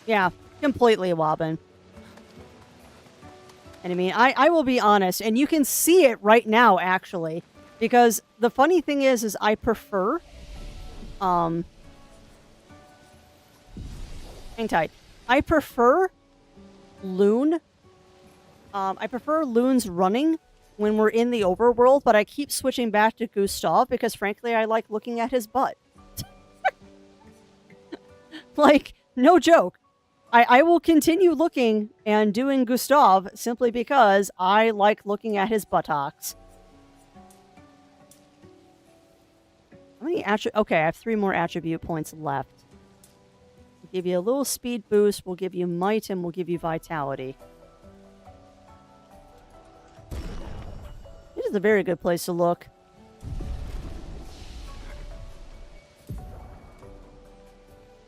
Yeah, completely wobbin'. And I mean, I will be honest, and you can see it right now, actually, because the funny thing is I prefer, hang tight. I prefer Loon. I prefer Loon's running when we're in the overworld, but I keep switching back to Gustav because, frankly, I like looking at his butt. Like, no joke. I will continue looking and doing Gustav simply because I like looking at his buttocks. How many okay, I have 3 more attribute points left. We'll give you a little speed boost, we'll give you might, and we'll give you vitality. This is a very good place to look.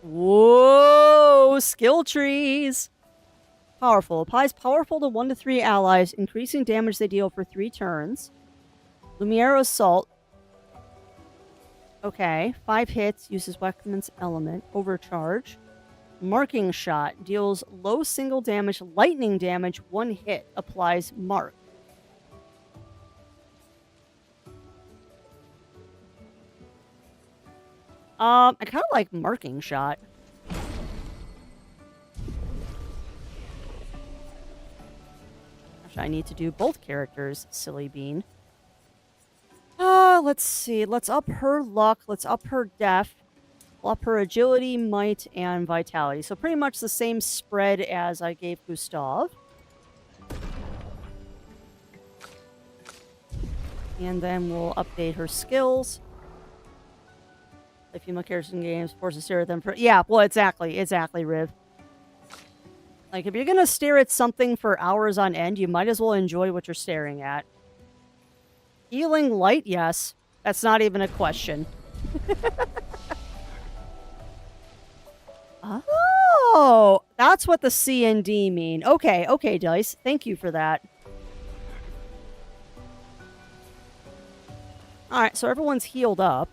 Whoa! Skill trees! Powerful. Applies powerful to 1 to 3 allies, increasing damage they deal for 3 turns. Lumiere Assault. Okay. 5 hits, uses weapon's element. Overcharge. Marking Shot. Deals low single damage, lightning damage, 1 hit. Applies mark. I kind of like Marking Shot. Gosh, I need to do both characters, silly bean. Let's see. Let's up her luck. Let's up her def. We'll up her agility, might, and vitality. So pretty much the same spread as I gave Gustav. And then we'll update her skills. Play female characters in games, force to stare at them for... Yeah, well, exactly, Riv. Like, if you're gonna stare at something for hours on end, you might as well enjoy what you're staring at. Healing light, yes. That's not even a question. Oh, that's what the C and D mean. Okay, Dice. Thank you for that. Alright, so everyone's healed up.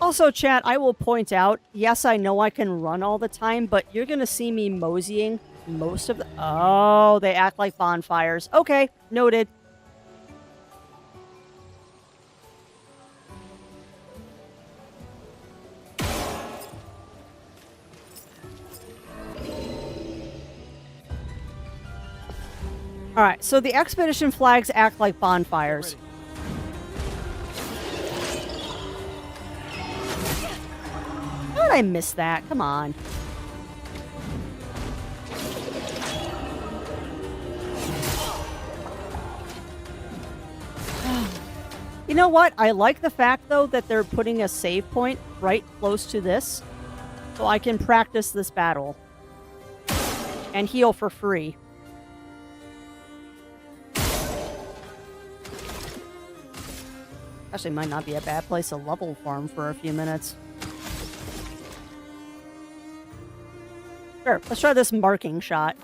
Also, chat, I will point out, yes, I know I can run all the time, but you're going to see me moseying most of the... Oh, they act like bonfires. Okay, noted. Alright, so the expedition flags act like bonfires. How did I miss that? Come on. You know what? I like the fact, though, that they're putting a save point right close to this, so I can practice this battle. And heal for free. Actually, might not be a bad place to level farm for a few minutes. Sure, let's try this marking shot.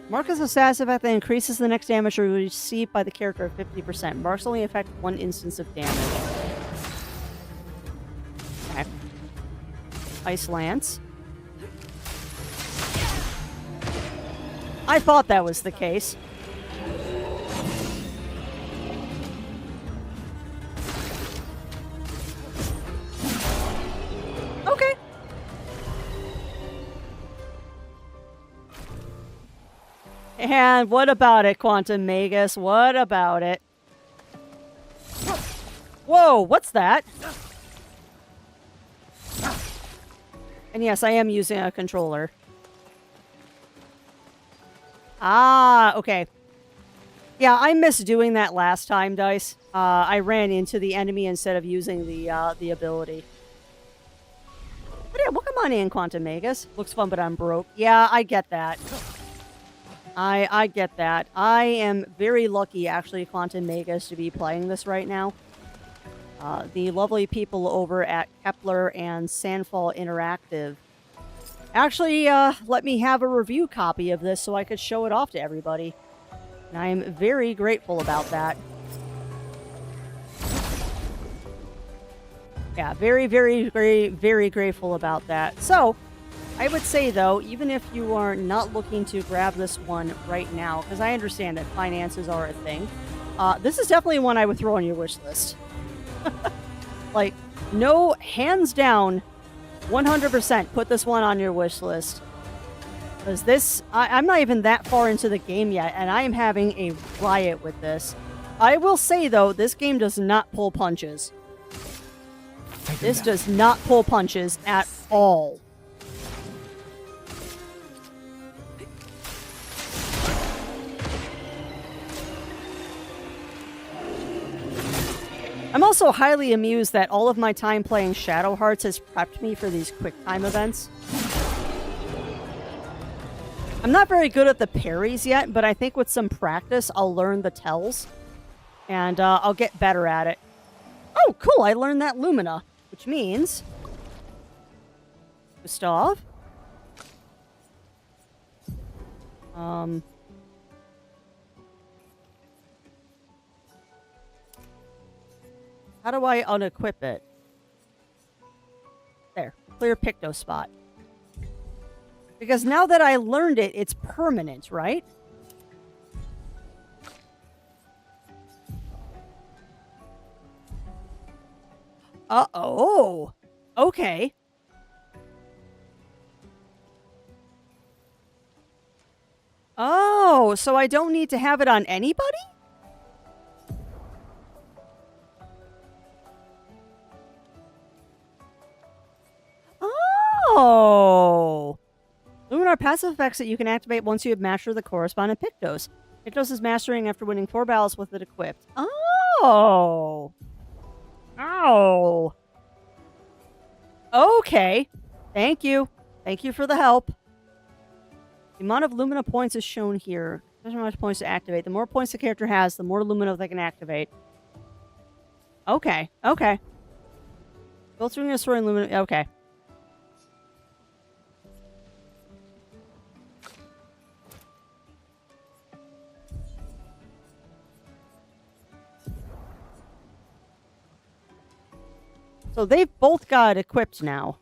Mark is a status effect that increases the next damage received by the character of 50%. Marks only affect one instance of damage. Okay. Ice Lance. I thought that was the case. Okay. And what about it, Quantum Magus? What about it? Whoa, what's that? And yes, I am using a controller. Ah, okay. Yeah, I missed doing that last time, Dice. I ran into the enemy instead of using the ability. But yeah, welcome on in, Quantum Magus. Looks fun, but I'm broke. Yeah, I get that. I get that. I am very lucky, actually, Quantum Magus, to be playing this right now. The lovely people over at Kepler and Sandfall Interactive actually let me have a review copy of this so I could show it off to everybody. And I am very grateful about that. Yeah, very, very, very, very grateful about that. So, I would say, though, even if you are not looking to grab this one right now, because I understand that finances are a thing, this is definitely one I would throw on your wish list. Like, no, hands down, 100% put this one on your wish list. Because this, I'm not even that far into the game yet, and I am having a riot with this. I will say, though, this game does not pull punches. This does not pull punches at all. I'm also highly amused that all of my time playing Shadow Hearts has prepped me for these quick time events. I'm not very good at the parries yet, but I think with some practice, I'll learn the tells. And I'll get better at it. Oh, cool, I learned that Lumina. Which means... Gustav? How do I unequip it? There. Clear Picto spot. Because now that I learned it, it's permanent, right? Uh-oh. Okay. Oh, so I don't need to have it on anybody? Oh! Luminar passive effects that you can activate once you have mastered the corresponding Pictos. Pictos is mastering after winning 4 battles with it equipped. Oh! Oh! Okay. Thank you. Thank you for the help. The amount of Lumina points is shown here. There's how much points to activate. The more points the character has, the more Lumina they can activate. Okay. Okay. Filtering and storing Lumina. Okay. So they've both got equipped now.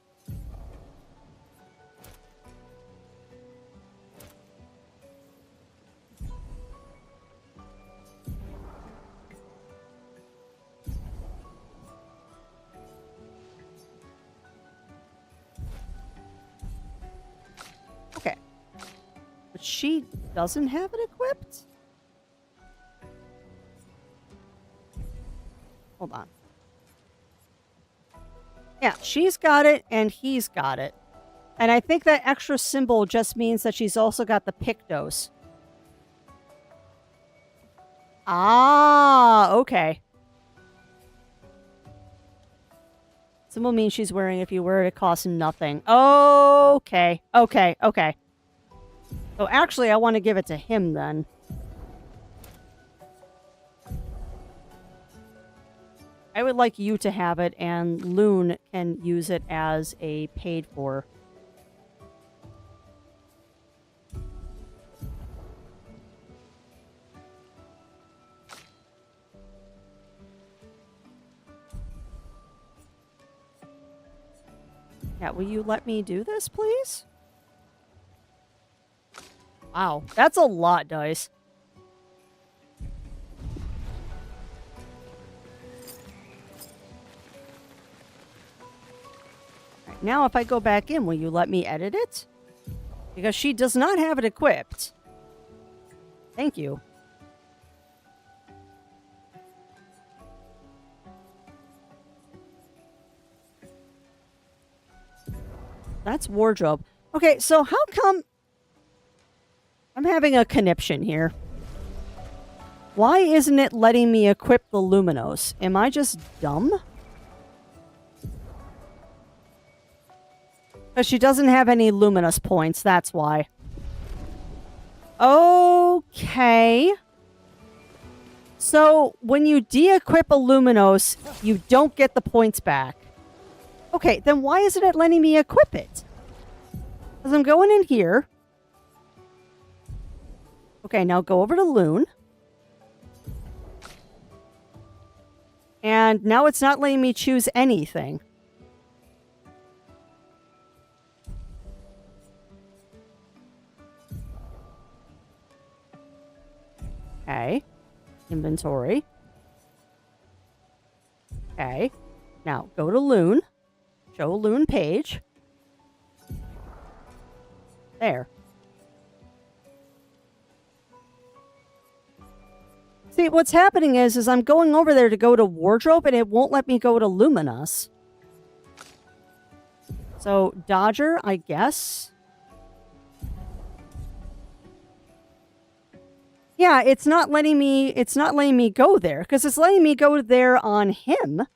Okay. But she doesn't have it equipped? Hold on. Yeah, she's got it, and he's got it. And I think that extra symbol just means that she's also got the Pictos. Ah, okay. Symbol means she's wearing it. If you wear it, it costs nothing. Okay, okay, okay. So actually, I want to give it to him then. I would like you to have it, and Loon can use it as a paid for. Yeah, will you let me do this, please? Wow, that's a lot, dice. Right, now, if I go back in, will you let me edit it? Because she does not have it equipped. Thank you. That's wardrobe. Okay, so how come I'm having a conniption here? Why isn't it letting me equip the Luminos? Am I just dumb? Because she doesn't have any Luminous points, that's why. Okay. So, when you de-equip a Luminos, you don't get the points back. Okay, then why isn't it letting me equip it? Because I'm going in here. Okay, now go over to Loon. And now it's not letting me choose anything. Okay. Inventory. Okay. Now, go to Loon. Show Loon page. There. See, what's happening is I'm going over there to go to Wardrobe, and it won't let me go to Luminous. So, Dodger, I guess. Yeah, it's not letting me go there, because it's letting me go there on him.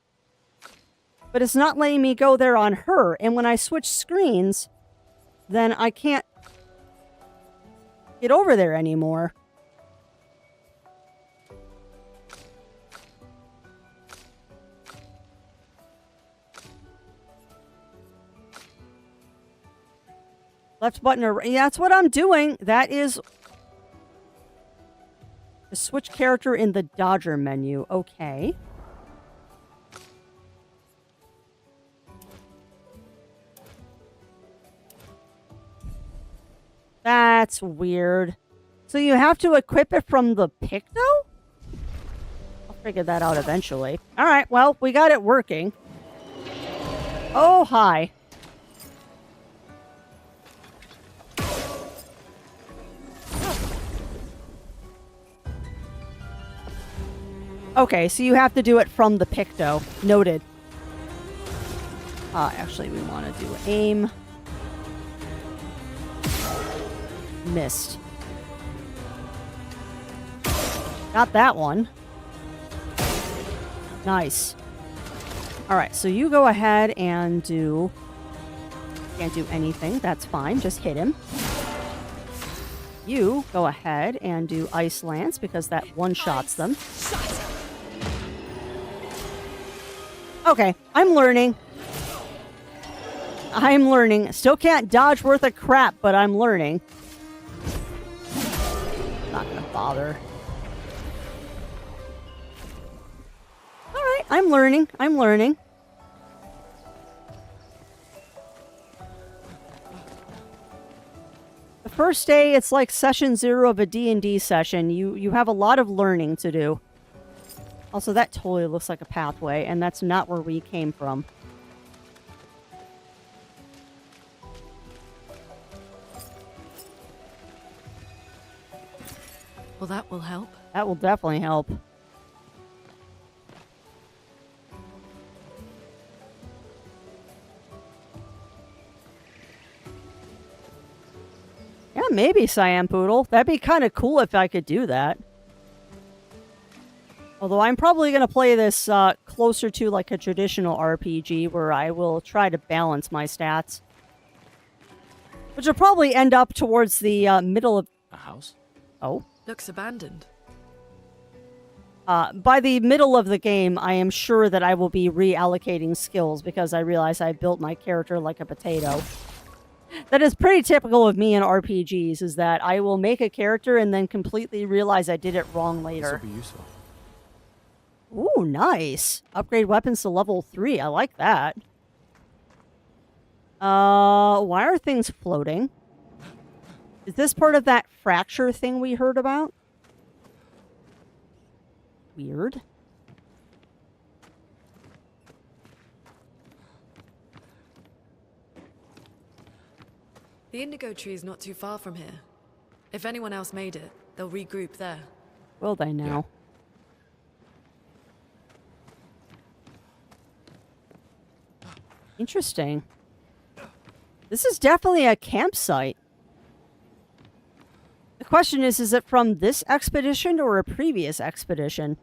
But it's not letting me go there on her. And when I switch screens, then I can't get over there anymore. Left button or yeah, that's what I'm doing. That is the switch character in the Dodger menu. Okay. That's weird. So you have to equip it from the Picto? I'll figure that out eventually. Alright, well, we got it working. Oh, hi. Okay, so you have to do it from the Picto. Noted. Actually, we want to do aim. Missed. Got that one. Nice. Alright, so you go ahead and do... Can't do anything. That's fine. Just hit him. You go ahead and do Ice Lance because that one-shots them. Okay, I'm learning. I'm learning. Still can't dodge worth a crap, but I'm learning. Not gonna bother. Alright, I'm learning. I'm learning. The first day, it's like session 0 of a D&D session. You have a lot of learning to do. Also, that totally looks like a pathway, and that's not where we came from.
Well, that will help.
That will definitely help. Yeah, maybe Cyan Poodle. That'd be kind of cool if I could do that. Although I'm probably going to play this closer to like a traditional RPG where I will try to balance my stats. Which will probably end up towards the middle of...
A house?
Oh.
Looks abandoned.
By the middle of the game, I am sure that I will be reallocating skills because I realize I built my character like a potato. That is pretty typical of me in RPGs, is that I will make a character and then completely realize I did it wrong later.
This will be useful.
Ooh, nice. Upgrade weapons to level 3. I like that. Why are things floating? Is this part of that fracture thing we heard about? Weird.
The indigo tree is not too far from here. If anyone else made it, they'll regroup there.
Will they now? Interesting. This is definitely a campsite. The question is it from this expedition or a previous expedition?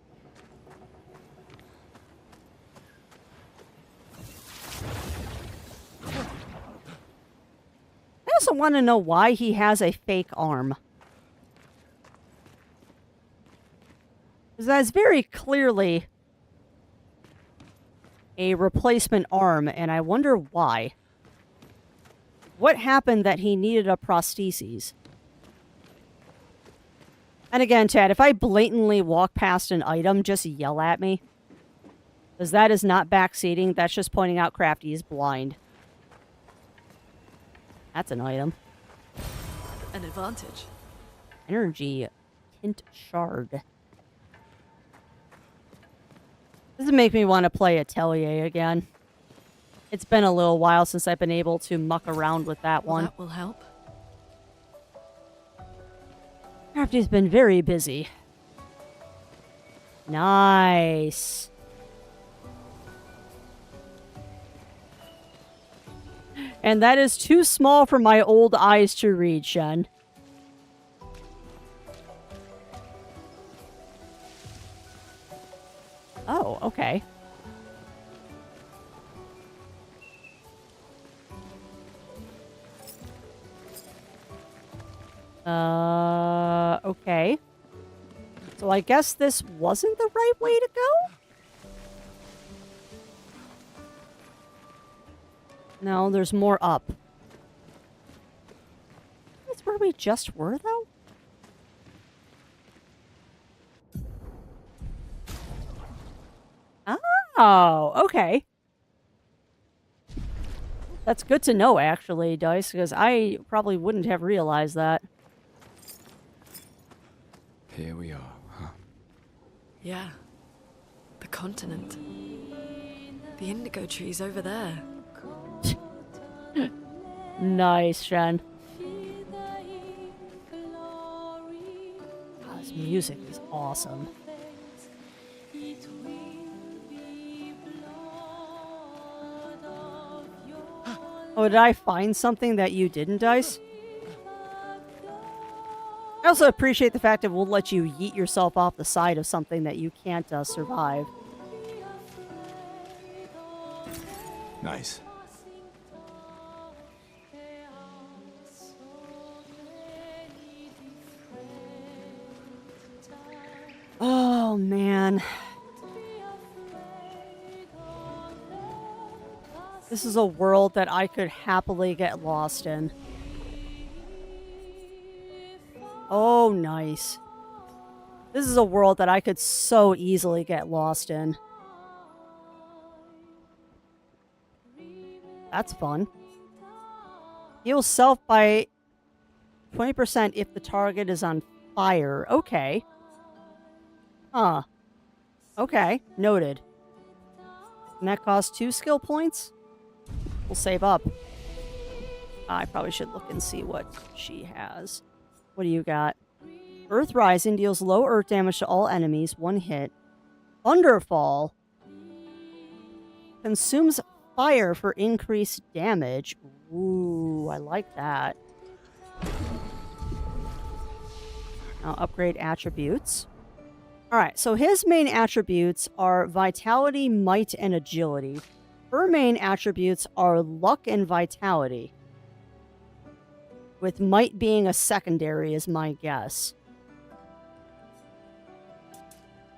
I also want to know why he has a fake arm. Because that's very clearly a replacement arm, and I wonder why. What happened that he needed a prosthesis? And again, Chad, if I blatantly walk past an item, just yell at me. Because that is not backseating, that's just pointing out Crafty is blind. That's an item.
An advantage.
Energy. Hint shard. This would make me want to play Atelier again. It's been a little while since I've been able to muck around with that one.
That will help.
Crafty's been very busy. Nice. And that is too small for my old eyes to read, Shen. Oh, okay. Okay. So I guess this wasn't the right way to go? No, there's more up. That's where we just were, though? Oh, okay. That's good to know, actually, Dice, because I probably wouldn't have realized that.
Here we are, huh?
Yeah. The continent. The indigo tree's over there.
Nice, Shen. Oh, this music is awesome. Oh, did I find something that you didn't, Dice? I also appreciate the fact that we'll let you yeet yourself off the side of something that you can't survive.
Nice.
Oh, man. This is a world that I could happily get lost in. Oh, nice. This is a world that I could so easily get lost in. That's fun. Heal self by 20% if the target is on fire. Okay. Huh. Okay. Noted. And that costs 2 skill points? We'll save up. I probably should look and see what she has. What do you got? Earth Rising deals low earth damage to all enemies, 1 hit. Thunderfall consumes fire for increased damage. Ooh, I like that. Now upgrade attributes. Alright, so his main attributes are Vitality, Might, and Agility. Her main attributes are Luck and Vitality. With Might being a secondary is my guess.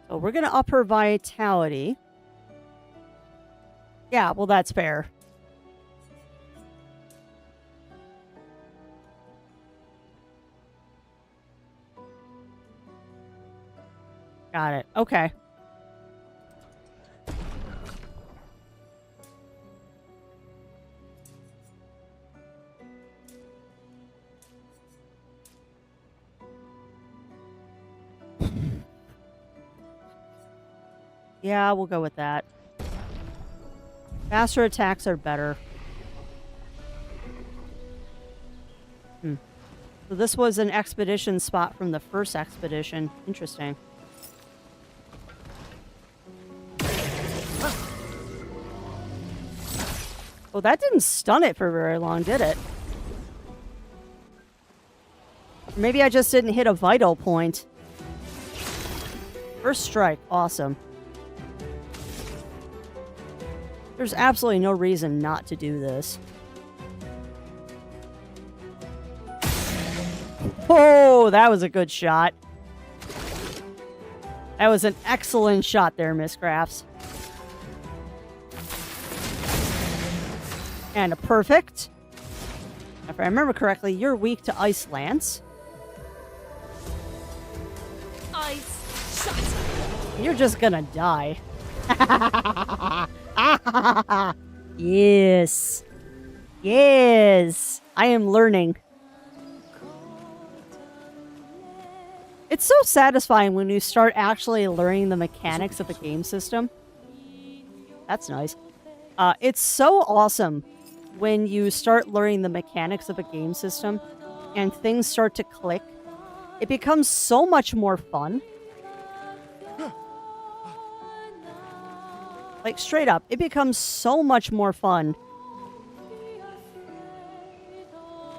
So we're going to up her vitality. Yeah, well, that's fair. Got it. Okay. Yeah, we'll go with that. Faster attacks are better. So this was an expedition spot from the first expedition. Interesting. Well, that didn't stun it for very long, did it? Maybe I just didn't hit a vital point. First strike. Awesome. There's absolutely no reason not to do this. Oh, that was a good shot. That was an excellent shot there, Miss Crafts. And a perfect. If I remember correctly, you're weak to Ice Lance.
Ice shot.
You're just gonna die. Yes. Yes. I am learning. It's so satisfying when you start actually learning the mechanics of a game system. That's nice. It's so awesome when you start learning the mechanics of a game system and things start to click. It becomes so much more fun. Like, straight up, it becomes so much more fun.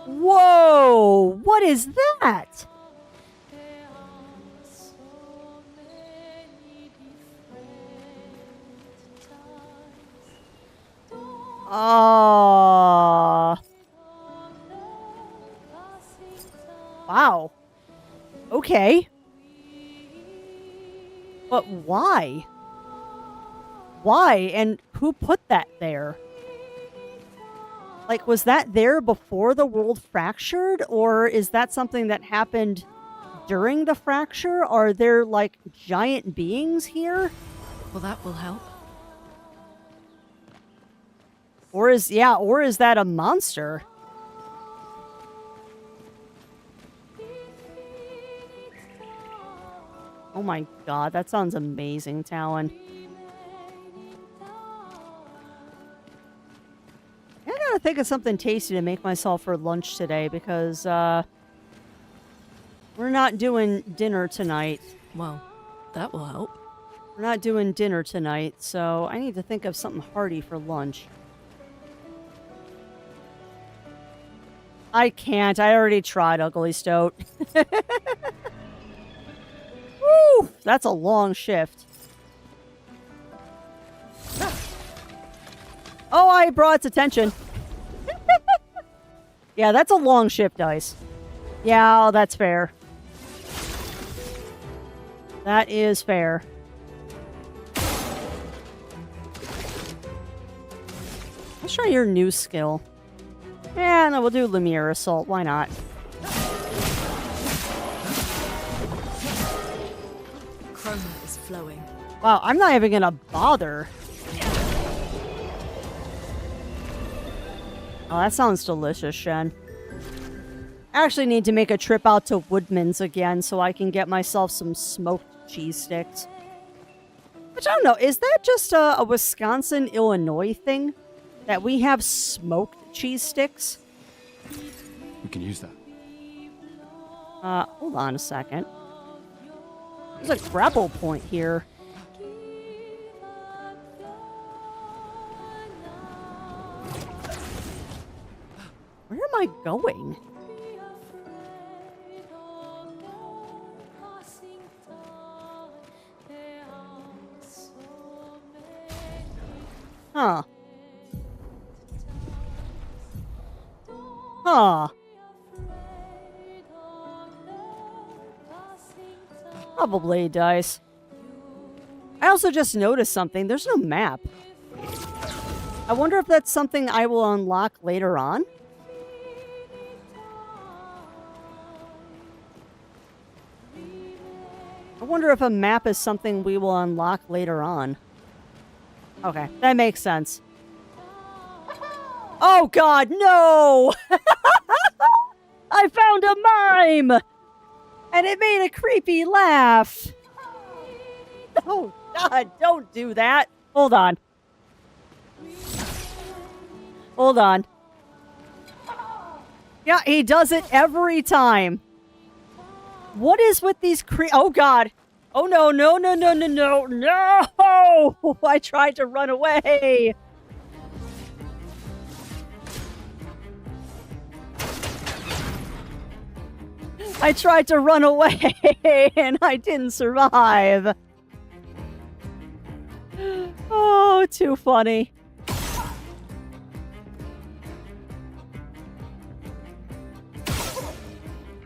Whoa! What is that? Wow. Okay. But why? Why? And who put that there? Like, was that there before the world fractured? Or is that something that happened during the fracture? Are there, like, giant beings here?
Well, that will help.
Or is that a monster? Oh my god, that sounds amazing, Talon. I gotta think of something tasty to make myself for lunch today because, we're not doing dinner tonight.
Well, that will help.
We're not doing dinner tonight, so I need to think of something hearty for lunch. I can't. I already tried Ugly Stoat. Woo! That's a long shift. Oh, I brought its attention. Yeah, that's a long shift, Dice. Yeah, that's fair. That is fair. Let's try your new skill. Yeah, no, we'll do Lumiere Assault. Why not?
Chroma is flowing.
Wow, I'm not even gonna bother. Oh, that sounds delicious, Shen. I actually need to make a trip out to Woodman's again so I can get myself some smoked cheese sticks. Which, I don't know, is that just a Wisconsin, Illinois thing? That we have smoked cheese sticks?
We can use that.
Hold on a second. There's a grapple point here. Where am I going? Huh. Huh. Probably, Dice. I also just noticed something. There's no map. I wonder if that's something I will unlock later on. I wonder if a map is something we will unlock later on. Okay, that makes sense. Oh God, no! I found a mime! And it made a creepy laugh. Oh God, don't do that. Hold on. Hold on. Yeah, he does it every time. What is with these oh God. Oh no, no, no, no, no, no, no! I tried to run away. I tried to run away and I didn't survive. Oh, too funny.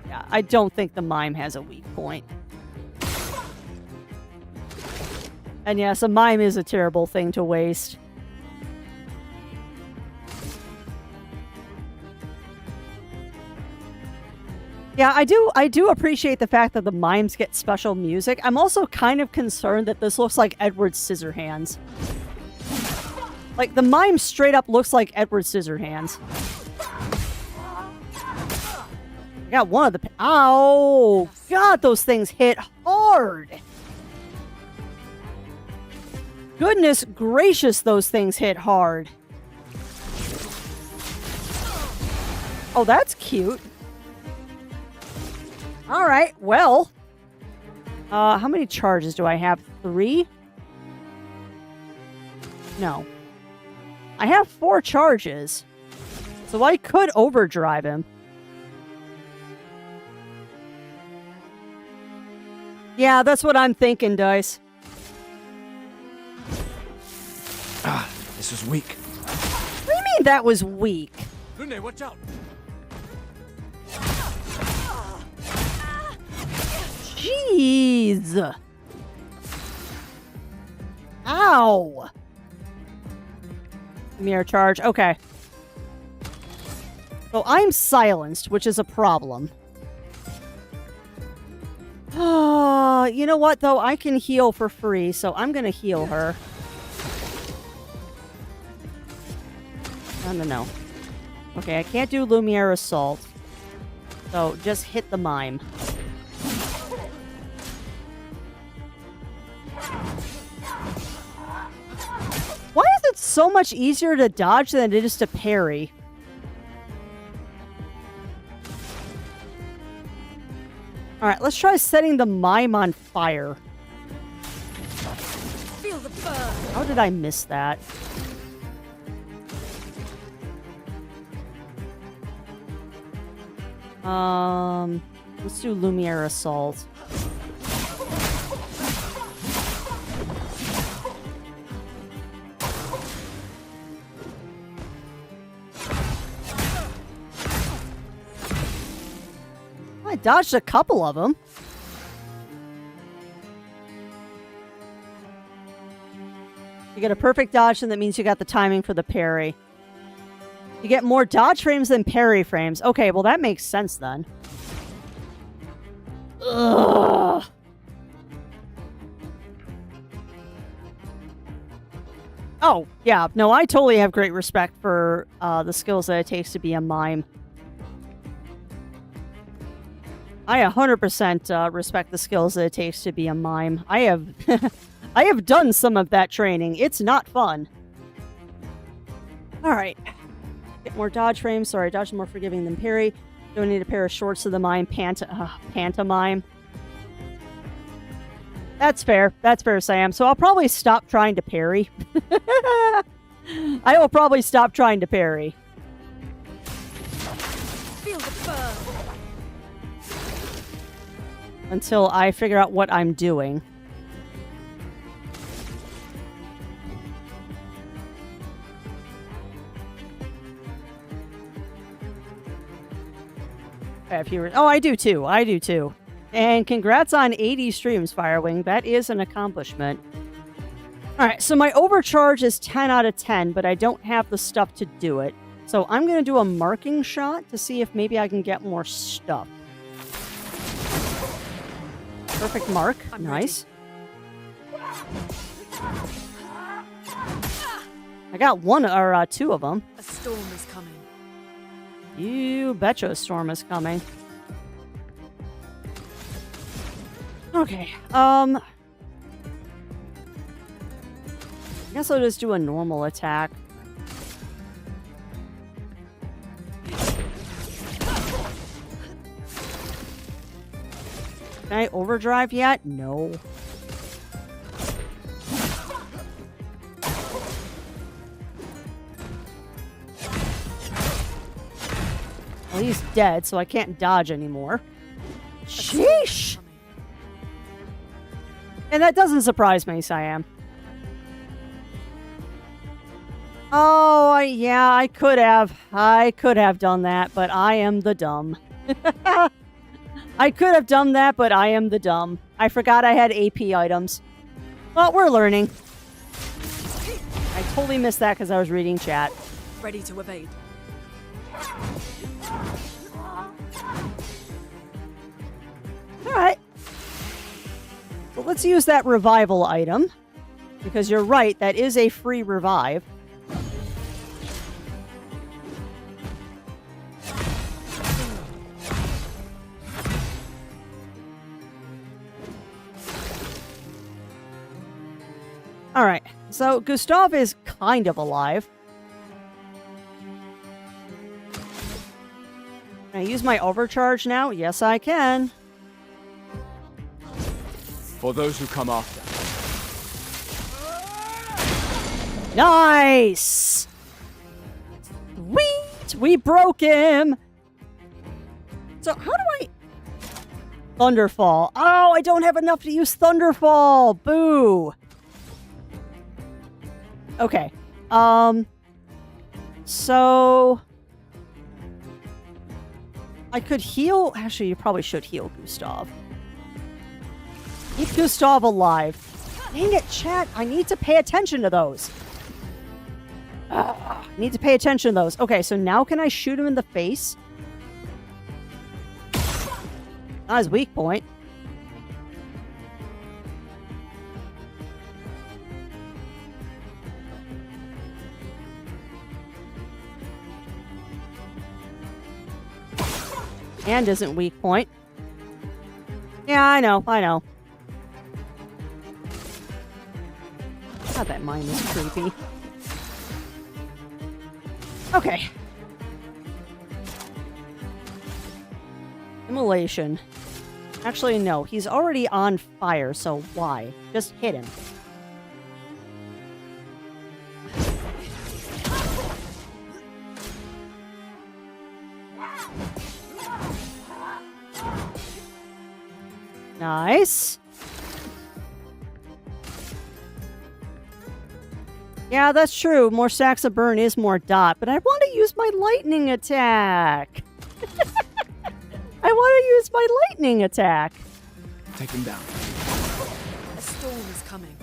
Yeah, I don't think the mime has a weak point. And yes, a mime is a terrible thing to waste. Yeah, I do appreciate the fact that the mimes get special music. I'm also kind of concerned that this looks like Edward Scissorhands. Like, the mime straight up looks like Edward Scissorhands. I got one of the... Ow! God, those things hit hard! Goodness gracious, those things hit hard. Oh, that's cute. Alright, well. How many charges do I have? 3? No. I have 4 charges. So I could overdrive him. Yeah, that's what I'm thinking, Dice.
Ah, this was weak.
What do you mean that was weak?
Lune, watch out!
Jeez! Ow! Mirror charge. Okay. So I'm silenced, which is a problem. You know what, though? I can heal for free, so I'm gonna heal her. No. Okay, I can't do Lumiere Assault. So just hit the mime. Why is it so much easier to dodge than it is to parry? Alright, let's try setting the mime on fire.
Feel the burn.
How did I miss that? Let's do Lumiere Assault. I dodged a couple of them. You get a perfect dodge, and that means you got the timing for the parry. You get more dodge frames than parry frames. Okay, well that makes sense then. Ugh. Oh, yeah. No, I totally have great respect for the skills that it takes to be a mime. I 100% respect the skills that it takes to be a mime. I have I have done some of that training. It's not fun. Alright. Get more dodge frames. Sorry, dodge is more forgiving than parry. Don't need a pair of shorts to the mime. Pantomime. That's fair. That's fair, Sam. So I'll probably stop trying to parry. I will probably stop trying to parry.
Feel the burn.
Until I figure out what I'm doing. I have fewer. Oh, I do too. I do too. And congrats on 80 streams, Firewing. That is an accomplishment. Alright, so my overcharge is 10 out of 10, but I don't have the stuff to do it. So I'm going to do a marking shot to see if maybe I can get more stuff. Perfect mark. Nice. I got one or two of them.
A storm is coming.
You betcha a storm is coming. Okay, I guess I'll just do a normal attack. Can I overdrive yet? No. Well, he's dead, so I can't dodge anymore. Sheesh! And that doesn't surprise me, Siam. Oh, yeah, I could have. I could have done that, but I am the dumb. I could have done that, but I am the dumb. I forgot I had AP items. Well, we're learning. I totally missed that because I was reading chat.
Ready to evade.
Alright. Well, let's use that revival item. Because you're right, that is a free revive. Alright, so Gustav is kind of alive. Can I use my overcharge now? Yes, I can.
For those who come after.
Nice! Sweet! We broke him! So how do I... Thunderfall. Oh, I don't have enough to use Thunderfall! Boo! Okay. So... I could heal... Actually, you probably should heal Gustav. Keep Gustav alive. Dang it, chat. I need to pay attention to those. I need to pay attention to those. Okay, so now can I shoot him in the face? Not his weak point. And isn't weak point. Yeah, I know, I know. God, that mine is creepy. Okay. Immolation. Actually, no. He's already on fire, so why? Just hit him. Nice. Yeah, that's true. More stacks of burn is more dot, but I want to use my lightning attack. I want to use my lightning attack.
Take him down.
A storm is coming.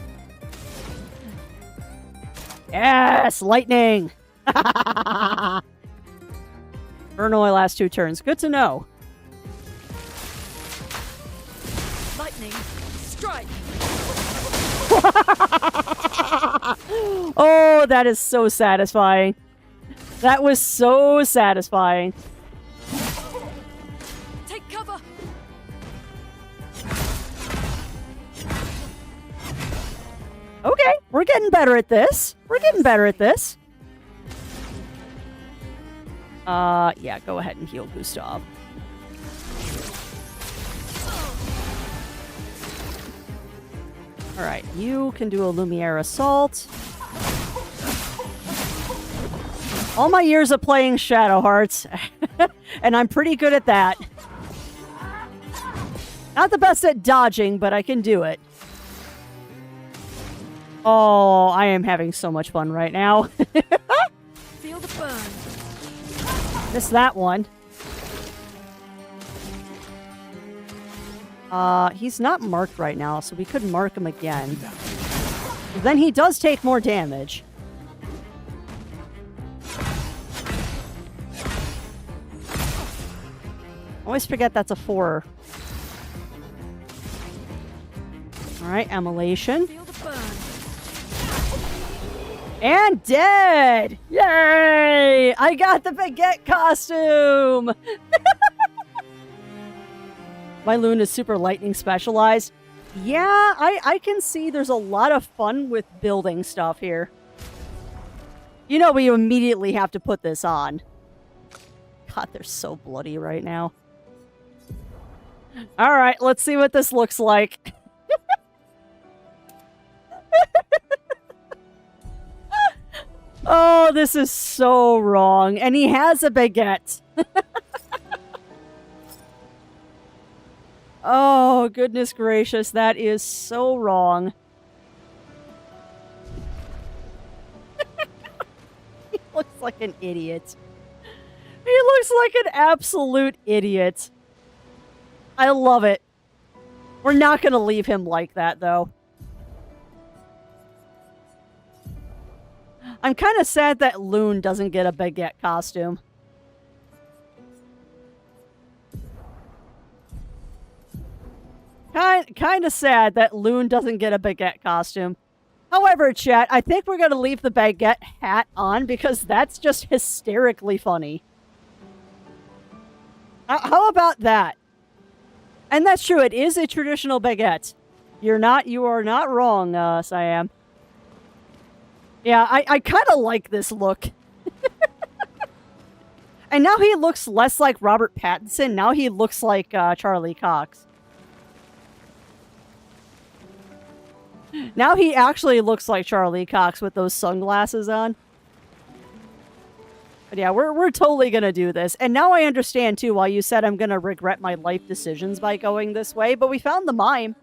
Yes, lightning. Burn only lasts 2 turns. Good to know.
Lightning, strike.
Oh, that is so satisfying. That was so satisfying.
Take cover.
Okay, we're getting better at this. We're getting better at this. Yeah, go ahead and heal Gustav. Alright, you can do a Lumiere Assault. All my years of playing Shadow Hearts, and I'm pretty good at that. Not the best at dodging, but I can do it. Oh, I am having so much fun right now.
Feel the burn.
Missed that one. He's not marked right now, so we could mark him again. then he does take more damage. Always forget that's a 4. Alright, Immolation. And dead! Yay! I got the baguette costume! My Loon is super lightning specialized. Yeah, I can see there's a lot of fun with building stuff here. You know we immediately have to put this on. God, they're so bloody right now. Alright, let's see what this looks like. Oh, this is so wrong. And he has a baguette. Oh, goodness gracious. That is so wrong. He looks like an idiot. He looks like an absolute idiot. I love it. We're not going to leave him like that, though. I'm kind of sad that Loon doesn't get a baguette costume. Kind of sad that Loon doesn't get a baguette costume. However, chat, I think we're going to leave the baguette hat on because that's just hysterically funny. How about that? And that's true, it is a traditional baguette. You are not wrong, Siam. Yeah, I kind of like this look. And now he looks less like Robert Pattinson. Now he looks like Charlie Cox. Now he actually looks like Charlie Cox with those sunglasses on. But yeah, we're totally gonna do this. And now I understand, too, why you said I'm gonna regret my life decisions by going this way. But we found the mime.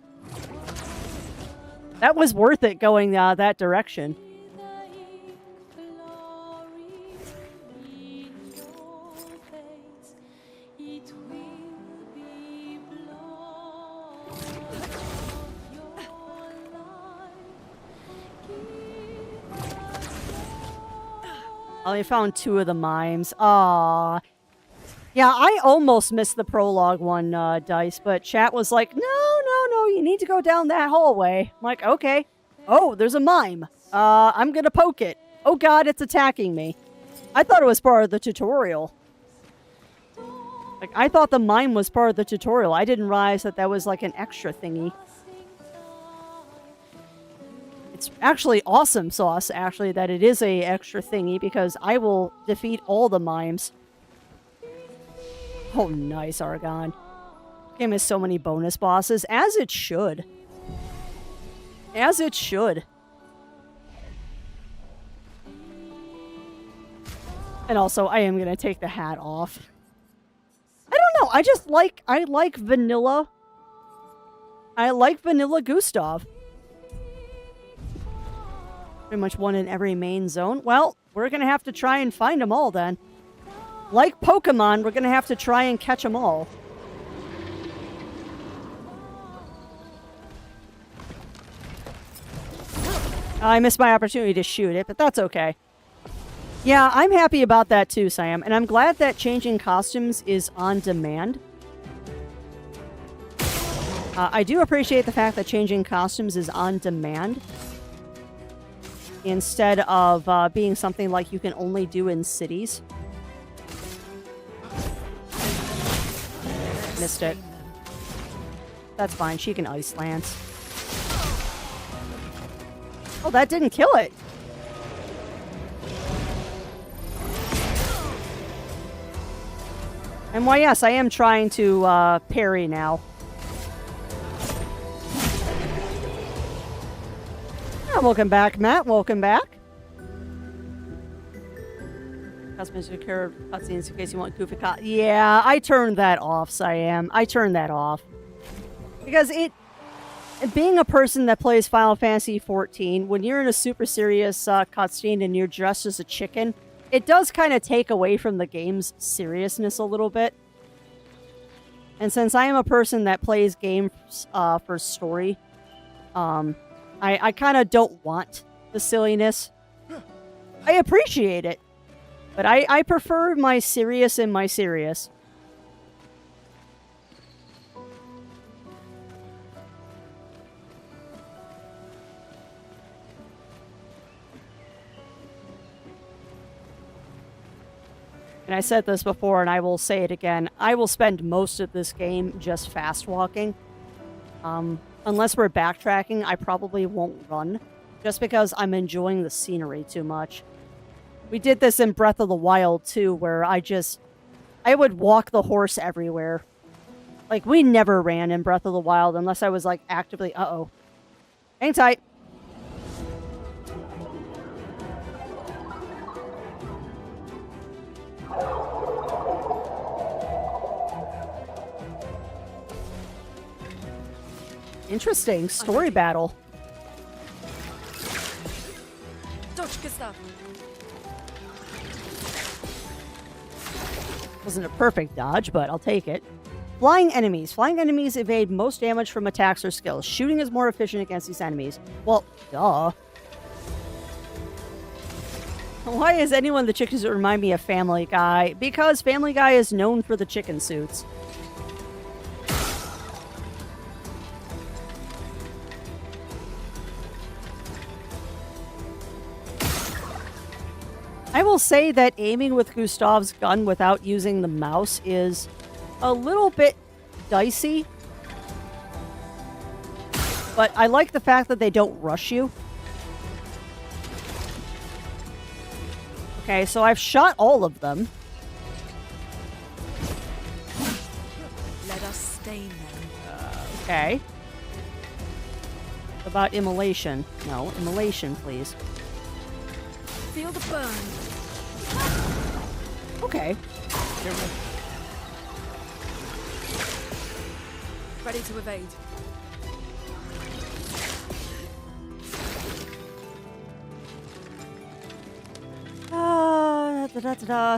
That was worth it going that direction. Oh, I found 2 of the mimes. Aww. Yeah, I almost missed the prologue one, Dice, but chat was like, no, you need to go down that hallway. I'm like, okay. Oh, there's a mime. I'm gonna poke it. Oh god, it's attacking me. I thought it was part of the tutorial. Like, I thought the mime was part of the tutorial. I didn't realize that that was like an extra thingy. It's actually awesome sauce, actually, that it is a extra thingy, because I will defeat all the mimes. Oh, nice, Argon. Game has so many bonus bosses, as it should. As it should. And also, I am going to take the hat off. I don't know, I like vanilla. I like vanilla Gustav. Pretty much one in every main zone. Well, we're going to have to try and find them all then. Like Pokemon, we're going to have to try and catch them all. I missed my opportunity to shoot it, but that's okay. Yeah, I'm happy about that too, Sam. And I'm glad that changing costumes is on demand. I do appreciate the fact that changing costumes is on demand. Instead of being something like you can only do in cities. Missed it. That's fine, she can Ice Lance. Oh, that didn't kill it. And why, yes, I am trying to parry now. Welcome back, Matt. Welcome back. Customers who care cutscenes in case you want goofy cut. Yeah, I turned that off, Siam. I turned that off. Because being a person that plays Final Fantasy XIV, when you're in a super serious cutscene and you're dressed as a chicken, it does kind of take away from the game's seriousness a little bit. And since I am a person that plays games for story, I kind of don't want the silliness. I appreciate it, but I prefer my serious in my serious. And I said this before, and I will say it again. I will spend most of this game just fast walking. Unless we're backtracking, I probably won't run, just because I'm enjoying the scenery too much. We did this in Breath of the Wild, too, where I would walk the horse everywhere. Like, we never ran in Breath of the Wild unless I was, like, actively... Uh-oh. Hang tight. Interesting. Story battle.
Dodge, Gustav.
Wasn't a perfect dodge, but I'll take it. Flying enemies. Flying enemies evade most damage from attacks or skills. Shooting is more efficient against these enemies. Well, duh. Why is anyone the chickens that remind me of Family Guy? Because Family Guy is known for the chicken suits. I will say that aiming with Gustav's gun without using the mouse is a little bit dicey. But I like the fact that they don't rush you. Okay, so I've shot all of them.
Let us stain them.
Okay. What about immolation? No, immolation, please.
Feel the burn.
Okay.
Ready to evade.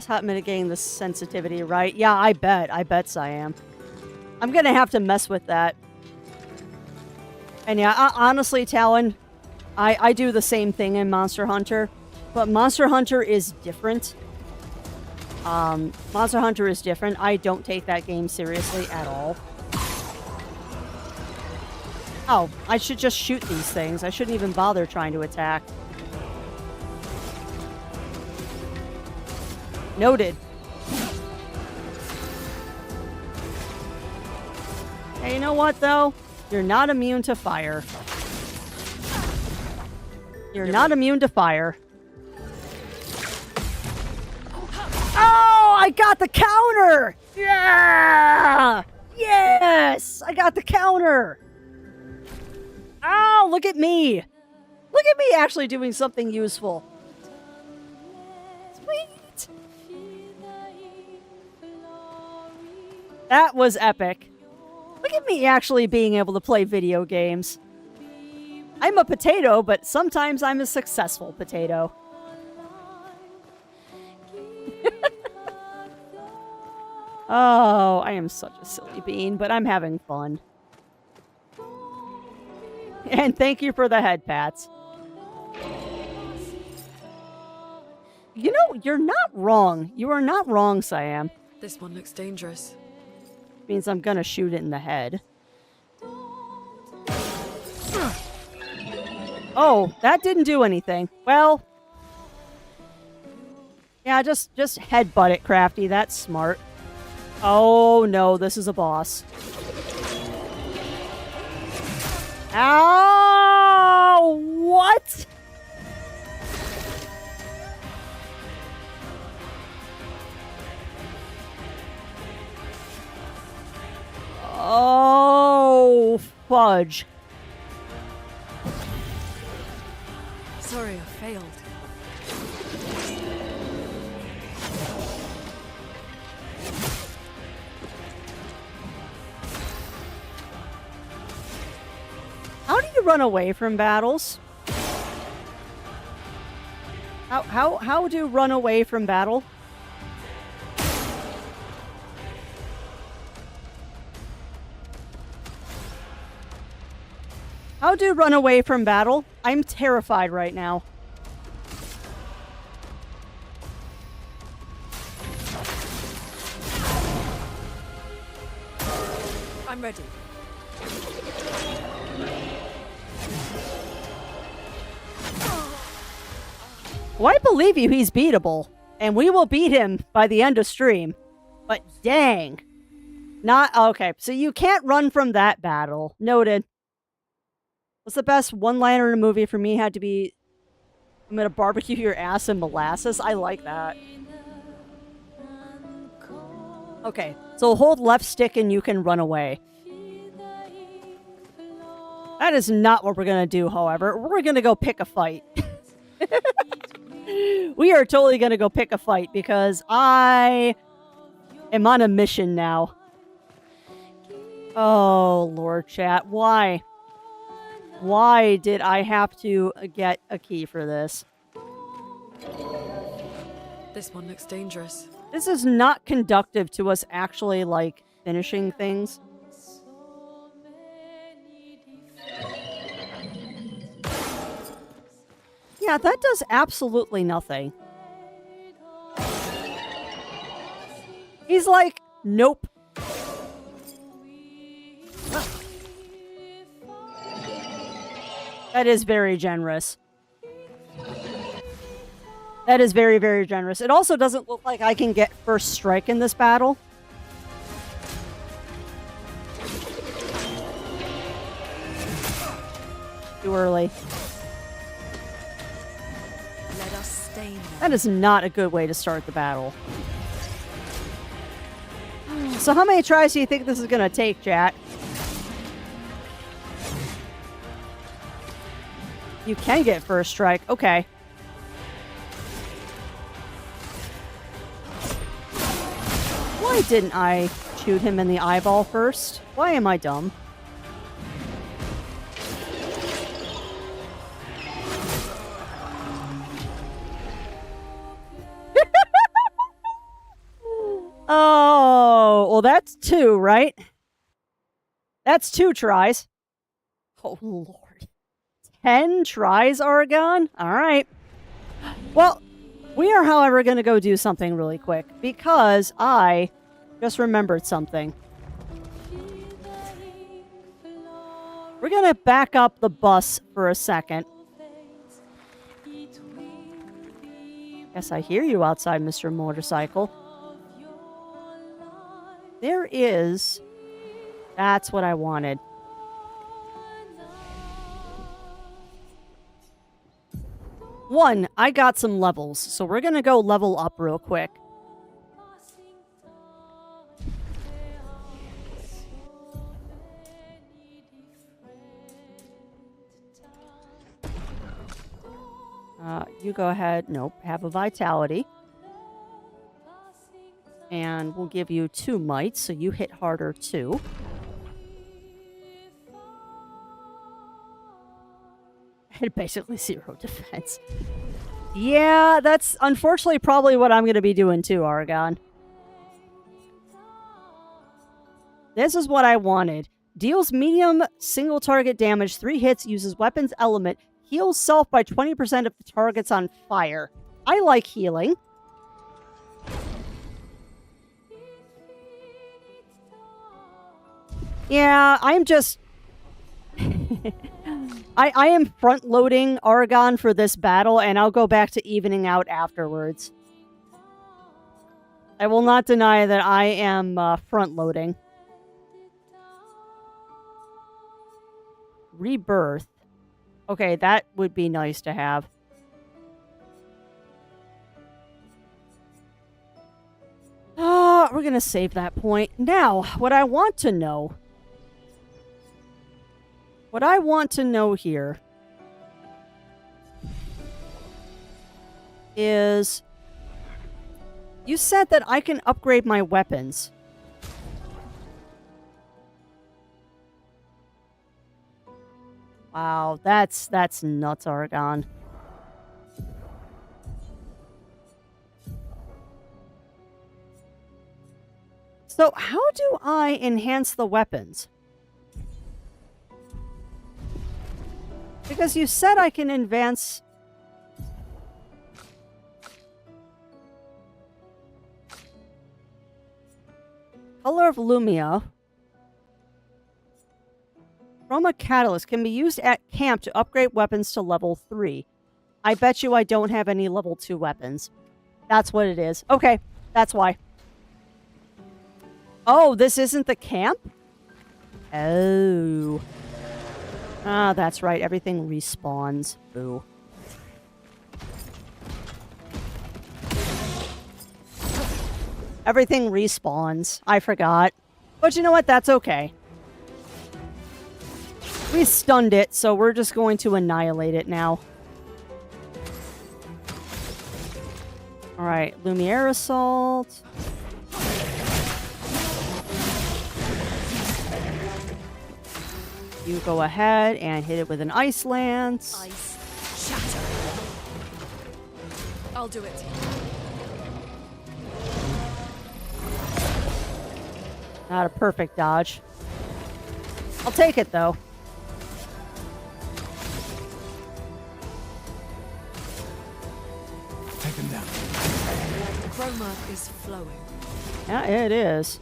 Hot mitigating the sensitivity, right? Yeah, I bet I am. I'm gonna have to mess with that. And yeah, honestly, Talon, I do the same thing in Monster Hunter, but Monster Hunter is different. Monster Hunter is different. I don't take that game seriously at all. Oh, I should just shoot these things. I shouldn't even bother trying to attack. Noted. Hey, you know what, though? You're not immune to fire. You're not immune to fire. Oh, I got the counter! Yeah! Yes! I got the counter! Oh, look at me! Look at me actually doing something useful. Sweet! That was epic. Look at me actually being able to play video games. I'm a potato, but sometimes I'm a successful potato. Oh, I am such a silly bean, but I'm having fun. And thank you for the head pats. You know, you're not wrong. You are not wrong, Siam.
This one looks dangerous.
Means I'm gonna shoot it in the head. Oh, that didn't do anything. Well, yeah, just headbutt it, Crafty. That's smart. Oh no, this is a boss. Ow! What? Oh, fudge.
Sorry, I failed.
How do you run away from battles? How do run away from battle? How do run away from battle? I'm terrified right now.
I'm ready.
Well, I believe you, he's beatable. And we will beat him by the end of stream. But dang. Not, okay, so you can't run from that battle. Noted. What's the best one-liner in a movie for me had to be, I'm gonna barbecue your ass in molasses? I like that. Okay, so hold left stick and you can run away. That is not what we're gonna do, however. We're gonna go pick a fight. We are totally gonna go pick a fight because I am on a mission now. Oh, Lord chat. Why? Why did I have to get a key for this?
This one looks dangerous.
This is not conductive to us actually, like, finishing things. Yeah, that does absolutely nothing. He's like, nope. That is very generous. That is very, very generous. It also doesn't look like I can get first strike in this battle. Too early.
Let us stay now.
That is not a good way to start the battle. So how many tries do you think this is going to take, chat? You can get first strike. Okay. Why didn't I shoot him in the eyeball first? Why am I dumb? Oh, well, that's 2, right? That's 2 tries. Oh, Lord. 10 tries, Oregon? All right. Well, we are, however, going to go do something really quick because I just remembered something. We're going to back up the bus for a second. Yes, I hear you outside, Mr. Motorcycle. There is... That's what I wanted. One, I got some levels, so we're gonna go level up real quick. You go ahead. Nope, have a vitality. And we'll give you 2 mites, so you hit harder too. And basically 0 defense. Yeah, that's unfortunately probably what I'm going to be doing too, Aragon. This is what I wanted. Deals medium single target damage, 3 hits, uses weapons element, heals self by 20% of the targets on fire. I like healing. Yeah, I'm just... I am front-loading Aragon for this battle, and I'll go back to evening out afterwards. I will not deny that I am front-loading. Rebirth. Okay, that would be nice to have. We're gonna save that point. Now, what I want to know... What I want to know here is you said that I can upgrade my weapons. Wow, that's nuts, Aragon. So how do I enhance the weapons? Because you said I can advance... Color of Lumia. Chroma Catalyst can be used at camp to upgrade weapons to level 3. I bet you I don't have any level 2 weapons. That's what it is. Okay, that's why. Oh, this isn't the camp? Oh. Ah, that's right. Everything respawns. Boo. Everything respawns. I forgot. But you know what? That's okay. We stunned it, so we're just going to annihilate it now. Alright, Lumiere Assault. You go ahead and hit it with an Ice Lance.
Ice shatter. I'll do it.
Not a perfect dodge. I'll take it, though.
Take him down.
The chroma is flowing.
Yeah, it is.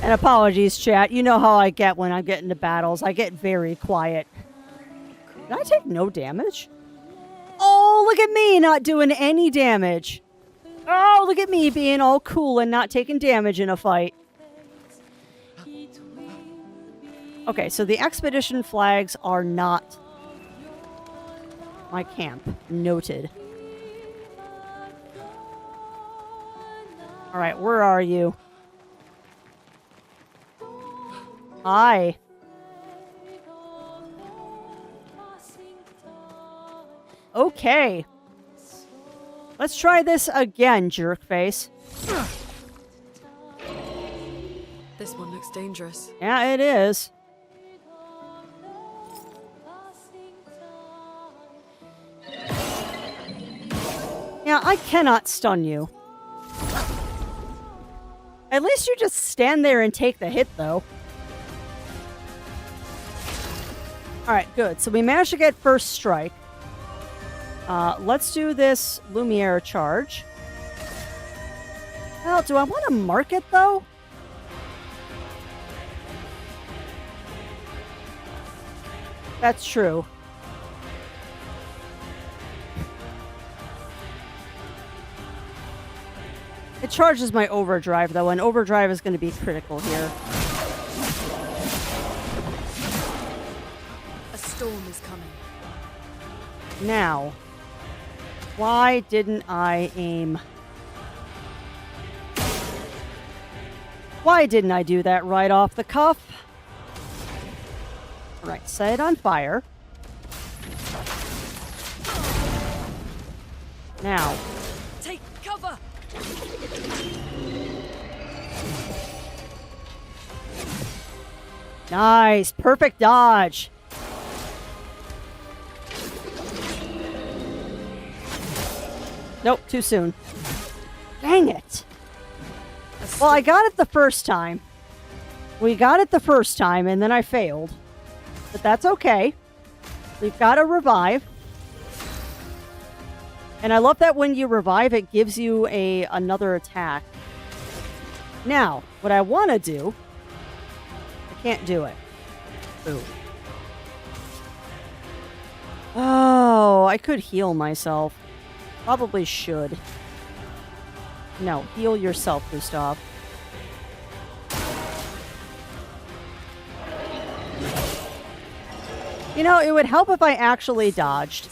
And apologies, chat. You know how I get when I get into battles. I get very quiet. Did I take no damage? Oh, look at me not doing any damage. Oh, look at me being all cool and not taking damage in a fight. Okay, so the expedition flags are not my camp. Noted. All right, where are you? Hi. Okay. Let's try this again, jerkface.
This one looks dangerous.
Yeah, it is. Yeah, I cannot stun you. At least you just stand there and take the hit, though. Alright, good. So we managed to get first strike. Let's do this Lumiere charge. Well, do I want to mark it, though? That's true. It charges my overdrive, though, and overdrive is going to be critical here.
A storm is coming.
Now, why didn't I aim? Why didn't I do that right off the cuff? Alright, set it on fire. Now.
Take cover!
Nice! Perfect dodge! Nope, too soon. Dang it! Well, I got it the first time. We got it the first time, and then I failed. But that's okay. We've got to revive. And I love that when you revive, it gives you another attack. Now, what I want to do... I can't do it. Ooh. Oh, I could heal myself. Probably should. No, heal yourself, Gustav. You know, it would help if I actually dodged.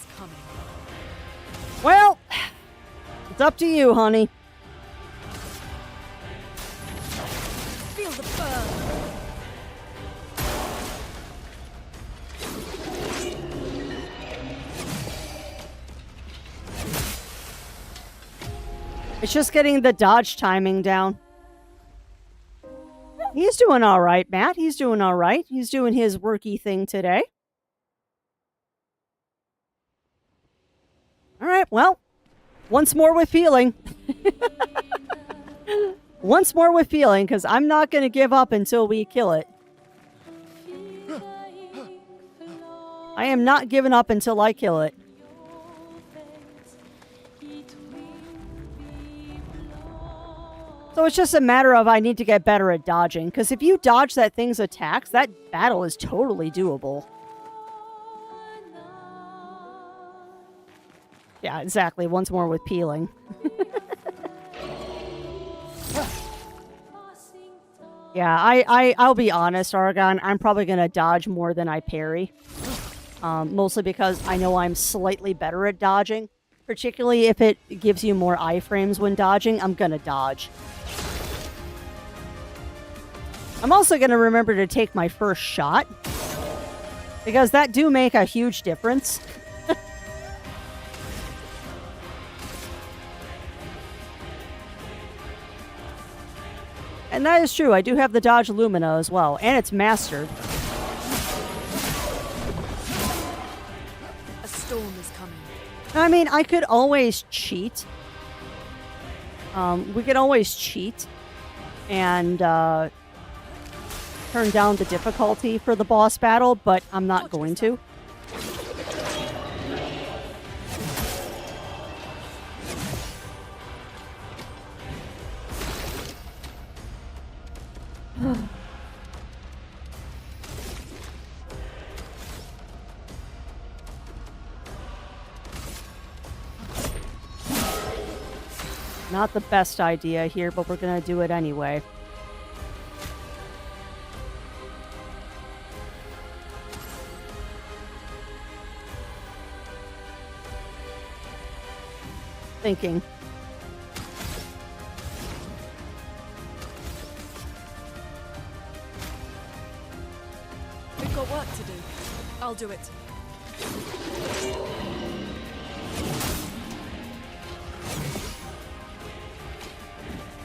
Well, it's up to you, honey.
Feel the burn.
It's just getting the dodge timing down. He's doing all right, Matt. He's doing all right. He's doing his worky thing today. All right, well, once more with feeling. Once more with feeling, because I'm not going to give up until we kill it. I am not giving up until I kill it. So it's just a matter of I need to get better at dodging, because if you dodge that thing's attacks, that battle is totally doable. Yeah, exactly. Once more with peeling. Yeah, I'll be honest, Argon. I'm probably going to dodge more than I parry. Mostly because I know I'm slightly better at dodging. Particularly if it gives you more iframes when dodging, I'm going to dodge. I'm also going to remember to take my first shot. Because that do make a huge difference. And that is true. I do have the Dodge Lumina as well. And it's mastered.
A storm is coming.
I mean, I could always cheat. We could always cheat. And turn down the difficulty for the boss battle. But I'm not going to. Not the best idea here, but we're gonna do it anyway. Thinking.
We've got work to do. I'll do it.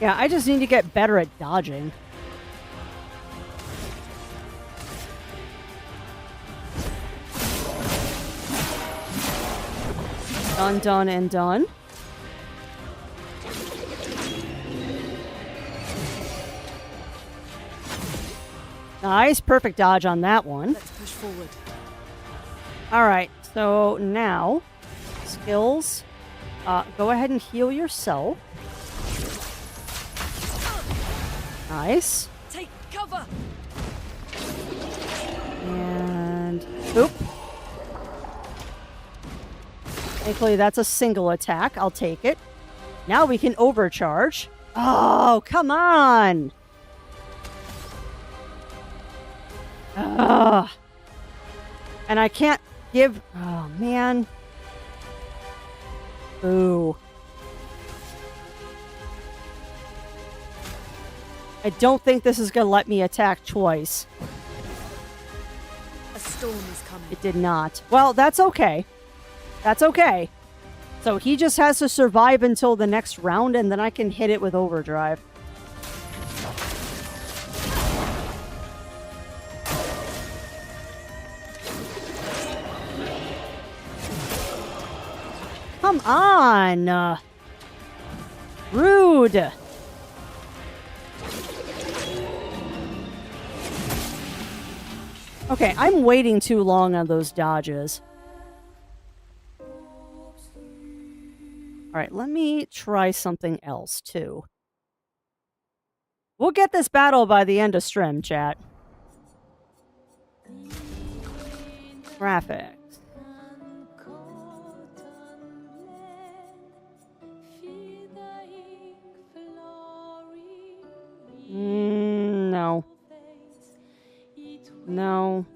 Yeah, I just need to get better at dodging. Done, done, and done. Nice, perfect dodge on that one.
Let's push forward.
All right, so now, skills. Go ahead and heal yourself. Nice.
Take cover.
And boop. Thankfully, that's a single attack. I'll take it. Now we can overcharge. Oh, come on. Ugh. And I can't give... Oh, man. Ooh. I don't think this is going to let me attack twice.
A storm is coming.
It did not. Well, that's okay. That's okay. So he just has to survive until the next round, and then I can hit it with overdrive. Come on! Rude! Okay, I'm waiting too long on those dodges. Alright, let me try something else, too. We'll get this battle by the end of stream, chat. Graphics. No. No.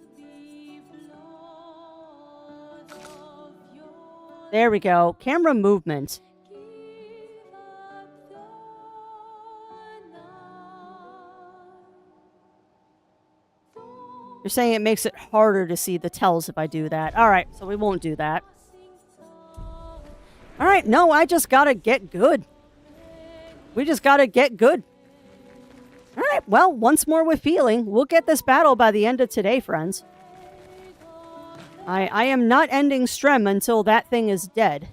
There we go. Camera movement. You're saying it makes it harder to see the tells if I do that. Alright, so we won't do that. Alright, no, I just gotta get good. We just gotta get good. Alright, well, once more with feeling. We'll get this battle by the end of today, friends. I am not ending Strem until that thing is dead.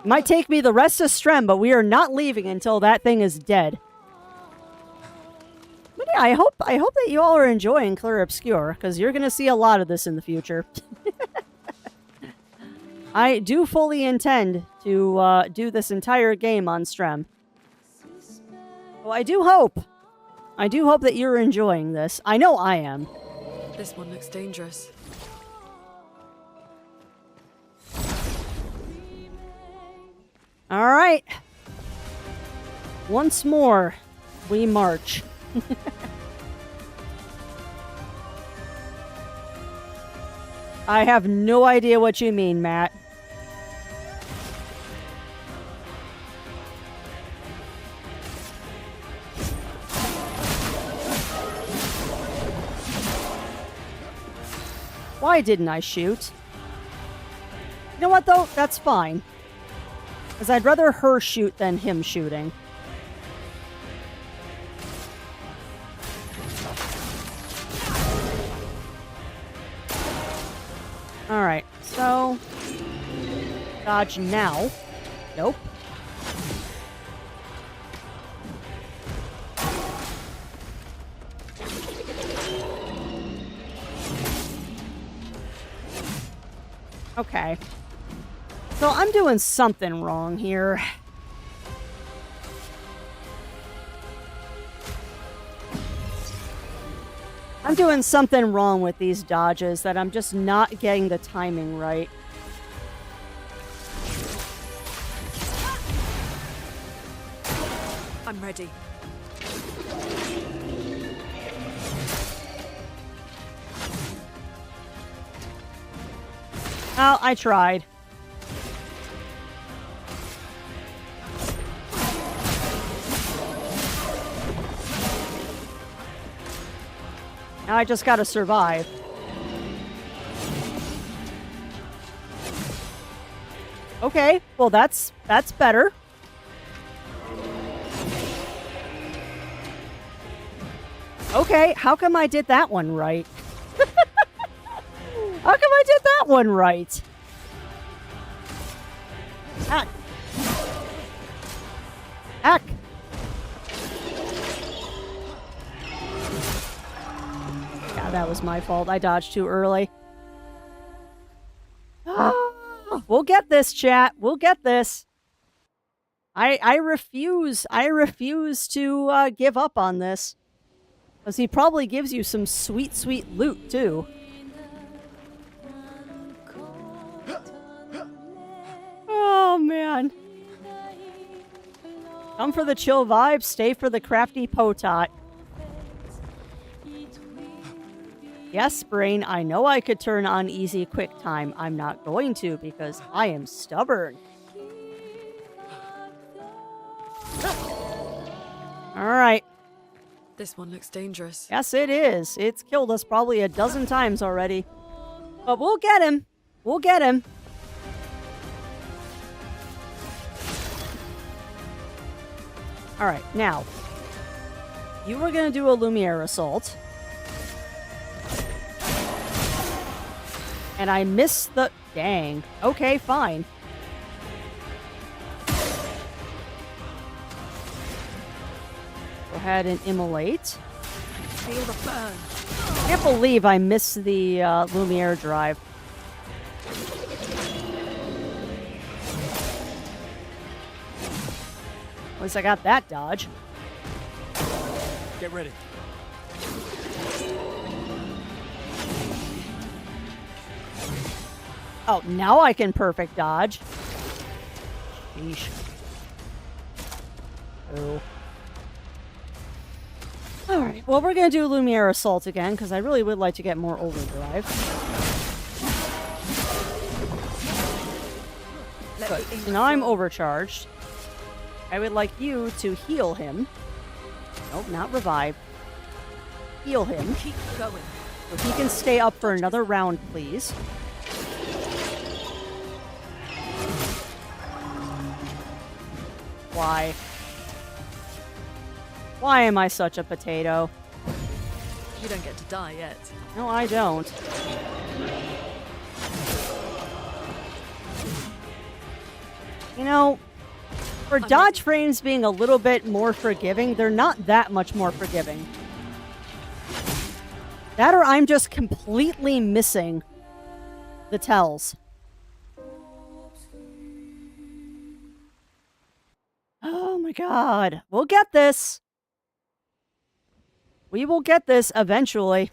It might take me the rest of Strem, but we are not leaving until that thing is dead. But yeah, I hope that you all are enjoying Clair Obscur, because you're going to see a lot of this in the future. I do fully intend to do this entire game on Strem. Well, I do hope that you're enjoying this. I know I am.
This one looks dangerous.
All right. Once more, we march. I have no idea what you mean, Matt. Why didn't I shoot? You know what, though? That's fine. Because I'd rather her shoot than him shooting. Alright, so... dodge now. Nope. Okay. So I'm doing something wrong here. I'm doing something wrong with these dodges that I'm just not getting the timing right.
I'm ready.
Oh, I tried. Now I just gotta survive. Okay, well that's better. Okay, how come I did that one right? How come I did that one right? Heck. Heck. Yeah, that was my fault. I dodged too early. We'll get this, chat. We'll get this. I refuse to give up on this. Because he probably gives you some sweet, sweet loot, too. Oh, man. Come for the chill vibe, stay for the crafty potot. Yes, Brain, I know I could turn on easy quick time. I'm not going to because I am stubborn. Alright.
This one looks dangerous.
Yes, it is. It's killed us probably a dozen times already. But we'll get him. We'll get him. Alright, now. You were going to do a Lumiere assault. And I missed the... Dang. Okay, fine. Go ahead and immolate.
Feel the burn.
I can't believe I missed the Lumiere drive. At least I got that dodge.
Get ready.
Oh, now I can perfect dodge. Sheesh. Oh. Alright, well, we're going to do Lumiere Assault again, because I really would like to get more overdrive. Good. So now I'm overcharged. I would like you to heal him. Nope, not revive. Heal him.
Keep going.
So he can stay up for another round, please. Why? Why am I such a potato?
You don't get to die yet.
No, I don't. You know, for dodge frames being a little bit more forgiving, they're not that much more forgiving. That or I'm just completely missing the tells. Oh my god. We'll get this. We will get this eventually.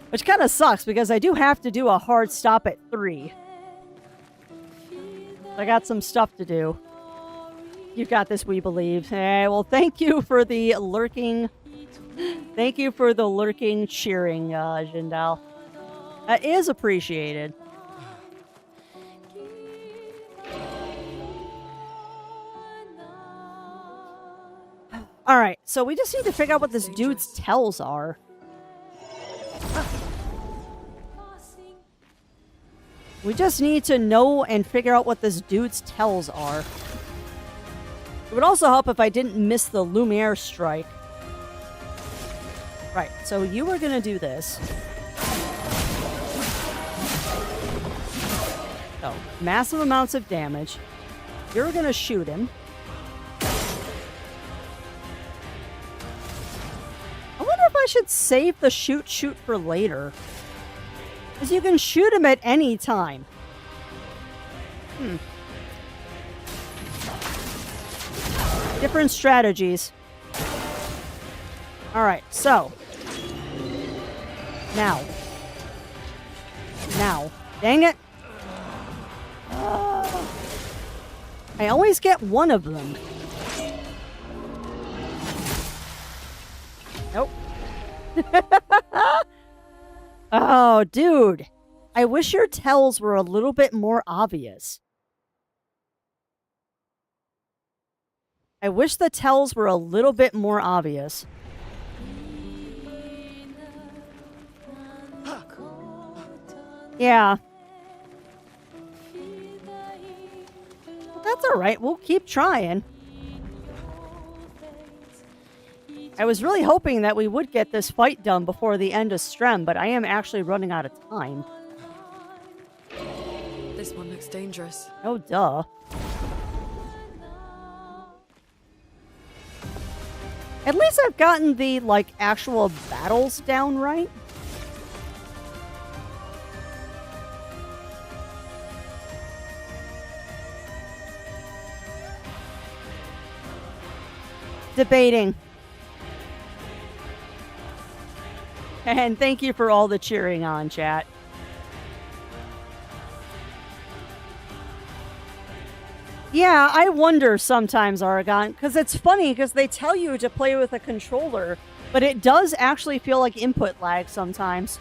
Which kind of sucks because I do have to do a hard stop at 3. I got some stuff to do. You got this, we believe. Hey, well, thank you for the lurking. Thank you for the lurking cheering, Jindal. That is appreciated. Alright, so we just need to figure out what this dude's tells are. We just need to know and figure out what this dude's tells are. It would also help if I didn't miss the Lumiere strike. Right, so you are gonna do this. So, massive amounts of damage. You're gonna shoot him. I wonder if I should save the shoot for later. Because you can shoot him at any time. Different strategies. Alright, so. Now. Dang it. I always get one of them. Nope. Oh, dude. I wish your tells were a little bit more obvious. I wish the tells were a little bit more obvious. Yeah. But that's alright. We'll keep trying. I was really hoping that we would get this fight done before the end of Strem, but I am actually running out of time.
This one looks dangerous.
Oh, duh. At least I've gotten the, like, actual battles down right. Debating. And thank you for all the cheering on, chat. Yeah, I wonder sometimes, Aragon, because it's funny because they tell you to play with a controller, but it does actually feel like input lag sometimes.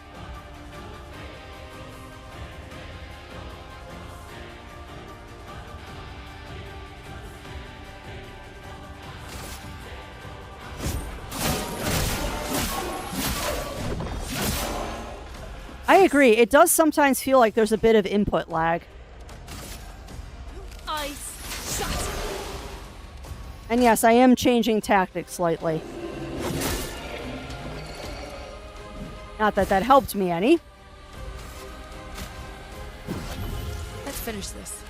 I agree. It does sometimes feel like there's a bit of input lag.
Ice shut.
And yes, I am changing tactics slightly. Not that that helped me any.
Let's finish this.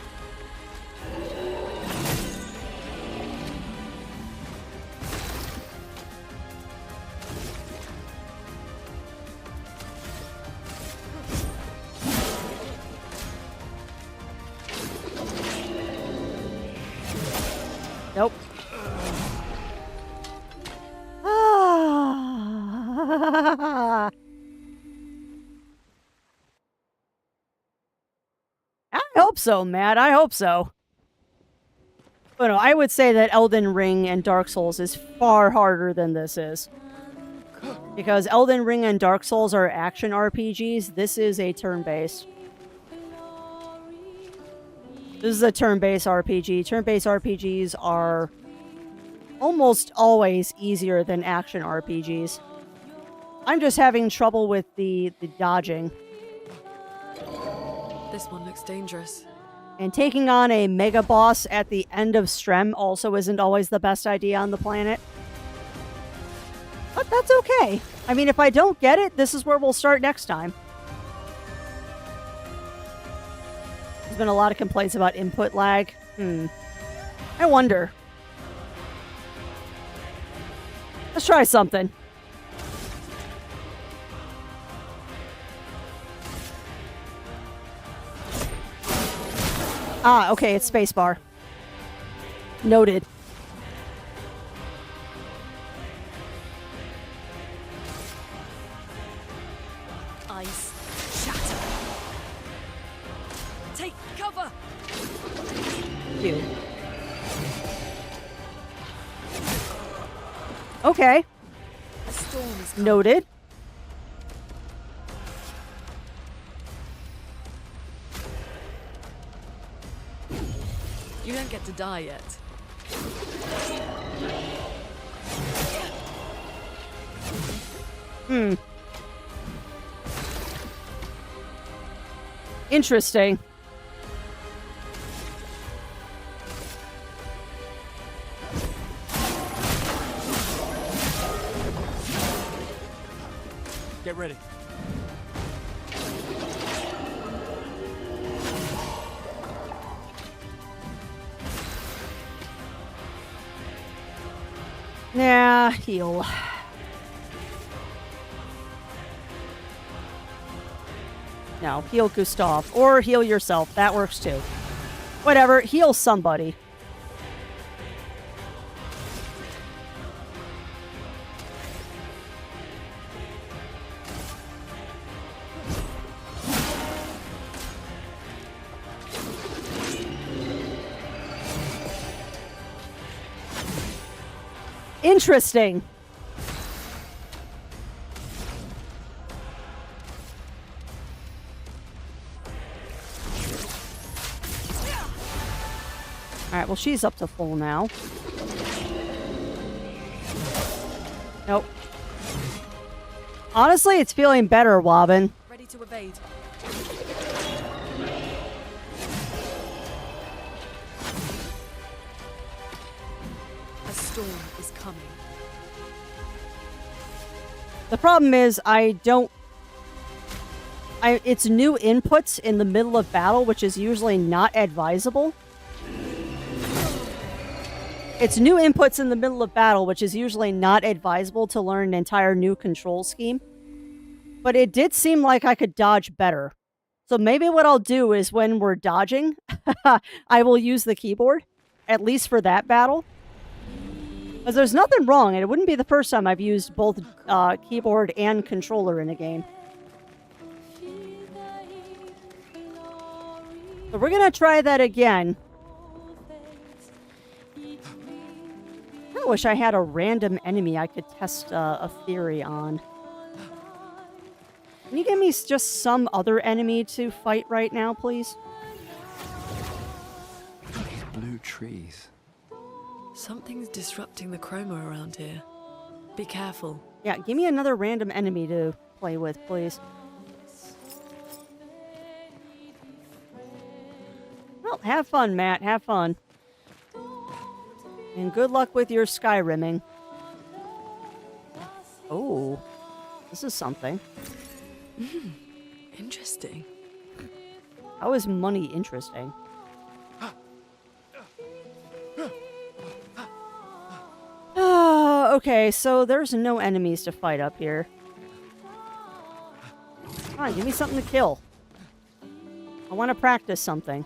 Nope. I hope so, Matt. I hope so. But no, I would say that Elden Ring and Dark Souls is far harder than this is. Because Elden Ring and Dark Souls are action RPGs. This is a turn-based. This is a turn-based RPG. Turn-based RPGs are almost always easier than action RPGs. I'm just having trouble with the dodging.
This one looks dangerous.
And taking on a mega boss at the end of Strem also isn't always the best idea on the planet. But that's okay. I mean, if I don't get it, this is where we'll start next time. There's been a lot of complaints about input lag. I wonder. Let's try something. Ah, okay, it's spacebar. Noted.
Ice shatter. Take cover.
Cute. Okay.
A storm is
Noted.
You don't get to die yet.
Interesting.
Get ready.
Nah, heal. No, heal Gustav. Or heal yourself. That works too. Whatever, heal somebody. Interesting. Alright, well, she's up to full now. Nope. Honestly, it's feeling better, Wobbin.
Ready to evade. A storm is coming.
The problem is it's new inputs in the middle of battle, which is usually not advisable. It's new inputs in the middle of battle, which is usually not advisable to learn an entire new control scheme. But it did seem like I could dodge better. So maybe what I'll do is when we're dodging, I will use the keyboard, at least for that battle. Because there's nothing wrong, and it wouldn't be the first time I've used both keyboard and controller in a game. So we're going to try that again. I wish I had a random enemy I could test a theory on. Can you give me just some other enemy to fight right now, please?
These blue trees.
Something's disrupting the chroma around here. Be careful.
Yeah, give me another random enemy to play with, please. Well, have fun, Matt. Have fun. And good luck with your Skyrimming. Oh, this is something.
Interesting.
How is money interesting? Okay, so there's no enemies to fight up here. Come on, give me something to kill. I want to practice something.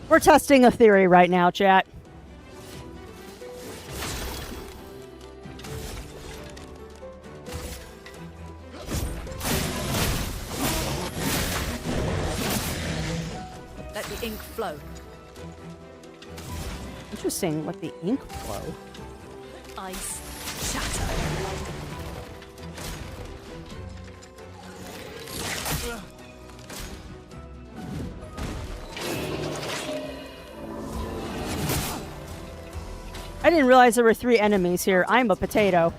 We're testing a theory right now, chat.
Let the ink flow.
Interesting, let the ink flow.
Ice shatter.
I didn't realize there were 3 enemies here. I'm a potato.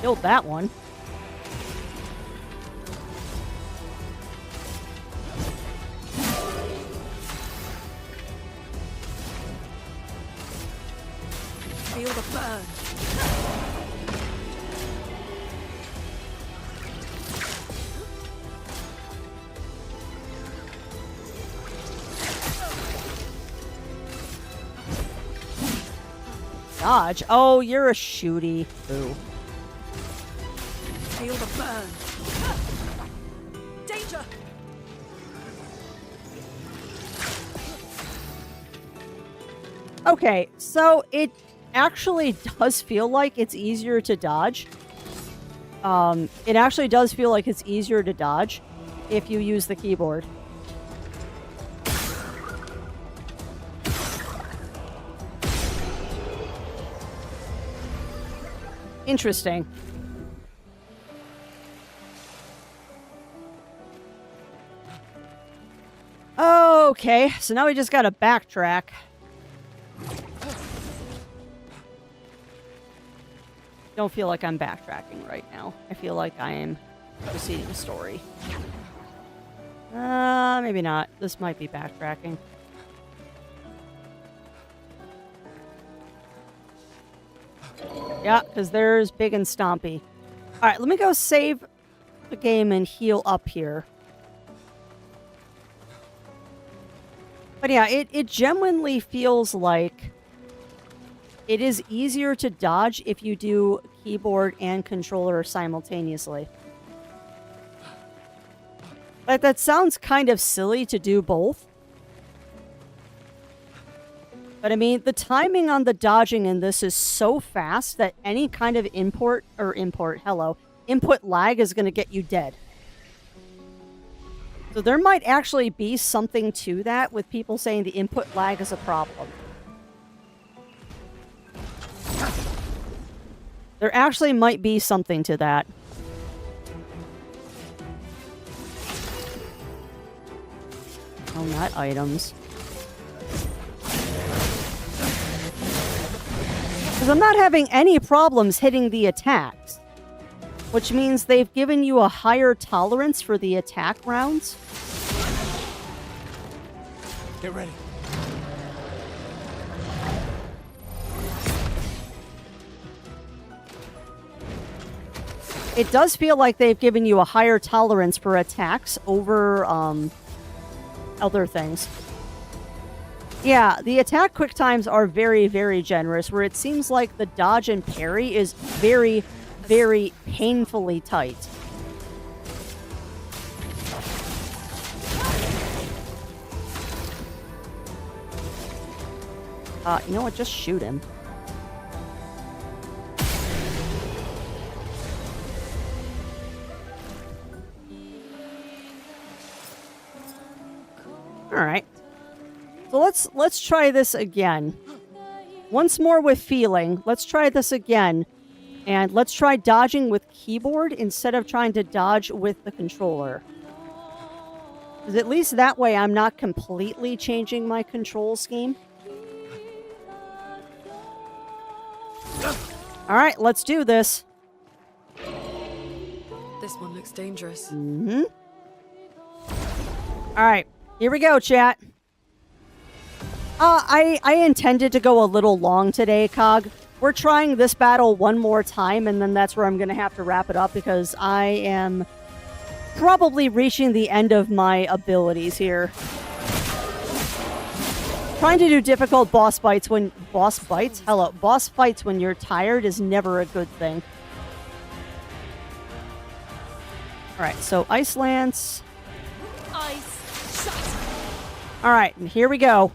Killed that one.
Feel the burn.
Dodge. Oh, you're a shooty. Boo.
Feel the burn. Danger!
Okay, so it actually does feel like it's easier to dodge. It actually does feel like it's easier to dodge if you use the keyboard. Interesting. Okay, so now we just gotta backtrack. Don't feel like I'm backtracking right now. I feel like I am proceeding the story. Maybe not. This might be backtracking. Yeah, because there's Big and Stompy. Alright, let me go save the game and heal up here. But yeah, it genuinely feels like it is easier to dodge if you do keyboard and controller simultaneously. But that sounds kind of silly to do both. But I mean, the timing on the dodging in this is so fast that any kind of input lag is going to get you dead. So there might actually be something to that with people saying the input lag is a problem. There actually might be something to that. Oh, not items. Because I'm not having any problems hitting the attacks. Which means they've given you a higher tolerance for the attack rounds.
Get ready.
It does feel like they've given you a higher tolerance for attacks over other things. Yeah, the attack quick times are very, very generous, where it seems like the dodge and parry is very, very painfully tight. You know what? Just shoot him. All right. So let's try this again. Once more with feeling. Let's try this again. And let's try dodging with keyboard instead of trying to dodge with the controller. Because at least that way I'm not completely changing my control scheme. All right, let's do this.
This one looks dangerous.
Mm-hmm. All right, here we go, chat. I intended to go a little long today, Cog. We're trying this battle one more time, and then that's where I'm going to have to wrap it up because I am probably reaching the end of my abilities here. Trying to do difficult boss fights when boss fights when you're tired is never a good thing. All right, so Ice Lance.
Ice shot.
All right, and here we go.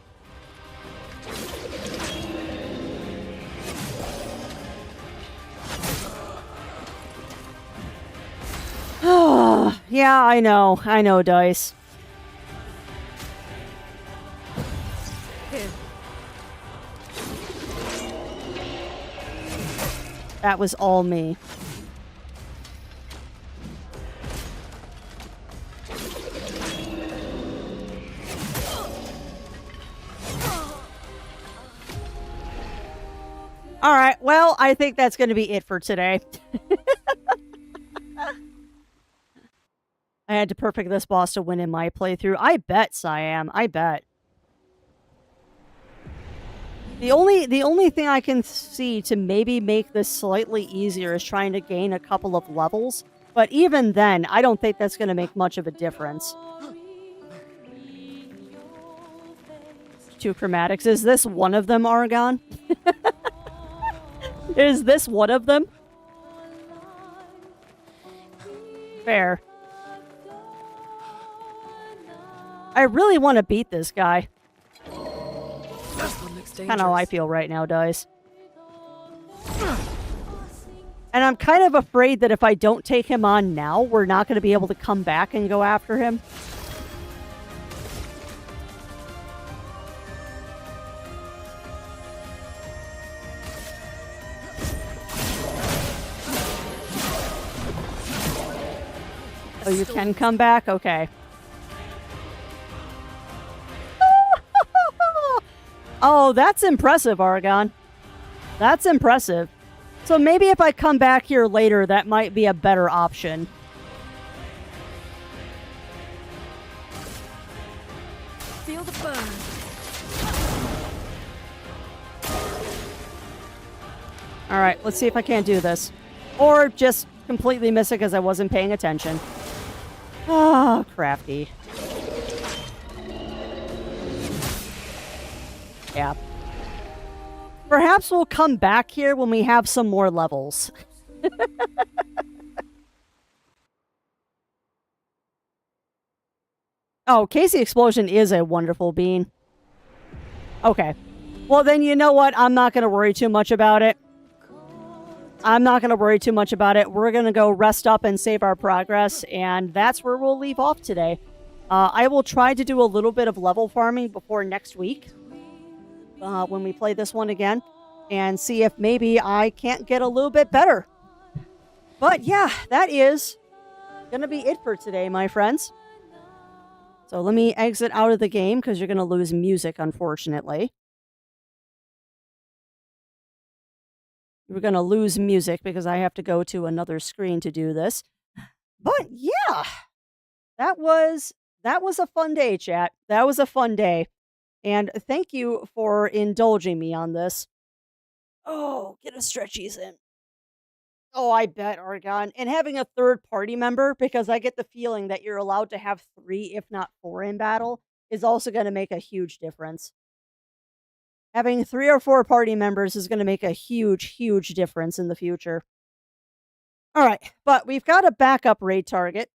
Yeah, I know, Dice.
Here.
That was all me. All right, well, I think that's going to be it for today. I had to perfect this boss to win in my playthrough. I bet, Siam. I bet. The only thing I can see to maybe make this slightly easier is trying to gain a couple of levels. But even then, I don't think that's going to make much of a difference. 2 chromatics. Is this one of them, Argon? Is this one of them? Fair. I really want to beat this guy. Kind of how I feel right now, Dice. And I'm kind of afraid that if I don't take him on now, we're not going to be able to come back and go after him. Oh, you can come back? Okay. Oh, that's impressive, Argon. That's impressive. So maybe if I come back here later, that might be a better option.
Feel the burn.
All right, let's see if I can't do this. Or just completely miss it because I wasn't paying attention. Ah, crafty. Yeah. Perhaps we'll come back here when we have some more levels. Oh, Casey Explosion is a wonderful bean. Okay. Well, then you know what? I'm not going to worry too much about it. I'm not going to worry too much about it. We're going to go rest up and save our progress, and that's where we'll leave off today. I will try to do a little bit of level farming before next week. When we play this one again, and see if maybe I can't get a little bit better. But yeah, that is gonna be it for today, my friends. So let me exit out of the game because you're gonna lose music, unfortunately. We're gonna lose music because I have to go to another screen to do this. But yeah, that was a fun day, chat. That was a fun day. And thank you for indulging me on this. Oh, get a stretchies in. Oh, I bet, Argon. And having a third party member, because I get the feeling that you're allowed to have 3, if not 4 in battle, is also going to make a huge difference. Having 3 or 4 party members is going to make a huge, huge difference in the future. All right, but we've got a backup raid target.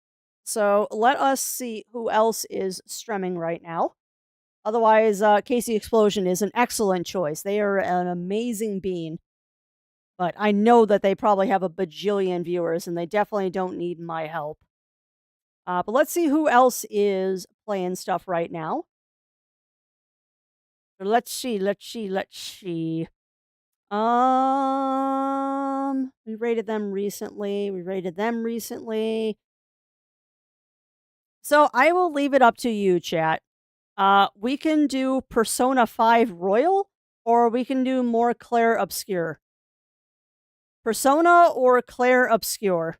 So let us see who else is streaming right now. Otherwise, Casey Explosion is an excellent choice. They are an amazing bean. But I know that they probably have a bajillion viewers, and they definitely don't need my help. But let's see who else is playing stuff right now. Let's see. We rated them recently. So I will leave it up to you, chat. We can do Persona 5 Royal, or we can do more Clair Obscur. Persona or Clair Obscur.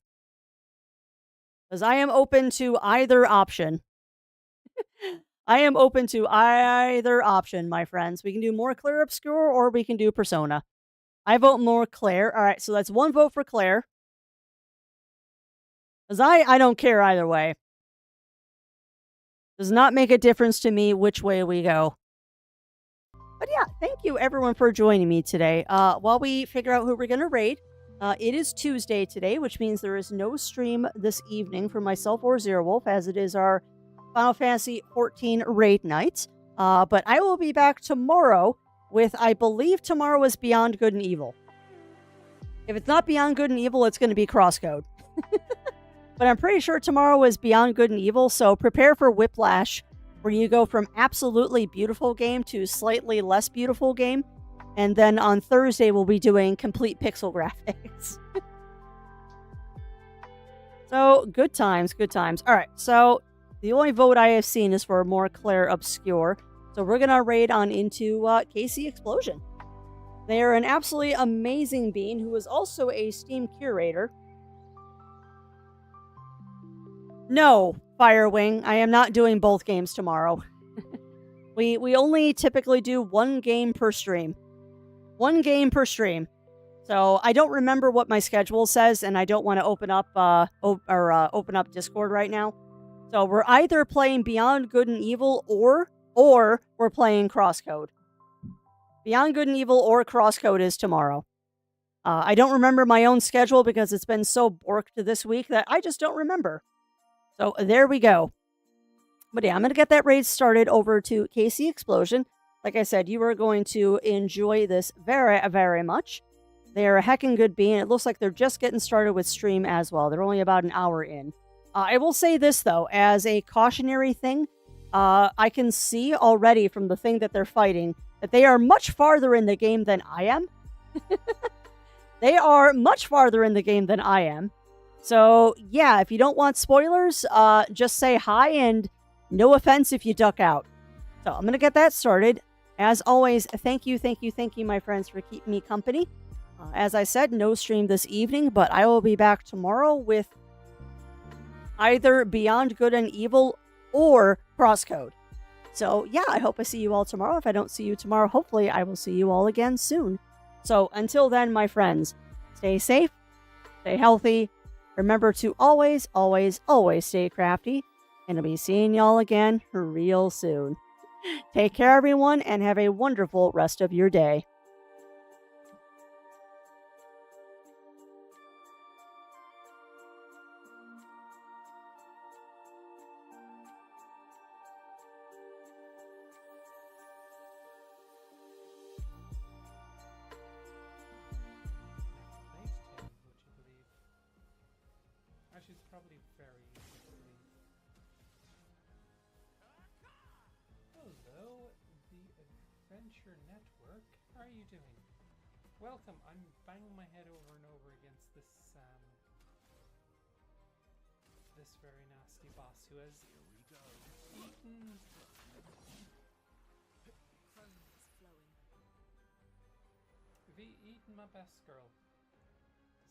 Because I am open to either option. I am open to either option, my friends. We can do more Clair Obscur, or we can do Persona. I vote more Clair. All right, so that's 1 vote for Clair. Because I don't care either way. Does not make a difference to me which way we go. But yeah, thank you everyone for joining me today. While we figure out who we're going to raid, it is Tuesday today, which means there is no stream this evening for myself or Zero Wolf, as it is our Final Fantasy XIV raid night. But I will be back tomorrow with, I believe tomorrow is Beyond Good and Evil. If it's not Beyond Good and Evil, it's going to be Crosscode. But I'm pretty sure tomorrow is Beyond Good and Evil, so prepare for Whiplash, where you go from absolutely beautiful game to slightly less beautiful game. And then on Thursday, we'll be doing complete pixel graphics. So, good times, good times. All right, so the only vote I have seen is for more Clair Obscur. So we're going to raid on into Casey Explosion. They are an absolutely amazing bean who is also a Steam curator. No, Firewing, I am not doing both games tomorrow. We only typically do one game per stream. One game per stream. So I don't remember what my schedule says, and I don't want to open up open up Discord right now. So we're either playing Beyond Good and Evil or we're playing Crosscode. Beyond Good and Evil or Crosscode is tomorrow. I don't remember my own schedule because it's been so borked this week that I just don't remember. So there we go. But yeah, I'm going to get that raid started over to KC Explosion. Like I said, you are going to enjoy this very, very much. They're a heckin' good bean. It looks like they're just getting started with stream as well. They're only about an hour in. I will say this, though, as a cautionary thing. I can see already from the thing that they're fighting that they are much farther in the game than I am. They are much farther in the game than I am. So, yeah, if you don't want spoilers, just say hi and no offense if you duck out. So, I'm going to get that started. As always, thank you, my friends, for keeping me company. As I said, no stream this evening, but I will be back tomorrow with either Beyond Good and Evil or Crosscode. So, yeah, I hope I see you all tomorrow. If I don't see you tomorrow, hopefully I will see you all again soon. So, until then, my friends, stay safe, stay healthy, remember to always, always, always stay crafty, and I'll be seeing y'all again real soon. Take care, everyone, and have a wonderful rest of your day.
Actually, it's probably very easy to believe. Hello, the Adventure Network. How are you doing? Welcome. I'm banging my head over and over against this this very nasty boss who has eaten. Eaten my best girl.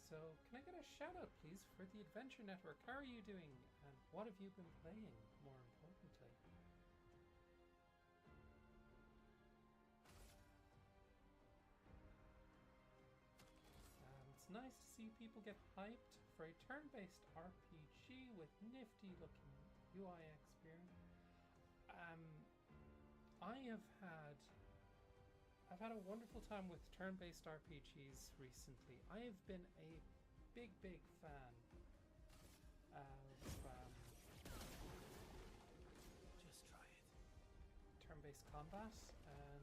So, can I get a shout out, please, for the Adventure Network? How are you doing? And what have you been playing, more importantly? It's nice to see people get hyped for a turn-based RPG with nifty-looking UI experience. I've had a wonderful time with turn-based RPGs recently. I have been a big fan of just try it. Turn-based combat, and